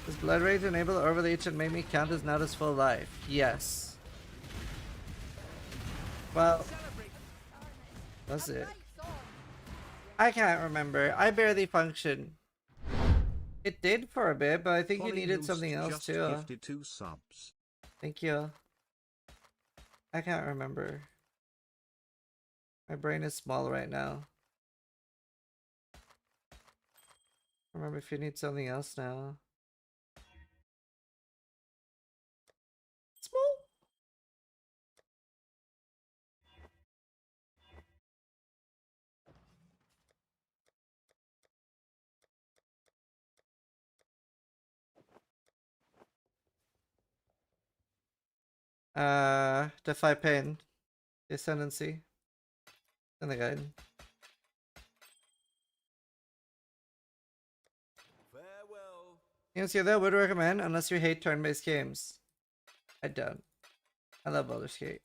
[SPEAKER 2] Does Blood Rage enable overleech and make me count as not as full life? Yes. Well, that's it. I can't remember. I barely function. It did for a bit, but I think you needed something else too.
[SPEAKER 4] Gifted 2 subs.
[SPEAKER 2] Thank you. I can't remember. My brain is small right now. Remember if you need something else now. Small. Defy Pain. The Ascendancy. In the guide.
[SPEAKER 9] Farewell.
[SPEAKER 2] Games you though would recommend unless you hate turn-based games. I don't. I love Baldur's Gate.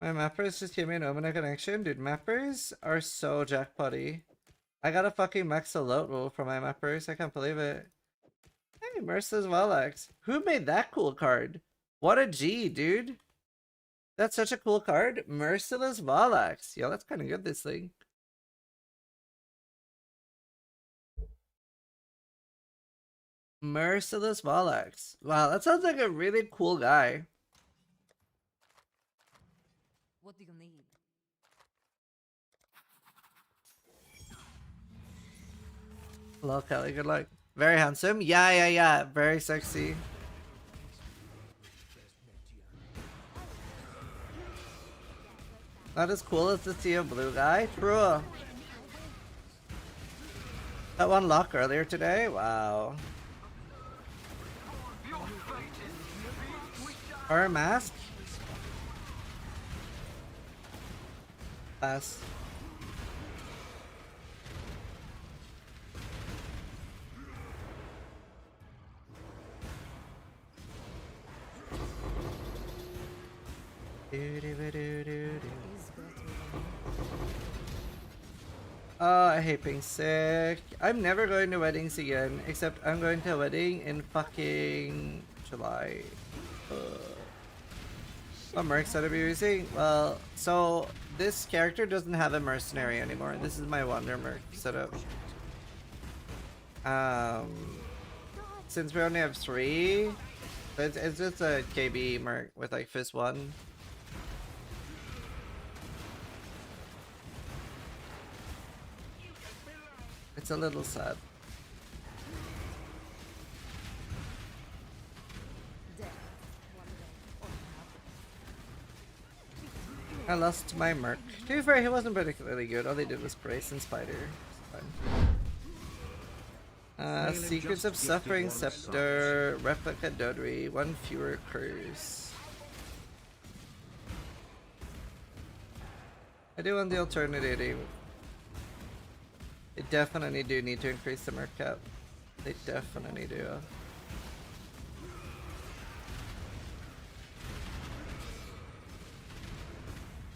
[SPEAKER 2] My mappers just gave me an Omina connection. Dude, mappers are so jackpotty. I got a fucking max alert rule for my mappers. I can't believe it. Hey, Merciless Valax. Who made that cool card? What a G, dude. That's such a cool card. Merciless Valax. Yo, that's kind of good, this thing. Merciless Valax. Wow, that sounds like a really cool guy.
[SPEAKER 11] What do you need?
[SPEAKER 2] Hello, Kelly. Good luck. Very handsome. Yeah. Very sexy. Not as cool as the Sea Blue guy. True. That one lock earlier today. Wow. Her mask. Pass. Oh, I hate being sick. I'm never going to weddings again, except I'm going to a wedding in fucking July. What mercs should I be using? Well, so this character doesn't have a mercenary anymore. This is my wonder merc setup. Since we only have 3, it's just a KB merc with like fist 1. It's a little sad. I lost my merc. To be fair, he wasn't particularly good. All they did was brace and spider. Secrets of Suffering Scepter, Replica Dodri, 1 fewer curse. I do want the alternative. They definitely do need to increase the merc cap. They definitely do.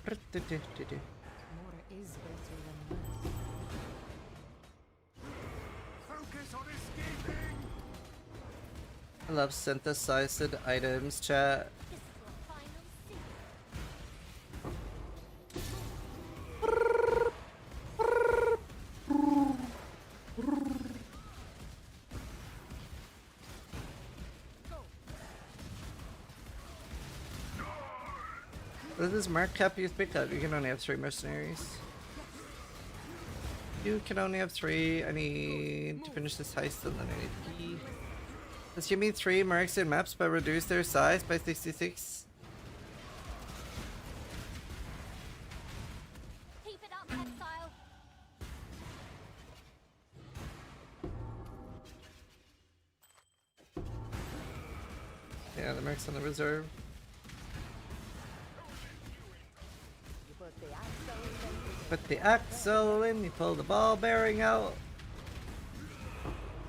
[SPEAKER 5] More is better than less.
[SPEAKER 8] Focus on escaping!
[SPEAKER 2] I love synthesized items, chat.
[SPEAKER 5] This is your final scene.
[SPEAKER 2] What is this mark cap you pick up? You can only have 3 mercenaries. You can only have 3. I need to finish this heist and then I need key. Let's give me 3 mercs in maps but reduce their size by 66.
[SPEAKER 5] Keep it up, exile.
[SPEAKER 2] Yeah, the mercs on the reserve. Put the axle in, you pull the ball bearing out.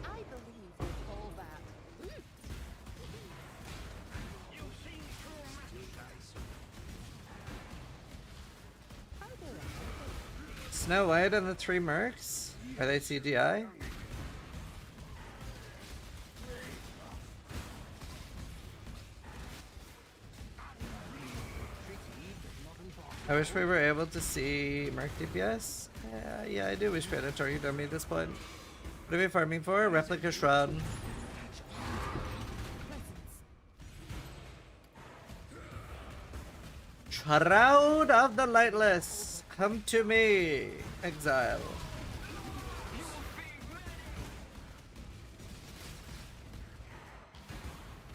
[SPEAKER 5] I believe in all that.
[SPEAKER 2] Snow White and the 3 mercs? Are they CGI? I wish we were able to see Merc DPS. Yeah, I do wish we had a target dummy at this point. What are we farming for? Replica Shroud. Shroud of the Lightless! Come to me, exile.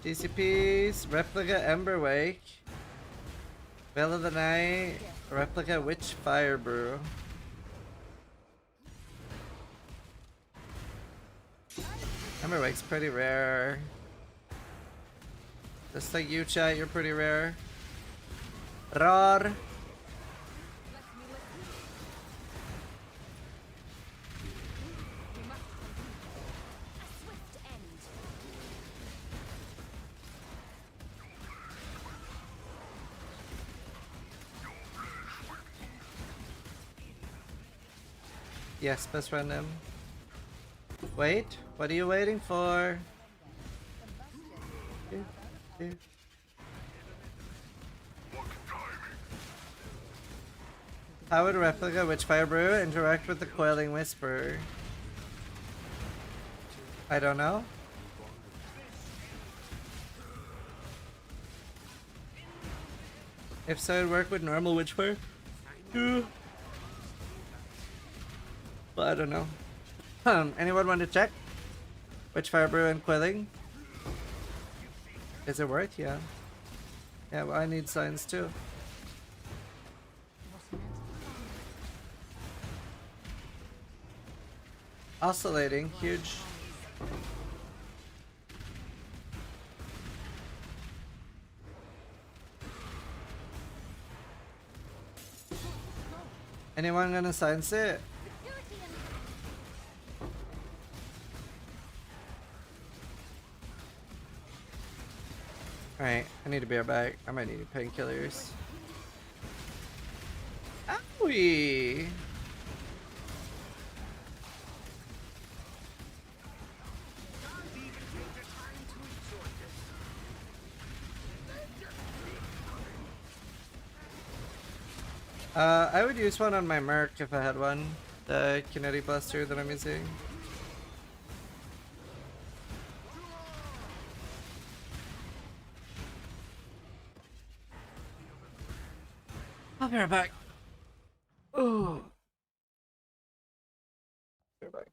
[SPEAKER 2] DCPs, Replica Emberwake. Veil of the Night, Replica Witch Fire Brew. Emberwake's pretty rare. Just like you, chat, you're pretty rare. Rar. Yes, best friend him. Wait, what are you waiting for? How would Replica Witchfire Brew interact with the Coiling Whisper? I don't know. If so, it'd work with normal Witchfire. But I don't know. Anyone want to check? Witchfire Brew and Coiling? Is it worth? Yeah. Yeah, well, I need signs too. Oscillating, huge. Anyone gonna science it? Alright, I need to be right back. I might need painkillers. Owie! I would use one on my Merc if I had one. The Kinetic Blaster that I'm using. I'll be right back. Oh. Be right back.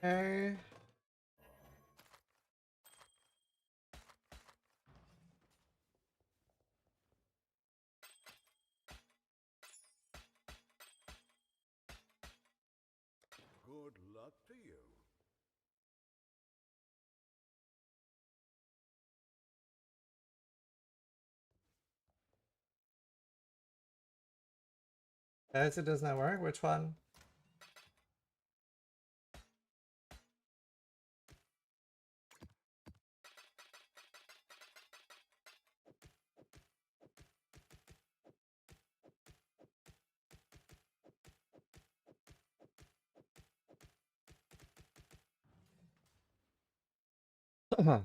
[SPEAKER 2] Okay.
[SPEAKER 8] Good luck to you.
[SPEAKER 2] Guys, it does not work. Which one?
[SPEAKER 11] Hello.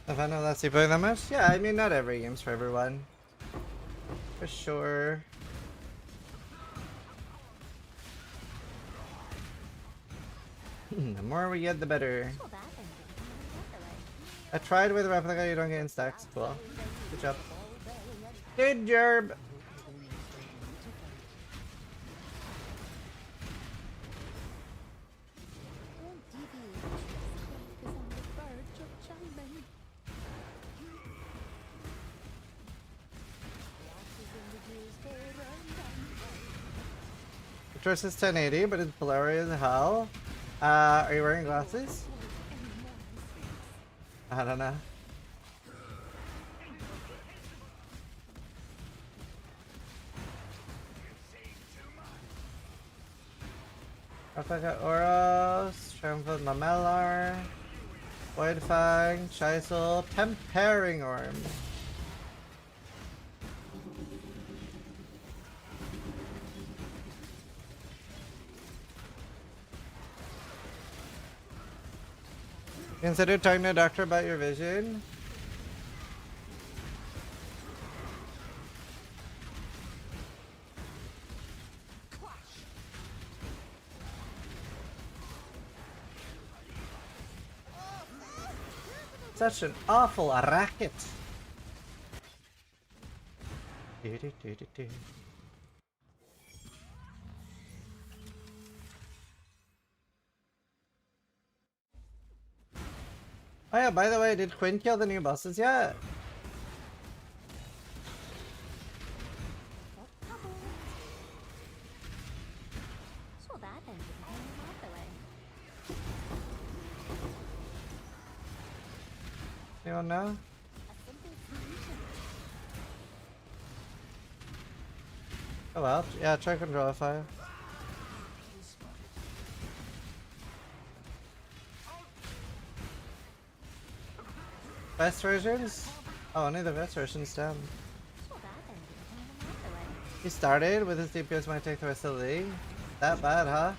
[SPEAKER 2] If I know that's play that much? Yeah, I mean not every game's for everyone. For sure. The more we get, the better. I tried with replica, you don't get in stacks. Cool. Good job. Good job! Dress is 1080, but it's blurry as hell. Are you wearing glasses? I don't know. Replica Oros, Triumphant Lamellar, Void Fang, Chisel, Tempering Orb. Consider talking to a doctor about your vision. Such an awful racket. Oh yeah, by the way, did Quinn kill the new bosses yet?
[SPEAKER 5] Saw that engine coming out the way.
[SPEAKER 2] Anyone know?
[SPEAKER 5] A simple solution.
[SPEAKER 2] Oh well, yeah, try control F5. Best versions? Oh, only the best versions, damn.
[SPEAKER 5] Saw that engine coming out the way.
[SPEAKER 2] He started with his DPS might take the rest of the league. That bad, huh?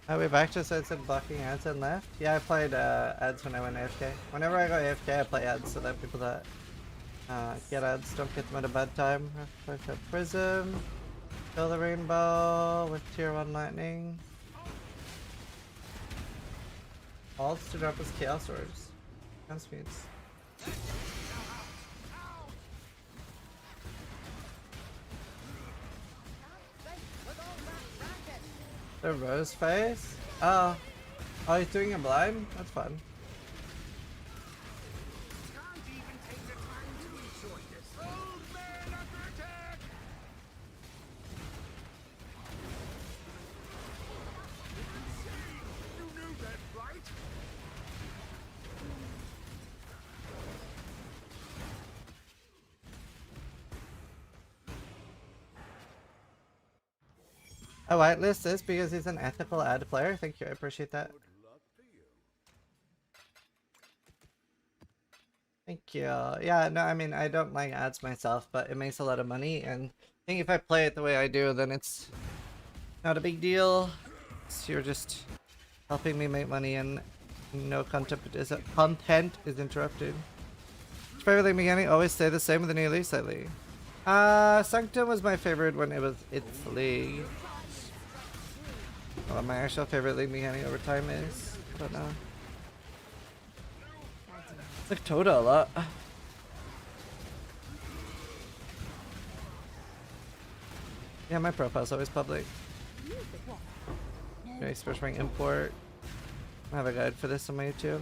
[SPEAKER 2] Are we back to so it said blocking ads and left? Yeah, I played ads when I went AFK. Whenever I go AFK, I play ads so that people that get ads don't get them at a bad time. Reflect a prism. Kill the rainbow with tier 1 lightning. Alts to drop his chaos orbs. Gun speeds. The rose face? Oh. Oh, he's doing a blind? That's fun. I whitelist this because he's an ethical ad player. Thank you, I appreciate that. Thank you. Yeah, no, I mean, I don't like ads myself, but it makes a lot of money, and I think if I play it the way I do, then it's not a big deal. So you're just helping me make money, and no content is interrupted. Favorite league mechanic always stay the same with the new league lately. Sanctum was my favorite when it was its league. What my actual favorite league mechanic over time is, I don't know. It's like Toda a lot. Yeah, my profile's always public. Okay, Special Rank Import. I have a guide for this on my YouTube.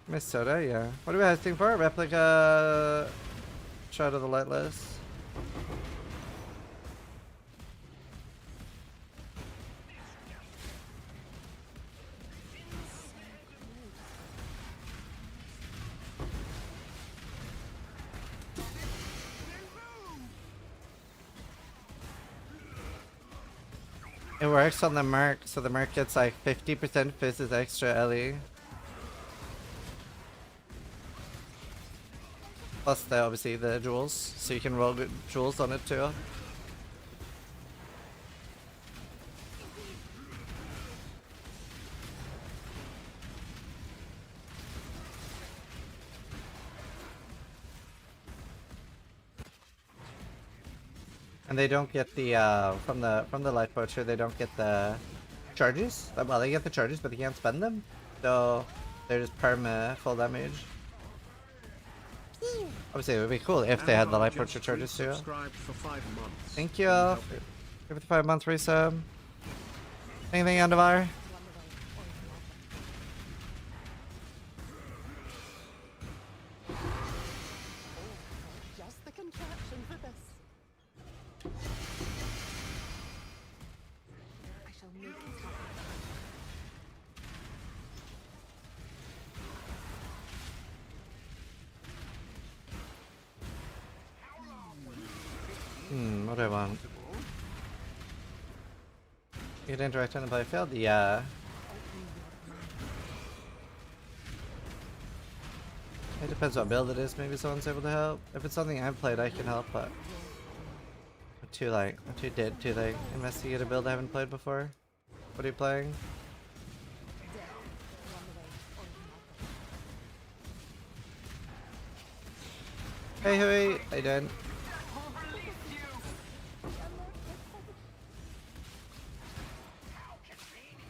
[SPEAKER 2] Miss Soda, yeah. What are we asking for? Replica Shroud of the Lightless. It works on the Merc, so the Merc gets like 50% Fizz's extra Ellie. Plus obviously the jewels, so you can roll good jewels on it too. And they don't get the from the life poacher, they don't get the charges. Well, they get the charges, but they can't spend them, so they're just perma full damage. Obviously, it would be cool if they had the life poacher charges too. Thank you for the 5-month resub. Anything, Andavar?
[SPEAKER 11] Just the contraption for this. I shall make it happen.
[SPEAKER 2] What do I want? You can interact on the playfield? Yeah. It depends what build it is. Maybe someone's able to help. If it's something I've played, I can help, but I'm too dead to like investigate a build I haven't played before. What are you playing? Hey, Hui! I didn't.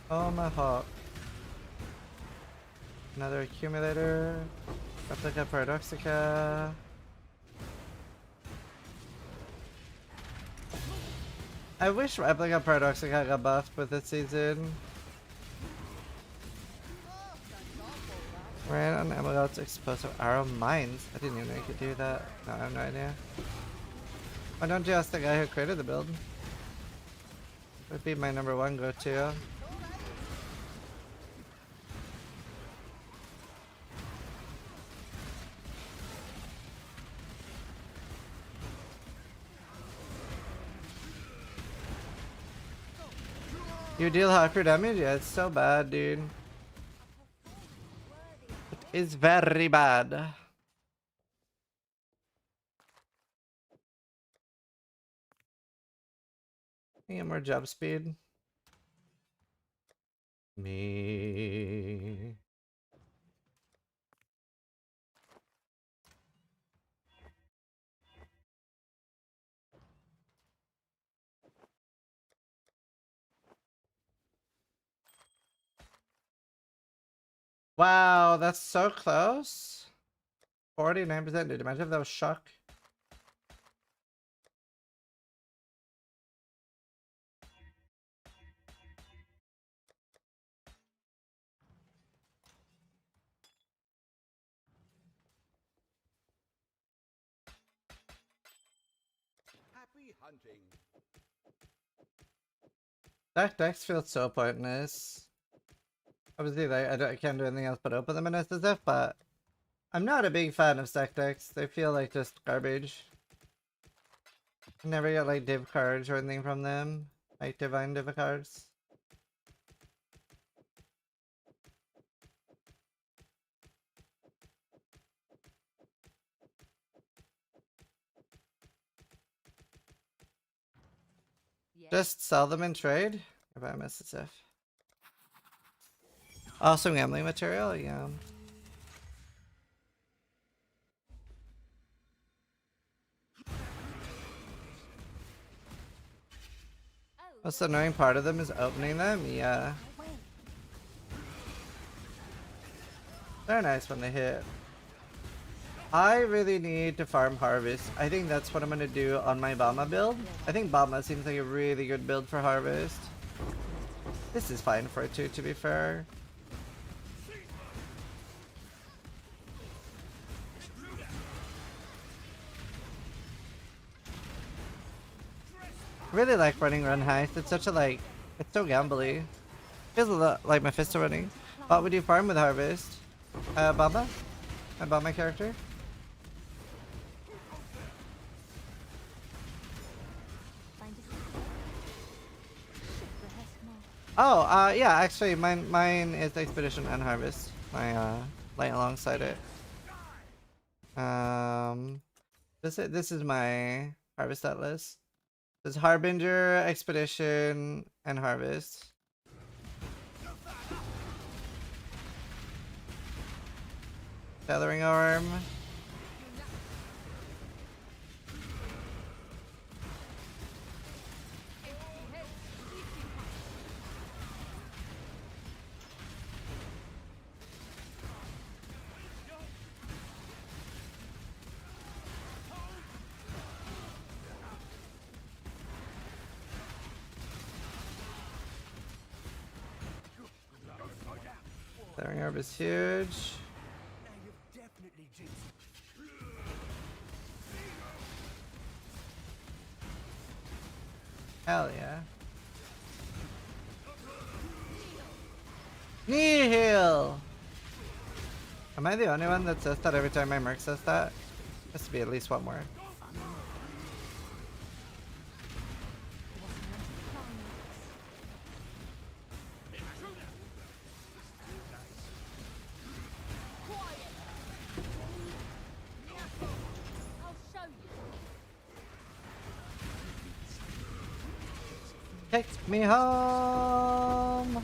[SPEAKER 2] Oh my hawk. Another accumulator. Replica Paradoxica. I wish Replica Paradoxica got buffed with this season. Ran on Emerald's explosive arrow mines. I didn't even know you could do that. No, I have no idea. Why don't you ask the guy who created the build? Would be my number one go-to. You deal hyper damage? Yeah, it's so bad, dude. It is very bad. Get more jump speed. Me. Wow, that's so close. 49%. Dude, imagine if that was shock.
[SPEAKER 7] Happy hunting.
[SPEAKER 2] That dex feels so pointless. Obviously, like, I can't do anything else but open them in SSF, but I'm not a big fan of stack decks. They feel like just garbage. I never get like div cards or anything from them. Like divine div cards. Just sell them and trade? If I miss SSF. Also gambling material, yeah. What's the annoying part of them is opening them? Yeah. They're nice when they hit. I really need to farm Harvest. I think that's what I'm gonna do on my Bama build. I think Bama seems like a really good build for Harvest. This is fine for it too, to be fair. I really like running Run Heist. It's such a like, it's so gambly. Feels a lot like Mephisto running. What would you farm with Harvest? Baba? My Baba character? Oh, yeah, actually mine is Expedition and Harvest. My light alongside it. This is my Harvest stat list. There's Harbinger, Expedition, and Harvest. Feathering Arm. Feathering Arm is huge. Hell yeah. Nihil! Am I the only one that says that every time my Merc says that? Has to be at least one more. Take me home.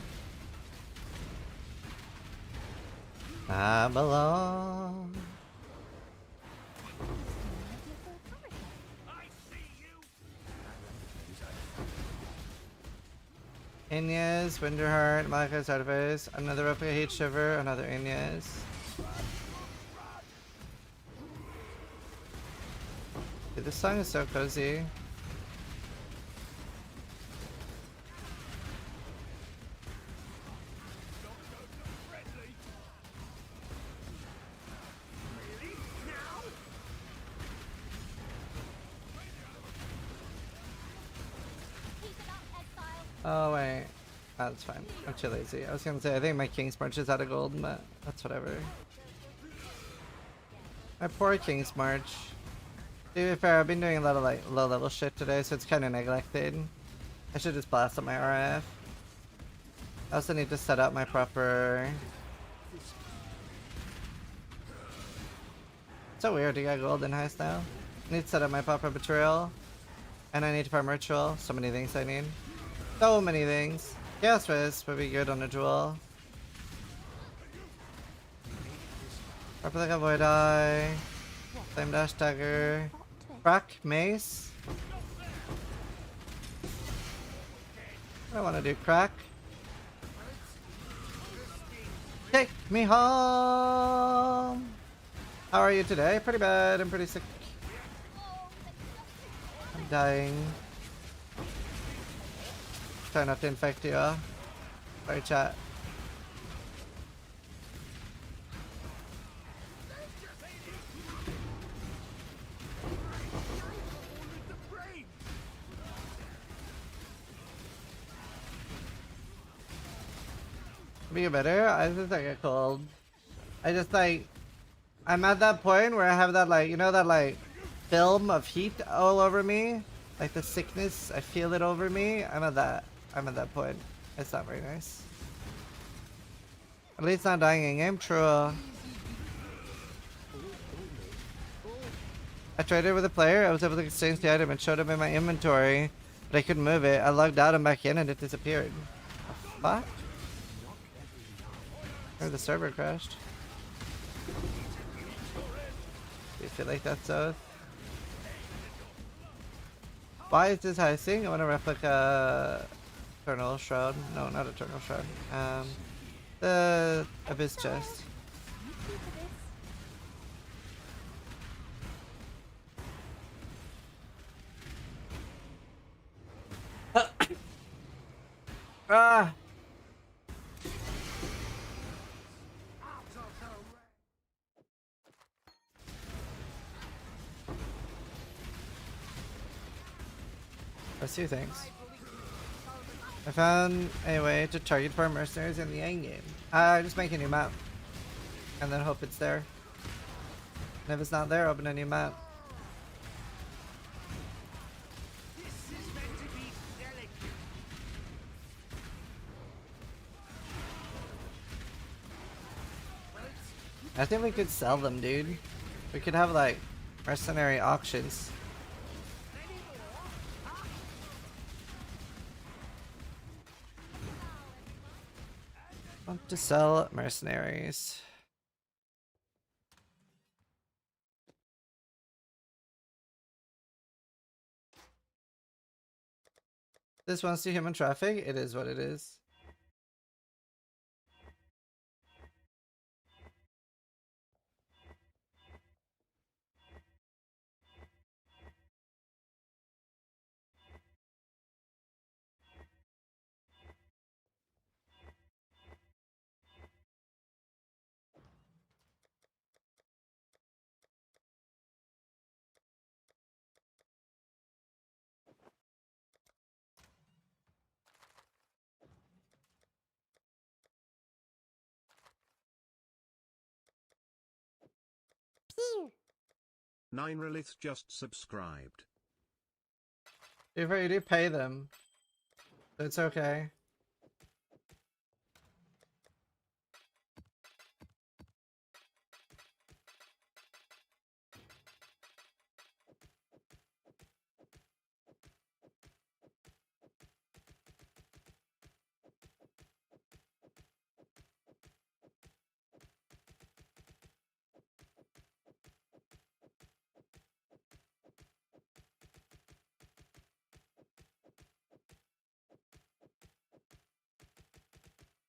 [SPEAKER 2] I belong. Inez, Winterheart, Malachite's Artifice, another replica Heat Shiver, another Inez. Dude, this song is so cozy. Oh wait, that's fine. I'm too lazy. I was gonna say I think my King's March is out of gold, but that's whatever. My poor King's March. To be fair, I've been doing a lot of like low level shit today, so it's kind of neglected. I should just blast up my RF. I also need to set up my proper. It's so weird to get gold in Heist now. I need to set up my proper Betrayal, and I need to farm Ritual. So many things I need. So many things. Chaos Fist would be good on a duel. Replica Void Eye. Flame Dash Dagger. Crack Mace. I want to do crack. Take me home. How are you today? Pretty bad. I'm pretty sick. I'm dying. Try not to infect you. Sorry, chat. Be better. I just get cold. I just like. I'm at that point where I have that like, you know, that like film of heat all over me, like the sickness. I feel it over me. I'm at that point. It's not very nice. At least not dying in game. True. I traded with a player. I was able to exchange the item and showed up in my inventory, but I couldn't move it. I logged out and back in and it disappeared. What? Or the server crashed. Do you feel like that's so? Why is this heisting? I want to replica Eternal Shroud. No, not Eternal Shroud. The Abyss Chest. Ah! Let's do things. I found a way to target for mercenaries in the end game. Just make a new map. And then hope it's there. And if it's not there, open a new map. I think we could sell them, dude. We could have like mercenary auctions. Want to sell mercenaries. This wants to human traffic. It is what it is.
[SPEAKER 5] Pew!
[SPEAKER 4] 9 Relith just subscribed.
[SPEAKER 2] If you do pay them, it's okay.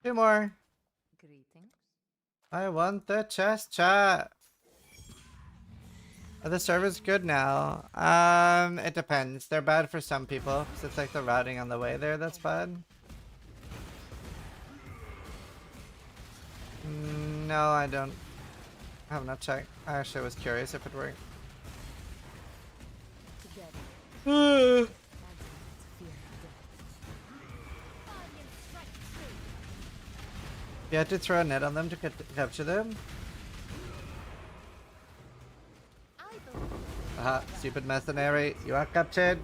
[SPEAKER 2] 2 more.
[SPEAKER 5] Greetings.
[SPEAKER 2] I want the chest chat. Are the servers good now? It depends. They're bad for some people, because it's like the routing on the way there that's bad. No, I don't. I have not checked. I actually was curious if it worked. You had to throw a net on them to capture them? Aha, stupid mercenary. You are captured.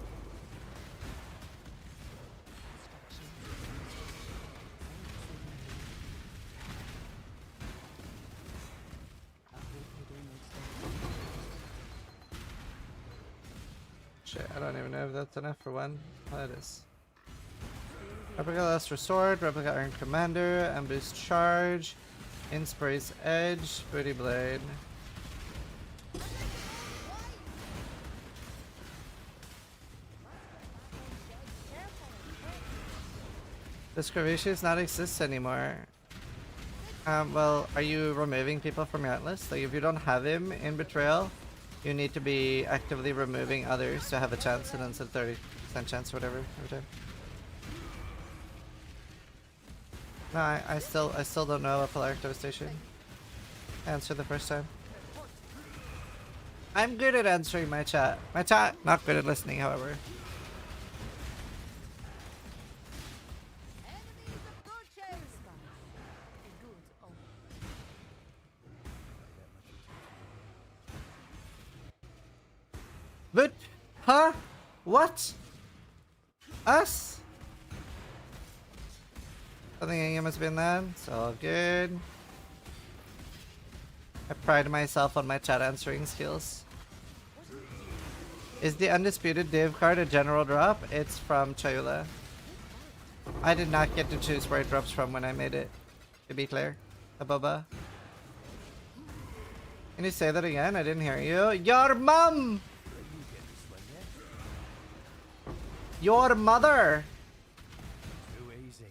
[SPEAKER 2] Shit, I don't even know if that's enough for one. Oh, it is. Replica Last Resort, Replica Iron Commander, Ambush Charge, Inspirace Edge, Booty Blade. Does Curvaceous not exist anymore? Well, are you removing people from your atlas? Like, if you don't have him in Betrayal, you need to be actively removing others to have a chance, and then it's a 30% chance or whatever every time. No, I still don't know a Polaric Devastation. Answer the first time. I'm good at answering my chat. My chat, not good at listening, however. But, huh? What? Us? I think it must have been that. It's all good. I pride myself on my chat answering skills. Is the Undisputed Div card a general drop? It's from Chayula. I did not get to choose where it drops from when I made it. To be clear. Aboba. Can you say that again? I didn't hear you. Your mom! Your mother!
[SPEAKER 7] Too easy.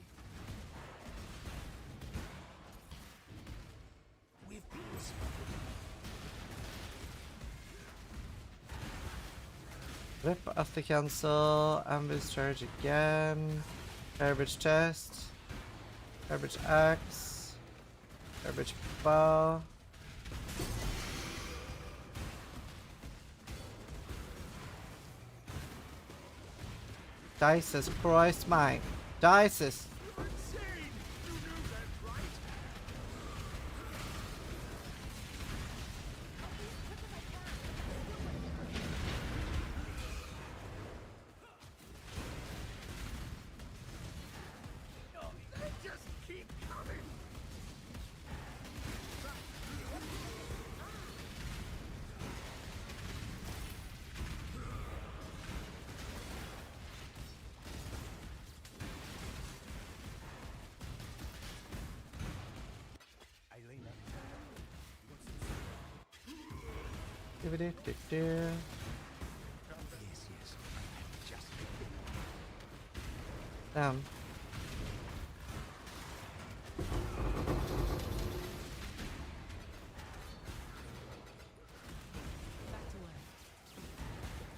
[SPEAKER 2] Rip off the cancel. Ambush charge again. Garbage chest. Garbage axe. Garbage bow. Dices Christ mine. Dices. Damn.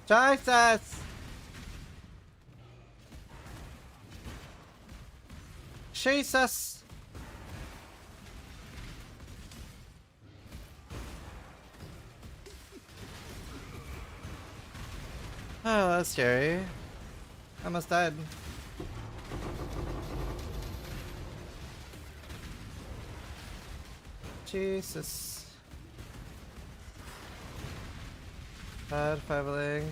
[SPEAKER 2] Jesus! Jesus! Oh, that's scary. I almost died. Jesus. Bad 5 link.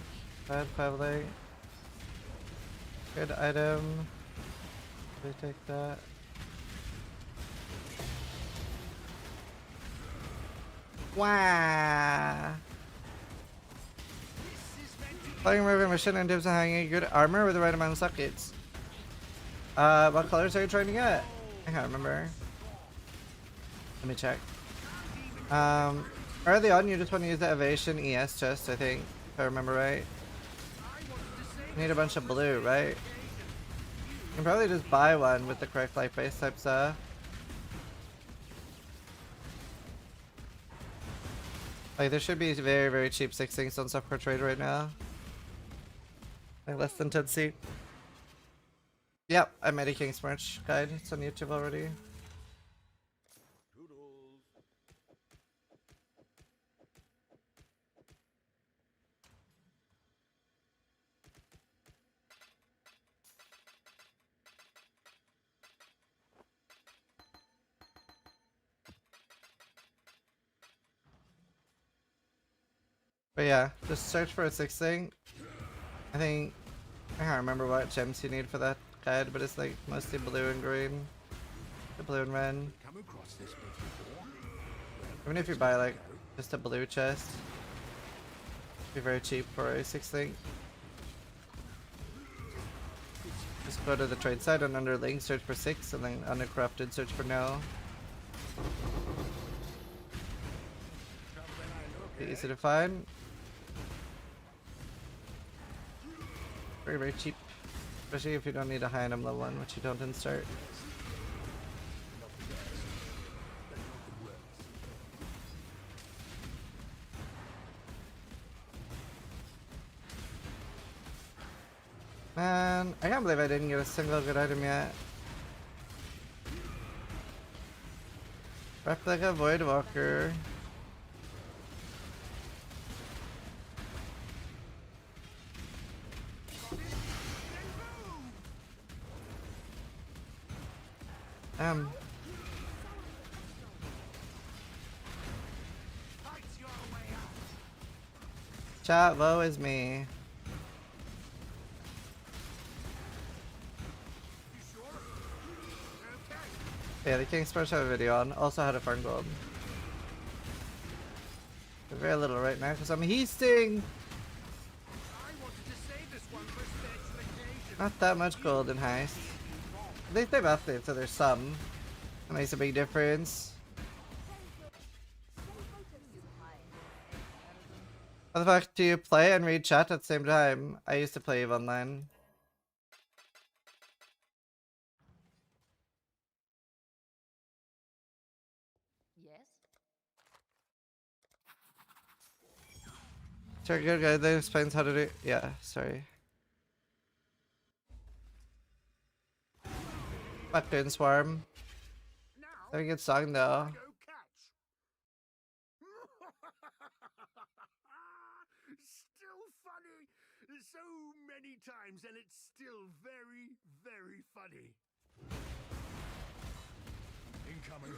[SPEAKER 2] Bad 5 link. Good item. We take that. Wow. Playing moving machine and tips on hanging good armor with the right amount of sockets. What colors are you trying to get? I can't remember. Let me check. Early on, you just want to use the Evasion ES chest, I think, if I remember right. You need a bunch of blue, right? You can probably just buy one with the correct life base type stuff. Like there should be very, very cheap 6 things on stuff per trade right now. Like less than 10C. Yep, I made a King's merch guide. It's on YouTube already. But yeah, just search for a 6 thing. I think I can't remember what gems you need for that guide, but it's like mostly blue and green. The blue and red. Even if you buy like just a blue chest, it'd be very cheap for a 6 thing. Just go to the trade site and under link search for 6 and then under corrupted search for no. Be easy to find. Very, very cheap. Especially if you don't need a high item level 1, which you don't in start. Man, I can't believe I didn't get a single good item yet. Replica Voidwalker. Chat, woe is me. Yeah, the King's Merch have a video on. Also how to farm gold. Very little right now because I'm heasting. Not that much gold in Heist. At least they've updated, so there's some. That makes a big difference. How the fuck do you play and read chat at the same time? I used to play EVE Online.
[SPEAKER 11] Yes?
[SPEAKER 2] Sure, good guy. That explains how to do. Yeah, sorry. Fucking swarm. Very good song though.
[SPEAKER 8] Still funny. So many times, and it's still very, very funny. Incoming.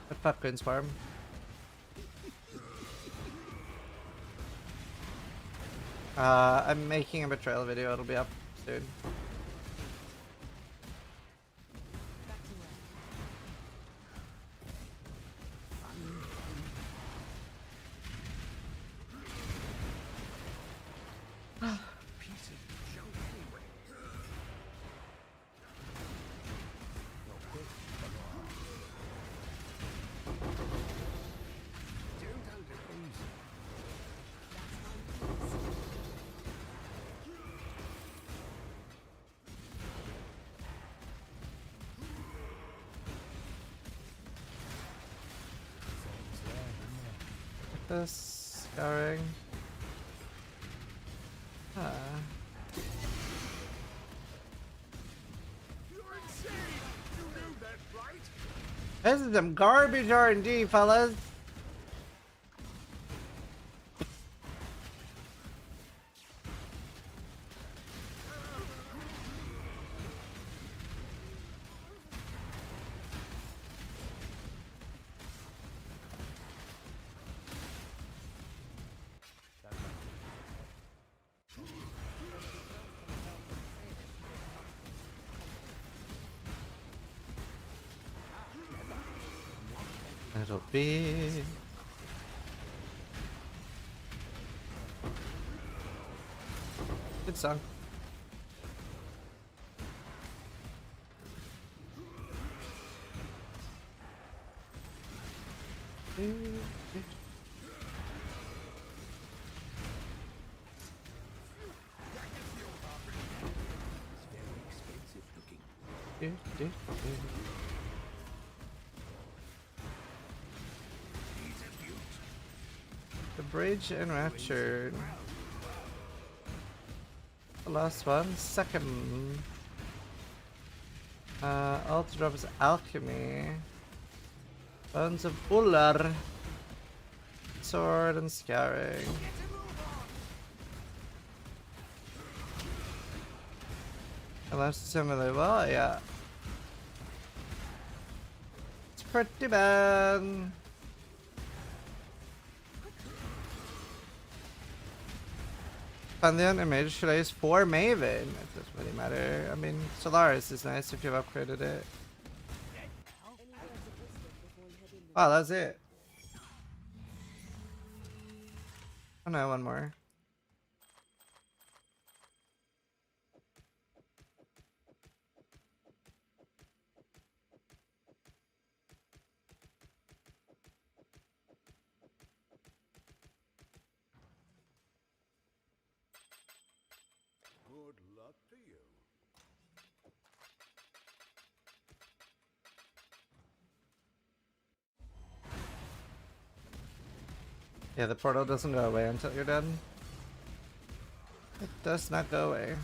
[SPEAKER 2] The fucking swarm. I'm making a Betrayal video. It'll be up soon. This scouring. This is some garbage R&D, fellas. It'll be good song. Outrage and Raptured. The last one. Second. Alt drops Alchemy. Bones of Uller. Sword and Scarring. And that's similar. Well, yeah. It's pretty bad. Pantheon and Mage should I use 4 Maven? It doesn't really matter. I mean, Solaris is nice if you've upgraded it. Wow, that's it. Oh no, one more.
[SPEAKER 8] Good luck to you.
[SPEAKER 2] Yeah, the portal doesn't go away until you're done. It does not go away.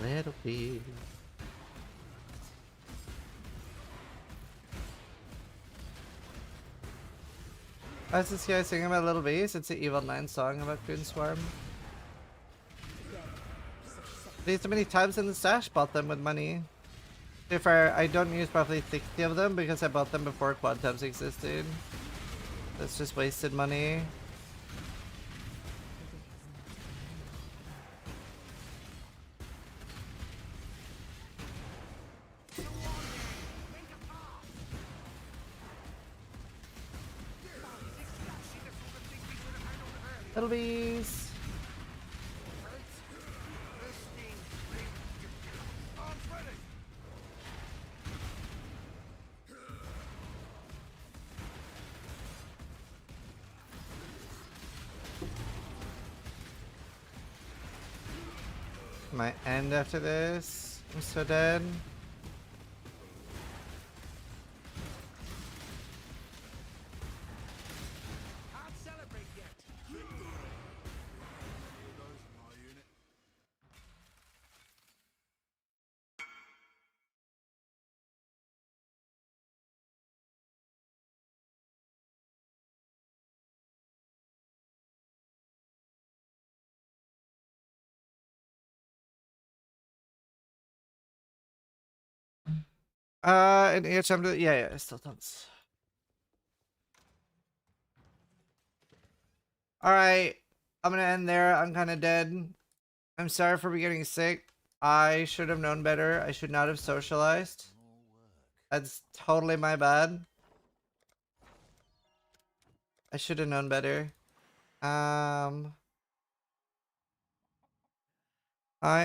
[SPEAKER 2] Little bit. I was this guy singing about Little Bees. It's an Evil 9 song about Queen Swarm. These so many times in the stash, bought them with money. If I don't use probably 60 of them because I bought them before quad tabs existed. That's just wasted money. Little bees. Might end after this. I'm so dead. And HM, yeah, it still does. Alright, I'm gonna end there. I'm kind of dead. I'm sorry for getting sick. I should have known better. I should not have socialized. That's totally my bad. I should have known better. I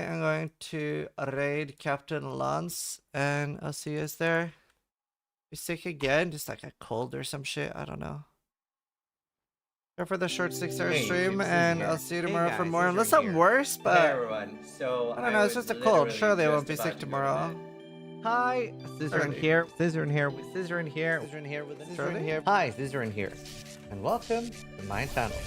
[SPEAKER 2] am going to raid Captain Lance, and I'll see you guys there. Be sick again, just like a cold or some shit. I don't know. Go for the short 6-hour stream, and I'll see you tomorrow for more. Unless I'm worse, but
[SPEAKER 1] Hey everyone. So
[SPEAKER 2] I don't know. It's just a cold. Surely I won't be sick tomorrow. Hi, Scissorin here. Scissorin here. Scissorin here. Scissorin here with Scissorin here. Hi, Scissorin here, and welcome to my channel.